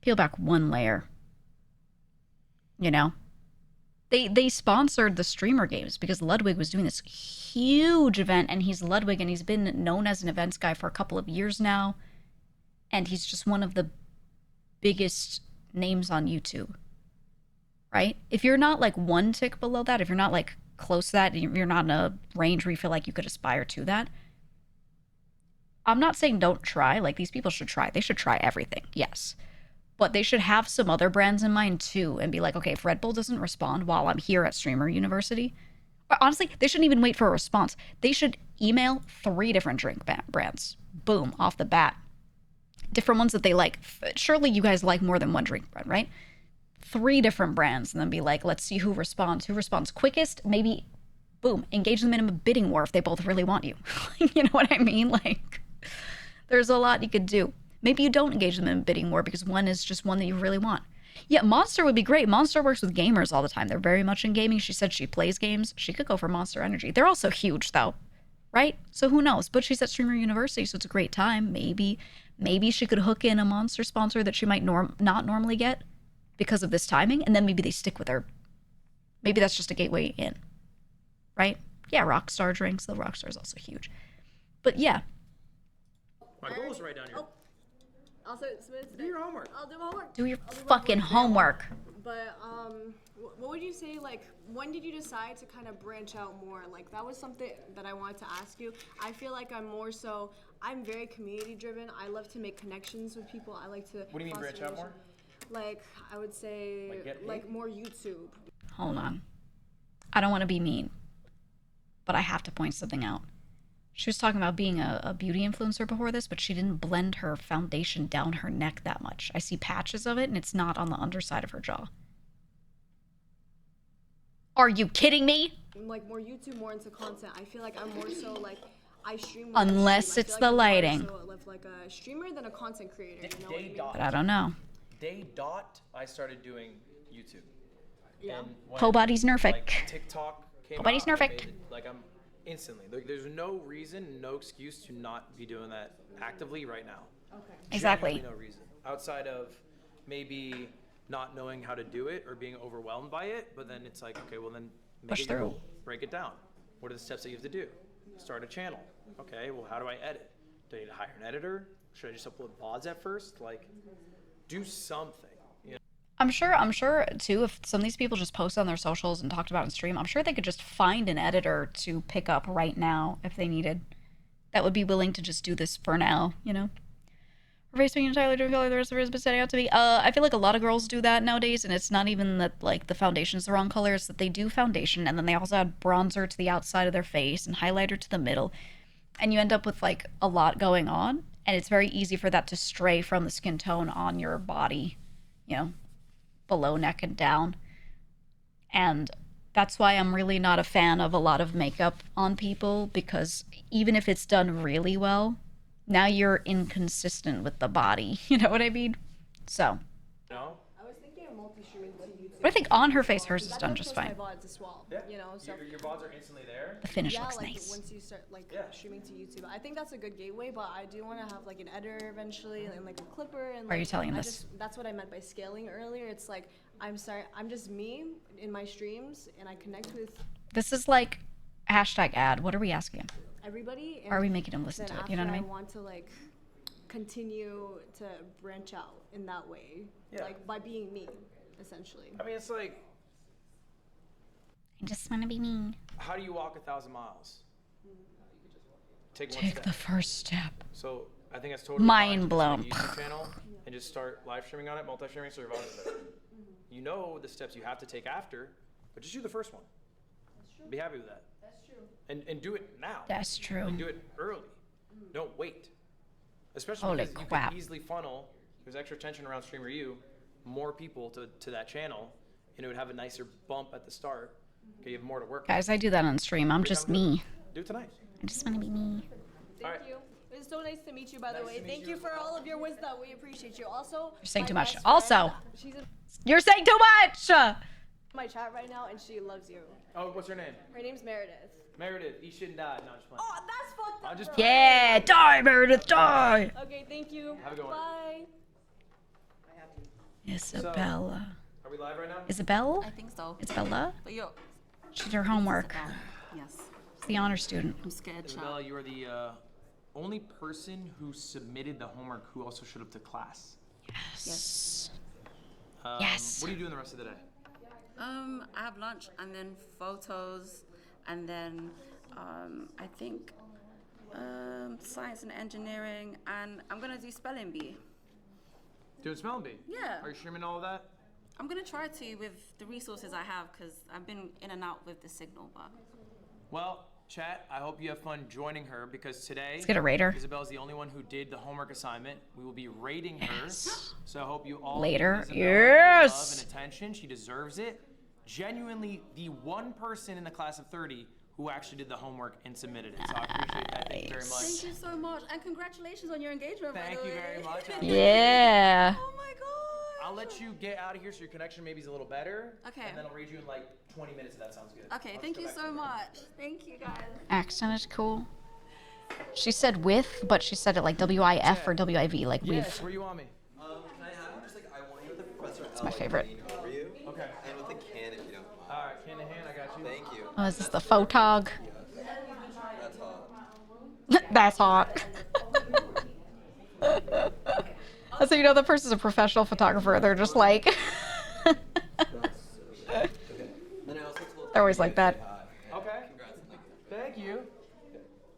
A: Peel back one layer. You know? They sponsored the streamer games because Ludwig was doing this huge event, and he's Ludwig, and he's been known as an events guy for a couple of years now, and he's just one of the biggest names on YouTube, right? If you're not like one tick below that, if you're not like close to that, you're not in a range where you feel like you could aspire to that, I'm not saying don't try. Like, these people should try. They should try everything, yes. But they should have some other brands in mind too and be like, okay, if Red Bull doesn't respond while I'm here at Streamer University, or honestly, they shouldn't even wait for a response. They should email 3 different drink brands. Boom, off the bat. Different ones that they like. Surely you guys like more than one drink brand, right? 3 different brands, and then be like, let's see who responds. Who responds quickest? Maybe, boom, engage them in a bidding war if they both really want you. You know what I mean? Like, there's a lot you could do. Maybe you don't engage them in a bidding war because one is just one that you really want. Yeah, Monster would be great. Monster works with gamers all the time. They're very much in gaming. She said she plays games. She could go for Monster Energy. They're also huge, though, right? So who knows? But she's at Streamer University, so it's a great time. Maybe she could hook in a Monster sponsor that she might not normally get because of this timing, and then maybe they stick with her. Maybe that's just a gateway in, right? Yeah, Rockstar drinks. The Rockstar is also huge. But yeah,
C: My goal is right down here.
T: Also, submit it today.
C: Do your homework.
T: I'll do my homework.
A: Do your
T: I'll do my
A: fucking homework.
T: But what would you say? Like, when did you decide to kind of branch out more? Like, that was something that I wanted to ask you. I feel like I'm very community driven. I love to make connections with people. I like to.
C: What do you mean branch out more?
T: Like, I would say, like more YouTube.
A: Hold on. I don't want to be mean, but I have to point something out. She was talking about being a beauty influencer before this, but she didn't blend her foundation down her neck that much. I see patches of it, and it's not on the underside of her jaw. Are you kidding me?
T: Like more YouTube, more into content. I feel like I'm more so like I stream.
A: Unless it's the lighting.
T: So like a streamer than a content creator. You know what I mean?
A: But I don't know.
C: Day dot, I started doing YouTube.
T: Yeah.
C: And when,
A: Po body's nerfic.
C: Like, TikTok came
A: Po body's
C: out, I
A: nerfic.
C: made it, like I'm instantly. There's no reason, no excuse to not be doing that actively right now.
T: Okay.
A: Exactly.
C: Genuinely no reason. Outside of maybe not knowing how to do it or being overwhelmed by it, but then it's like, okay, well then make
A: Push
C: it your
A: through.
C: goal. Break it down. What are the steps that you have to do? Start a channel. Okay, well how do I edit? Do I need to hire an editor? Should I just upload VODs at first? Like, do something. You know?
A: I'm sure too, if some of these people just posted on their socials and talked about it in stream, I'm sure they could just find an editor to pick up right now if they needed. That would be willing to just do this for now, you know? Her face being entirely different color, the rest of her has been setting out to be. I feel like a lot of girls do that nowadays, and it's not even that like the foundation's the wrong color, it's that they do foundation and then they also add bronzer to the outside of their face and highlighter to the middle. And you end up with like a lot going on, and it's very easy for that to stray from the skin tone on your body, you know, below neck and down. And that's why I'm really not a fan of a lot of makeup on people, because even if it's done really well, now you're inconsistent with the body. You know what I mean? So.
C: No?
T: I was thinking of multi-streaming to YouTube.
A: But I think on her face, hers is done just fine.
T: My VODs as well,
C: Yeah.
T: you know, so
C: Your VODs are instantly there.
A: The finish
T: yeah,
A: looks
T: like
A: nice.
T: once you start like streaming to YouTube, I think that's a good gateway. But I do want to have like an editor eventually, and like a clipper. And
A: Why are you telling him this?
T: That's what I meant by scaling earlier. It's like I'm just me in my streams, and I connect with
A: This is like hashtag ad. What are we asking him?
T: everybody.
A: Are we making him listen
T: then
A: to it? You know what I
T: after
A: mean?
T: I want to like continue to branch out in that way,
C: Yeah.
T: like by being me, essentially.
C: I mean, it's like,
A: I just want to be mean.
C: how do you walk 1,000 miles? Take one
A: Take
C: step.
A: the first step.
C: So I think that's totally
A: Mind
C: fine to
A: blown.
C: just make a YouTube channel and just start live streaming on it, multi-streaming, so your VODs are there. You know the steps you have to take after, but just do the first one. Be happy with that.
T: That's true.
C: And do it now.
A: That's true.
C: And do it early. Don't wait. Especially
A: Holy
C: because
A: crap.
C: you can easily funnel, there's extra tension around Streamer U, more people to that channel, and it would have a nicer bump at the start. Okay, you have more to work with.
A: Guys, I do that on stream. I'm just me.
C: Do it tonight.
A: I just want to be me.
T: Thank you. It was so nice to meet you, by the way. Thank you for all of your wisdom. We appreciate you. Also,
A: You're saying
T: my
A: too much.
T: best friend,
A: Also,
T: she's in
A: you're saying too much!
T: my chat right now, and she loves you.
C: Oh, what's her name?
T: Her name's Meredith.
C: Meredith, you shouldn't die. No, I'm just playing.
T: Oh, that's fucked up.
C: I'm just
A: Yeah, die, Meredith, die!
T: Okay, thank you.
C: Have a good one.
T: Bye.
A: Isabella.
C: Are we live right now?
A: Isabel?
U: I think so.
A: Isabella?
U: But yo,
A: She did her homework.
U: yes.
A: She's the honor student.
U: I'm scared,
C: Isabella, you are the only person who submitted the homework who also showed up to class.
A: Yes.
U: Yes.
C: What are you doing the rest of the day?
U: I have lunch and then photos and then I think science and engineering, and I'm gonna do spelling bee.
C: Doing spelling bee?
U: Yeah.
C: Are you streaming all of that?
U: I'm gonna try to with the resources I have because I've been in and out with the signal, but.
C: Well, chat, I hope you have fun joining her because today
A: Let's get a raider.
C: Isabel's the only one who did the homework assignment. We will be rating her. So I hope you all
A: Later.
C: give Isabella your
A: Yes.
C: love and attention. She deserves it. Genuinely the one person in the class of 30 who actually did the homework and submitted it. So I appreciate that. Thank you very much.
U: Thank you so much, and congratulations on your engagement.
C: Thank
U: by the
C: you
U: way.
C: very much.
A: Yeah.
U: Oh my god.
C: I'll let you get out of here so your connection maybe is a little better.
U: Okay.
C: And then I'll read you in like 20 minutes if that sounds good.
U: Okay,
C: I'll
U: thank
C: just
U: you
C: go back
U: so
C: to
U: much. Thank you guys.
A: Accent is cool. She said with, but she said it like W-I-F or W-I-V, like
C: Yes,
A: with.
C: where you want me?
V: Can I have just like I want you with the professor.
A: It's my favorite.
V: Over you.
C: Okay.
V: And with the can if you don't mind.
C: All right, hand in hand, I got you.
V: Thank you.
A: Oh, is this the photog?
V: That's hot.
A: That's hot. So you know the person's a professional photographer. They're just like they're always like that.
C: Okay. Thank you.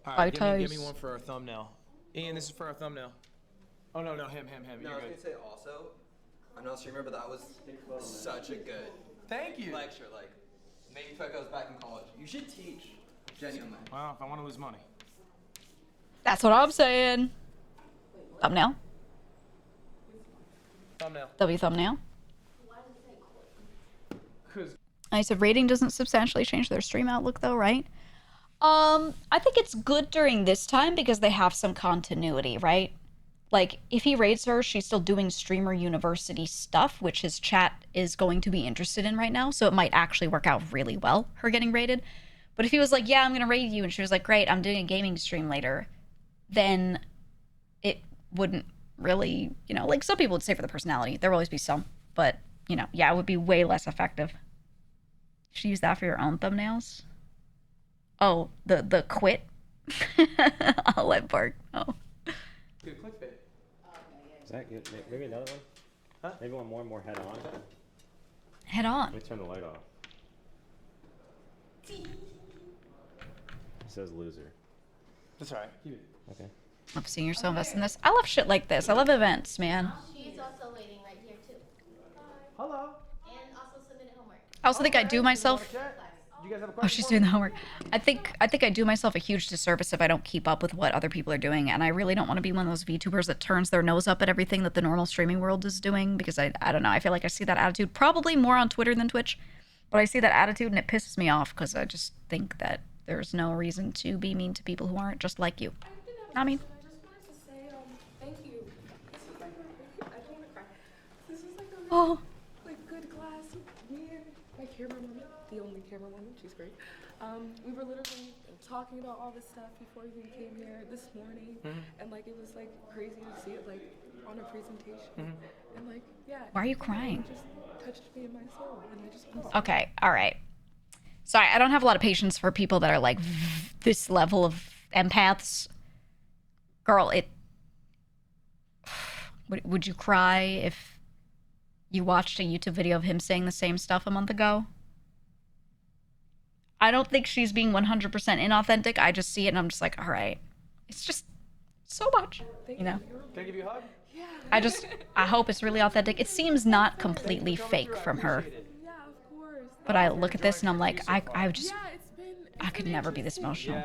C: All
A: Bye,
C: right, give me
A: Toast.
C: one for our thumbnail. Ian, this is for our thumbnail. Oh no, him.
V: No,
C: You're
V: I was
C: good.
V: gonna say also, I'm not a streamer, but that was such a good
C: Thank you.
V: lecture. Like, maybe if I was back in college, you should teach. Genuinely.
C: Well, if I want to lose money.
A: That's what I'm saying. Thumbnail.
C: Thumbnail.
A: W thumbnail.
C: Cause
A: I said rating doesn't substantially change their stream outlook though, right? I think it's good during this time because they have some continuity, right? Like, if he rates her, she's still doing streamer university stuff, which his chat is going to be interested in right now, so it might actually work out really well, her getting rated. But if he was like, yeah, I'm gonna rate you, and she was like, great, I'm doing a gaming stream later, then it wouldn't really, you know, like some people would say for the personality, there will always be some, but, you know, yeah, it would be way less effective. You should use that for your own thumbnails. Oh, the quit? I'll let Bark know.
C: good clickbait.
F: Is that good? Maybe another one?
C: Huh?
F: Maybe one more head on.
A: Head on.
F: Let me turn the light off. It says loser.
C: That's all right. Keep it.
F: Okay.
A: Love seeing yourself invest in this. I love shit like this. I love events, man.
B: She's also waiting right here too.
C: Hello.
B: And also submitted homework.
A: I also think I do myself.
C: You guys have a
A: Oh,
C: question
A: she's
C: for
A: doing
C: me?
A: the homework. I think I do myself a huge disservice if I don't keep up with what other people are doing, and I really don't want to be one of those VTubers that turns their nose up at everything that the normal streaming world is doing, because I don't know. I feel like I see that attitude probably more on Twitter than Twitch, but I see that attitude and it pisses me off because I just think that there's no reason to be mean to people who aren't just like you. I mean,
I: I just wanted to say, thank you. This is like I don't want to cry. This is like a really,
A: oh,
I: like good class. Me and my camerawoman, the only camerawoman, she's great. We were literally talking about all this stuff before we came here this morning, and like it was like crazy to see it like on a presentation, and like yeah.
A: Why are you crying?
I: It just touched me in my soul, and I just
A: okay, all right. Sorry, I don't have a lot of patience for people that are like this level of empaths. Girl, would you cry if you watched a YouTube video of him saying the same stuff a month ago? I don't think she's being 100% inauthentic. I just see it and I'm just like, all right. It's just so much, you know?
C: Can I give you a hug?
A: I hope it's really authentic. It seems not completely fake from her. But I look at this and I'm like, I could never be this emotional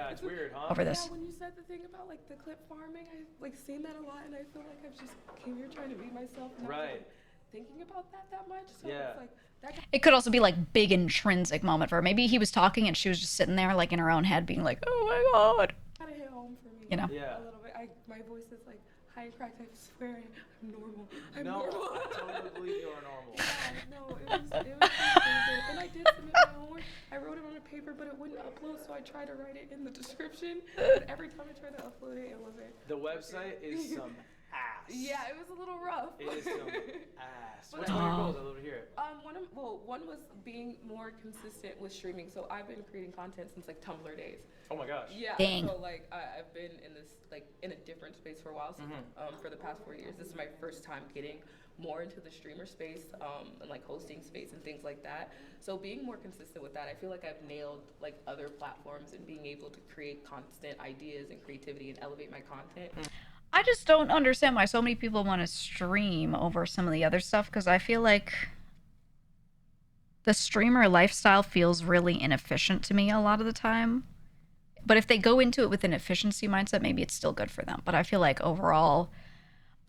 A: over this.
I: When you said the thing about like the clip farming, I like seen that a lot, and I feel like I've just came here trying to be myself, not like, thinking about that much. So it's like that.
A: It could also be like big intrinsic moment for her. Maybe he was talking and she was just sitting there like in her own head being like, oh my god.
I: Kind of hit home for me.
A: You know?
I: A little bit. My voice is like high and cracked. I swear I'm normal. I'm
C: No,
I: normal.
C: I totally believe you are normal.
I: Yeah, no, it was crazy. And I did submit my homework. I wrote it on a paper, but it wouldn't upload, so I tried to write it in the description. But every time I tried to upload it, it wasn't.
C: The website is some ass.
I: Yeah, it was a little rough.
C: It is some ass.
I: But
C: What's one of your goals? I'd love to hear it.
I: One was being more consistent with streaming. So I've been creating content since like Tumblr days.
C: Oh my gosh.
I: Yeah.
A: Dang.
I: So like I've been in this like in a different space for a while. So, for the past 4 years, this is my first time getting more into the streamer space and like hosting space and things like that. So being more consistent with that, I feel like I've nailed like other platforms and being able to create constant ideas and creativity and elevate my content.
A: I just don't understand why so many people want to stream over some of the other stuff, because I feel like the streamer lifestyle feels really inefficient to me a lot of the time. But if they go into it with an efficiency mindset, maybe it's still good for them. But I feel like overall,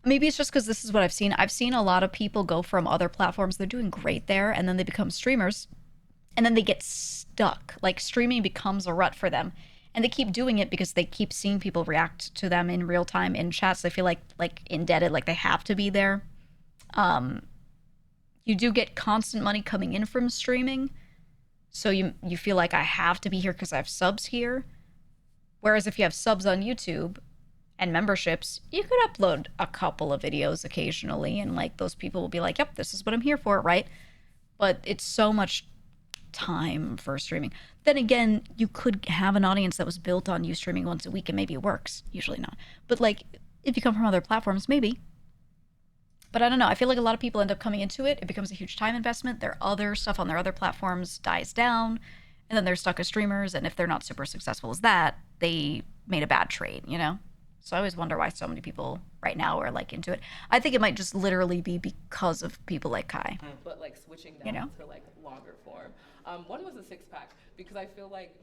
A: maybe it's just because this is what I've seen. I've seen a lot of people go from other platforms. They're doing great there, and then they become streamers, and then they get stuck. Like, streaming becomes a rut for them. And they keep doing it because they keep seeing people react to them in real time in chats. They feel like indebted, like they have to be there. You do get constant money coming in from streaming. So you feel like I have to be here because I have subs here. Whereas if you have subs on YouTube and memberships, you could upload a couple of videos occasionally, and like those people will be like, yep, this is what I'm here for, right? But it's so much time for streaming. Then again, you could have an audience that was built on you streaming once a week and maybe it works. Usually not. But like, if you come from other platforms, maybe. But I don't know. I feel like a lot of people end up coming into it. It becomes a huge time investment. Their other stuff on their other platforms dies down. And then they're stuck as streamers. And if they're not super successful as that, they made a bad trade, you know? So I always wonder why so many people right now are like into it. I think it might just literally be because of people like Kai.
I: But like switching down
A: You know?
I: to like longer form. One was a 6-pack because I feel like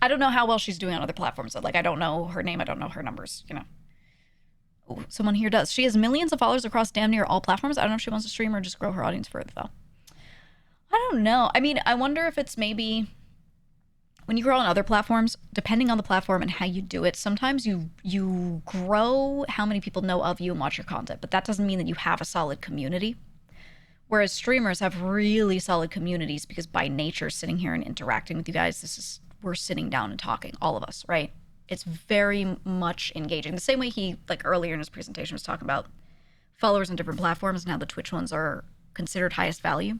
A: I don't know how well she's doing on other platforms. Like, I don't know her name. I don't know her numbers, you know? Ooh, someone here does. She has millions of followers across damn near all platforms. I don't know if she wants to stream or just grow her audience further, though. I don't know. I mean, I wonder if it's maybe when you grow on other platforms, depending on the platform and how you do it, sometimes you grow how many people know of you and watch your content, but that doesn't mean that you have a solid community. Whereas streamers have really solid communities because by nature, sitting here and interacting with you guys, we're sitting down and talking, all of us, right? It's very much engaging. The same way he, like earlier in his presentation, was talking about followers on different platforms and how the Twitch ones are considered highest value.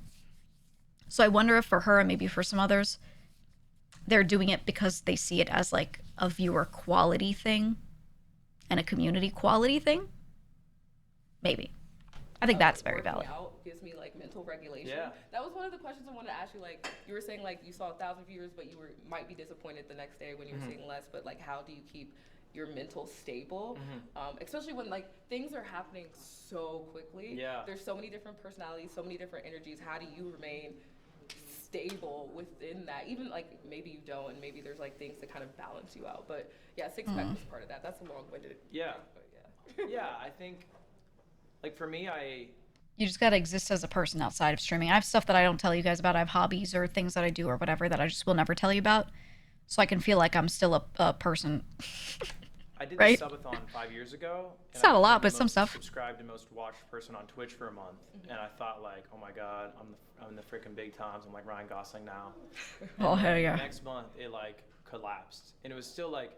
A: So I wonder if for her and maybe for some others, they're doing it because they see it as like a viewer quality thing and a community quality thing. Maybe. I think that's very valid.
I: Out gives me like mental regulation.
C: Yeah.
I: That was one of the questions I wanted to ask you. Like you were saying, like you saw 1,000 viewers, but you might be disappointed the next day when you were seeing less. But like, how do you keep your mental stable, especially when like things are happening so quickly?
C: Yeah.
I: There's so many different personalities, so many different energies. How do you remain stable within that? Even like maybe you don't, and maybe there's like things that kind of balance you out. But yeah, 6-pack was part of that. That's a long-winded.
C: Yeah.
I: But yeah.
C: Yeah, I think, like for me,
A: You just gotta exist as a person outside of streaming. I have stuff that I don't tell you guys about. I have hobbies or things that I do or whatever that I just will never tell you about, so I can feel like I'm still a person.
C: I did
A: right?
C: the subathon 5 years ago.
A: It's not a lot, but some stuff.
C: Subscribed and most watched person on Twitch for a month, and I thought like, oh my god, I'm in the freaking big times. I'm like Ryan Gosling now.
A: Oh hell yeah!
C: Next month it like collapsed, and it was still like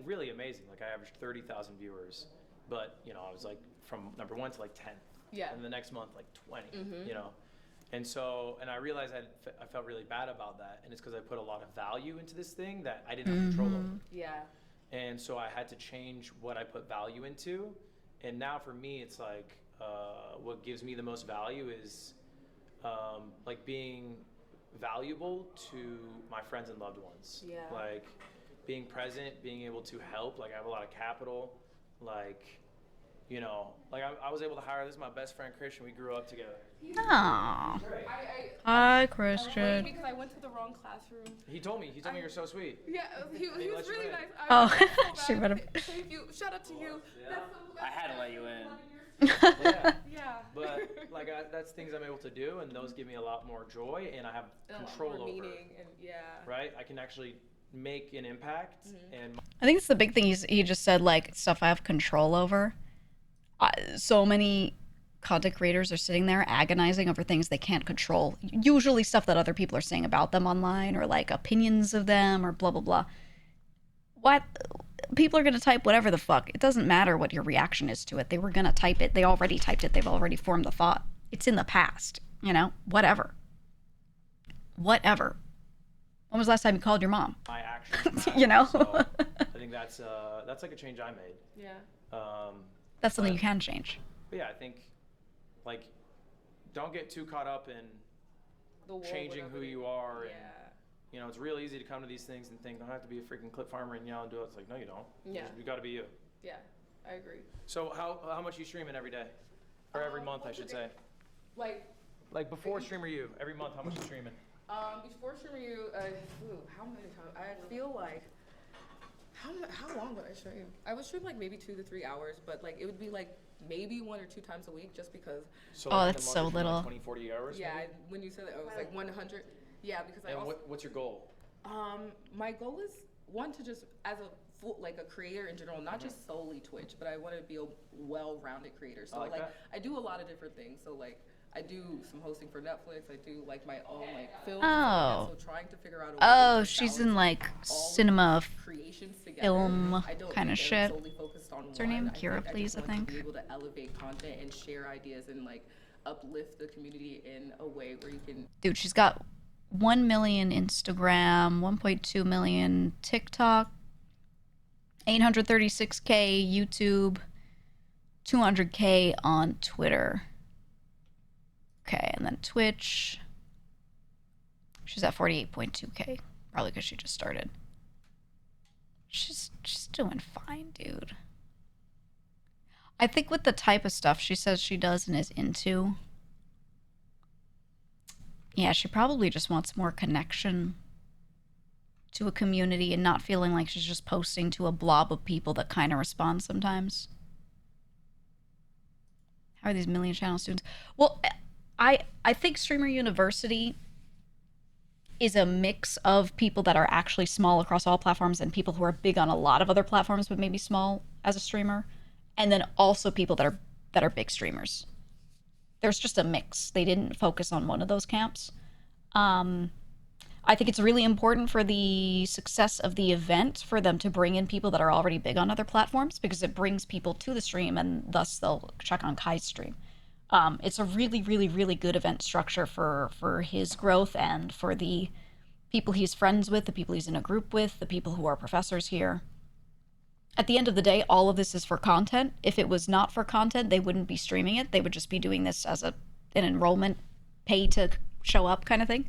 C: really amazing. Like I averaged 30,000 viewers, but you know I was like from number 1 to like 10th.
I: Yeah.
C: And the next month like 20. You know. And so, and I realized I felt really bad about that, and it's because I put a lot of value into this thing that I didn't have control over.
I: Yeah.
C: And so I had to change what I put value into. And now for me, it's like, what gives me the most value is like being valuable to my friends and loved ones.
I: Yeah.
C: Like being present, being able to help. Like I have a lot of capital. Like, you know, like I was able to hire, this is my best friend, Christian. We grew up together.
A: Aww. Hi, Christian.
I: Because I went to the wrong classroom.
C: He told me you're so sweet.
I: Yeah, he was really nice.
A: Oh,
I: so
A: she read him.
I: Thank you. Shout out to you.
C: Yeah.
L: I had to let you in.
C: Yeah. But like that's things I'm able to do, and those give me a lot more joy, and I have control over.
I: Meaning and
C: right? I can actually make an impact, and
A: I think it's the big thing he just said, like stuff I have control over. So many content creators are sitting there agonizing over things they can't control. Usually stuff that other people are saying about them online, or like opinions of them, or blah blah blah. What? People are going to type whatever the fuck. It doesn't matter what your reaction is to it. They were going to type it. They already typed it. They've already formed the thought. It's in the past, you know? Whatever. Whatever. When was the last time you called your mom?
C: my actions matter.
A: You know?
C: So I think that's like a change I made.
I: Yeah.
A: That's something you can change.
C: But yeah, I think like don't get too caught up in changing who you are. And, you know, it's real easy to come to these things and think, I don't have to be a freaking clip farmer and yell and do it. It's like, no, you don't.
I: Yeah.
C: You got to be you.
I: Yeah, I agree.
C: So how much you streaming every day? Or every month, I should say.
I: Like
C: before Streamer You, every month, how much you streaming?
I: Before Streamer You, how many times? I feel like, how long would I stream? I would stream like maybe 2 to 3 hours, but like it would be like maybe 1 or 2 times a week just because.
C: So
A: oh,
C: like
A: that's so little.
C: Like 20, 40 hours?
I: Yeah,
C: maybe?
I: when you said that, it was like 100. Yeah, because
C: and what's your goal?
I: My goal is to just as a like a creator in general, not just solely Twitch, but I want to be a well-rounded creator. So like I do a lot of different things. So like I do some hosting for Netflix. I do like my own like film.
A: Oh.
I: So trying to figure out a way
A: Oh,
I: to
A: she's
I: balance
A: in like cinema,
I: creations together.
A: film
I: I don't
A: kind of
I: think that I'm
A: shit.
I: solely focused on
A: What's her
I: one.
A: name?
I: I
A: Kira,
I: think
A: please, I
I: just want
A: think.
I: to be able to elevate content and share ideas and like uplift the community in a way where you can.
A: Dude, she's got 1 million Instagram, 1.2 million TikTok, 836K YouTube, 200K on Twitter. Okay, and then Twitch. She's at 48.2K. Probably because she just started. She's doing fine, dude. I think with the type of stuff she says she does and is into, yeah, she probably just wants more connection to a community and not feeling like she's just posting to a blob of people that kind of respond sometimes. How are these million channel students? Well, I think Streamer University is a mix of people that are actually small across all platforms and people who are big on a lot of other platforms but maybe small as a streamer, and then also people that are big streamers. There's just a mix. They didn't focus on one of those camps. I think it's really important for the success of the event for them to bring in people that are already big on other platforms, because it brings people to the stream and thus they'll check on Kai's stream. It's a really, really, really good event structure for his growth and for the people he's friends with, the people he's in a group with, the people who are professors here. At the end of the day, all of this is for content. If it was not for content, they wouldn't be streaming it. They would just be doing this as an enrollment, pay to show up kind of thing.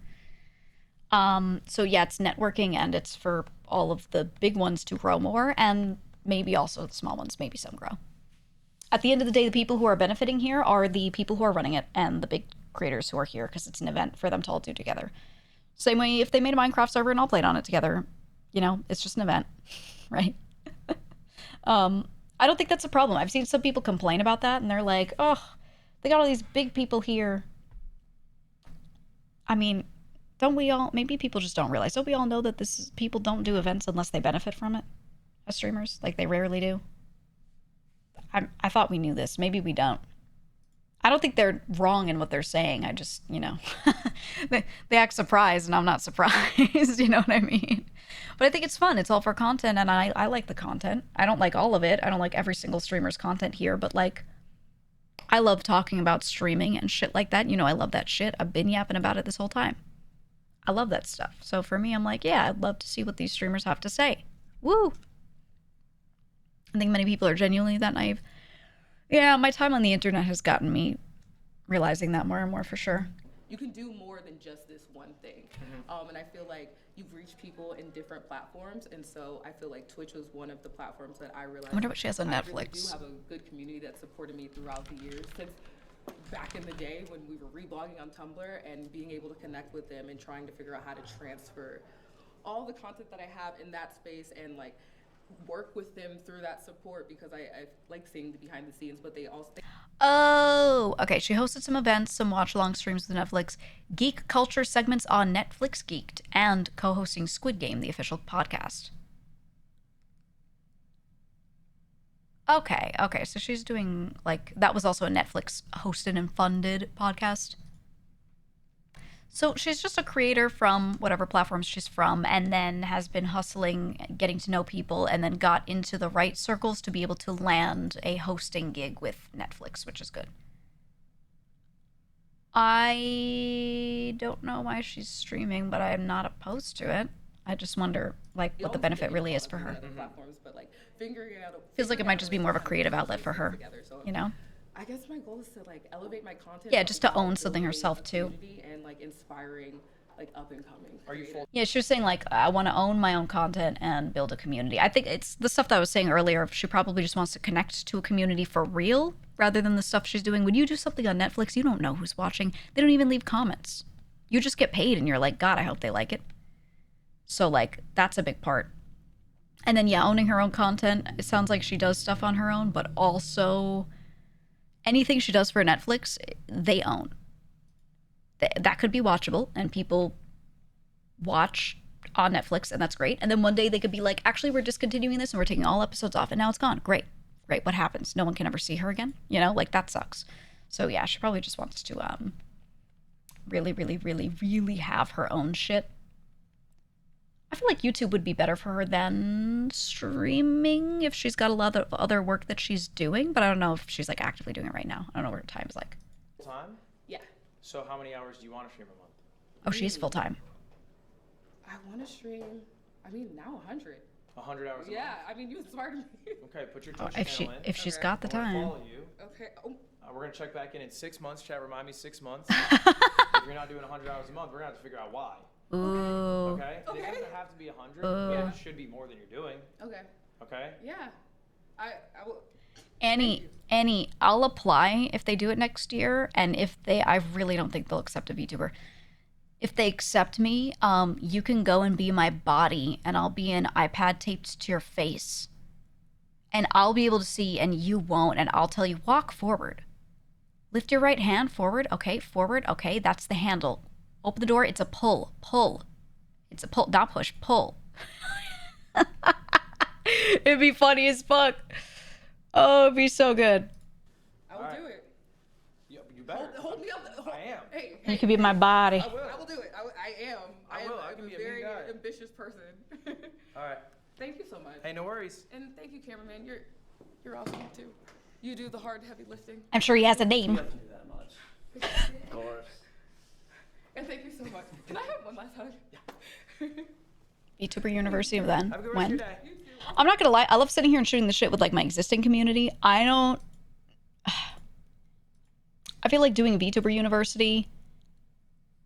A: So yeah, it's networking and it's for all of the big ones to grow more, and maybe also the small ones, maybe some grow. At the end of the day, the people who are benefiting here are the people who are running it and the big creators who are here, because it's an event for them to all do together. Same way if they made a Minecraft server and all played on it together, you know, it's just an event, right? I don't think that's a problem. I've seen some people complain about that and they're like, oh, they got all these big people here. I mean, don't we all, maybe people just don't realize, don't we all know that people don't do events unless they benefit from it as streamers? Like, they rarely do. I thought we knew this. Maybe we don't. I don't think they're wrong in what they're saying. I just, you know, they act surprised and I'm not surprised. You know what I mean? But I think it's fun. It's all for content, and I like the content. I don't like all of it. I don't like every single streamer's content here, but like, I love talking about streaming and shit like that. You know, I love that shit. I've been yapping about it this whole time. I love that stuff. So for me, I'm like, yeah, I'd love to see what these streamers have to say. Woo! I think many people are genuinely that naive. Yeah, my time on the internet has gotten me realizing that more and more, for sure.
I: You can do more than just this one thing. And I feel like you've reached people in different platforms, and so I feel like Twitch was one of the platforms that I realized. I
A: wonder what she has on Netflix.
I: I really do have a good community that supported me throughout the years, since back in the day when we were reblogging on Tumblr, and being able to connect with them and trying to figure out how to transfer all the content that I have in that space and like work with them through that support, because I like seeing the behind the scenes, but they also...
A: Oh, okay. She hosted some events, some watch-along streams with Netflix, geek culture segments on Netflix Geeked, and co-hosting Squid Game, the official podcast. Okay, so she's doing, like, that was also a Netflix hosted and funded podcast. So she's just a creator from whatever platforms she's from, and then has been hustling, getting to know people, and then got into the right circles to be able to land a hosting gig with Netflix, which is good. I don't know why she's streaming, but I'm not opposed to it. I just wonder, like, what the benefit really is for her. Feels like it might just be more of a creative outlet for her, you know?
I: I guess my goal is to like elevate my content.
A: Yeah, just to own something herself too.
I: And like inspiring like up and coming.
C: Are you full?
A: Yeah, she was saying like, I want to own my own content and build a community. I think it's the stuff that I was saying earlier. She probably just wants to connect to a community for real rather than the stuff she's doing. When you do something on Netflix, you don't know who's watching. They don't even leave comments. You just get paid and you're like, God, I hope they like it. So like, that's a big part. And then yeah, owning her own content. It sounds like she does stuff on her own, but also anything she does for Netflix, they own. That could be watchable, and people watch on Netflix, and that's great. And then one day they could be like, actually, we're discontinuing this, and we're taking all episodes off, and now it's gone. Great. What happens? No one can ever see her again? You know, like, that sucks. So yeah, she probably just wants to really, really, really, really have her own shit. I feel like YouTube would be better for her than streaming if she's got a lot of other work that she's doing, but I don't know if she's like actively doing it right now. I don't know what her time is like.
C: Time?
I: Yeah.
C: So how many hours do you want to stream a month?
A: Oh, she's full time.
I: I want to stream, I mean, now 100.
C: 100 hours a month?
I: Yeah, I mean, you inspired me.
C: Okay, put your
A: Oh,
C: Twitch
A: if she
C: channel in.
A: if she's
I: Okay.
A: got the
C: I wanna
A: time.
C: follow you.
I: Okay. Oh.
C: We're gonna check back in 6 months. Chat, remind me 6 months. If you're not doing 100 hours a month, we're gonna have to figure out why.
A: Ooh.
C: Okay? And it
I: Okay.
C: doesn't have to be 100,
A: Ooh.
C: but it should be more than you're doing.
I: Okay.
C: Okay?
I: Yeah. I will.
A: Annie, I'll apply if they do it next year, and if they, I really don't think they'll accept a VTuber. If they accept me, you can go and be my body, and I'll be an iPad taped to your face. And I'll be able to see, and you won't, and I'll tell you, walk forward. Lift your right hand forward, okay, forward, okay, that's the handle. Open the door, it's a pull, pull. It's a pull, not push, pull. It'd be funny as fuck. Oh, it'd be so good.
I: I will do it.
C: You better.
I: Hold me up.
C: I am.
I: Hey,
A: You could be my body.
I: I will do it. I am.
C: I
I: am
C: can
I: a
C: be a
I: very
C: mean guy.
I: ambitious person.
C: All right.
I: Thank you so much.
C: Hey, no worries.
I: And thank you, cameraman. You're awesome too. You do the hard, heavy lifting.
A: I'm sure he has a name.
F: Of course.
I: And thank you so much. Can I have one last hug? Yeah.
A: VTuber University of then.
C: Have a good rest of
A: When?
C: your day.
A: I'm not gonna lie, I love sitting here and shooting the shit with like my existing community. I feel like doing VTuber University,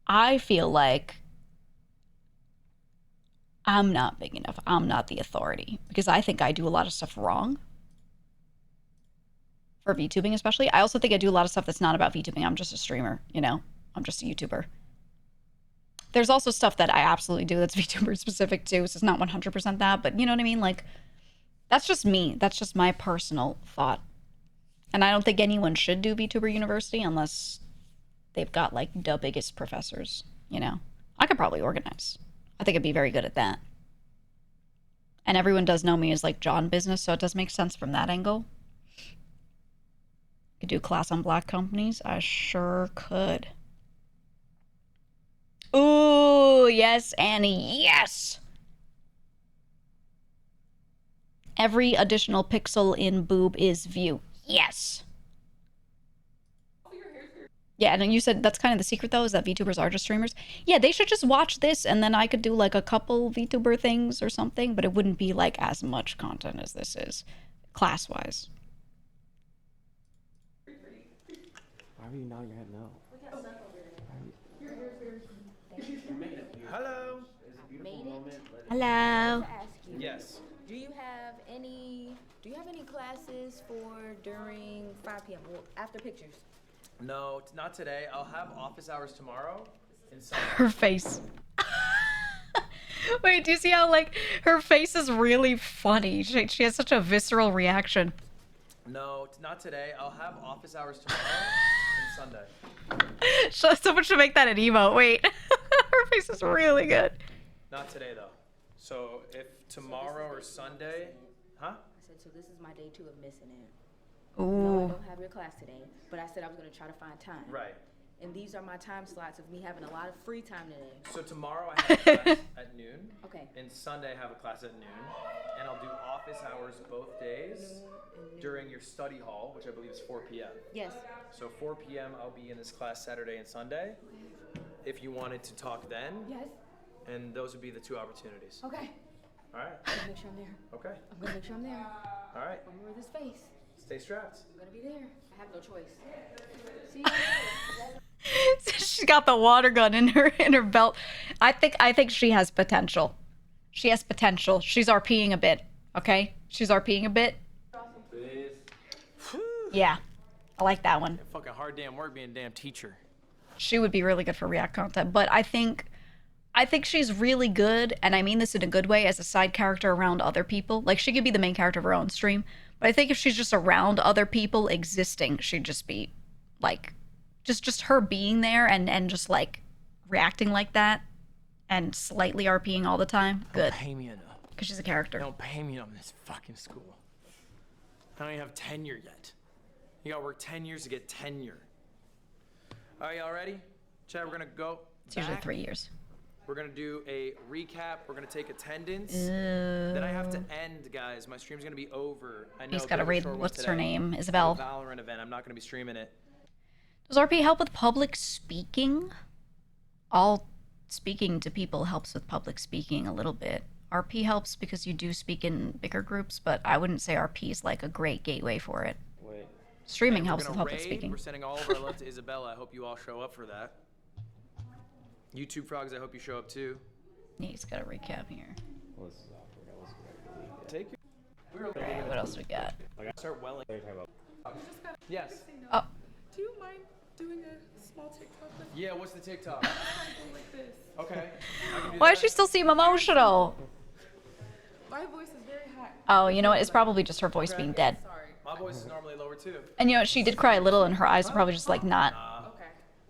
A: I feel like I'm not big enough. I'm not the authority because I think I do a lot of stuff wrong. For VTubing especially. I also think I do a lot of stuff that's not about VTubing. I'm just a streamer, you know? I'm just a YouTuber. There's also stuff that I absolutely do that's VTuber specific too, so it's not 100% that, but you know what I mean? Like, that's just me. That's just my personal thought. And I don't think anyone should do VTuber University unless they've got like the biggest professors, you know? I could probably organize. I think I'd be very good at that. And everyone does know me as like John business, so it does make sense from that angle. Could do a class on black companies. I sure could. Ooh, yes, Annie, yes! Every additional pixel in boob is view. Yes! Yeah, and you said that's kind of the secret, though, is that VTubers are just streamers. Yeah, they should just watch this, and then I could do, like, a couple VTuber things or something, but it wouldn't be, like, as much content as this is, class-wise.
F: Why are you nodding your head no?
C: Hello.
A: Hello.
C: Yes.
E: Do you have any classes for during 5 p.m. Well, after pictures?
C: No, not today. I'll have office hours tomorrow. And Sunday.
A: Her face. Wait, do you see how, like, her face is really funny? She has such a visceral reaction.
C: No, not today. I'll have office hours tomorrow and Sunday.
A: Someone should make that an emote. Wait. Her face is really good.
C: Not today, though. So if tomorrow or Sunday, huh?
E: I said, so this is my day 2 of missing it.
A: Ooh.
E: No, I don't have your class today, but I said I was going to try to find time.
C: Right.
E: And these are my time slots of me having a lot of free time today.
C: So tomorrow I have a class at noon.
E: Okay.
C: And Sunday I have a class at noon. And I'll do office hours both days during your study hall, which I believe is 4 p.m.
E: Yes.
C: So 4 p.m. I'll be in this class Saturday and Sunday. If you wanted to talk then.
E: Yes.
C: And those would be the 2 opportunities.
E: Okay.
C: All right.
E: I'm going to make sure I'm there.
C: Okay.
E: I'm going to make sure I'm there.
C: All right.
E: Remember this face.
C: Stay strapped.
E: I'm going to be there. I have no choice. See you later.
A: She's got the water gun in her belt. I think she has potential. She has potential. She's RPing a bit. Okay? She's RPing a bit. Yeah. I like that one.
C: Fucking hard damn work being a damn teacher.
A: She would be really good for React content, but I think she's really good, and I mean this in a good way, as a side character around other people. Like, she could be the main character of her own stream, but I think if she's just around other people existing, she'd just be, like, just her being there and just, like, reacting like that and slightly RPing all the time. Good.
C: Don't pay me enough.
A: Because she's a character.
C: They don't pay me enough in this fucking school. I don't even have tenure yet. You gotta work 10 years to get tenure. All right, y'all ready? Chad, we're gonna go
A: It's usually
C: back.
A: 3 years.
C: We're gonna do a recap. We're gonna take attendance.
A: Ew.
C: Then I have to end, guys. My stream's gonna be over. I know.
A: He's gotta
C: it was a
A: read,
C: short one
A: what's her
C: today.
A: name?
C: I have
A: Isabel.
C: a Valorant event. I'm not gonna be streaming it.
A: Does RP help with public speaking? All speaking to people helps with public speaking a little bit. RP helps because you do speak in bigger groups, but I wouldn't say RP is like a great gateway for it.
C: Wait.
A: Streaming
C: Hey,
A: helps
C: we're
A: with
C: gonna
A: public
C: raid.
A: speaking.
C: We're sending all of our love to Isabella. I hope you all show up for that. YouTube frogs, I hope you show up too.
A: Yeah, he's got a recap here.
C: Take your.
A: What else we got?
C: Start welling. Yes.
A: Oh.
I: Do you mind doing a small TikTok?
C: Yeah, what's the TikTok?
I: Like this.
C: Okay. I can do
A: Why
C: that.
A: does she still seem emotional?
I: My voice is very high.
A: Oh, you know what? It's probably just her voice being dead.
C: My voice is normally lower too.
A: And you know what? She did cry a little, and her eyes are probably just like not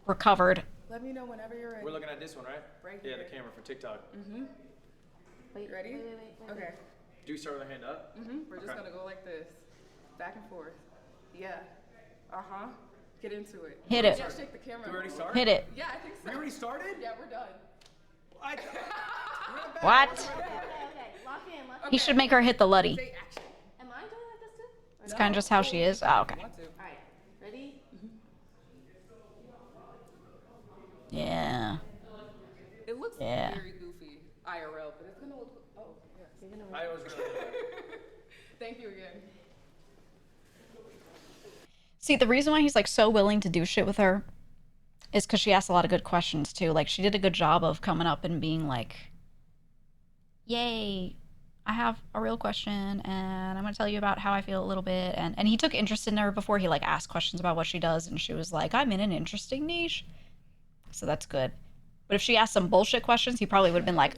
A: recovered.
I: Let me know whenever you're ready.
C: We're looking at this one, right?
I: Right
C: Yeah,
I: here.
C: the camera for TikTok.
I: Mm-hmm. Wait, ready? Wait. Okay.
C: Do you start with a hand up?
I: Mm-hmm. We're just
C: Okay.
I: gonna go like this, back and forth. Yeah. Uh-huh. Get into it.
A: Hit it.
I: Yeah, shake the camera.
C: We already started?
A: Hit it.
I: Yeah, I think so.
C: We already started?
I: Yeah, we're done.
A: What?
O: Okay, lock in.
A: He should make her hit the Luddy.
I: Say action.
O: Am I doing like this too?
A: It's kind of just how she is. Oh, okay.
O: Alright, ready?
A: Yeah.
I: It looks
A: Yeah.
I: very goofy IRL, but it's gonna look. Oh, yes.
C: I always really
I: Thank you again.
A: See, the reason why he's like so willing to do shit with her is because she asks a lot of good questions too. Like she did a good job of coming up and being like, "Yay, I have a real question, and I'm gonna tell you about how I feel a little bit." And he took interest in her before he like asked questions about what she does, and she was like, "I'm in an interesting niche," so that's good. But if she asked some bullshit questions, he probably would have been like,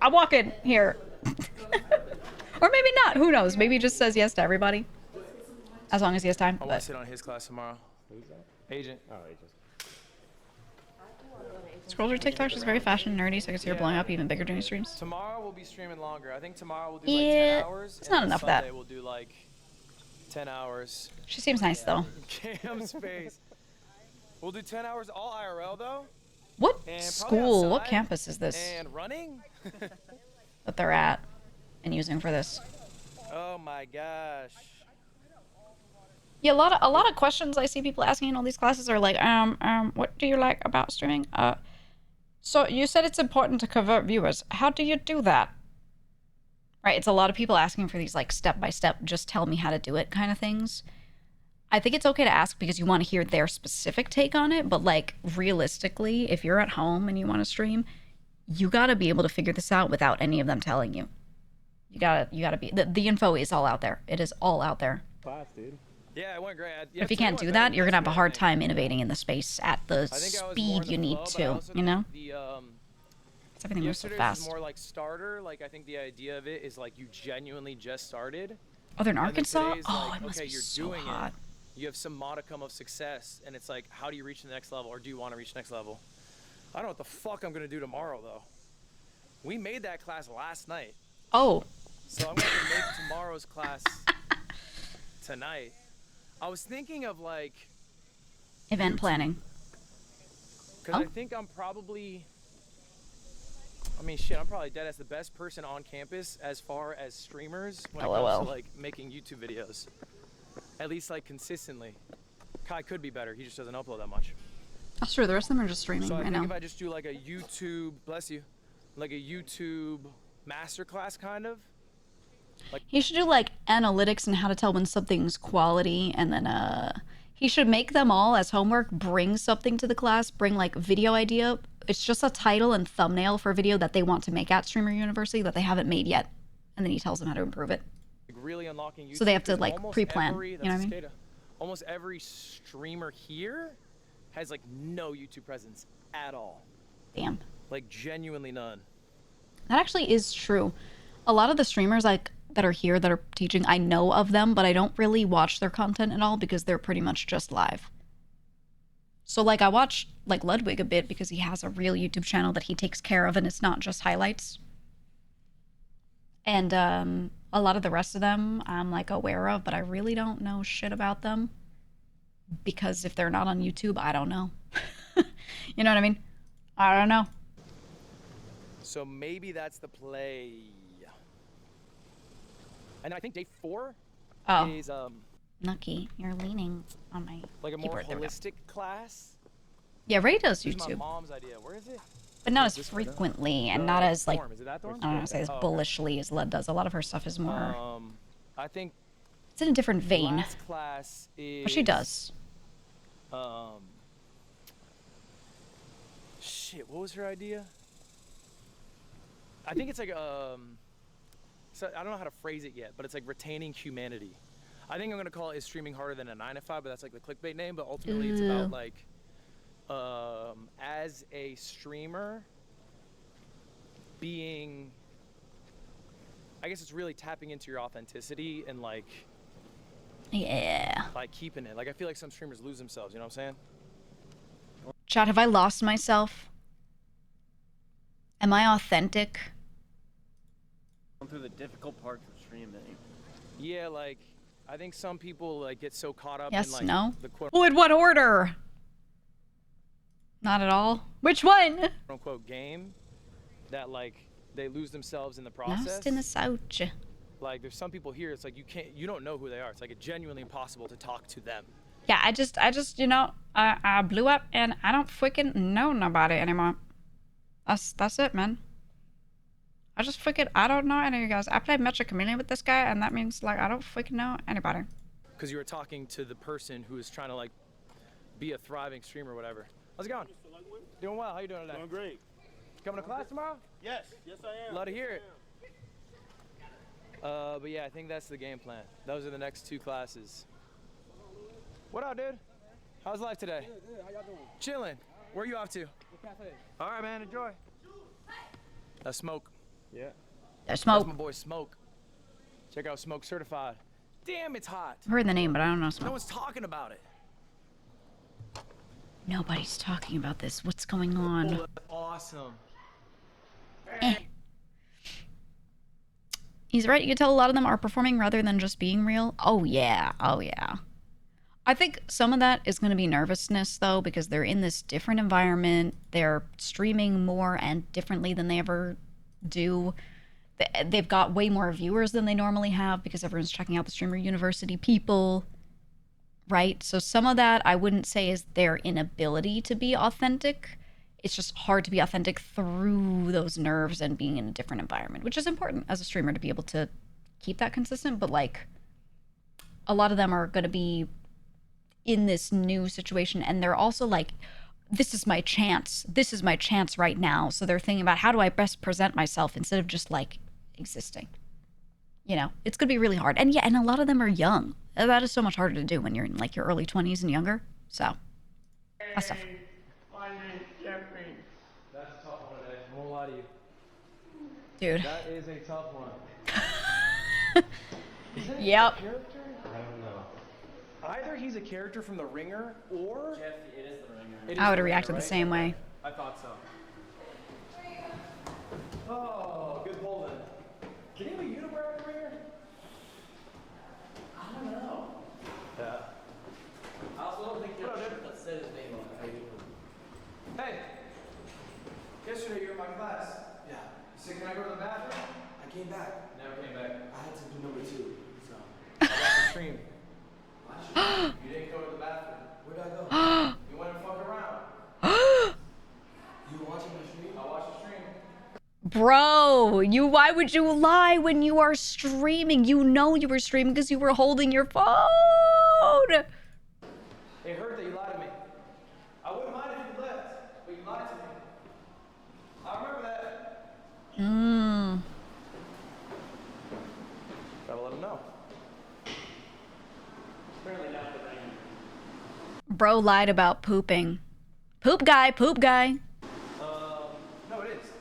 A: "I'm walking here," or maybe not. Who knows? Maybe he just says yes to everybody. As long as he has time.
C: I want
A: But
C: to sit on his class tomorrow. Who's that? Agent. Oh, Agent.
A: scroll through TikTok. She's very fashion nerdy, so I can see her blowing up even bigger during streams.
C: Tomorrow we'll be streaming longer. I think tomorrow we'll do
A: Yeah,
C: like 10 hours.
A: it's
C: and
A: not
C: then
A: enough of
C: Sunday
A: that.
C: We'll do like 10 hours.
A: She seems nice though.
C: Cam's face. We'll do 10 hours all IRL though.
A: What
C: And probably
A: school? What
C: outside,
A: campus is this
C: And running?
A: that they're at and using for this?
C: Oh my gosh.
A: Yeah, a lot of questions I see people asking in all these classes are like, what do you like about streaming? So you said it's important to convert viewers. How do you do that? Right, it's a lot of people asking for these like step by step, just tell me how to do it kind of things. I think it's okay to ask because you want to hear their specific take on it, but like realistically, if you're at home and you want to stream, you got to be able to figure this out without any of them telling you. You got to be the info is all out there. It is all out there.
F: Class, dude.
C: Yeah, it went great.
A: If you can't do that, you're gonna have a hard time innovating in the space at the speed you need to, you know? Everything moves so
C: Yesterday's
A: fast.
C: is more like starter. Like I think the idea of it is like you genuinely just started.
A: Oh, they're in
C: And then
A: Arkansas?
C: today's
A: Oh,
C: like,
A: it must
C: okay,
A: be
C: you're
A: so
C: doing
A: hot.
C: it. You have some modicum of success, and it's like, how do you reach the next level, or do you want to reach the next level? I don't know what the fuck I'm gonna do tomorrow though. We made that class last night.
A: Oh.
C: So I'm gonna have to make tomorrow's class tonight. I was thinking of like
A: Event planning.
C: Because I think I'm probably, I mean, shit, I'm probably dead as the best person on campus as far as streamers when it comes
A: LOL.
C: to like making YouTube videos. At least like consistently. Kai could be better. He just doesn't upload that much.
A: That's true. The rest of them are just streaming
C: So I
A: right
C: think
A: now.
C: if I just do like a YouTube, bless you, like a YouTube masterclass kind of.
A: He should do like analytics and how to tell when something's quality, and then he should make them all as homework, bring something to the class, bring like video idea. It's just a title and thumbnail for a video that they want to make at Streamer University that they haven't made yet. And then he tells them how to improve it.
C: Like really unlocking YouTube.
A: So they have to,
C: because
A: like,
C: almost
A: pre-plan,
C: every-
A: you know what I
C: that's
A: mean?
C: Cicada. Almost every streamer here has like no YouTube presence at all.
A: Damn.
C: Like genuinely none.
A: That actually is true. A lot of the streamers like that are here that are teaching, I know of them, but I don't really watch their content at all because they're pretty much just live. So like I watch like Ludwig a bit because he has a real YouTube channel that he takes care of and it's not just highlights. And a lot of the rest of them I'm like aware of, but I really don't know shit about them because if they're not on YouTube, I don't know. You know what I mean? I don't know.
C: So maybe that's the play. And I think day 4
A: Oh.
C: is
A: Nucky, you're leaning on my
C: like a more
A: keyboard. There we go.
C: holistic class.
A: Yeah, Ray does
C: This is my
A: YouTube.
C: mom's idea. Where is it?
A: but not as frequently and not as like,
C: Is it that dorm?
A: I don't know, say as bullishly as Led does. A lot of her stuff is more.
C: I think
A: It's in a different vein.
C: last class is.
A: But she does.
C: Shit, what was her idea? I think it's like so I don't know how to phrase it yet, but it's like retaining humanity. I think I'm gonna call it "Is Streaming Harder Than a 9 to 5," but that's like the clickbait name. But ultimately, it's about like as a streamer being. I guess it's really tapping into your authenticity and like.
A: Yeah.
C: Like keeping it. Like I feel like some streamers lose themselves. You know what I'm saying?
A: Chat, have I lost myself? Am I authentic?
F: Going through the difficult parts of streaming.
C: Yeah, like I think some people like get so caught up
A: Yes,
C: in like
A: no?
C: the quote
A: Well, in what order? Not at all. Which one?
C: unquote game that like they lose themselves in the process.
A: Lost in the Souch.
C: Like there's some people here, it's like you don't know who they are. It's like genuinely impossible to talk to them.
A: Yeah, I just, you know, I blew up and I don't freaking know nobody anymore. That's it, man. I don't know any of you guys. I played Metro Chameleon with this guy, and that means, like, I don't freaking know anybody.
C: Because you were talking to the person who is trying to, like, be a thriving streamer or whatever. How's it going? Doing well. How you doing today?
D: Doing great.
C: Coming to class tomorrow?
D: Yes, yes I am.
C: Love to hear it. But yeah, I think that's the game plan. Those are the next 2 classes. What up, dude? How's life today?
D: Good. How y'all doing?
C: Chilling. Where are you off to?
D: The cafe.
C: All right, man. Enjoy. That's Smoke.
D: Yeah.
A: There's Smoke.
C: That's my boy Smoke. Check out Smoke Certified. Damn, it's hot.
A: I've heard the name, but I don't know Smoke.
C: No one's talking about it.
A: Nobody's talking about this. What's going on?
C: Awesome.
A: He's right. You can tell a lot of them are performing rather than just being real. Oh, yeah. Oh, yeah. I think some of that is going to be nervousness, though, because they're in this different environment. They're streaming more and differently than they ever do. They've got way more viewers than they normally have because everyone's checking out the Streamer University people, right? So some of that I wouldn't say is their inability to be authentic. It's just hard to be authentic through those nerves and being in a different environment, which is important as a streamer to be able to keep that consistent. But, like, a lot of them are going to be in this new situation, and they're also like, this is my chance right now. So they're thinking about, how do I best present myself instead of just like existing, you know? It's gonna be really hard. And yeah, and a lot of them are young. That is so much harder to do when you're in like your early 20s and younger. So that's tough.
C: That's a tough one today. I won't lie to you.
A: Dude.
C: That is a tough one.
A: Yep.
C: I don't know. Either he's a character from The Ringer, or
F: Jeff, it is The Ringer.
A: I would have reacted the same way.
C: I thought so. Oh, good pull then. Can you have a unibrow in The Ringer?
F: I don't know.
C: Yeah.
F: I also don't think you have a shirt that said his name on it.
C: Hey. Yesterday you were in my class.
G: Yeah.
C: You said, can I go to the bathroom?
G: I came back.
C: Never came back.
G: I had to do number 2. So.
C: I watched the stream. You didn't go to the bathroom.
G: Where'd I go?
C: You went and fuck around.
G: You were watching my stream?
C: I watched the stream.
A: Bro, why would you lie when you are streaming? You know you were streaming because you were holding your phone.
C: It hurt that you lied to me. I wouldn't mind if you left, but you lied to me. I remember that. Gotta let him know.
F: Apparently not The Ringer.
A: Bro lied about pooping. Poop guy, poop guy.
C: No, it is.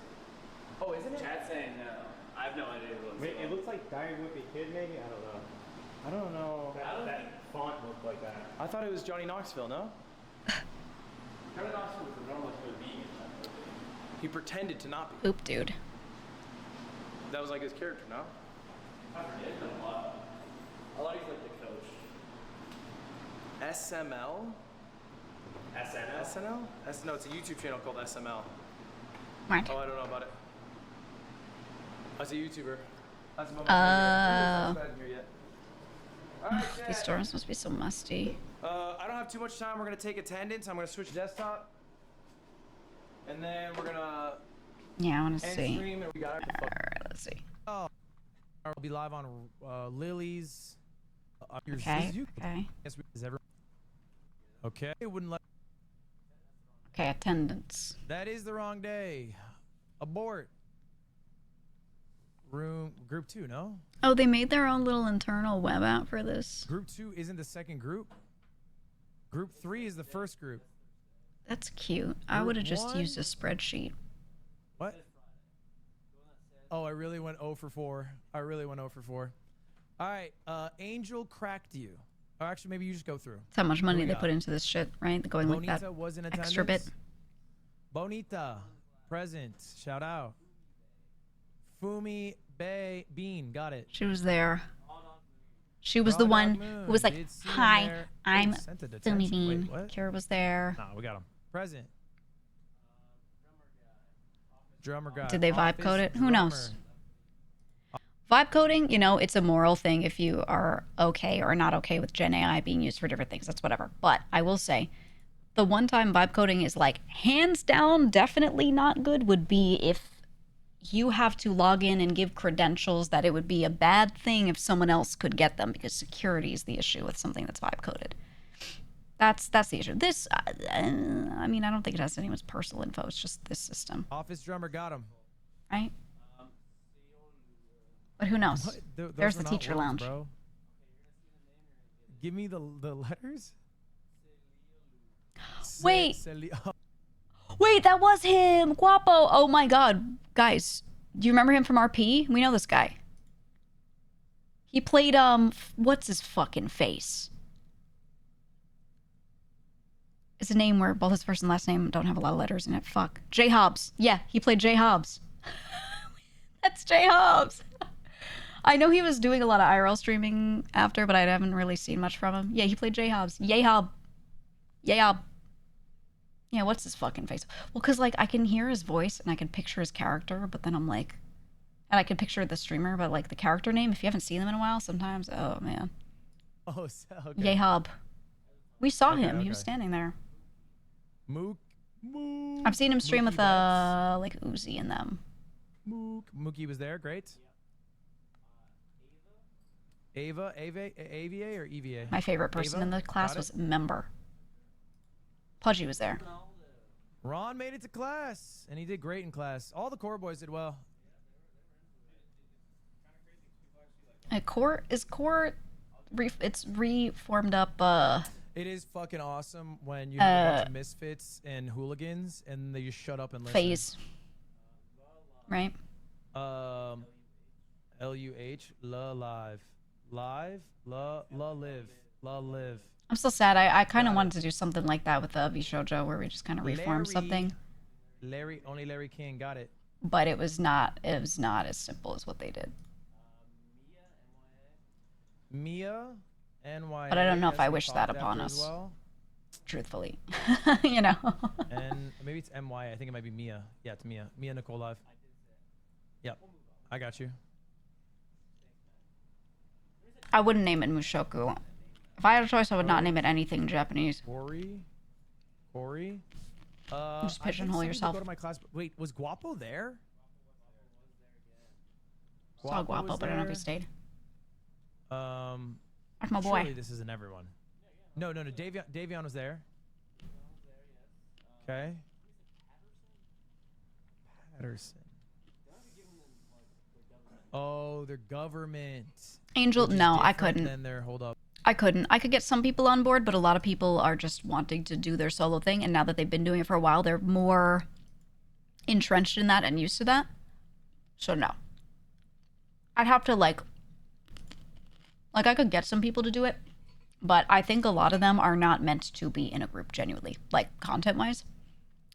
C: Oh, isn't it?
F: Chad's saying no. I have no idea who it
D: Wait, it looks like Diary Wimpy Kid, maybe? I don't know.
C: I don't know.
D: That font looked like that.
C: I thought it was Johnny Knoxville, no?
F: Johnny Knoxville was a normal vegan.
C: He pretended to not be.
A: Poop dude.
C: That was like his character, no?
F: I forget a lot. A lot he's like the coach.
C: SML?
F: SNL?
C: SNL? No, it's a YouTube channel called SML.
A: What?
C: Oh, I don't know about it. That's a YouTuber. That's a
A: These stores must be so musty.
C: I don't have too much time. We're gonna take attendance. I'm gonna switch desktop. And then we're gonna
A: Yeah, I want to
C: And
A: see.
C: stream, and we got our
A: Alright, let's see.
C: Oh, I'll be live on Lily's.
A: Okay, okay.
C: Yes, is everyone? Okay, it wouldn't let.
A: Okay, attendance.
C: That is the wrong day. Abort. Group 2, no?
A: Oh, they made their own little internal web app for this.
C: Group 2 isn't the second group. Group 3 is the first group.
A: That's cute. I would have just used a spreadsheet.
C: What? Oh, I really went 0 for 4. I really went 0 for 4. All right, Angel cracked you. Or actually, maybe you just go through.
A: That's how much money they put into this shit, right? Going
C: Bonita
A: like that
C: was in
A: extra bit.
C: attendance. Bonita, present. Shout out. Fumi Bean, got it.
A: She was there. She was the one who was like, "Hi, I'm Fumi Bean." Kira was there.
C: Nah, we got him. Present. Drummer guy.
A: Did they vibe code it? Who knows? Vibe coding, you know, it's a moral thing if you are okay or not okay with Gen AI being used for different things. That's whatever. But I will say, the one time vibe coding is like hands down definitely not good would be if you have to log in and give credentials that it would be a bad thing if someone else could get them because security is the issue with something that's vibe coded. That's the issue. This, I mean, I don't think it has anyone's personal info. It's just this system.
C: Office drummer got him.
A: Right? But who knows? There's the teacher lounge.
C: Bro. Give me the letters.
A: Wait. Wait, that was him. Guapo. Oh my god. Guys, do you remember him from RP? We know this guy. He played, what's his fucking face? It's a name where both his first and last name don't have a lot of letters in it. Fuck. J. Hobbs. Yeah, he played J. Hobbs. That's J. Hobbs. I know he was doing a lot of IRL streaming after, but I haven't really seen much from him. Yeah, he played J. Hobbs. Yay Hob. Yay Hob. Yeah, what's his fucking face? Well, because, like, I can hear his voice and I can picture his character, but then I'm like... And I can picture the streamer, but, like, the character name, if you haven't seen them in a while, sometimes... Oh, man.
C: Oh, okay.
A: Yay Hob. We saw him.
C: Okay.
A: He was standing there.
C: Mook.
A: I've seen him stream
C: Mookie
A: with, like, Uzi and them.
C: Mookie was there. Great. Ava or EVA?
A: My favorite person in the class was Member. Pudgy was there.
C: Ron made it to class, and he did great in class. All the core boys did well.
A: It's reformed up,
C: It is fucking awesome when you have a bunch of misfits and hooligans, and they just shut up and listen.
A: phase. Right?
C: LUH, live. Live.
A: I'm still sad. I kind of wanted to do something like that with the VShojo where we just kind of reform something.
C: Only Larry King got it.
A: But it was not as simple as what they did.
C: Mia, NY.
A: But I don't know if I wish that upon us.
C: Well.
A: Truthfully. You know.
C: And maybe it's MY. I think it might be Mia. Yeah, it's Mia. Mia Nicole Live. Yep. I got you.
A: I wouldn't name it Mushoku. If I had a choice, I would not name it anything Japanese.
C: Corey.
A: Just pigeonhole yourself.
C: Go to my class. Wait, was Guapo there?
A: Saw Guapo, but I don't know if he stayed. That's my boy.
C: Surely this isn't everyone. No. Davion was there. Okay. Patterson. Oh, they're government.
A: Angel, no, I couldn't.
C: Then they're hold up.
A: I couldn't. I could get some people on board, but a lot of people are just wanting to do their solo thing, and now that they've been doing it for a while, they're more entrenched in that and used to that. So no. I'd have to like I could get some people to do it, but I think a lot of them are not meant to be in a group genuinely, like content-wise.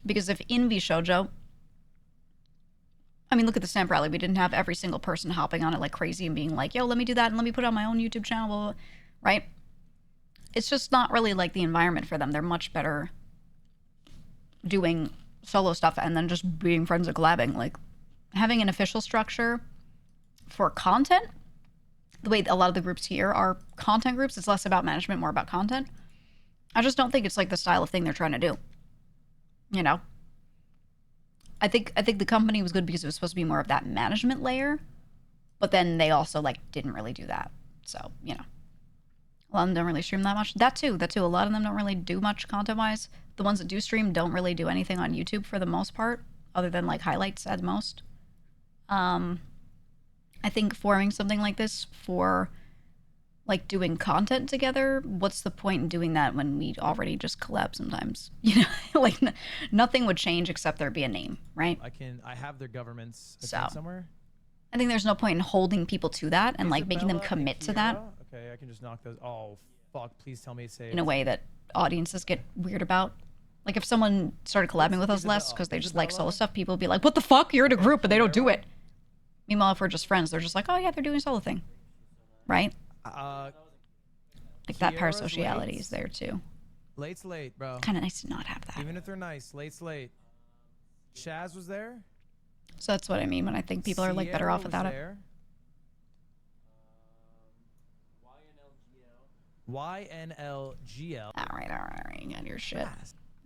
A: Because if in VShojo, I mean, look at the stamp rally. We didn't have every single person hopping on it like crazy and being like, yo, let me do that and let me put it on my own YouTube channel, blah, blah, blah. Right? It's just not really like the environment for them. They're much better doing solo stuff and then just being friends and collabing. Like, having an official structure for content, the way a lot of the groups here are content groups, it's less about management, more about content. I just don't think it's like the style of thing they're trying to do. You know? I think the company was good because it was supposed to be more of that management layer, but then they also like didn't really do that. So, you know, a lot of them don't really stream that much. That too. A lot of them don't really do much content-wise. The ones that do stream don't really do anything on YouTube for the most part, other than like highlights at most. I think forming something like this for like doing content together, what's the point in doing that when we already just collab sometimes? You know, like nothing would change except there be a name, right?
C: I have their government's
A: So
C: somewhere.
A: I think there's no point in holding people to that and like making them commit to that
C: Okay, I can just knock those. Oh, fuck! Please tell me it's safe.
A: in a way that audiences get weird about. Like if someone started collabing with us less because they just like solo stuff, people would be like, "What the fuck? You're in a group, but they don't do it." Meanwhile, if we're just friends, they're just like, "Oh yeah, they're doing a solo thing," right? Like that parasociality is there too.
C: Late's late, bro.
A: Kind of nice to not have that.
C: Even if they're nice, late's late. Shaz was there.
A: So that's what I mean when I think people are like better off without it.
C: YNLGL.
A: All right. You got your shit.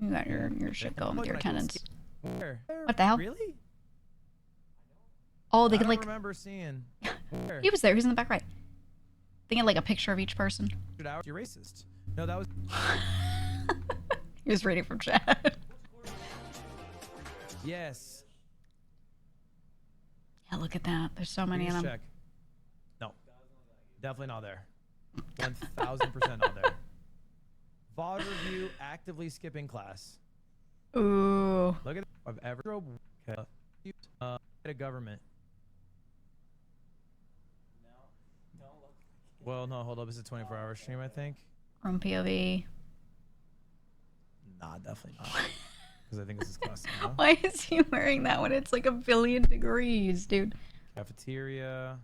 A: You got your shit going with your attendance. What the hell? Really? Oh, they could like.
C: I remember seeing.
A: He was there. He was in the back right. They get like a picture of each person.
C: You're racist. No, that was.
A: He was reading from chat.
C: Yes.
A: Yeah, look at that. There's so many of them.
C: Check. No, definitely not there. 1000% not there. VOD review actively skipping class.
A: Ooh.
C: Look at I've ever a government. Well, no, hold up. It's a 24-hour stream, I think.
A: From POV.
C: Nah, definitely not. Because I think this is class.
A: Why is he wearing that when it's like 1,000,000,000 degrees, dude?
C: Cafeteria.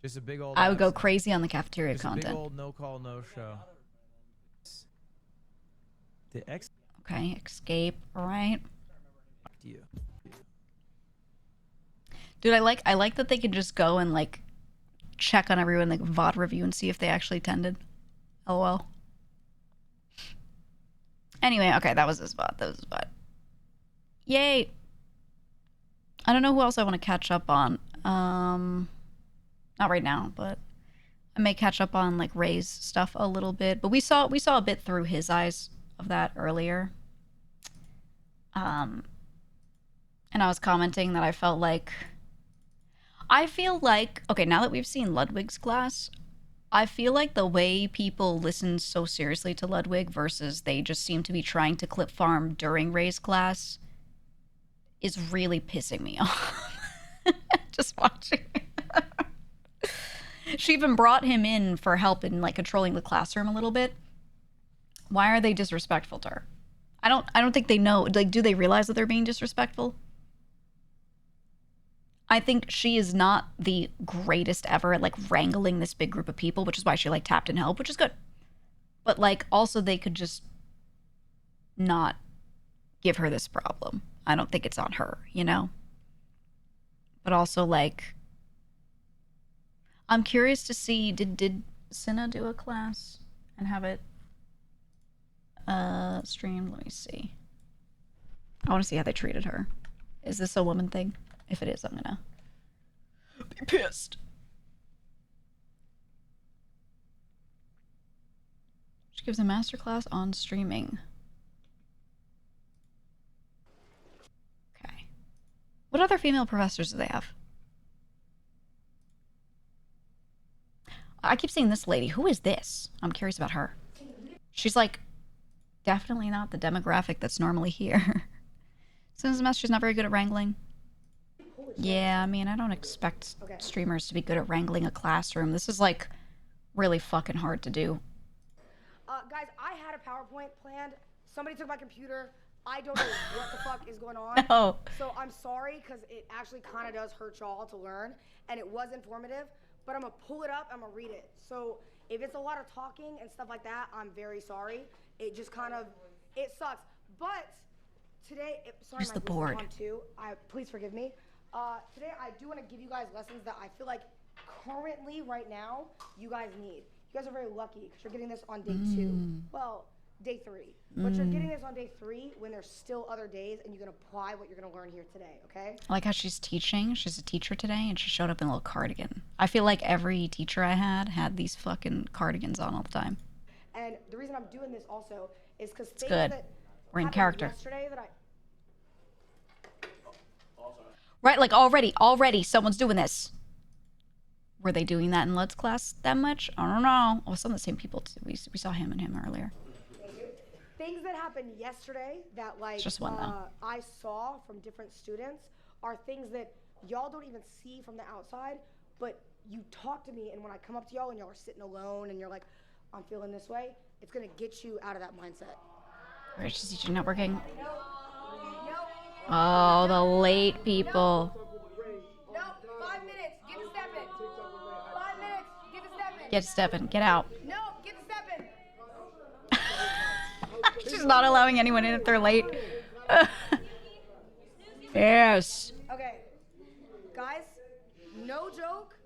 C: Just a big old.
A: I would go crazy on the cafeteria
C: just
A: content.
C: A big old no call, no show.
A: Okay, escape. All right. Dude, I like that they could just go and like check on everyone, like VOD review, and see if they actually attended. LOL. Anyway, okay, that was his VOD. Yay. I don't know who else I want to catch up on. Not right now, but I may catch up on like Ray's stuff a little bit. But we saw a bit through his eyes of that earlier. And I was commenting that I feel like, okay, now that we've seen Ludwig's class, I feel like the way people listen so seriously to Ludwig versus they just seem to be trying to clip farm during Ray's class is really pissing me off. Just watching. She even brought him in for help in like controlling the classroom a little bit. Why are they disrespectful to her? I don't think they know. Like, do they realize that they're being disrespectful? I think she is not the greatest ever at like wrangling this big group of people, which is why she like tapped in help, which is good. But like also they could just not give her this problem. I don't think it's on her, you know? But also like I'm curious to see, did Cinna do a class and have it streamed? Let me see. I want to see how they treated her. Is this a woman thing? If it is, I'm gonna be pissed. She gives a masterclass on streaming. Okay. What other female professors do they have? I keep seeing this lady. Who is this? I'm curious about her. She's like definitely not the demographic that's normally here. Since she's not very good at wrangling. Yeah, I mean, I don't expect streamers to be good at wrangling a classroom. This is like really fucking hard to do.
J: Guys, I had a PowerPoint planned. Somebody took my computer. I don't know what the fuck is going on.
A: No.
J: So I'm sorry, because it actually kind of does hurt y'all to learn, and it was informative, but I'm going to pull it up, I'm going to read it. So if it's a lot of talking and stuff like that, I'm very sorry. It just kind of, it sucks. But today, sorry,
A: Where's
J: my
A: the board?
J: On too. Please forgive me. Today, I do want to give you guys lessons that I feel like currently, right now, you guys need. You guys are very lucky because you're getting this on day 2. Well, day 3. But you're getting this on day 3 when there's still other days, and you can apply what you're gonna learn here today, okay?
A: I like how she's teaching. She's a teacher today, and she showed up in a little cardigan. I feel like every teacher I had these fucking cardigans on all the time.
J: And the reason I'm doing this also is because things
A: good.
J: that
A: We're in
J: happened
A: character.
J: yesterday that I
A: Right, like already someone's doing this. Were they doing that in Lud's class that much? I don't know. Oh, some of the same people. We saw him and him earlier.
J: things that happened yesterday that like
A: Just one, though.
J: I saw from different students are things that y'all don't even see from the outside, but you talk to me, and when I come up to y'all and y'all are sitting alone and you're like, I'm feeling this way, it's gonna get you out of that mindset.
A: Where's she teaching networking? Oh, the late people.
J: No, 5 minutes, get to stepping. 5 minutes, get to stepping.
A: Get stepping. Get out.
J: No, get to stepping.
A: She's not allowing anyone in if they're late. Yes.
J: Okay, guys, no joke,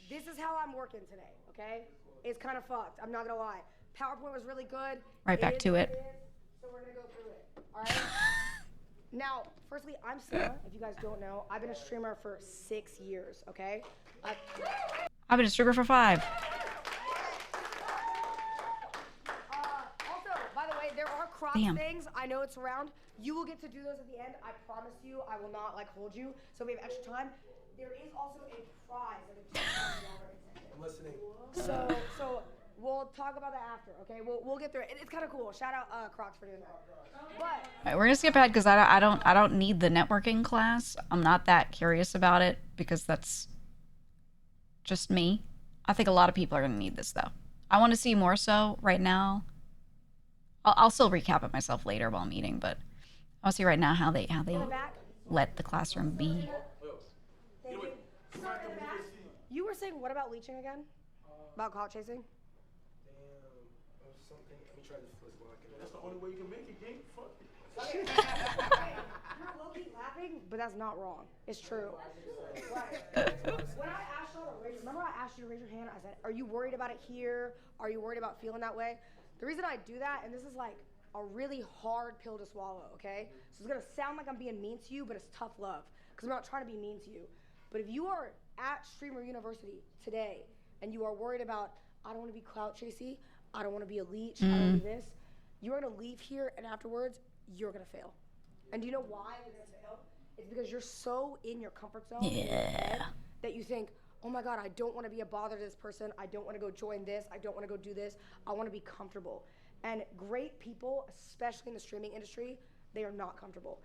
J: this is how I'm working today, okay? It's kind of fucked, I'm not gonna lie. PowerPoint was really good.
A: Right back to it.
J: So we're gonna go through it, all right? Now, firstly, I'm Sarah. If you guys don't know, I've been a streamer for 6 years, okay?
A: I've been a streamer for 5.
J: Also, by the way, there are crop
A: Damn.
J: things. I know it's around. You will get to do those at the end. I promise you. I will not like hold you. So if we have extra time. There is also a prize of a $2,000 incentive.
G: I'm listening.
J: So we'll talk about that after. Okay, we'll get through it. It's kind of cool. Shout out Crocs for doing that. But
A: All right, we're gonna skip ahead because I don't need the networking class. I'm not that curious about it because that's just me. I think a lot of people are gonna need this though. I want to see more so right now. I'll still recap it myself later while I'm eating, but I want to see right now how they let the classroom be.
J: thank you. You were saying what about leeching again? About clout chasing?
G: Something. Let me try this first block.
D: That's the only way you can make it, gang. Fuck it.
J: You're low-key laughing, but that's not wrong. It's true. When I asked y'all to raise, remember I asked you to raise your hand? I said, are you worried about it here? Are you worried about feeling that way? The reason I do that, and this is like a really hard pill to swallow, okay? So it's gonna sound like I'm being mean to you, but it's tough love, because I'm not trying to be mean to you. But if you are at Streamer University today, and you are worried about, I don't wanna be clout chasey, I don't wanna be a leech, I don't wanna be this, you're gonna leave here, and afterwards, you're gonna fail. And do you know why you're gonna fail? It's because you're so in your comfort zone in your head that you think, oh my God, I don't wanna be a bother to this person, I don't wanna go join this, I don't wanna go do this, I wanna be comfortable. And great people, especially in the streaming industry, they are not comfortable.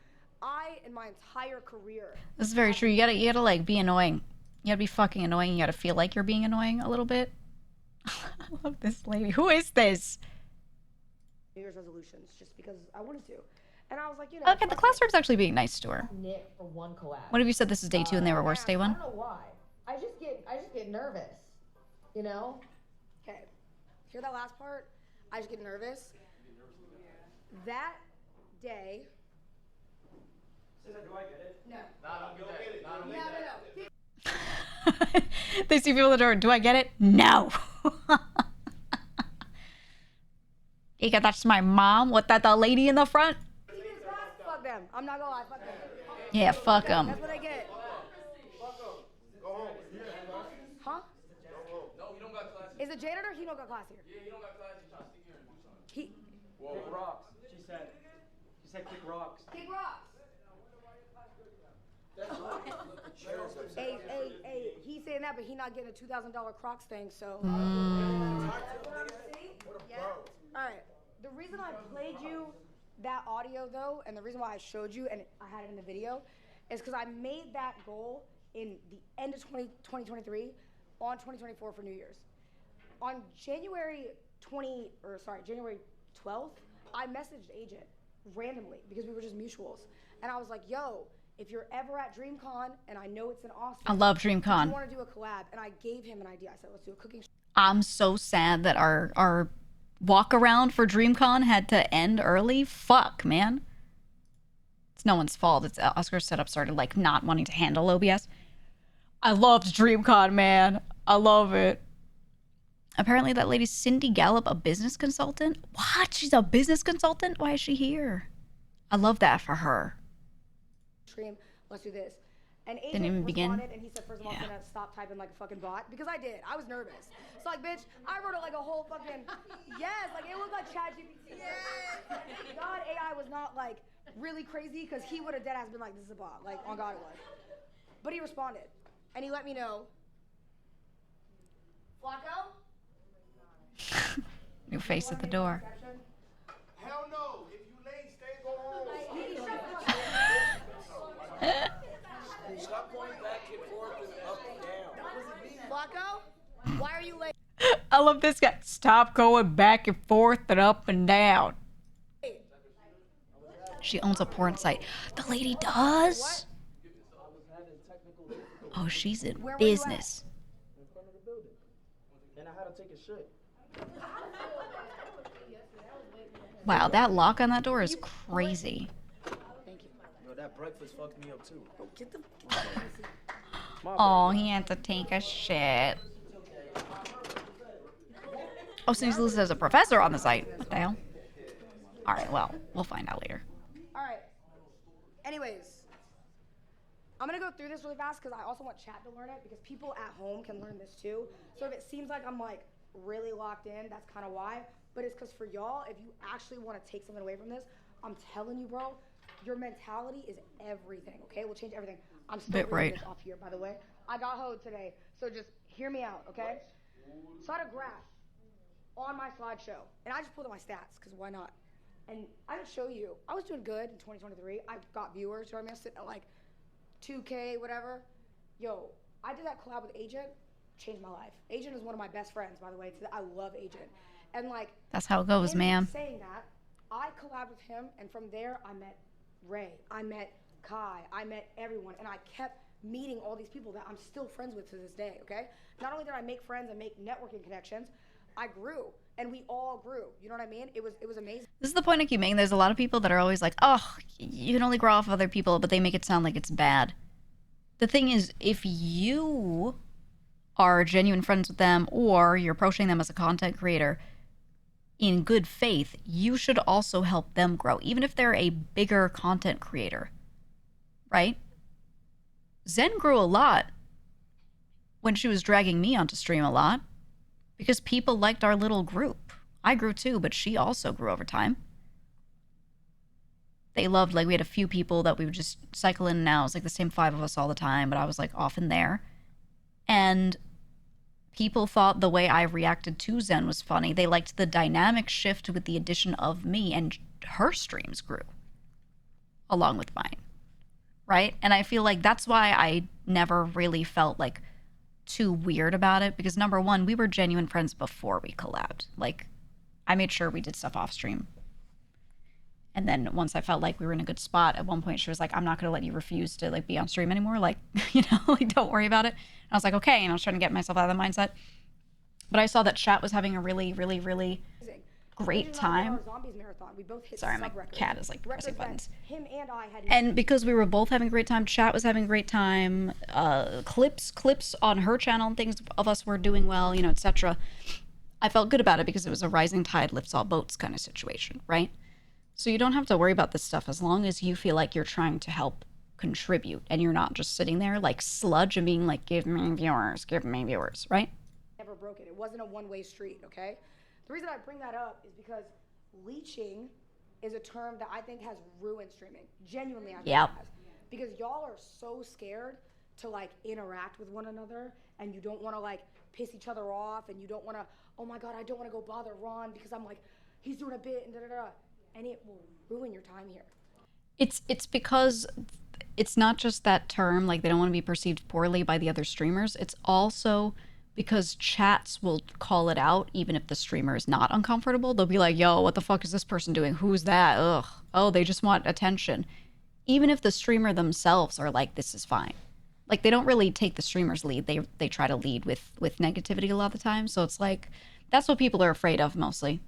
J: In my entire career.
A: This is very true. You gotta like be annoying. You gotta be fucking annoying. You gotta feel like you're being annoying a little bit. I love this lady. Who is this?
J: New Year's resolutions, just because I wanted to. And I was like, you know.
A: Okay, the classroom's actually being nice to her.
K: Nick for one collab.
A: What if you said this is day 2 and they were worse day 1?
K: I don't know why. I just get nervous. You know?
J: Okay. Hear that last part? I just get nervous. That day.
C: Do I get it?
J: No.
K: No.
A: They see people at the door. Do I get it? No. Geega, that's my mom. What, that the lady in the front?
J: Fuck them. I'm not gonna lie. Fuck them.
A: Yeah, fuck them.
J: That's what I get. Huh?
F: No, you don't got class.
J: Is it janitor? He don't got class here.
F: Yeah, you don't got class. You trying to stick here and do something.
J: He.
L: Kick rocks. She said kick rocks.
J: Kick rocks. Hey, he's saying that, but he not getting a $2,000 Crocs thing, so. Yeah. All right. The reason I played you that audio, though, and the reason why I showed you, and I had it in the video, is because I made that goal in the end of 2023 on 2024 for New Year's. On January 12th, I messaged Agent randomly because we were just mutuals. And I was like, yo, if you're ever at DreamCon, and I know it's in Austin.
A: I love DreamCon.
J: You want to do a collab? And I gave him an idea. I said, let's do a cooking show.
A: I'm so sad that our walk around for DreamCon had to end early. Fuck, man. It's no one's fault. It's Oscar's setup started like not wanting to handle OBS. I loved DreamCon, man. I love it. Apparently that lady's Cindy Gallup, a business consultant. What? She's a business consultant? Why is she here? I love that for her.
J: Stream, let's do this. And
A: Didn't
J: agent
A: even begin.
J: responded, and he said, first of all, I'm gonna stop typing like a fucking bot, because I did. I was nervous. So like, bitch, I wrote it like a whole fucking, yes, like it looked like ChatGPT. Yes. God, AI was not like really crazy, because he would have dead ass been like, this is a bot. Like, on God it was. But he responded, and he let me know. Flacco?
A: New face at the door.
D: Hell no. If you late, stay and go home.
G: Stop going back and forth and up and down.
J: Flacco? Why are you late?
A: I love this guy. Stop going back and forth and up and down. She owns a porn site. The lady does? Oh, she's in business.
D: In front of the building. And I had to take a shit.
A: Wow, that lock on that door is crazy.
D: Yo, that breakfast fucked me up too.
J: Get the
A: Oh, he had to take a shit. Oh, so he's listed as a professor on the site. What the hell? All right, well, we'll find out later.
J: All right. Anyways, I'm gonna go through this really fast because I also want chat to learn it, because people at home can learn this too. So if it seems like I'm like really locked in, that's kind of why. But it's because for y'all, if you actually want to take something away from this, I'm telling you, bro, your mentality is everything. Okay, we'll change everything. I'm still reading this off here, by the way. I got hoed today, so just hear me out, okay? So I had a graph on my slideshow, and I just pulled up my stats, because why not? And I can show you, I was doing good in 2023. I got viewers, you know what I mean? I was sitting at like 2K, whatever. Yo, I did that collab with Agent, changed my life. Agent is one of my best friends, by the way. I love Agent. And like,
A: That's how it goes, man.
J: Saying that, I collabed with him, and from there, I met Ray, I met Kai, I met everyone, and I kept meeting all these people that I'm still friends with to this day, okay? Not only did I make friends and make networking connections, I grew, and we all grew. You know what I mean? It was amazing.
A: This is the point I keep making. There's a lot of people that are always like, oh, you can only grow off other people, but they make it sound like it's bad. The thing is, if you are genuine friends with them, or you're approaching them as a content creator in good faith, you should also help them grow, even if they're a bigger content creator, right? Zen grew a lot when she was dragging me onto stream a lot, because people liked our little group. I grew too, but she also grew over time. They loved, like, we had a few people that we would just cycle in and out. It was like the same 5 of us all the time, but I was like often there. And people thought the way I reacted to Zen was funny. They liked the dynamic shift with the addition of me, and her streams grew along with mine, right? And I feel like that's why I never really felt like too weird about it, because number one, we were genuine friends before we collabed. Like, I made sure we did stuff off stream. And then once I felt like we were in a good spot, at one point she was like, I'm not going to let you refuse to like be on stream anymore. Like, you know, like, don't worry about it. And I was like, okay. And I was trying to get myself out of the mindset. But I saw that chat was having a really, really, really great time. Sorry, my cat is like pressing buttons.
J: Him and I had.
A: And because we were both having a great time, chat was having a great time. Clips on her channel and things of us were doing well, you know, etc. I felt good about it because it was a rising tide lifts all boats kind of situation, right? So you don't have to worry about this stuff as long as you feel like you're trying to help contribute and you're not just sitting there like sludge and being like, give me viewers, right?
J: Never broke it. It wasn't a one-way street, okay? The reason I bring that up is because leeching is a term that I think has ruined streaming. Genuinely, I think it has. Because y'all are so scared to like interact with one another, and you don't want to like piss each other off, and you don't want to, oh my God, I don't want to go bother Ron because I'm like, he's doing a bit and da-da-da. And it will ruin your time here.
A: It's because it's not just that term, like they don't want to be perceived poorly by the other streamers. It's also because chats will call it out even if the streamer is not uncomfortable. They'll be like, yo, what the fuck is this person doing? Who's that? Ugh. Oh, they just want attention. Even if the streamer themselves are like, this is fine. Like, they don't really take the streamer's lead. They try to lead with negativity a lot of the time. So it's like, that's what people are afraid of mostly,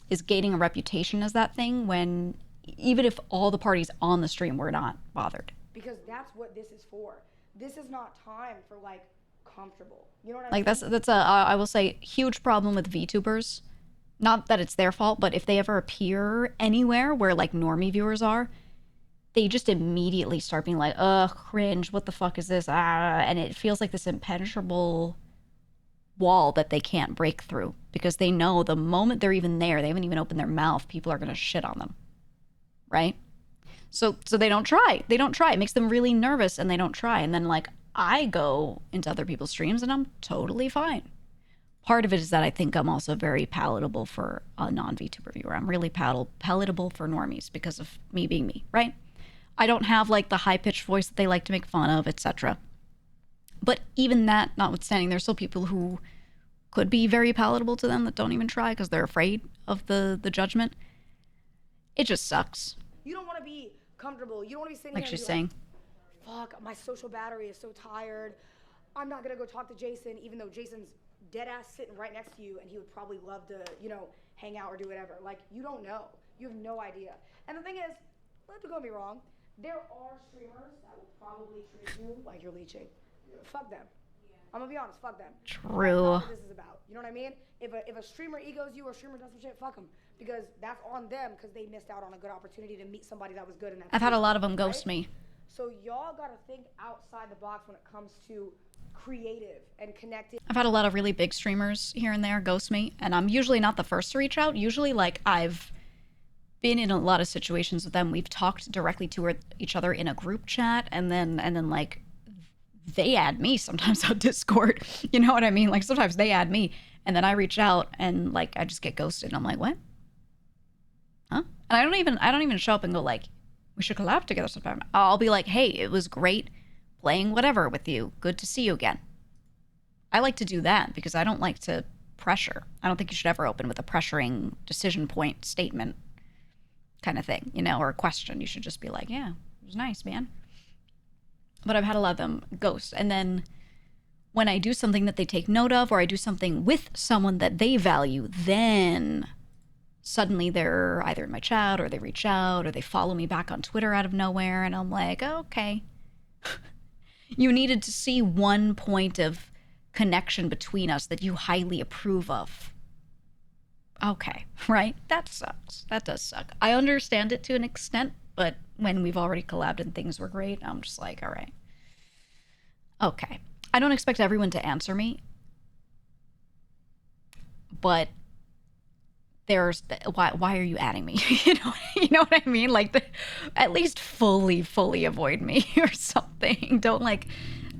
A: is gaining a reputation as that thing when, even if all the parties on the stream were not bothered.
J: Because that's what this is for. This is not time for like comfortable. You know what I
A: Like
J: mean?
A: that's a I will say huge problem with VTubers. Not that it's their fault, but if they ever appear anywhere where like normie viewers are, they just immediately start being like, ugh, cringe, what the fuck is this? Ah, and it feels like this impenetrable wall that they can't break through because they know the moment they're even there, they haven't even opened their mouth, people are gonna shit on them. Right? So they don't try. They don't try. It makes them really nervous and they don't try. And then like I go into other people's streams and I'm totally fine. Part of it is that I think I'm also very palatable for a non-VTuber viewer. I'm really palatable for normies because of me being me, right? I don't have like the high-pitched voice that they like to make fun of, etc. But even that notwithstanding, there's still people who could be very palatable to them that don't even try because they're afraid of the judgment. It just sucks.
J: You don't want to be comfortable. You don't want to be sitting
A: Like
J: here and
A: she's
J: be
A: saying.
J: like, fuck, my social battery is so tired. I'm not going to go talk to Jason, even though Jason's dead ass sitting right next to you and he would probably love to, you know, hang out or do whatever. Like, you don't know. You have no idea. And the thing is, don't get me wrong, there are streamers that will probably treat you like you're leeching. Fuck them. I'm gonna be honest, fuck them.
A: True.
J: That's not what this is about. You know what I mean? If a streamer egos you or a streamer does some shit, fuck them. Because that's on them because they missed out on a good opportunity to meet somebody that was good in that.
A: I've had a lot of them
J: right?
A: ghost me.
J: So y'all gotta think outside the box when it comes to creative and connected.
A: I've had a lot of really big streamers here and there ghost me, and I'm usually not the first to reach out. Usually, like, I've been in a lot of situations with them. We've talked directly to each other in a group chat, and then like, they add me sometimes on Discord. You know what I mean? Like, sometimes they add me, and then I reach out, and, like, I just get ghosted, and I'm like, what? Huh? And I don't even show up and go, like, we should collab together sometime. I'll be like, hey, it was great playing whatever with you. Good to see you again. I like to do that because I don't like to pressure. I don't think you should ever open with a pressuring decision point statement kind of thing, you know, or a question. You should just be like, yeah, it was nice, man. But I've had a lot of them ghost. And then when I do something that they take note of, or I do something with someone that they value, then suddenly they're either in my chat or they reach out or they follow me back on Twitter out of nowhere. And I'm like, oh, okay. You needed to see one point of connection between us that you highly approve of. Okay, right? That sucks. That does suck. I understand it to an extent, but when we've already collabed and things were great, I'm just like, all right. Okay. I don't expect everyone to answer me, but there's why are you adding me? you know what I mean? Like, at least fully avoid me or something. Don't like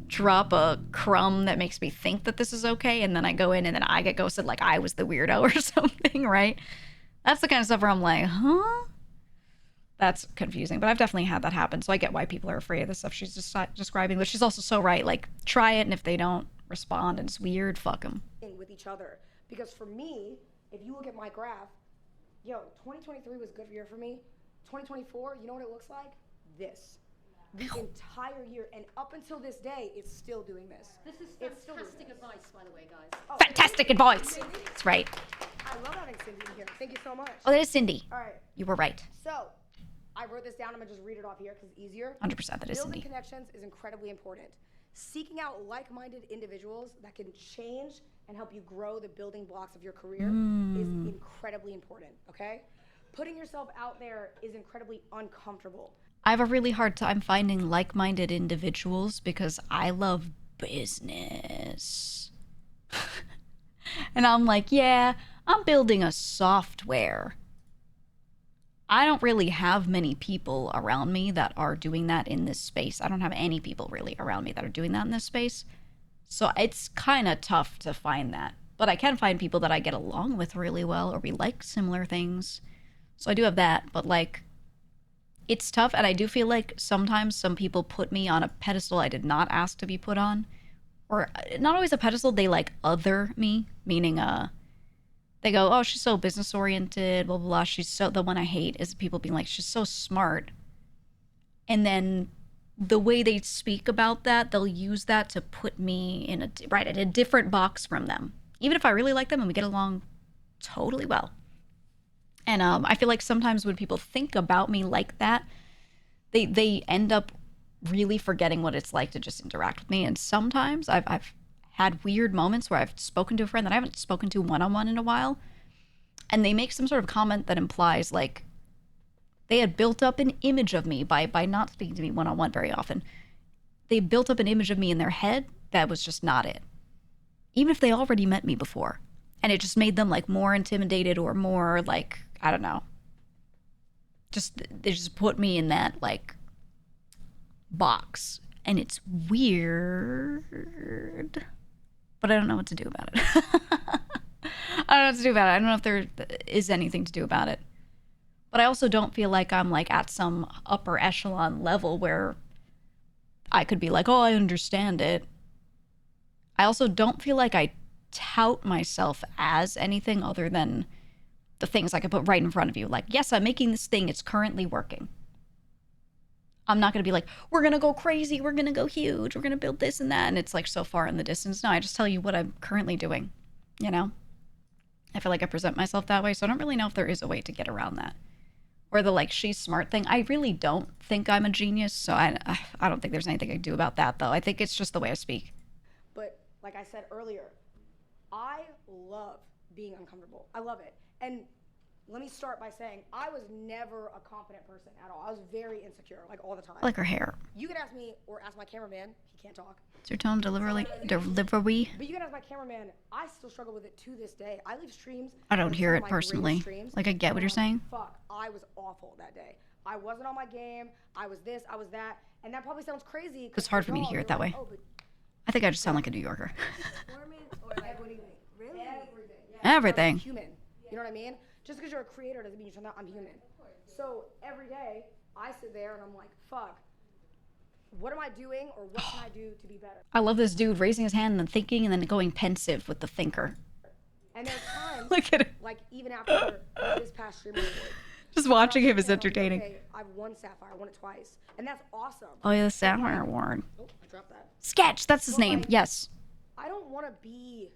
A: drop a crumb that makes me think that this is okay, and then I go in and then I get ghosted like I was the weirdo or something, right? That's the kind of stuff where I'm like, huh? That's confusing, but I've definitely had that happen, so I get why people are afraid of the stuff she's just describing, but she's also so right. Like, try it, and if they don't respond and it's weird, fuck them.
J: With each other. Because for me, if you look at my graph, yo, 2023 was a good year for me. 2024, you know what it looks like? This. The entire year, and up until this day, it's still doing this.
B: This is fantastic advice, by the way, guys.
J: Oh,
A: Fantastic advice. That's right.
J: I love having Cindy in here. Thank you so much.
A: Oh, that is Cindy.
J: All right.
A: You were right.
J: So, I wrote this down. I'm gonna just read it off here because it's easier.
A: 100%, that is
J: Building
A: Cindy.
J: connections is incredibly important. Seeking out like-minded individuals that can change and help you grow the building blocks of your career is incredibly important, okay? Putting yourself out there is incredibly uncomfortable.
A: I have a really hard time finding like-minded individuals because I love business. And I'm like, yeah, I'm building a software. I don't really have many people around me that are doing that in this space. I don't have any people really around me that are doing that in this space. So it's kind of tough to find that. But I can find people that I get along with really well, or we like similar things. So I do have that, but like, it's tough, and I do feel like sometimes some people put me on a pedestal I did not ask to be put on. Or not always a pedestal, they like other me, meaning they go, oh, she's so business oriented, blah, blah, blah. She's so, the one I hate is people being like, she's so smart. And then the way they speak about that, they'll use that to put me in a different box from them. Even if I really like them and we get along totally well. And I feel like sometimes when people think about me like that, they end up really forgetting what it's like to just interact with me. And sometimes I've had weird moments where I've spoken to a friend that I haven't spoken to one-on-one in a while, and they make some sort of comment that implies like they had built up an image of me by not speaking to me one-on-one very often. They built up an image of me in their head that was just not it. Even if they already met me before. And it just made them like more intimidated or more like, I don't know. They just put me in that like box. And it's weird. But I don't know what to do about it. I don't know what to do about it. I don't know if there is anything to do about it. But I also don't feel like I'm like at some upper echelon level where I could be like, oh, I understand it. I also don't feel like I tout myself as anything other than the things I could put right in front of you. Like, yes, I'm making this thing. It's currently working. I'm not going to be like, we're going to go crazy. We're going to go huge. We're going to build this and that. And it's like so far in the distance. No, I just tell you what I'm currently doing, you know? I feel like I present myself that way. So I don't really know if there is a way to get around that. Or the like, she's smart thing. I really don't think I'm a genius. So I don't think there's anything I can do about that, though. I think it's just the way I speak.
J: But like I said earlier, I love being uncomfortable. I love it. And let me start by saying I was never a confident person at all. I was very insecure, like all the time.
A: I like her hair.
J: You can ask me or ask my cameraman. He can't talk.
A: It's your tone delivery.
J: But you can ask my cameraman. I still struggle with it to this day. I leave streams.
A: I don't hear it personally. Like, I get what you're saying.
J: Fuck, I was awful that day. I wasn't on my game. I was this, I was that. And that probably sounds crazy.
A: It's hard for me to hear it that way.
J: Oh,
A: I think I just sound like a New Yorker.
J: or like, what do you mean? Really? Everything.
A: Everything.
J: I'm human. You know what I mean? Just because you're a creator doesn't mean I'm human. So every day I sit there and I'm like, fuck, what am I doing or what can I do to be better?
A: I love this dude raising his hand and then thinking and then going pensive with the thinker.
J: And there's times,
A: Look at it.
J: like even after this past stream report,
A: Just watching him is entertaining.
J: okay, I've won Sapphire, I won it twice. And that's awesome.
A: Oh yeah, the Sapphire Award.
J: Oh, I dropped that.
A: Sketch, that's his name. Yes.
J: I don't want to be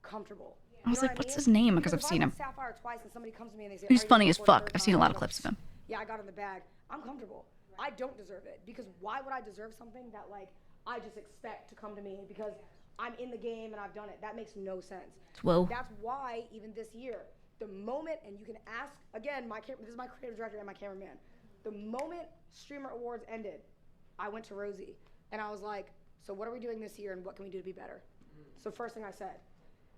J: comfortable.
A: I was like, what's his name? Because I've seen him.
J: Sapphire twice and somebody comes to me and they say,
A: He's
J: "Are you
A: funny as
J: recording
A: fuck.
J: third
A: I've seen a
J: time?"
A: lot of clips of him.
J: Yeah, I got in the bag. I'm comfortable. I don't deserve it because why would I deserve something that like I just expect to come to me because I'm in the game and I've done it? That makes no sense.
A: Whoa.
J: That's why even this year, the moment, and you can ask again, this is my creative director and my cameraman. The moment Streamer Awards ended, I went to Rosie and I was like, so what are we doing this year and what can we do to be better? So first thing I said.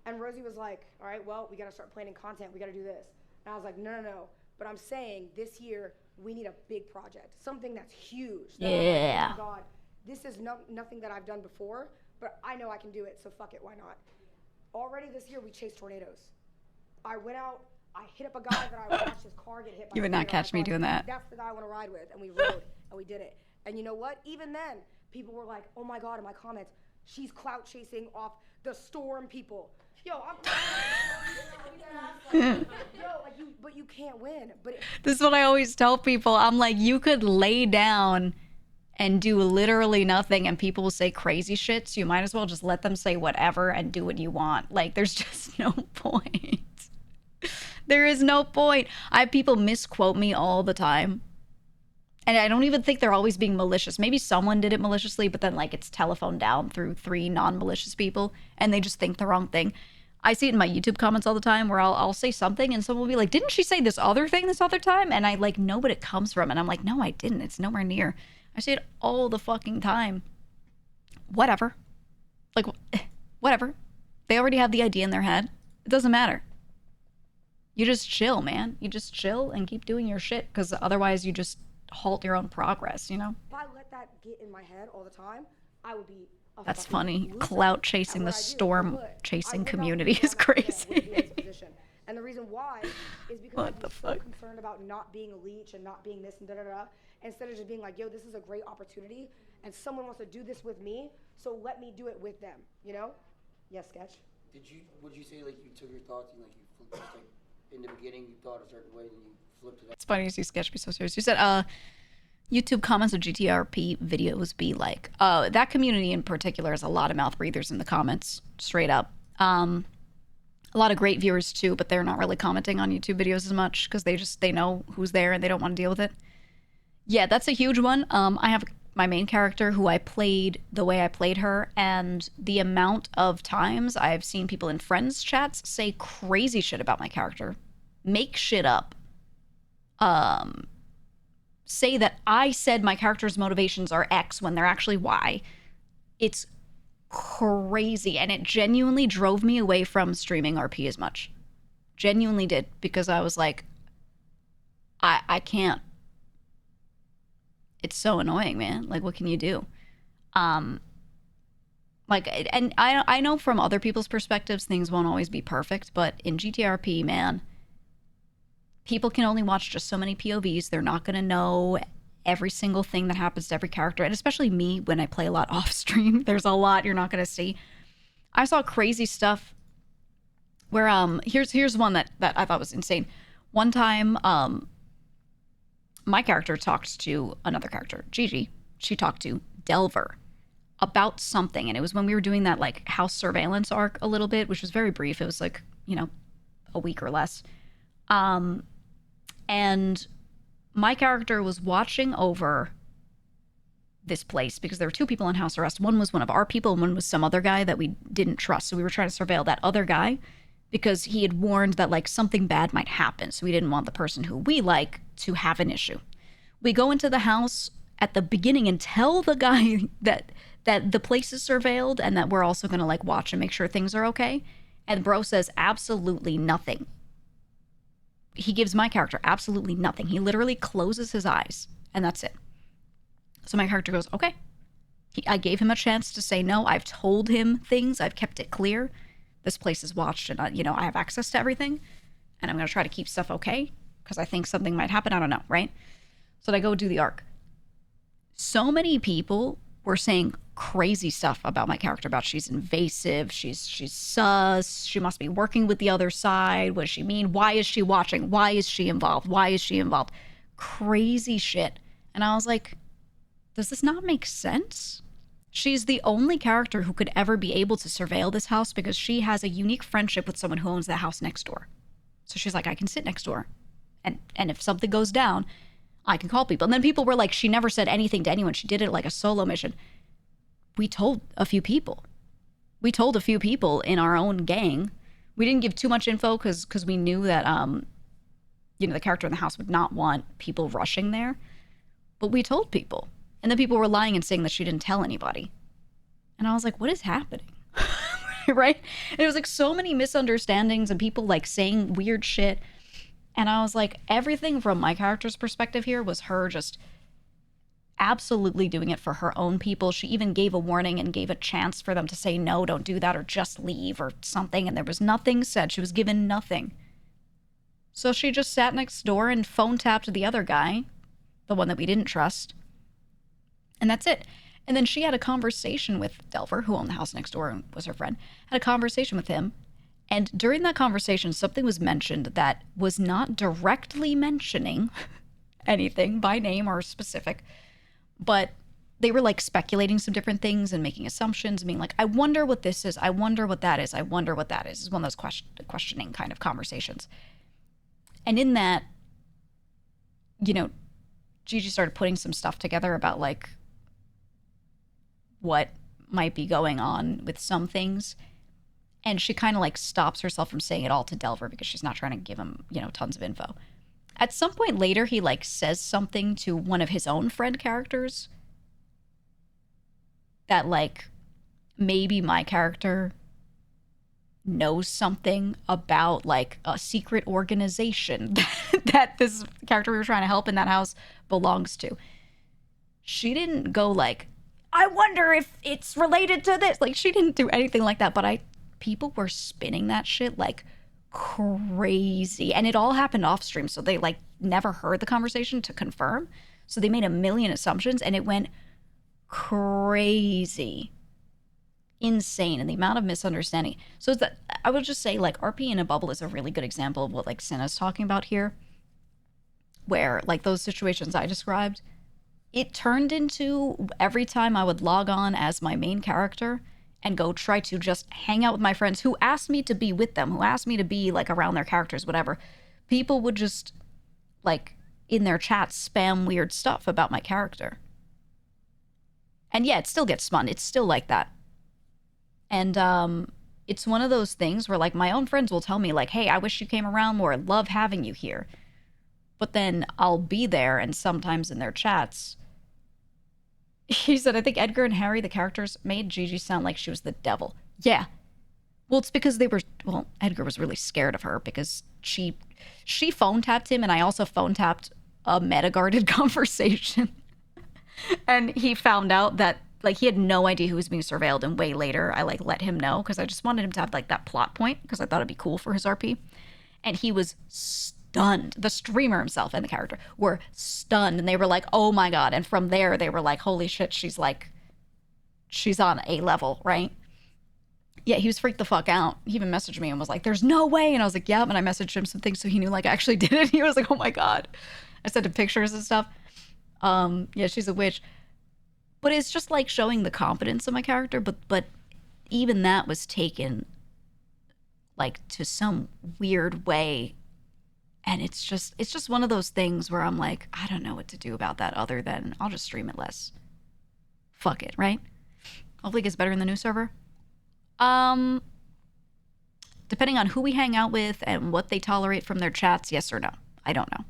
J: And Rosie was like, all right, well, we got to start planning content. We got to do this. And I was like, no. But I'm saying this year, we need a big project. Something that's huge. That
A: Yeah.
J: I'm like, oh my God, this is nothing that I've done before, but I know I can do it, so fuck it, why not? Already this year, we chased tornadoes. I went out, I hit up a guy that I watched his car get hit by
A: You would not catch me doing that.
J: That's the guy I want to ride with. And we rode, and we did it. And you know what? Even then, people were like, oh my God, in my comments, she's clout chasing off the storm people. Yo, but you can't win. But
A: This is what I always tell people. I'm like, you could lay down and do literally nothing and people will say crazy shit, so you might as well just let them say whatever and do what you want. Like, there's just no point. There is no point. I have people misquote me all the time. And I don't even think they're always being malicious. Maybe someone did it maliciously, but then like it's telephoned down through 3 non-malicious people and they just think the wrong thing. I see it in my YouTube comments all the time where I'll say something and someone will be like, didn't she say this other thing this other time? And I like know what it comes from. And I'm like, no, I didn't. It's nowhere near. I say it all the fucking time. Whatever. Like, whatever. They already have the idea in their head. It doesn't matter. You just chill, man. You just chill and keep doing your shit because otherwise you just halt your own progress, you know?
J: If I let that get in my head all the time, I would be
A: That's funny. Clout chasing the storm chasing community is crazy.
J: And the reason why is because I'm so concerned about not being a leech and not being this and da-da-da, instead of just being like, yo, this is a great opportunity and someone wants to do this with me, so let me do it with them, you know? Yes, Sketch?
H: Would you say like you took your thoughts and like you flipped, just like in the beginning you thought a certain way and you flipped to that?
A: It's funny to see Sketch be so serious. You said, YouTube comments of GTRP videos be like, that community in particular has a lot of mouth breathers in the comments, straight up. A lot of great viewers too, but they're not really commenting on YouTube videos as much because they know who's there and they don't want to deal with it. Yeah, that's a huge one. I have my main character, who I played the way I played her, and the amount of times I've seen people in friends chats say crazy shit about my character, make shit up, say that I said my character's motivations are X when they're actually Y. It's crazy, and it genuinely drove me away from streaming RP as much. Genuinely did, because I was like, I can't. It's so annoying, man. Like, what can you do? Like, and I know from other people's perspectives, things won't always be perfect, but in GTRP, man, people can only watch just so many POVs. They're not going to know every single thing that happens to every character, and especially me, when I play a lot off stream, there's a lot you're not going to see. I saw crazy stuff where, here's one that I thought was insane. One time, my character talked to another character, Gigi. She talked to Delver about something, and it was when we were doing that like house surveillance arc a little bit, which was very brief. It was like, you know, a week or less. And my character was watching over this place because there were two people on house arrest. One was one of our people and one was some other guy that we didn't trust. So we were trying to surveil that other guy because he had warned that like something bad might happen. So we didn't want the person who we like to have an issue. We go into the house at the beginning and tell the guy that the place is surveilled and that we're also going to like watch and make sure things are okay. And bro says absolutely nothing. He gives my character absolutely nothing. He literally closes his eyes and that's it. So my character goes, okay. I gave him a chance to say no. I've told him things. I've kept it clear. This place is watched and, you know, I have access to everything. And I'm going to try to keep stuff okay because I think something might happen. I don't know, right? So I go do the arc. So many people were saying crazy stuff about my character, about she's invasive, she's sus, she must be working with the other side. What does she mean? Why is she watching? Why is she involved? Why is she involved? Crazy shit. And I was like, does this not make sense? She's the only character who could ever be able to surveil this house because she has a unique friendship with someone who owns the house next door. So she's like, I can sit next door. And if something goes down, I can call people. And then people were like, she never said anything to anyone. She did it like a solo mission. We told a few people. We told a few people in our own gang. We didn't give too much info because we knew that, you know, the character in the house would not want people rushing there. But we told people. And then people were lying and saying that she didn't tell anybody. And I was like, what is happening? Right? And it was like so many misunderstandings and people like saying weird shit. And I was like, everything from my character's perspective here was her just absolutely doing it for her own people. She even gave a warning and gave a chance for them to say, no, don't do that, or just leave or something. And there was nothing said. She was given nothing. So she just sat next door and phone tapped the other guy, the one that we didn't trust. And that's it. And then she had a conversation with Delver, who owned the house next door and was her friend, had a conversation with him. And during that conversation, something was mentioned that was not directly mentioning anything by name or specific, but they were like speculating some different things and making assumptions and being like, I wonder what this is. I wonder what that is. I wonder what that is. It's one of those questioning kind of conversations. And in that, you know, Gigi started putting some stuff together about like what might be going on with some things. And she kind of like stops herself from saying it all to Delver because she's not trying to give him, you know, tons of info. At some point later, he like says something to one of his own friend characters that like maybe my character knows something about like a secret organization that this character we were trying to help in that house belongs to. She didn't go like, I wonder if it's related to this. Like she didn't do anything like that, but people were spinning that shit like crazy. And it all happened off stream. So they like never heard the conversation to confirm. So they made a million assumptions and it went crazy. Insane. And the amount of misunderstanding. So that I would just say like RP in a bubble is a really good example of what like Cinna's talking about here. Where like those situations I described, it turned into every time I would log on as my main character and go try to just hang out with my friends who asked me to be with them, who asked me to be like around their characters, whatever. People would just like in their chats spam weird stuff about my character. And yeah, it still gets spun. It's still like that. And it's one of those things where like my own friends will tell me like, hey, I wish you came around more. I love having you here. But then I'll be there, and sometimes in their chats, he said, I think Edgar and Harry, the characters, made Gigi sound like she was the devil. Yeah. Well, it's because Edgar was really scared of her because she phone tapped him, and I also phone tapped a meta-guarded conversation. And he found out that, like, he had no idea who was being surveilled, and way later I, like, let him know because I just wanted him to have, like, that plot point because I thought it'd be cool for his RP. And he was stunned. The streamer himself and the character were stunned, and they were like, oh my god. And from there, they were like, holy shit, she's on A level, right? Yeah, he was freaked the fuck out. He even messaged me and was like, there's no way. And I was like, yeah. And I messaged him some things so he knew, like, I actually did it. He was like, oh my god. I sent him pictures and stuff. Yeah, she's a witch. But it's just like showing the confidence of my character. But even that was taken like to some weird way. And it's just one of those things where I'm like, I don't know what to do about that other than I'll just stream it less. Fuck it, right? Hopefully it gets better in the new server. Depending on who we hang out with and what they tolerate from their chats, yes or no. I don't know.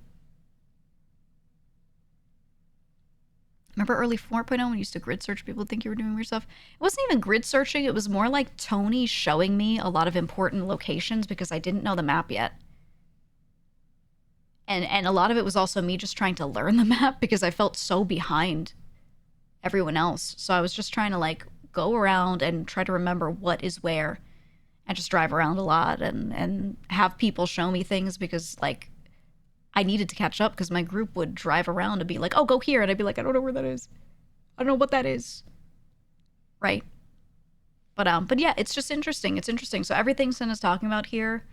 A: Remember early 4.0 when you used to grid search people would think you were doing weird stuff? It wasn't even grid searching. It was more like Tony showing me a lot of important locations because I didn't know the map yet. And a lot of it was also me just trying to learn the map because I felt so behind everyone else. So I was just trying to like go around and try to remember what is where and just drive around a lot and have people show me things because like I needed to catch up because my group would drive around and be like, oh, go here. And I'd be like, I don't know where that is. I don't know what that is. Right. But yeah, it's just interesting. It's interesting. So everything Sin is talking about here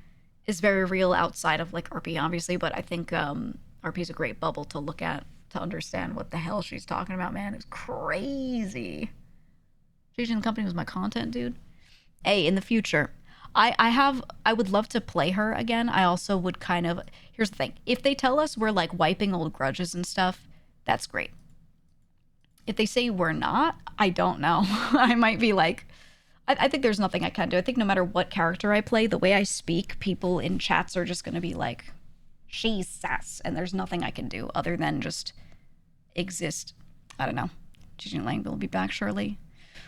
A: is very real outside of like RP, obviously. But I think RP is a great bubble to look at to understand what the hell she's talking about, man. It's crazy. Changing the company was my content, dude. Hey, in the future, I would love to play her again. I also would kind of, here's the thing. If they tell us we're like wiping old grudges and stuff, that's great. If they say we're not, I don't know. I might be like, I think there's nothing I can do. I think no matter what character I play, the way I speak, people in chats are just going to be like, she's sass. And there's nothing I can do other than just exist. I don't know. Gigi Lang will be back shortly.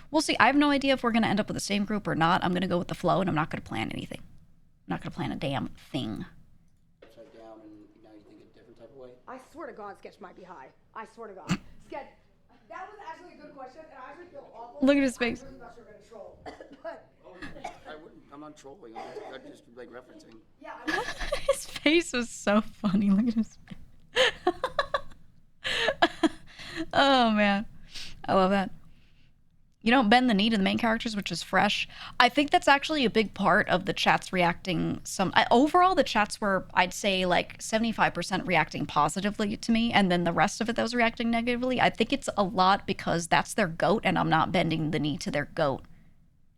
A: We'll see. I have no idea if we're going to end up with the same group or not. I'm going to go with the flow, and I'm not going to plan anything. I'm not going to plan a damn thing.
M: Upside down, and now you think a different type of way?
J: I swear to God, Sketch might be high. I swear to God. Sketch, that was actually a good question, and I actually feel awful.
A: Look at his face.
J: I really thought you were going to troll. But
M: I wouldn't. I'm not trolling. I'm just like referencing.
J: Yeah.
A: His face was so funny. Look at his face. Oh, man. I love that. You don't bend the knee to the main characters, which is fresh. I think that's actually a big part of the chats reacting. Overall, the chats were, I'd say, like 75% reacting positively to me, and then the rest of it that was reacting negatively. I think it's a lot because that's their goat, and I'm not bending the knee to their goat.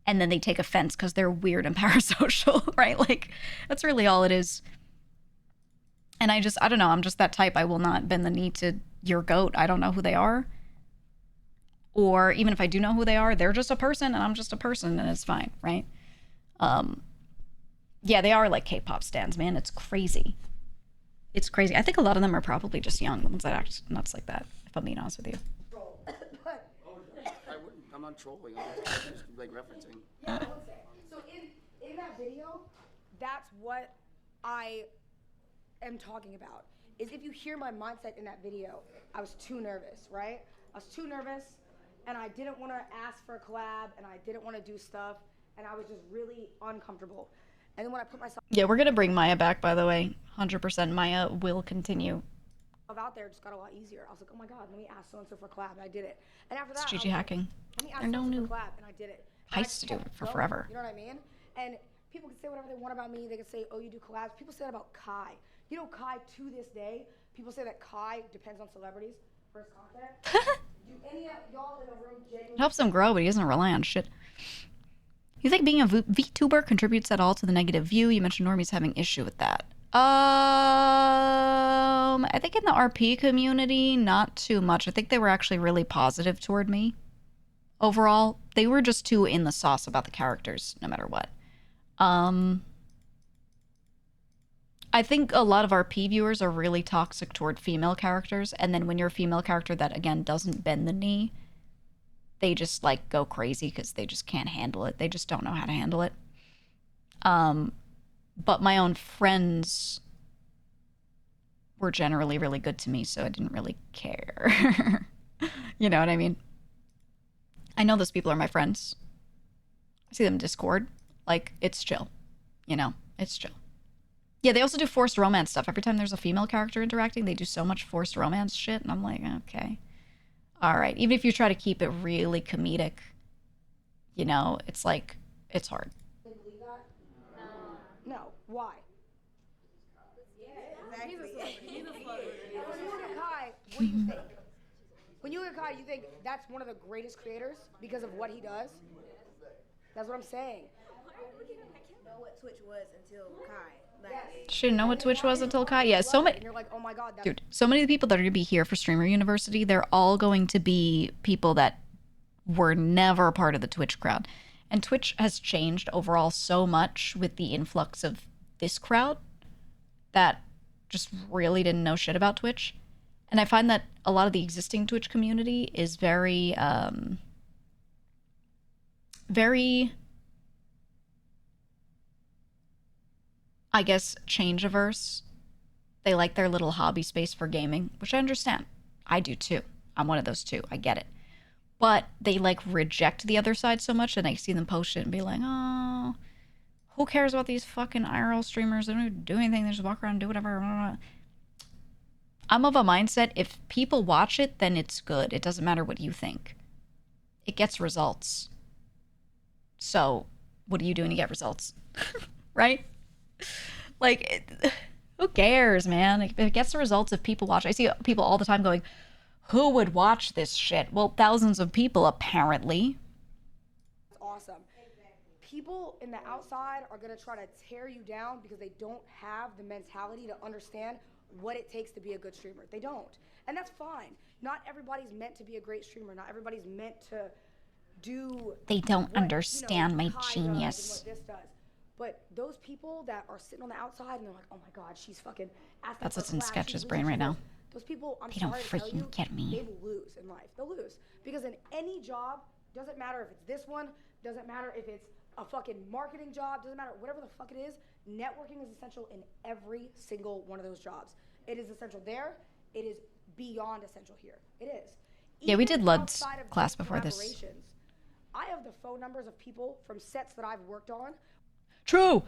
A: And then they take offense because they're weird and parasocial, right? Like, that's really all it is. And I don't know. I'm just that type. I will not bend the knee to your goat. I don't know who they are. Or even if I do know who they are, they're just a person and I'm just a person and it's fine, right? Yeah, they are like K-pop stans, man. It's crazy. It's crazy. I think a lot of them are probably just young, the ones that act nuts like that, if I'm being honest with you.
M: I wouldn't. I'm not trolling. I'm just like referencing.
J: Yeah, I would say. So in that video, that's what I am talking about. Is if you hear my mindset in that video, I was too nervous, right? I was too nervous. And I didn't want to ask for a collab, and I didn't want to do stuff, and I was just really uncomfortable. And then when I put myself
A: we're gonna bring Maya back, by the way. 100%. Maya will continue.
J: Out there, it just got a lot easier. I was like, oh my god, let me ask so and so for a collab, and I did it. And after that,
A: It's Gigi hacking.
J: Let me ask
A: They're
J: so
A: no
J: and so
A: new
J: for a collab, and I did it. And
A: heists to do it for forever.
J: You know what I mean? And people can say whatever they want about me. They can say, oh, you do collabs. People say that about Kai. You know, Kai to this day, people say that Kai depends on celebrities for his content.
A: It helps him grow, but he doesn't rely on shit. You think being a VTuber contributes at all to the negative view? You mentioned normies having issue with that. I think in the RP community, not too much. I think they were actually really positive toward me. overall. They were just too in the sauce about the characters, no matter what. I think a lot of our P viewers are really toxic toward female characters, and then when you're a female character that, again, doesn't bend the knee, they just, like, go crazy because they just can't handle it. They just don't know how to handle it. But my own friends were generally really good to me, so I didn't really care. You know what I mean? I know those people are my friends. I see them in Discord. Like, it's chill. You know? It's chill. Yeah, they also do forced romance stuff. Every time there's a female character interacting, they do so much forced romance shit, and I'm like, okay. All right. Even if you try to keep it really comedic, you know, it's like, it's hard.
J: No. Why? Exactly. When you look at Kai, what do you think? When you look at Kai, you think that's one of the greatest creators because of what he does? That's what I'm saying.
E: I didn't know what Twitch was until Kai.
A: She didn't know what Twitch was until Kai. Yeah, so many. Dude, so many of the people that are going to be here for Streamer University, they're all going to be people that were never part of the Twitch crowd. And Twitch has changed overall so much with the influx of this crowd that just really didn't know shit about Twitch. And I find that a lot of the existing Twitch community is very, I guess, change averse. They like their little hobby space for gaming, which I understand. I do too. I'm one of those too. I get it. But they like reject the other side so much, and I see them post it and be like, oh, who cares about these fucking IRL streamers? They don't do anything. They just walk around and do whatever. I'm of a mindset, if people watch it, then it's good. It doesn't matter what you think. It gets results. So what are you doing to get results? Right? Like, who cares, man? If it gets the results, if people watch, I see people all the time going, who would watch this shit? Well, thousands of people, apparently.
J: It's awesome. People in the outside are going to try to tear you down because they don't have the mentality to understand what it takes to be a good streamer. They don't. And that's fine. Not everybody's meant to be a great streamer. Not everybody's meant to do
A: They don't
J: what,
A: understand my
J: Kai does
A: genius.
J: and what this does. But those people that are sitting on the outside and they're like, oh my God, she's fucking asking
A: That's
J: for
A: what's in
J: class,
A: Sketch's
J: she's
A: brain right now.
J: those people, I'm
A: They don't
J: sorry to tell
A: freaking
J: you,
A: get me.
J: they will lose in life. They'll lose. Because in any job, doesn't matter if it's this one, doesn't matter if it's a fucking marketing job, doesn't matter, whatever the fuck it is, networking is essential in every single one of those jobs. It is essential there. It is beyond essential here. It is.
A: Yeah, we
J: Even
A: did Lud's
J: outside of
A: class
J: these
A: before this.
J: collaborations, I have the phone numbers of people from sets that I've worked on.
A: True.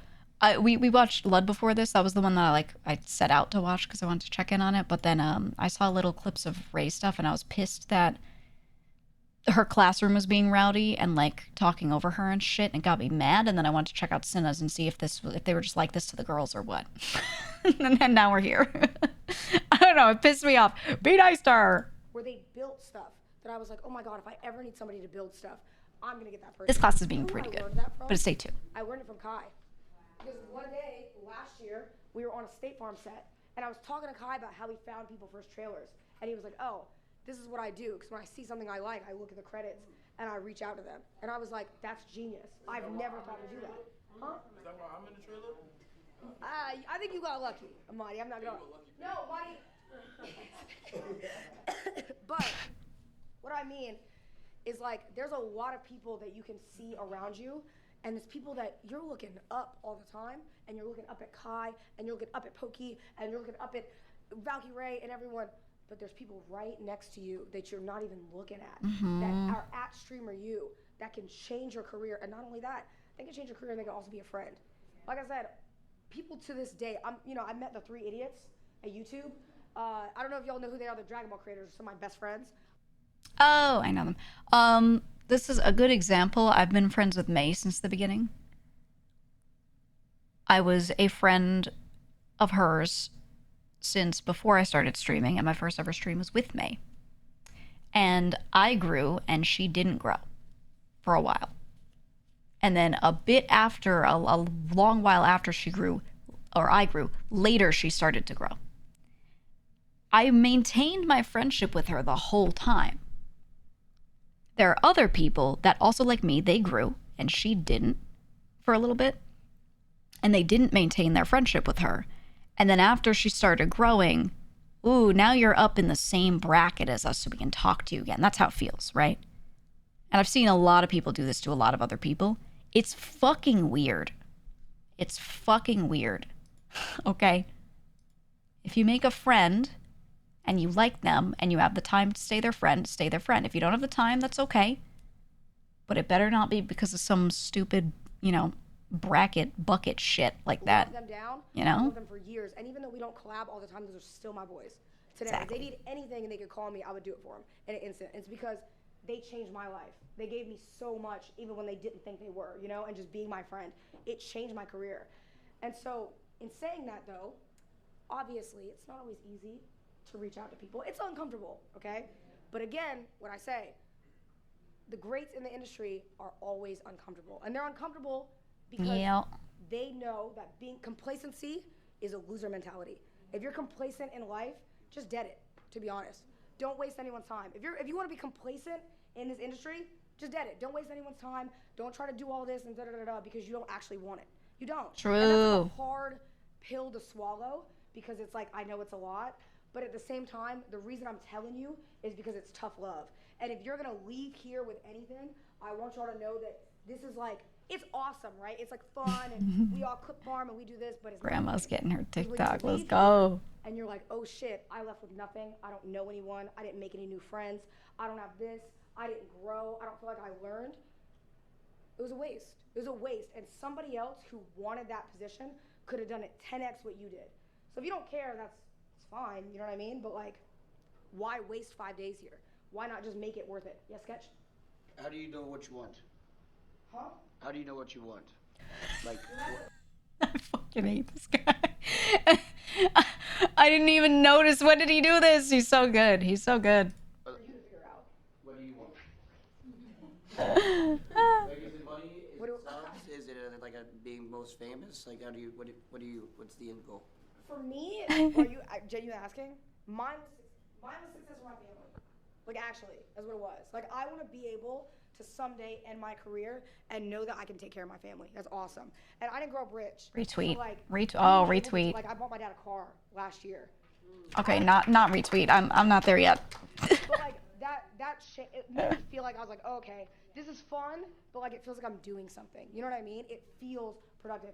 A: We watched Lud before this. That was the one that I set out to watch because I wanted to check in on it. But then I saw little clips of Ray stuff, and I was pissed that her classroom was being rowdy and like talking over her and shit, and it got me mad. And then I wanted to check out Cinna's and see if they were just like this to the girls or what. And then now we're here. I don't know. It pissed me off. Be nice to her.
J: Where they built stuff that I was like, oh my God, if I ever need somebody to build stuff, I'm gonna get that person.
A: This class is being
J: You know where
A: pretty
J: I
A: good,
J: learned that from?
A: but it's day 2.
J: I learned it from Kai. Because one day last year, we were on a State Farm set, and I was talking to Kai about how he found people for his trailers, and he was like, oh, this is what I do, because when I see something I like, I look at the credits and I reach out to them. And I was like, that's genius. I've never thought to do that. Huh?
G: Is that why I'm in the trailer?
J: I think you got lucky, Amadi. I'm not gonna. No, Amadi. But what I mean is, like, there's a lot of people that you can see around you, and there's people that you're looking up all the time, and you're looking up at Kai, and you're looking up at Pokey, and you're looking up at Valky Ray and everyone. But there's people right next to you that you're not even looking at, that are at Streamer U, that can change your career. And not only that, they can change your career and they can also be a friend. Like I said, people to this day, I met the 3 idiots at YouTube. I don't know if y'all know who they are. They're Dragon Ball creators, some of my best friends.
A: Oh, I know them. This is a good example. I've been friends with May since the beginning. I was a friend of hers since before I started streaming, and my first ever stream was with May. And I grew, and she didn't grow for a while. And then a bit after, a long while after she grew, or I grew, later she started to grow. I maintained my friendship with her the whole time. There are other people that also, like me, they grew and she didn't for a little bit. And they didn't maintain their friendship with her. And then after she started growing, ooh, now you're up in the same bracket as us so we can talk to you again. That's how it feels, right? And I've seen a lot of people do this to a lot of other people. It's fucking weird. It's fucking weird. Okay? If you make a friend and you like them and you have the time to stay their friend, stay their friend. If you don't have the time, that's okay. But it better not be because of some stupid, bracket bucket shit like that.
J: Love them down.
A: You know?
J: I love them for years. And even though we don't collab all the time, those are still my boys. Today,
A: Exactly.
J: if they need anything and they could call me, I would do it for them in an instant. It's because they changed my life. They gave me so much, even when they didn't think they were, and just being my friend, it changed my career. And so, in saying that though, obviously, it's not always easy to reach out to people. It's uncomfortable, okay? But again, what I say, the greats in the industry are always uncomfortable. And they're uncomfortable because they know that being complacency is a loser mentality. If you're complacent in life, just dead it, to be honest. Don't waste anyone's time. If you want to be complacent in this industry, just dead it. Don't waste anyone's time. Don't try to do all this and da-da-da-da because you don't actually want it. You don't.
A: True.
J: And that's like a hard pill to swallow because it's like, I know it's a lot, but at the same time, the reason I'm telling you is because it's tough love. And if you're going to leave here with anything, I want y'all to know that this is like, it's awesome, right? It's like fun and we all clip farm and we do this, but it's
A: Grandma's getting her
J: when you
A: TikTok. Let's
J: leave
A: go.
J: and you're like, oh shit, I left with nothing. I don't know anyone. I didn't make any new friends. I don't have this. I didn't grow. I don't feel like I learned. It was a waste. It was a waste. And somebody else who wanted that position could have done it 10x what you did. So if you don't care, it's fine. You know what I mean? But like, why waste 5 days here? Why not just make it worth it? Yeah, Sketch?
M: How do you know what you want?
J: Huh?
M: How do you know what you want? Like,
A: I fucking hate this guy. I didn't even notice. When did he do this? He's so good. He's so good.
M: what do you want?
H: Like, is it money? Is it subs? Is it like being most famous? Like, how do you? What's the end goal?
J: For me, are you genuinely asking? Mine was success for my family. Like, actually, that's what it was. Like, I want to be able to someday end my career and know that I can take care of my family. That's awesome. And I didn't grow up rich.
A: Retweet.
J: So, like,
A: Retweet.
J: Like, I bought my dad a car last year.
A: Okay, not retweet. I'm not there yet.
J: But like it made me feel like I was like, oh, okay, this is fun, but like it feels like I'm doing something. You know what I mean? It feels productive.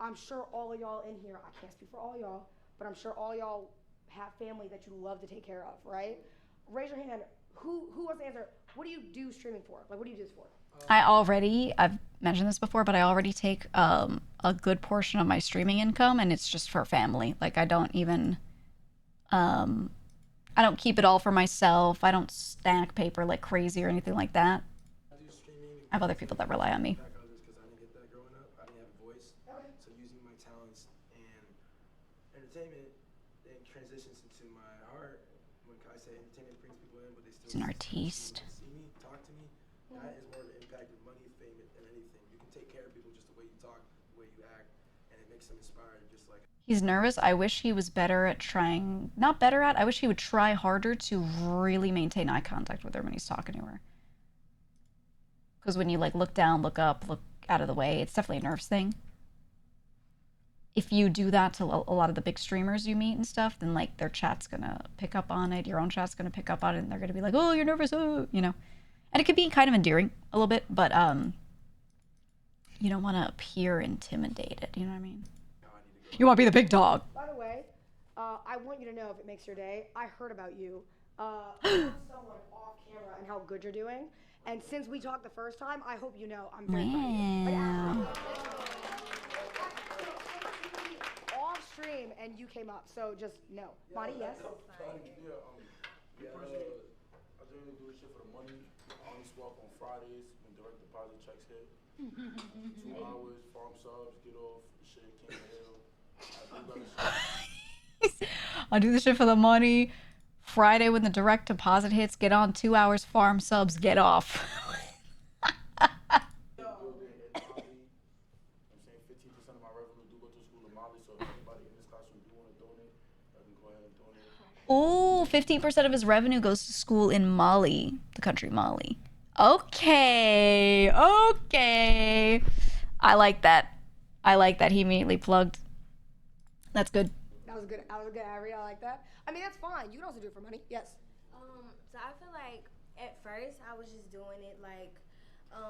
J: I'm sure all of y'all in here, I can't speak for all y'all, but I'm sure all y'all have family that you love to take care of, right? Raise your hand. Who wants to answer? What do you do streaming for? Like, what do you do this for?
A: I've mentioned this before, but I already take a good portion of my streaming income, and it's just for family. Like, I don't even, I don't keep it all for myself. I don't stack paper like crazy or anything like that. I have other people that rely on me.
G: Because I didn't get that growing up. I didn't have a voice. So using my talents and entertainment then transitions into my heart. When I say entertainment brings people in, but they still
A: He's an artiste.
G: see me, talk to me. That is more of an impact of money, fame, than anything. You can take care of people just the way you talk, the way you act, and it makes them inspired. Just like
A: He's nervous. I wish he was better at trying, not better at, I wish he would try harder to really maintain eye contact with her when he's talking to her. Because when you like look down, look up, look out of the way, it's definitely a nerves thing. If you do that to a lot of the big streamers you meet and stuff, then like their chat's gonna pick up on it, your own chat's gonna pick up on it, and they're gonna be like, oh, you're nervous, oh, you know. And it could be kind of endearing a little bit, but you don't want to appear intimidated, you know what I mean? You want to be the big dog.
J: By the way, I want you to know, if it makes your day, I heard about you. Someone off camera and how good you're doing. And since we talked the first time, I hope you know I'm very proud of you. Like, off stream and you came up, so just know. Monty, yes?
D: I generally do this shit for the money. I only swap on Fridays when direct deposit checks hit. 2 hours, farm subs, get off, shit, King of the Hill.
A: I do this shit for the money. Friday when the direct deposit hits, get on 2 hours, farm subs, get off.
D: I'm saying 15% of my revenue do go to the school of Mali, so if anybody in this class who do want to donate, I can go ahead and donate.
A: Ooh, 15% of his revenue goes to school in Mali, the country Mali. Okay. Okay. I like that. I like that he immediately plugged. That's good.
J: That was good. I was good, Harry. I like that. I mean, that's fine. You can also do it for money. Yes.
E: So I feel like at first I was just doing it like,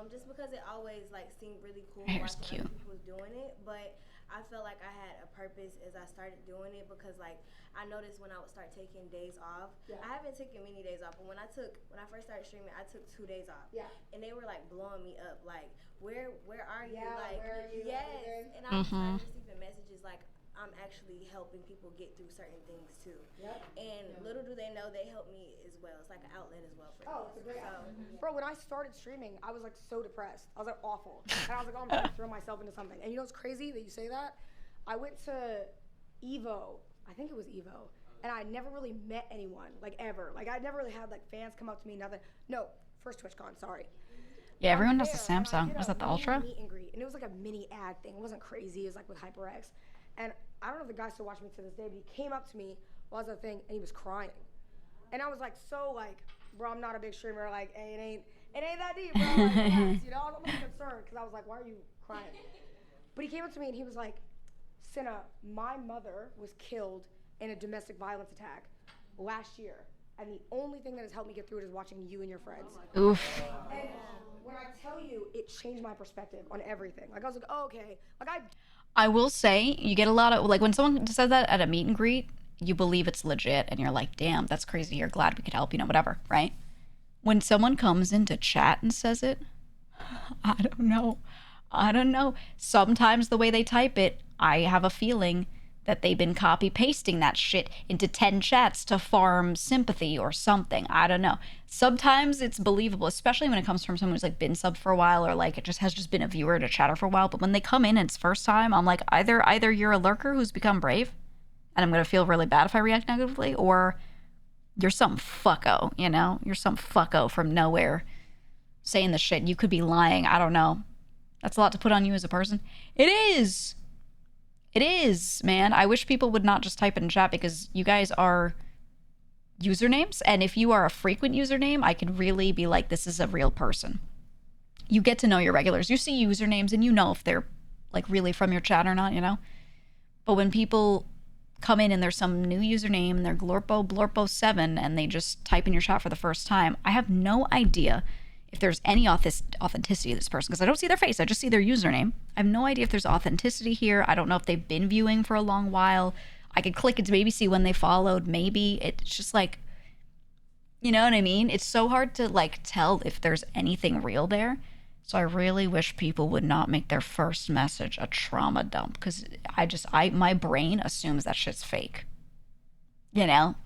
E: just because it always like seemed really cool
A: Hair's
E: watching
A: cute.
E: other people doing it. But I felt like I had a purpose as I started doing it because like I noticed when I would start taking days off.
J: Yeah.
E: I haven't taken many days off, but when I first started streaming, I took 2 days off.
J: Yeah.
E: And they were like blowing me up, like where are you?
J: Yeah,
E: Like
J: where are you?
E: yes.
J: Everything.
E: And I started receiving messages like I'm actually helping people get through certain things too.
J: Yep.
E: And little do they know they help me as well. It's like an outlet as well for
J: Oh,
E: them.
J: it's a great
E: So,
J: Bro, when I started streaming, I was like so depressed. I was like awful. And I was like, oh, I'm trying to throw myself into something. And you know what's crazy that you say that? I went to Evo. I think it was Evo. And I never really met anyone, like ever. Like I never really had like fans come up to me, nothing. No, first TwitchCon, sorry.
A: Yeah, everyone
J: I'm
A: does the
J: there, and I
A: Samsung.
J: did
A: Was
J: a
A: that the
J: mini
A: Ultra?
J: Meet and greet, and it was like a mini ad thing. It wasn't crazy. It was like with HyperX. And I don't know if the guy still watching me to this day, but he came up to me while I was at the thing, and he was crying. And I was like, so like, bro, I'm not a big streamer. Like, hey, it ain't that deep, bro. Like, relax, you know, I'm not concerned because I was like, why are you crying? But he came up to me and he was like, Cinna, my mother was killed in a domestic violence attack last year. And the only thing that has helped me get through it is watching you and your friends.
A: Oof.
J: And when I tell you, it changed my perspective on everything. Like, I was like, oh, okay. Like,
A: I will say, you get a lot of, like, when someone says that at a meet and greet, you believe it's legit, and you're like, damn, that's crazy, you're glad we could help, you know, whatever, right? When someone comes into chat and says it, I don't know. I don't know. Sometimes the way they type it, I have a feeling that they've been copy pasting that shit into 10 chats to farm sympathy or something. I don't know. Sometimes it's believable, especially when it comes from someone who's like been subbed for a while or like it just has just been a viewer to chatter for a while. But when they come in and it's first time, I'm like, either you're a lurker who's become brave and I'm gonna feel really bad if I react negatively, or you're some fucko, you know? You're some fucko from nowhere saying the shit. You could be lying. I don't know. That's a lot to put on you as a person. It is. It is, man. I wish people would not just type it in chat because you guys are usernames. And if you are a frequent username, I could really be like, this is a real person. You get to know your regulars. You see usernames and you know if they're like really from your chat or not, you know? But when people come in and there's some new username and they're Glorpo7 and they just type in your chat for the first time, I have no idea if there's any authenticity to this person because I don't see their face. I just see their username. I have no idea if there's authenticity here. I don't know if they've been viewing for a long while. I could click it to maybe see when they followed. Maybe it's just like, you know what I mean? It's so hard to like tell if there's anything real there. So I really wish people would not make their first message a trauma dump because my brain assumes that shit's fake. You know?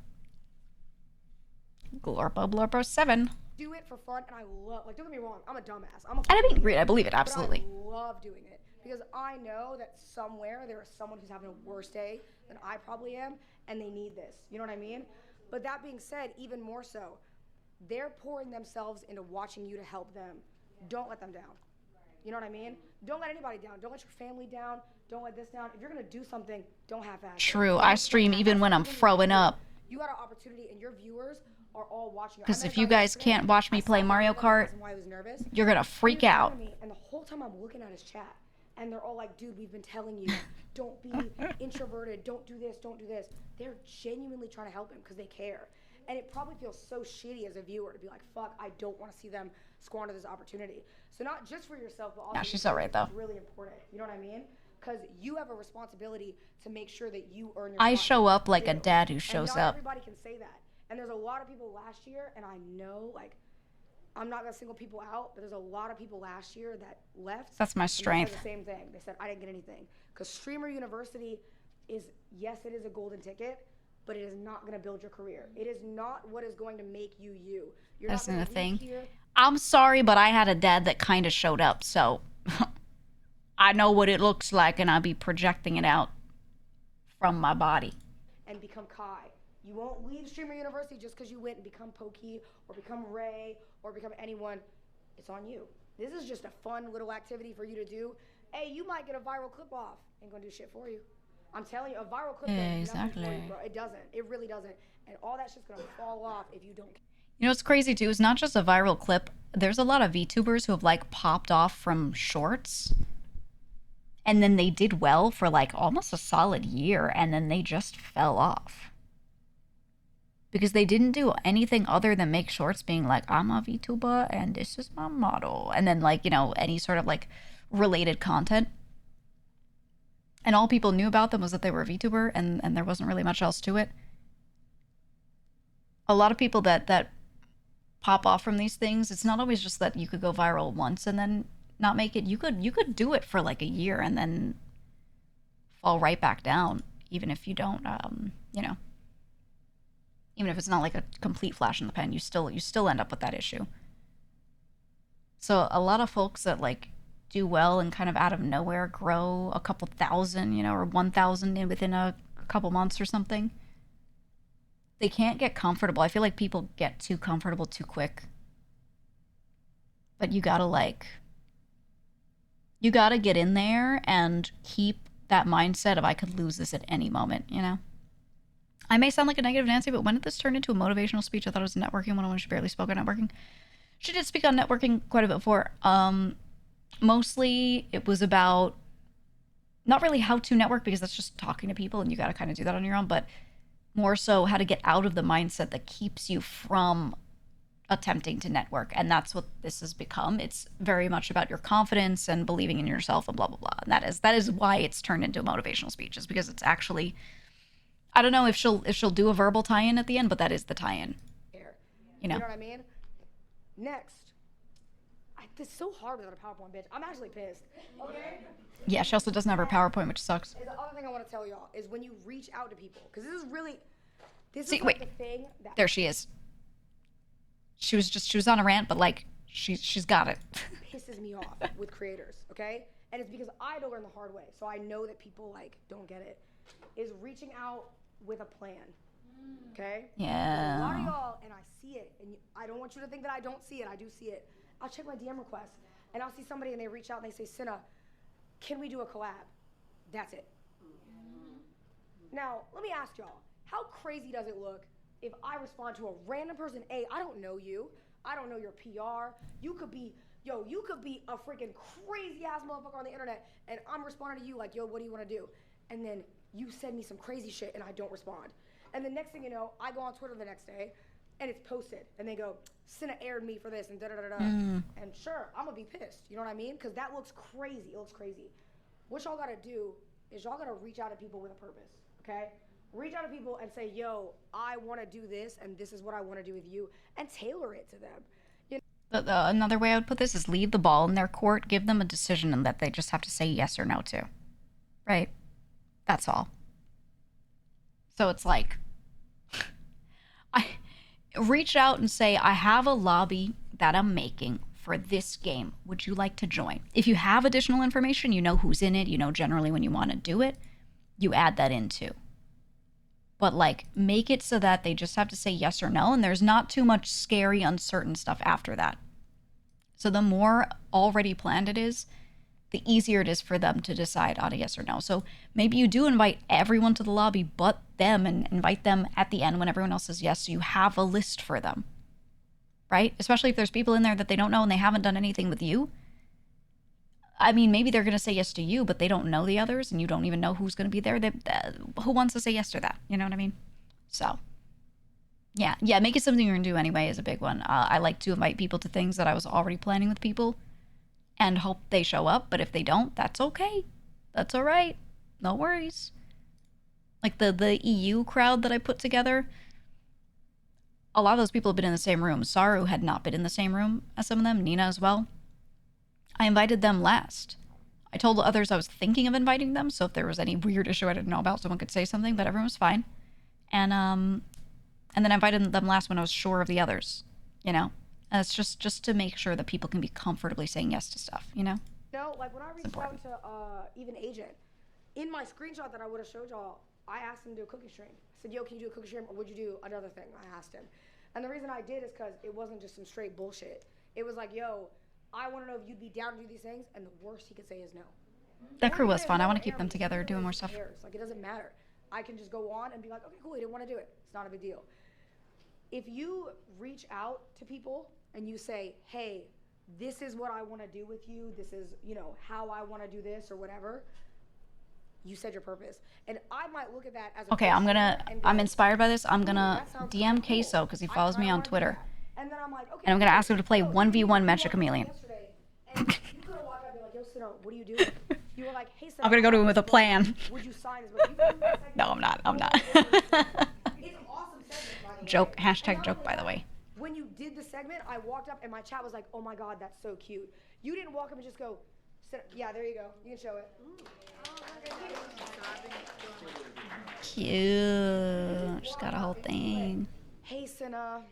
A: Glorpo7.
J: do it for fun, and I love, like, don't get me wrong, I'm a dumbass. I'm a
A: I mean, I believe it, absolutely.
J: But I love doing it because I know that somewhere there is someone who's having a worse day than I probably am, and they need this. You know what I mean? But that being said, even more so, they're pouring themselves into watching you to help them. Don't let them down. You know what I mean? Don't let anybody down. Don't let your family down. Don't let this down. If you're gonna do something, don't half-ass it.
A: True. I stream even when I'm throwing up.
J: You got an opportunity, and your viewers are all watching.
A: Because if you guys can't watch me play Mario Kart, you're gonna freak out.
J: And the whole time I'm looking at his chat, and they're all like, dude, we've been telling you, don't be introverted, don't do this, don't do this. They're genuinely trying to help him because they care. And it probably feels so shitty as a viewer to be like, fuck, I don't want to see them squander this opportunity. So not just for yourself, but also
A: yeah, she's so right, though.
J: It's really important. You know what I mean? Because you have a responsibility to make sure that you earn your
A: I
J: spot.
A: show up like a dad who shows
J: and not
A: up.
J: Everybody can say that. And there's a lot of people last year, and I know, like, I'm not gonna single people out, but there's a lot of people last year that left.
A: That's my strength.
J: And they said the same thing. They said, I didn't get anything. Because Streamer University is, yes, it is a golden ticket, but it is not gonna build your career. It is not what is going to make you you. You're
A: That's
J: not gonna
A: the thing.
J: here.
A: I'm sorry, but I had a dad that kind of showed up, so I know what it looks like, and I'll be projecting it out from my body.
J: And become Kai. You won't leave Streamer University just because you went and become Pokey or become Ray or become anyone. It's on you. This is just a fun little activity for you to do. Hey, you might get a viral clip off. Ain't gonna do shit for you. I'm telling you, a viral clip does nothing for you, bro. It doesn't. It really doesn't. And all that shit's gonna fall off if you don't.
A: You know what's crazy too is not just a viral clip. there's a lot of VTubers who have like popped off from shorts and then they did well for like almost a solid year and then they just fell off. Because they didn't do anything other than make shorts being like, I'm a VTuber and this is my model. And then like, you know, any sort of like related content. And all people knew about them was that they were a VTuber and there wasn't really much else to it. A lot of people that pop off from these things, it's not always just that you could go viral once and then not make it. You could do it for like a year and then fall right back down, even if you don't, you know, even if it's not like a complete flash in the pan, you still end up with that issue. So a lot of folks that like do well and kind of out of nowhere grow a couple thousand, you know, or 1,000 within a couple months or something. They can't get comfortable. I feel like people get too comfortable too quick. But you gotta get in there and keep that mindset of I could lose this at any moment, you know? I may sound like a negative Nancy, but when did this turn into a motivational speech? I thought it was a networking one when she barely spoke on networking. She did speak on networking quite a bit before. Mostly it was about not really how to network because that's just talking to people and you got to kind of do that on your own, but more so how to get out of the mindset that keeps you from attempting to network. And that's what this has become. It's very much about your confidence and believing in yourself and blah, blah, blah. And that is why it's turned into a motivational speech, is because it's actually, I don't know if she'll do a verbal tie-in at the end, but that is the tie-in. You know
J: what I mean? Next. It's so hard without a PowerPoint, bitch. I'm actually pissed. Okay?
A: Yeah, she also doesn't have her PowerPoint, which sucks.
J: The other thing I want to tell y'all is when you reach out to people, because this is really,
A: See,
J: is
A: wait.
J: the thing that
A: There she is. She was on a rant, but like she's got it.
J: pisses me off with creators, okay? And it's because I had to learn the hard way, so I know that people like don't get it. Is reaching out with a plan, okay?
A: Yeah.
J: A lot of y'all, and I see it, and I don't want you to think that I don't see it. I do see it. I'll check my DM requests, and I'll see somebody, and they reach out, and they say, Cinna, can we do a collab? That's it. Now, let me ask y'all, how crazy does it look if I respond to a random person? I don't know you. I don't know your PR. You could be a freaking crazy ass motherfucker on the internet, and I'm responding to you like, yo, what do you want to do? And then you send me some crazy shit, and I don't respond. And the next thing you know, I go on Twitter the next day, and it's posted, and they go, Cinna aired me for this, and da-da-da-da. And sure, I'm gonna be pissed, you know what I mean? Because that looks crazy, it looks crazy. What y'all gotta do is y'all gotta reach out to people with a purpose, okay? Reach out to people and say, yo, I wanna do this, and this is what I wanna do with you, and tailor it to them. You know?
A: Another way I would put this is leave the ball in their court, give them a decision and that they just have to say yes or no to. Right? That's all. So it's like, reach out and say, I have a lobby that I'm making for this game. Would you like to join? If you have additional information, you know who's in it, you know generally when you want to do it, you add that in too. But like, make it so that they just have to say yes or no, and there's not too much scary, uncertain stuff after that. So the more already planned it is, the easier it is for them to decide on a yes or no. So maybe you do invite everyone to the lobby but them, and invite them at the end when everyone else says yes, so you have a list for them, right? Especially if there's people in there that they don't know and they haven't done anything with you. I mean, maybe they're going to say yes to you, but they don't know the others, and you don't even know who's going to be there. Who wants to say yes to that? You know what I mean? So, yeah, make it something you're going to do anyway is a big one. I like to invite people to things that I was already planning with people and hope they show up, but if they don't, that's okay. That's all right. No worries. Like the EU crowd that I put together, a lot of those people have been in the same room. Saru had not been in the same room as some of them, Nina as well. I invited them last. I told others I was thinking of inviting them, so if there was any weird issue I didn't know about, someone could say something, but everyone was fine. And then I invited them last when I was sure of the others, you know? And it's just to make sure that people can be comfortably saying yes to stuff, you know?
J: No, like when I reached out to even Agent, in my screenshot that I would have showed y'all, I asked him to do a cooking stream. I said, yo, can you do a cooking stream, or would you do another thing? I asked him. And the reason I did is because it wasn't just some straight bullshit. It was like, yo, I want to know if you'd be down to do these things, and the worst he could say is no.
A: That crew was fun. I want to keep them together doing more stuff.
J: Like, it doesn't matter. I can just go on and be like, okay, cool, he didn't want to do it. It's not a big deal. If you reach out to people and you say, hey, this is what I want to do with you. This is, you know, how I want to do this or whatever. You said your purpose. And I might look at that as a
A: Okay, I'm inspired by this. I'm gonna DM Queso because he follows me on Twitter.
J: And then I'm like, okay.
A: And I'm gonna ask him to play 1v1 Mecha Chameleon.
J: And you could have walked up and be like, yo, Sino, what are you doing? You were like, hey, Sino,
A: I'm gonna go to him with a plan.
J: Would you sign this book?
A: No, I'm not.
J: It's an awesome segment, by the way.
A: Joke, hashtag joke, by the way.
J: When you did the segment, I walked up and my chat was like, oh my God, that's so cute. You didn't walk up and just go, yeah, there you go. You can show it.
A: Cute. She's got a whole thing.
J: Hey, Sina,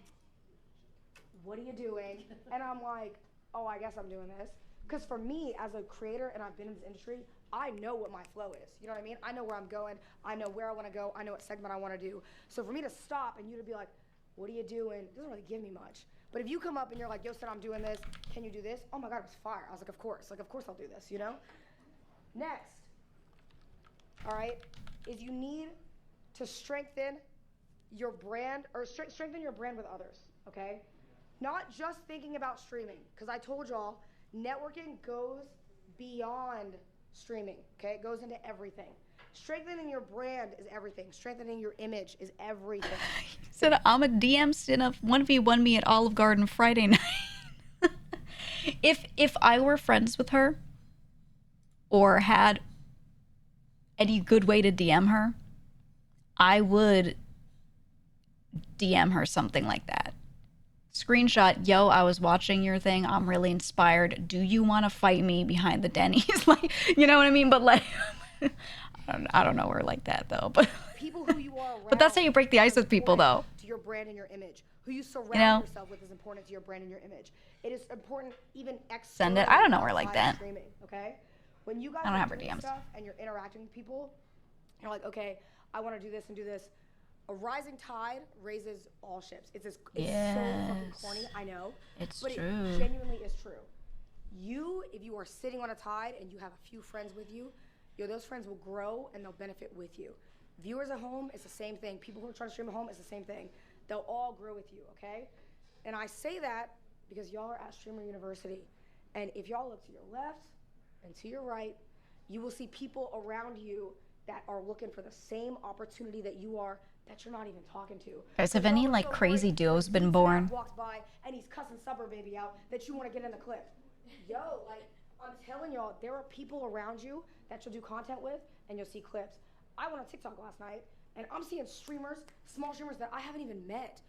J: what are you doing? And I'm like, oh, I guess I'm doing this. Because for me, as a creator, and I've been in this industry, I know what my flow is. You know what I mean? I know where I'm going. I know where I want to go. I know what segment I want to do. So for me to stop and you to be like, what are you doing? It doesn't really give me much. But if you come up and you're like, yo, Sina, I'm doing this. Can you do this? Oh my God, it was fire. I was like, of course. Like, of course I'll do this, you know? Next, all right, is you need to strengthen your brand or strengthen your brand with others, okay? Not just thinking about streaming, because I told y'all, networking goes beyond streaming, okay? It goes into everything. Strengthening your brand is everything. Strengthening your image is everything.
A: Said I'm a DM Sina 1v1 me at Olive Garden Friday night. If I were friends with her or had any good way to DM her, I would DM her something like that. Screenshot, yo, I was watching your thing. I'm really inspired. Do you want to fight me behind the Denny's? Like, you know what I mean? But like, I don't know her like that though. But
J: people who you are around.
A: But that's how you break the ice with people though.
J: To your brand and your image. Who you surround yourself with is important to your brand and your image. It is important even
A: Send it. I don't know her like that.
J: Streaming, okay? When you guys
A: I don't have her
J: doing
A: DMs.
J: stuff and you're interacting with people, you're like, okay, I want to do this and do this. A rising tide raises all ships. It's so fucking corny, I know.
A: It's
J: but
A: true.
J: It genuinely is true. If you are sitting on a tide and you have a few friends with you, those friends will grow and they'll benefit with you. Viewers at home, it's the same thing. People who are trying to stream at home, it's the same thing. They'll all grow with you, okay? And I say that because y'all are at Streamer University. And if y'all look to your left and to your right, you will see people around you that are looking for the same opportunity that you are, that you're not even talking to.
A: Guys, have any like crazy duos been born?
J: Walks by and he's cussing Suburb Baby out that you want to get in the clip. Yo, like, I'm telling y'all, there are people around you that you'll do content with and you'll see clips. I went on TikTok last night and I'm seeing streamers, small streamers that I haven't even met,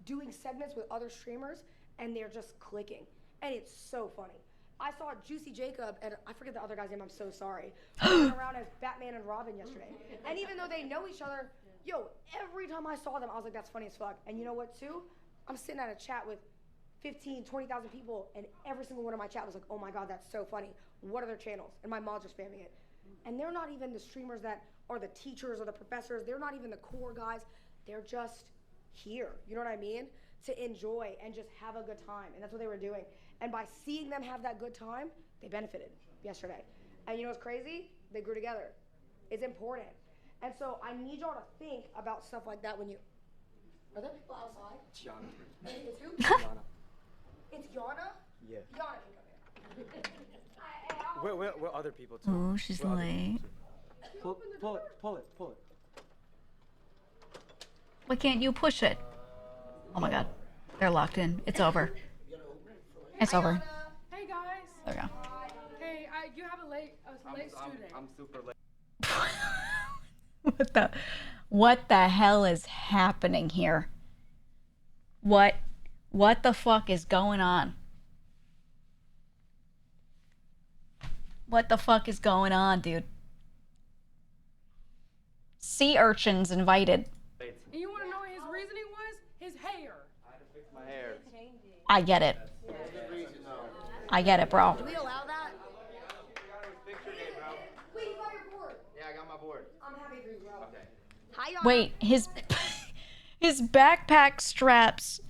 J: doing segments with other streamers and they're just clicking. And it's so funny. I saw Juicy Jacob and I forget the other guy's name, I'm so sorry, running around as Batman and Robin yesterday. And even though they know each other, yo, every time I saw them, I was like, that's funny as fuck. And you know what too? I'm sitting at a chat with 15, 20,000 people and every single one of my chat was like, oh my God, that's so funny. What are their channels? And my mom's just spamming it. And they're not even the streamers that are the teachers or the professors. They're not even the core guys. They're just here. You know what I mean? To enjoy and just have a good time. And that's what they were doing. And by seeing them have that good time, they benefited yesterday. And you know what's crazy? They grew together. It's important. And so I need y'all to think about stuff like that when you... Are there people outside?
H: It's Yana.
J: It's who?
H: Yana.
J: It's Yana?
H: Yeah.
J: Yana can come here.
H: We're other people too.
A: Oh, she's late.
H: Pull it.
A: Why can't you push it? Oh my God. They're locked in. It's over. It's over.
P: Hey guys.
A: There we go.
P: Hey, you have a late student.
H: I'm super late.
A: What the hell is happening here? What the fuck is going on? What the fuck is going on, dude? Sea urchins invited.
P: And you want to know what his reasoning was? His hair.
H: I had to fix my hair.
A: I get it. I get it, bro.
J: Do we allow that?
H: Fix your day, bro.
J: Wait, you got your board.
H: Yeah, I got my board.
J: I'm happy for you, bro.
H: Okay.
J: Hi, Yana.
A: Wait, his backpack straps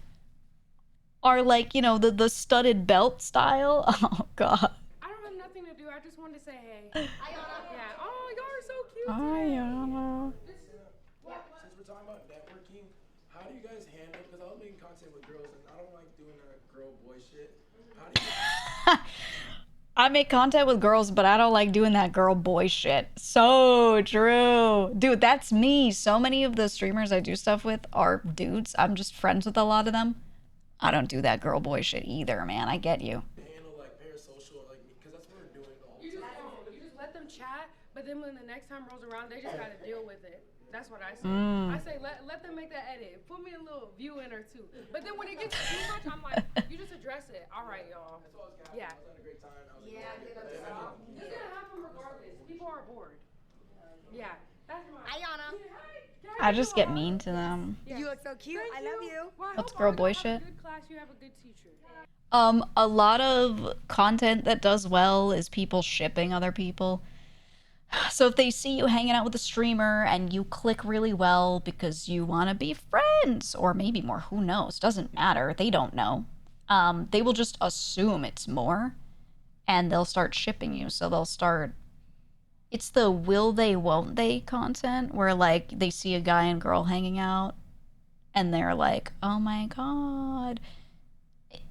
A: are like, you know, the studded belt style. Oh God.
P: I don't have nothing to do. I just wanted to say hey. Hi, Yana. Yeah. Oh, y'all are so cute.
A: Hi, Yana.
G: Since we're talking about networking, how do do you guys handle? Because I was making content with girls, and I don't like doing that girl boy shit. How do you?
A: I make content with girls, but I don't like doing that girl boy shit. So true. Dude, that's me. So many of the streamers I do stuff with are dudes. I'm just friends with a lot of them. I don't do that girl boy shit either, man. I get you.
G: Handle like parasocial, like because that's what we're doing the whole
P: You just let them chat, but then when the next time rolls around, they just gotta deal with it. That's what I say. I say let them make that edit. Put me a little view in or two. But then when it gets too much, I'm like, you just address it. All right, y'all. Yeah.
G: Yeah.
P: It's gonna happen regardless. People are bored. Yeah. That's my.
B: Ayana.
A: I just get mean to them.
J: You look so cute. I love you.
A: What's girl boy shit?
P: Good class, you have a good teacher.
A: A lot of content that does well is people shipping other people. So if they see you hanging out with a streamer and you click really well because you want to be friends, or maybe more, who knows? Doesn't matter. They don't know. They will just assume it's more, and they'll start shipping you. So they'll start. It's the will they, won't they content where like they see a guy and girl hanging out, and they're like, oh my god.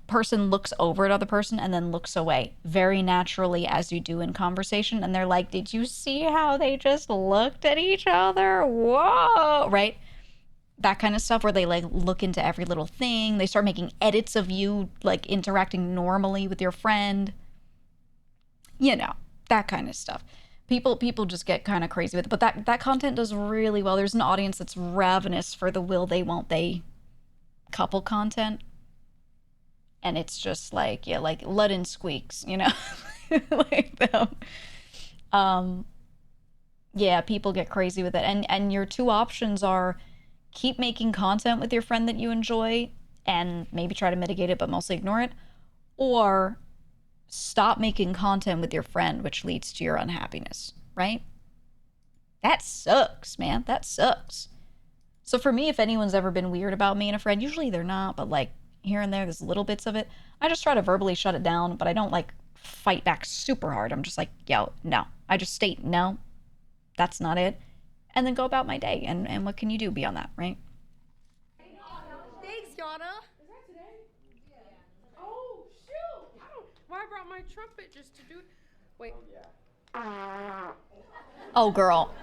A: Person looks over at other person and then looks away very naturally, as you do in conversation, and they're like, did you see how they just looked at each other? Whoa, right? That kind of stuff where they like look into every little thing. They start making edits of you like interacting normally with your friend, you know, that kind of stuff. People just get kind of crazy with it, but that content does really well. There's an audience that's ravenous for the will they, won't they couple content. And it's just like, yeah, like Ludden squeaks, you know, like them. Yeah, people get crazy with it. And your two options are keep making content with your friend that you enjoy and maybe try to mitigate it, but mostly ignore it. Or stop making content with your friend, which leads to your unhappiness, right? That sucks, man. That sucks. So for me, if anyone's ever been weird about me and a friend, usually they're not, but like, here and there's little bits of it. I just try to verbally shut it down, but I don't like fight back super hard. I'm just like, yo, no. I just state, no, that's not it. And then go about my day. And what can you do beyond that, right?
P: Thanks, Yana. Is that today? Yeah. Oh, shoot. I brought my trumpet just to do it. Wait.
A: Oh, girl.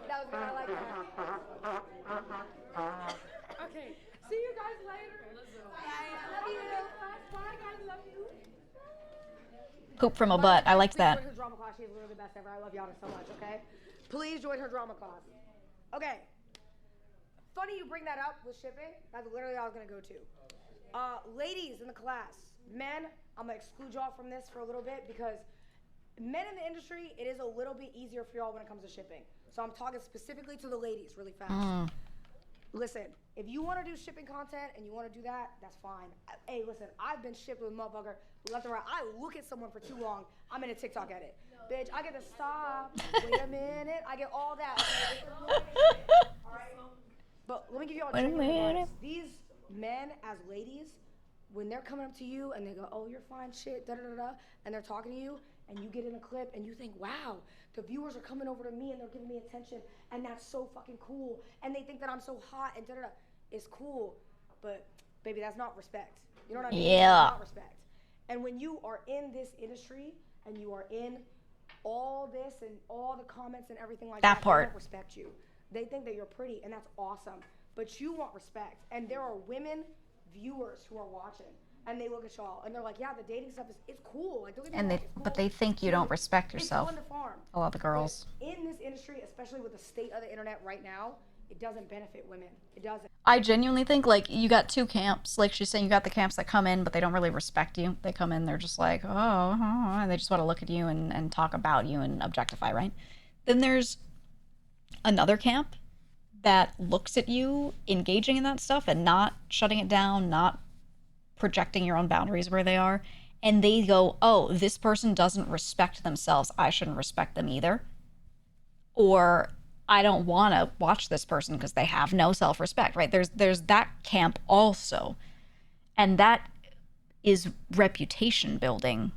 J: That was good. I like that.
P: Okay. See you guys later. I love you. Bye, guys. Love you.
A: Poop from a butt. I liked that.
J: Her drama class. She's literally the best ever. I love Yana so much, okay? Please join her drama class. Okay. Funny you bring that up with shipping. That's literally what I was going to go to. Ladies in the class. Men, I'm going to exclude y'all from this for a little bit because men in the industry, it is a little bit easier for y'all when it comes to shipping. So I'm talking specifically to the ladies really fast. Listen, if you want to do shipping content and you want to do that, that's fine. Hey, listen, I've been shipped with a motherfucker left and right. I look at someone for too long, I'm in a TikTok edit. Bitch, I get to stop. Wait a minute. I get all that. But let me give you all a advice. These men as ladies, when they're coming up to you and they go, oh, you're fine, shit, da-da-da-da, and they're talking to you, and you get in a clip and you think, wow, the viewers are coming over to me and they're giving me attention, and that's so fucking cool, and they think that I'm so hot and da-da-da. It's cool, but baby, that's not respect. You know what I mean?
A: Yeah.
J: That's not respect. And when you are in this industry and you are in all this and all the comments and everything like that,
A: part.
J: They don't respect you. They think that you're pretty, and that's awesome. But you want respect. And there are women viewers who are watching, and they look at y'all, and they're like, yeah, the dating stuff it's cool. Like, don't get me wrong, it's cool.
A: But they think you don't respect yourself.
J: It's fun to farm.
A: A lot of the girls.
J: But in this industry, especially with the state of the internet right now, it doesn't benefit women. It doesn't.
A: I genuinely think, like, you got two camps. Like she's saying, you got the camps that come in, but they don't really respect you. They come in, they're just like, and they just want to look at you and talk about you and objectify, right? Then there's another camp that looks at you engaging in that stuff and not shutting it down, not projecting your own boundaries where they are. And they go, oh, this person doesn't respect themselves. I shouldn't respect them either. Or I don't want to watch this person because they have no self-respect, right? There's that camp also. And that is reputation building.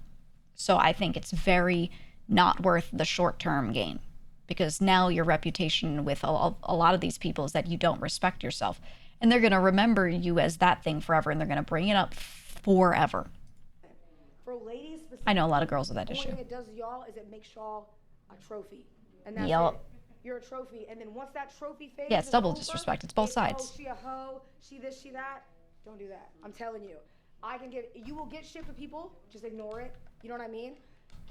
A: So I think it's very not worth the short-term gain, because now your reputation with a lot of these people is that you don't respect yourself. And they're going to remember you as that thing forever, and they're going to bring it up forever.
J: For ladies,
A: I know a lot of girls with that issue.
J: One thing it does y'all is it makes y'all a trophy. And that's
A: Yep.
J: it. You're a trophy. And then once that trophy fades,
A: Yeah, it's double
J: over,
A: disrespect. It's both sides.
J: Oh, she a hoe, she this, she that. Don't do that. I'm telling you. You will get shit for people. Just ignore it. You know what I mean?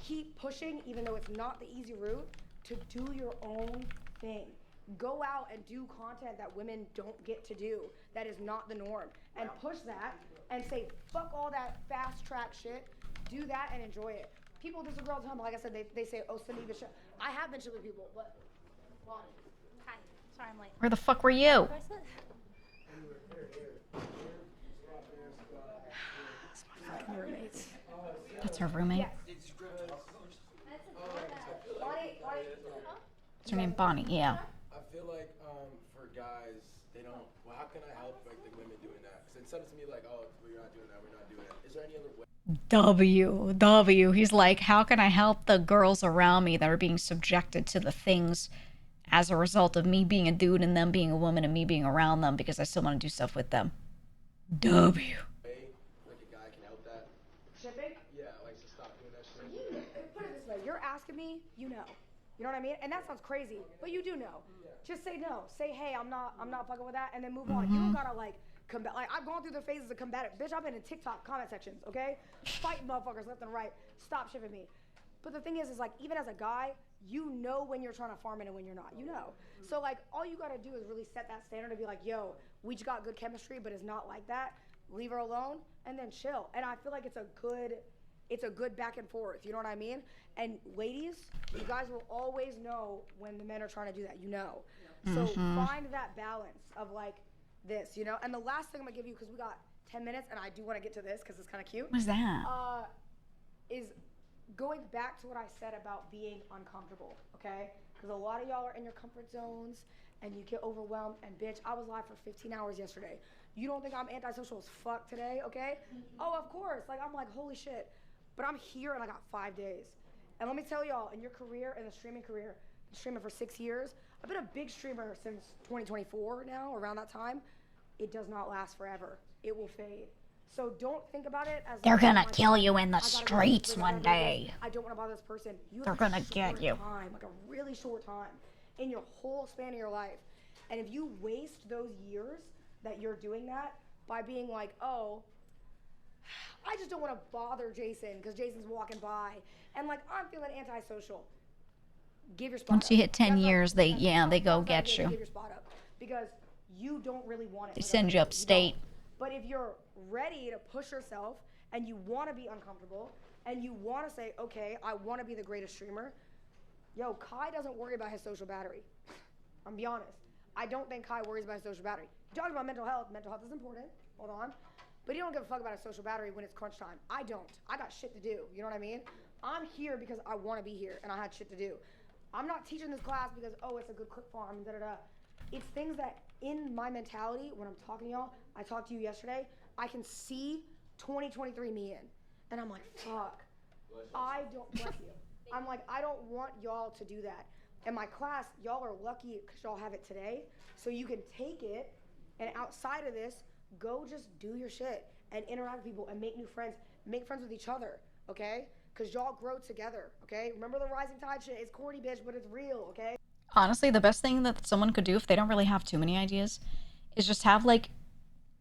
J: Keep pushing, even though it's not the easy route, to do your own thing. Go out and do content that women don't get to do. That is not the norm. And push that and say, fuck all that fast track shit. Do that and enjoy it. People disagree all the time. Like I said, they say, oh, send me the shit. I have been shit with people, but Bonnie.
B: Hi. Sorry, I'm late.
A: Where the fuck were you?
J: It's my fucking roommates.
A: That's her roommate. What's her name? Bonnie. Yeah.
G: I feel like for guys, they don't. Well, how can I help like the women doing that? Because it sounds to me like, oh, we're not doing that. We're not doing that. Is there any other way?
A: W. He's like, how can I help the girls around me that are being subjected to the things as a result of me being a dude and them being a woman and me being around them because I still want to do stuff with them? W.
G: Like a guy can help that.
J: Shipping?
G: Yeah, like to stop doing that shit.
J: Put it this way. You're asking me, you know. You know what I mean? And that sounds crazy, but you do know. Just say no. Say, hey, I'm not fucking with that, and then move on. You don't gotta like combat. Like I've gone through the phases of combative. Bitch, I've been in TikTok comment sections, okay? Fighting motherfuckers left and right. Stop shipping me. But the thing is like even as a guy, you know when you're trying to farm it and when you're not. You know. So like all you gotta do is really set that standard to be like, yo, we just got good chemistry, but it's not like that. Leave her alone and then chill. And I feel like it's a good back and forth. You know what I mean? And ladies, you guys will always know when the men are trying to do that. You know. So find that balance of like this, you know. And the last thing I'm gonna give you, because we got 10 minutes, and I do want to get to this because it's kind of cute.
A: What's that?
J: Is going back to what I said about being uncomfortable, okay? Because a lot of y'all are in your comfort zones and you get overwhelmed. And bitch, I was live for 15 hours yesterday. You don't think I'm antisocial as fuck today, okay? Oh, of course. Like I'm like, holy shit. But I'm here and I got 5 days. And let me tell y'all, in your career, in the streaming career, streaming for 6 years, I've been a big streamer since 2024 now, around that time. It does not last forever. It will fade. So don't think about it as
A: They're
J: like,
A: gonna
J: oh
A: kill
J: God,
A: you in the
J: I gotta go
A: streets
J: this, I
A: one
J: gotta do this.
A: day.
J: I don't want to bother this person. You
A: They're
J: have
A: gonna
J: a
A: get
J: short
A: you.
J: time, like a really short time in your whole span of your life. And if you waste those years that you're doing that by being like, oh, I just don't want to bother Jason because Jason's walking by, and like I'm feeling antisocial. Give your spot
A: Once
J: up.
A: you hit 10
J: That's
A: years, they go get you.
J: Give your spot up because you don't really want it.
A: They
J: with
A: send
J: other
A: you
J: people.
A: upstate.
J: don't. But if you're ready to push yourself and you want to be uncomfortable and you want to say, okay, I want to be the greatest streamer. Yo, Kai doesn't worry about his social battery. I'm be honest. I don't think Kai worries about his social battery. He talks about mental health. Mental health is important. Hold on. But he don't give a fuck about his social battery when it's crunch time. I don't. I got shit to do. You know what I mean? I'm here because I want to be here and I had shit to do. I'm not teaching this class because, oh, it's a good clip farm, da-da-da. It's things that in my mentality, when I'm talking to y'all, I talked to you yesterday, I can see 2023 me in. And I'm like, fuck. I don't, bless you. I'm like, I don't want y'all to do that. And my class, y'all are lucky because y'all have it today. So you can take it and outside of this, go just do your shit and interact with people and make new friends. Make friends with each other, okay? Because y'all grow together, okay? Remember the rising tide shit? It's corny, bitch, but it's real, okay?
A: Honestly, the best thing that someone could do if they don't really have too many ideas is just have like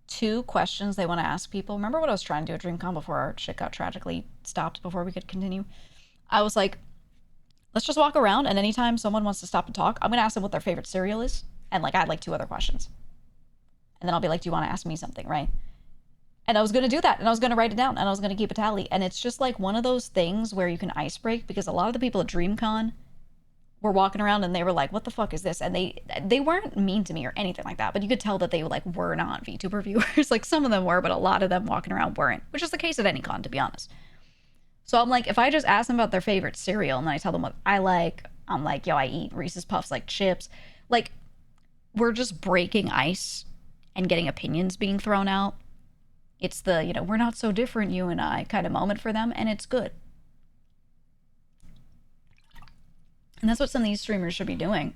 A: 2 questions they want to ask people. Remember what I was trying to do at DreamCon before our shit got tragically stopped before we could continue? I was like, let's just walk around and anytime someone wants to stop and talk, I'm going to ask them what their favorite cereal is. And like, I had like 2 other questions. And then I'll be like, do you want to ask me something, right? And I was going to do that and I was going to write it down and I was going to keep a tally. And it's just like one of those things where you can ice break because a lot of the people at DreamCon were walking around and they were like, what the fuck is this? And they weren't mean to me or anything like that, but you could tell that they like were not VTuber viewers. Like some of them were, but a lot of them walking around weren't, which is the case at any con, to be honest. So I'm like, if I just ask them about their favorite cereal and then I tell them what I like, I'm like, yo, I eat Reese's Puffs like chips. Like we're just breaking ice and getting opinions being thrown out. It's the, you know, we're not so different, you and I kind of moment for them, and it's good. And that's what some of these streamers should be doing.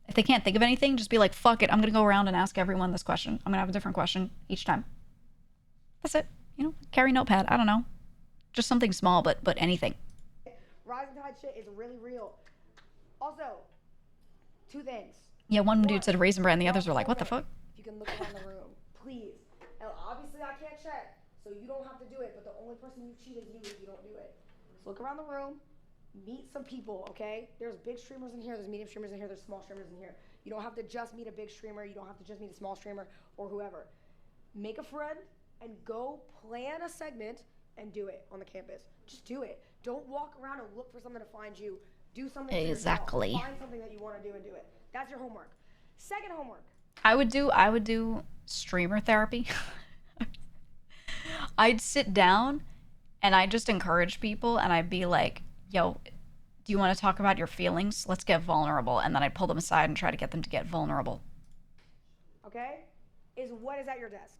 A: If they can't think of anything, just be like, fuck it, I'm gonna go around and ask everyone this question. I'm gonna have a different question each time. That's it. You know, carry notepad. I don't know. Just something small, but anything.
J: Rising tide shit is really real. Also, 2 things.
A: Yeah, one dude said Raisin Bran, the others were like, what the fuck?
J: If you can look around the room, please. And obviously I can't check, so you don't have to do it, but the only person you cheat is you if you don't do it. So look around the room, meet some people, okay? There's big streamers in here, there's medium streamers in here, there's small streamers in here. You don't have to just meet a big streamer, you don't have to just meet a small streamer or whoever. Make a friend and go plan a segment and do it on the campus. Just do it. Don't walk around and look for something to find you. Do something for
A: Exactly.
J: yourself. Find something that you want to do and do it. That's your homework. Second homework.
A: I would do streamer therapy. I'd sit down and I'd just encourage people and I'd be like, yo, do you want to talk about your feelings? Let's get vulnerable. And then I'd pull them aside and try to get them to get vulnerable.
J: Okay? Is what is at your desk?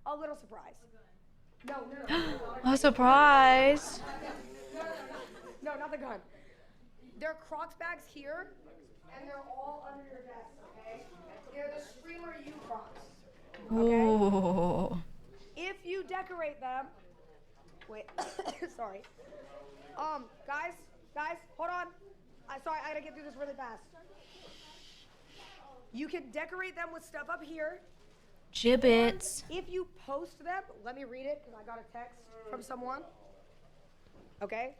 J: A little surprise. No.
A: A surprise.
J: No, not the gun. There are Crocs bags here, and they're all under your desk, okay? They're the Streamer U Crocs. Okay?
A: Ooh.
J: If you decorate them, wait, sorry. Guys, hold on. Sorry, I gotta get through this really fast. You can decorate them with stuff up here.
A: Gibbets.
J: If you post them, let me read it because I got a text from someone. Okay?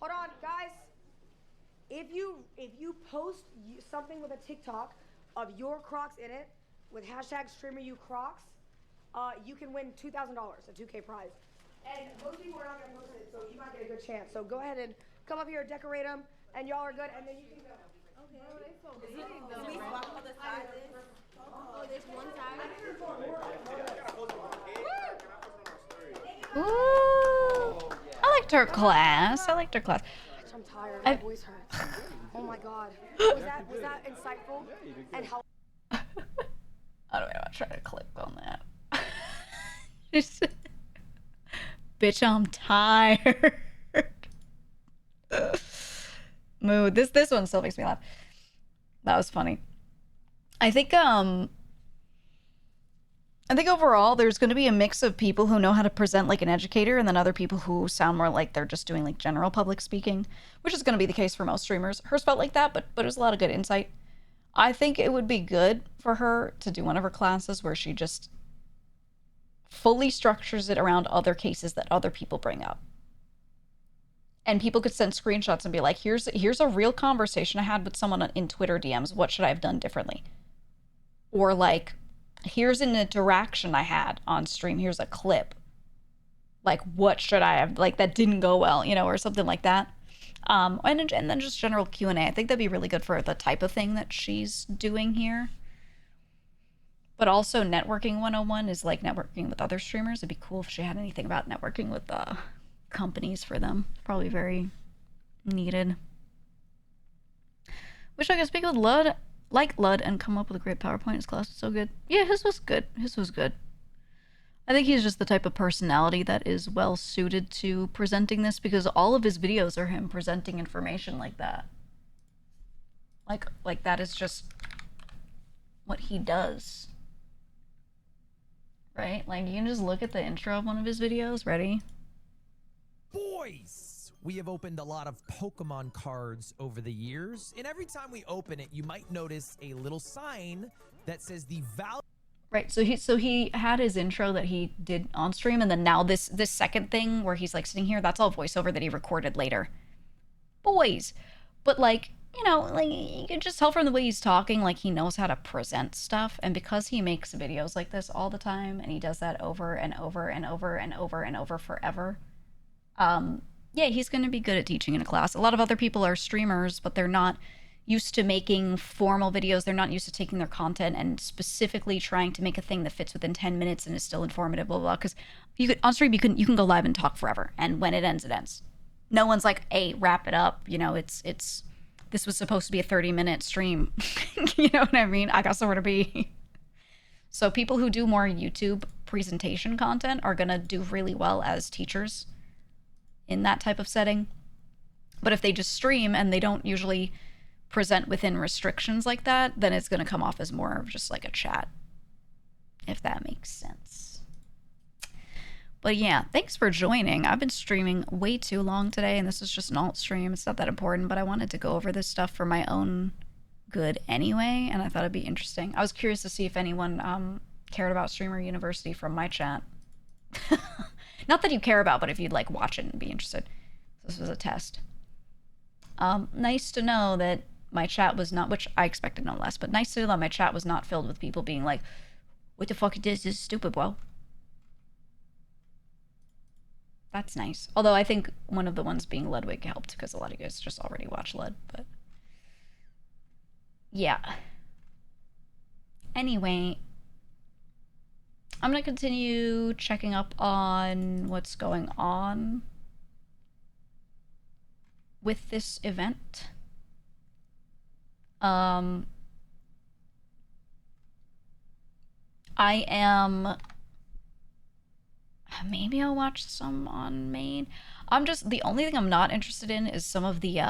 J: Hold on, guys. If you post something with a TikTok of your Crocs in it with hashtag StreamerUCrocs, you can win $2,000, a 2K prize. And most people are not gonna post it, so you might get a good chance. So go ahead and come up here, decorate them, and y'all are good, and then you can go. Okay.
K: Can we swap on the sides? Oh, there's one side.
A: Ooh. I liked her class.
J: I'm tired. My voice hurts. Oh my god. Was that insightful? And how?
A: I don't know. I'll try to click on that. Bitch, I'm tired. Mood. This one still makes me laugh. That was funny. I think overall there's going to be a mix of people who know how to present like an educator and then other people who sound more like they're just doing like general public speaking, which is going to be the case for most streamers. Hers felt like that, but it was a lot of good insight. I think it would be good for her to do one of her classes where she just fully structures it around other cases that other people bring up. And people could send screenshots and be like, here's a real conversation I had with someone in Twitter DMs. What should I have done differently? Or like, here's an interaction I had on stream. Here's a clip. Like, what should I have, like, that didn't go well, you know, or something like that. And then just general Q&A. I think that'd be really good for the type of thing that she's doing here. But also networking 101 is like networking with other streamers. It'd be cool if she had anything about networking with companies for them. Probably very needed. Wish I could speak with Lud, like Lud, and come up with a great PowerPoint. His class was so good. Yeah, his was good. His was good. I think he's just the type of personality that is well suited to presenting this because all of his videos are him presenting information like that. Like that is just what he does. Right? Like, you can just look at the intro of one of his videos. Ready?
Q: Boys, we have opened a lot of Pokemon cards over the years, and every time we open it, you might notice a little sign that says the value.
A: Right, so he had his intro that he did on stream, and then now this second thing where he's like sitting here, that's all voiceover that he recorded later. Boys, but like, you know, like you can just tell from the way he's talking, like he knows how to present stuff, and because he makes videos like this all the time, and he does that over and over and over and over and over forever, yeah, he's going to be good at teaching in a class. A lot of other people are streamers, but they're not used to making formal videos. They're not used to taking their content and specifically trying to make a thing that fits within 10 minutes and is still informative, blah, blah, blah. Because you could, on stream, you can go live and talk forever. And when it ends, it ends. No one's like, hey, wrap it up. You know, this was supposed to be a 30-minute stream. You know what I mean? I got somewhere to be. So people who do more YouTube presentation content are going to do really well as teachers in that type of setting. But if they just stream and they don't usually present within restrictions like that, then it's going to come off as more of just like a chat, if that makes sense. But yeah, thanks for joining. I've been streaming way too long today, and this is just an alt stream. It's not that important, but I wanted to go over this stuff for my own good anyway, and I thought it'd be interesting. I was curious to see if anyone cared about Streamer University from my chat. Not that you care about, but if you'd like watch it and be interested. This was a test. Nice to know that my chat was not, which I expected no less, but nice to know that my chat was not filled with people being like, what the fuck is this? This is stupid, bro. That's nice. Although I think one of the ones being Ludwig helped because a lot of you guys just already watch Lud, but yeah. Anyway, I'm gonna continue checking up on what's going on with this event. I am, maybe I'll watch some on main. The only thing I'm not interested in is some of the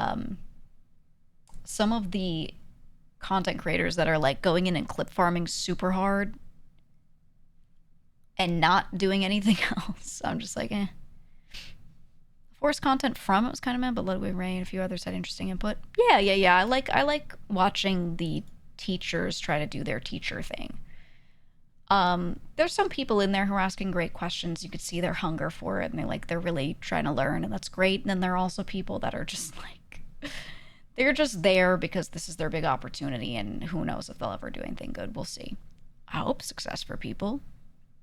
A: content creators that are like going in and clip farming super hard and not doing anything else. I'm just like, eh. Forced content from it was kind of mad, but Ludwig Ray and a few others had interesting input. Yeah. I like watching the teachers try to do their teacher thing. There's some people in there who are asking great questions. You could see their hunger for it, and they're really trying to learn, and that's great. And then there are also people that are just like, they're just there because this is their big opportunity, and who knows if they'll ever do anything good. We'll see. I hope success for people.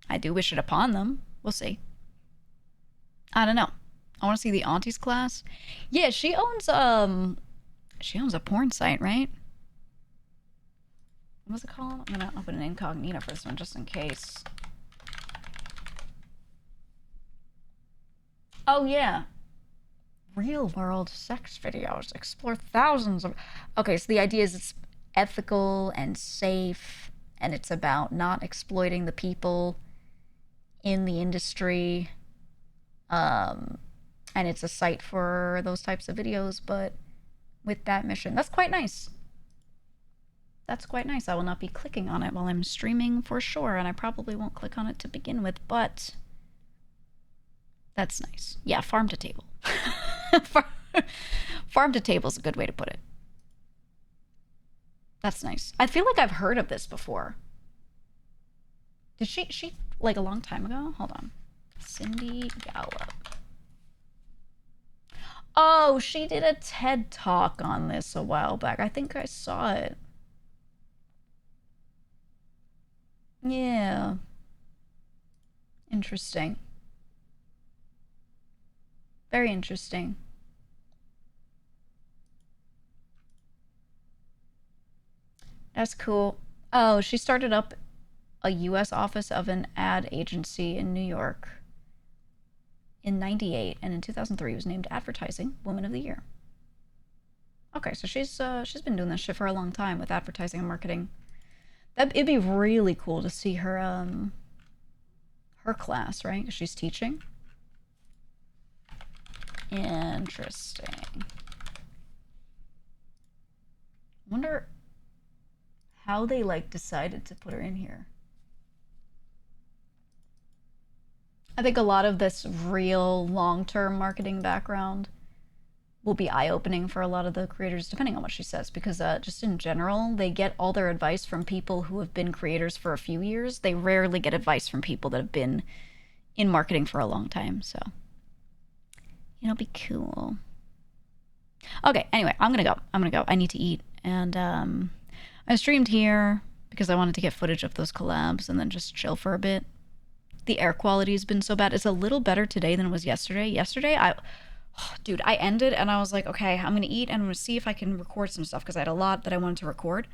A: I do wish it upon them. We'll see. I don't know. I want to see the Auntie's class. Yeah, she owns a porn site, right? What's it called? I'm gonna open an incognito for this one just in case. Oh yeah. Real world sex videos. Explore thousands of... Okay, so the idea is it's ethical and safe, and it's about not exploiting the people in the industry. And it's a site for those types of videos, but with that mission. That's quite nice. That's quite nice. I will not be clicking on it while I'm streaming for sure, and I probably won't click on it to begin with, but that's nice. Yeah, farm to table. Farm to table is a good way to put it. That's nice. I feel like I've heard of this before. Did she like a long time ago? Hold on. Cindy Gallup. Oh, she did a TED Talk on this a while back. I think I saw it. Yeah. Interesting. Very interesting. That's cool. Oh, she started up a U.S. office of an ad agency in New York in '98, and in 2003 was named Advertising Woman of the Year. Okay, so she's been doing this shit for a long time with advertising and marketing. It'd be really cool to see her her class, right? 'Cause she's teaching. Interesting. Wonder how they like decided to put her in here. I think a lot of this real long-term marketing background will be eye-opening for a lot of the creators, depending on what she says, because just in general, they get all their advice from people who have been creators for a few years. They rarely get advice from people that have been in marketing for a long time, so it'll be cool. Okay, anyway, I'm gonna go. I need to eat, and I streamed here because I wanted to get footage of those collabs and then just chill for a bit. The air quality has been so bad. It's a little better today than it was yesterday. Yesterday, dude, I ended and I was like, okay, I'm gonna eat and I'm gonna see if I can record some stuff because I had a lot that I wanted to record,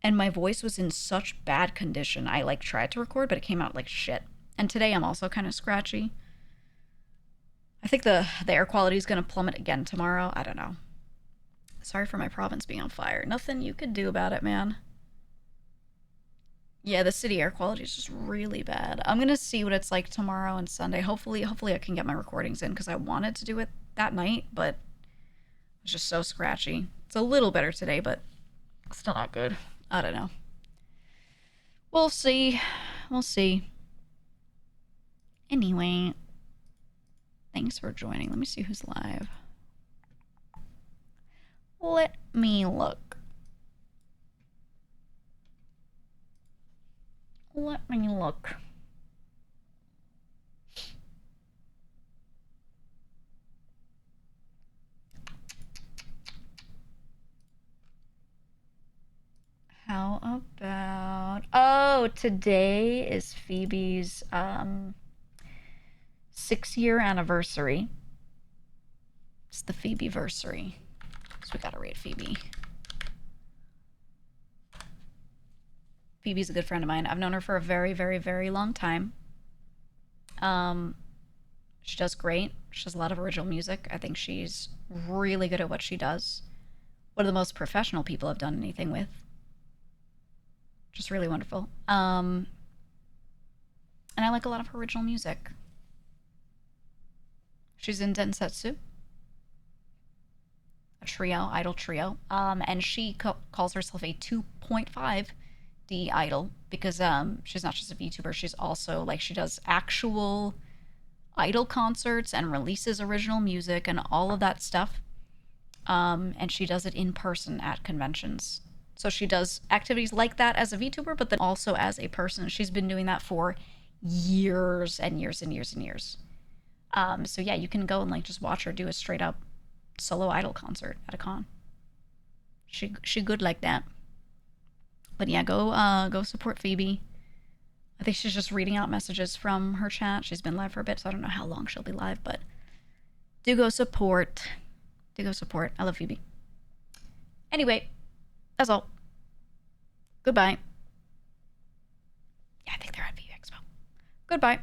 A: and my voice was in such bad condition. I like tried to record, but it came out like shit. And today I'm also kind of scratchy. I think the air quality is gonna plummet again tomorrow. I don't know. Sorry for my province being on fire. Nothing you could do about it, man. Yeah, the city air quality is just really bad. I'm gonna see what it's like tomorrow and Sunday. Hopefully I can get my recordings in because I wanted to do it that night, but it's just so scratchy. It's a little better today, but still not good. I don't know. We'll see. We'll see. Anyway, thanks for joining. Let me see who's live. Let me look. Let me look. How about... Oh, today is Phoebe's 6-year anniversary. It's the Phoebe-versary. So we gotta rate Phoebe. Phoebe's a good friend of mine. I've known her for a very, very, very long time. She does great. She does a lot of original music. I think she's really good at what she does. One of the most professional people I've done anything with. Just really wonderful. And I like a lot of her original music. She's in Densetsu, a trio, idol trio. And she calls herself a 2.5D idol because she's not just a VTuber. She's also, like, she does actual idol concerts and releases original music and all of that stuff. And she does it in person at conventions. So she does activities like that as a VTuber, but then also as a person. She's been doing that for years and years and years and years. So yeah, you can go and like just watch her do a straight up solo idol concert at a con. She good like that. But yeah, go support Phoebe. I think she's just reading out messages from her chat. She's been live for a bit, so I don't know how long she'll be live, but do go support. Do go support. I love Phoebe. Anyway, that's all. Goodbye. Yeah, I think they're at VU Expo. Goodbye.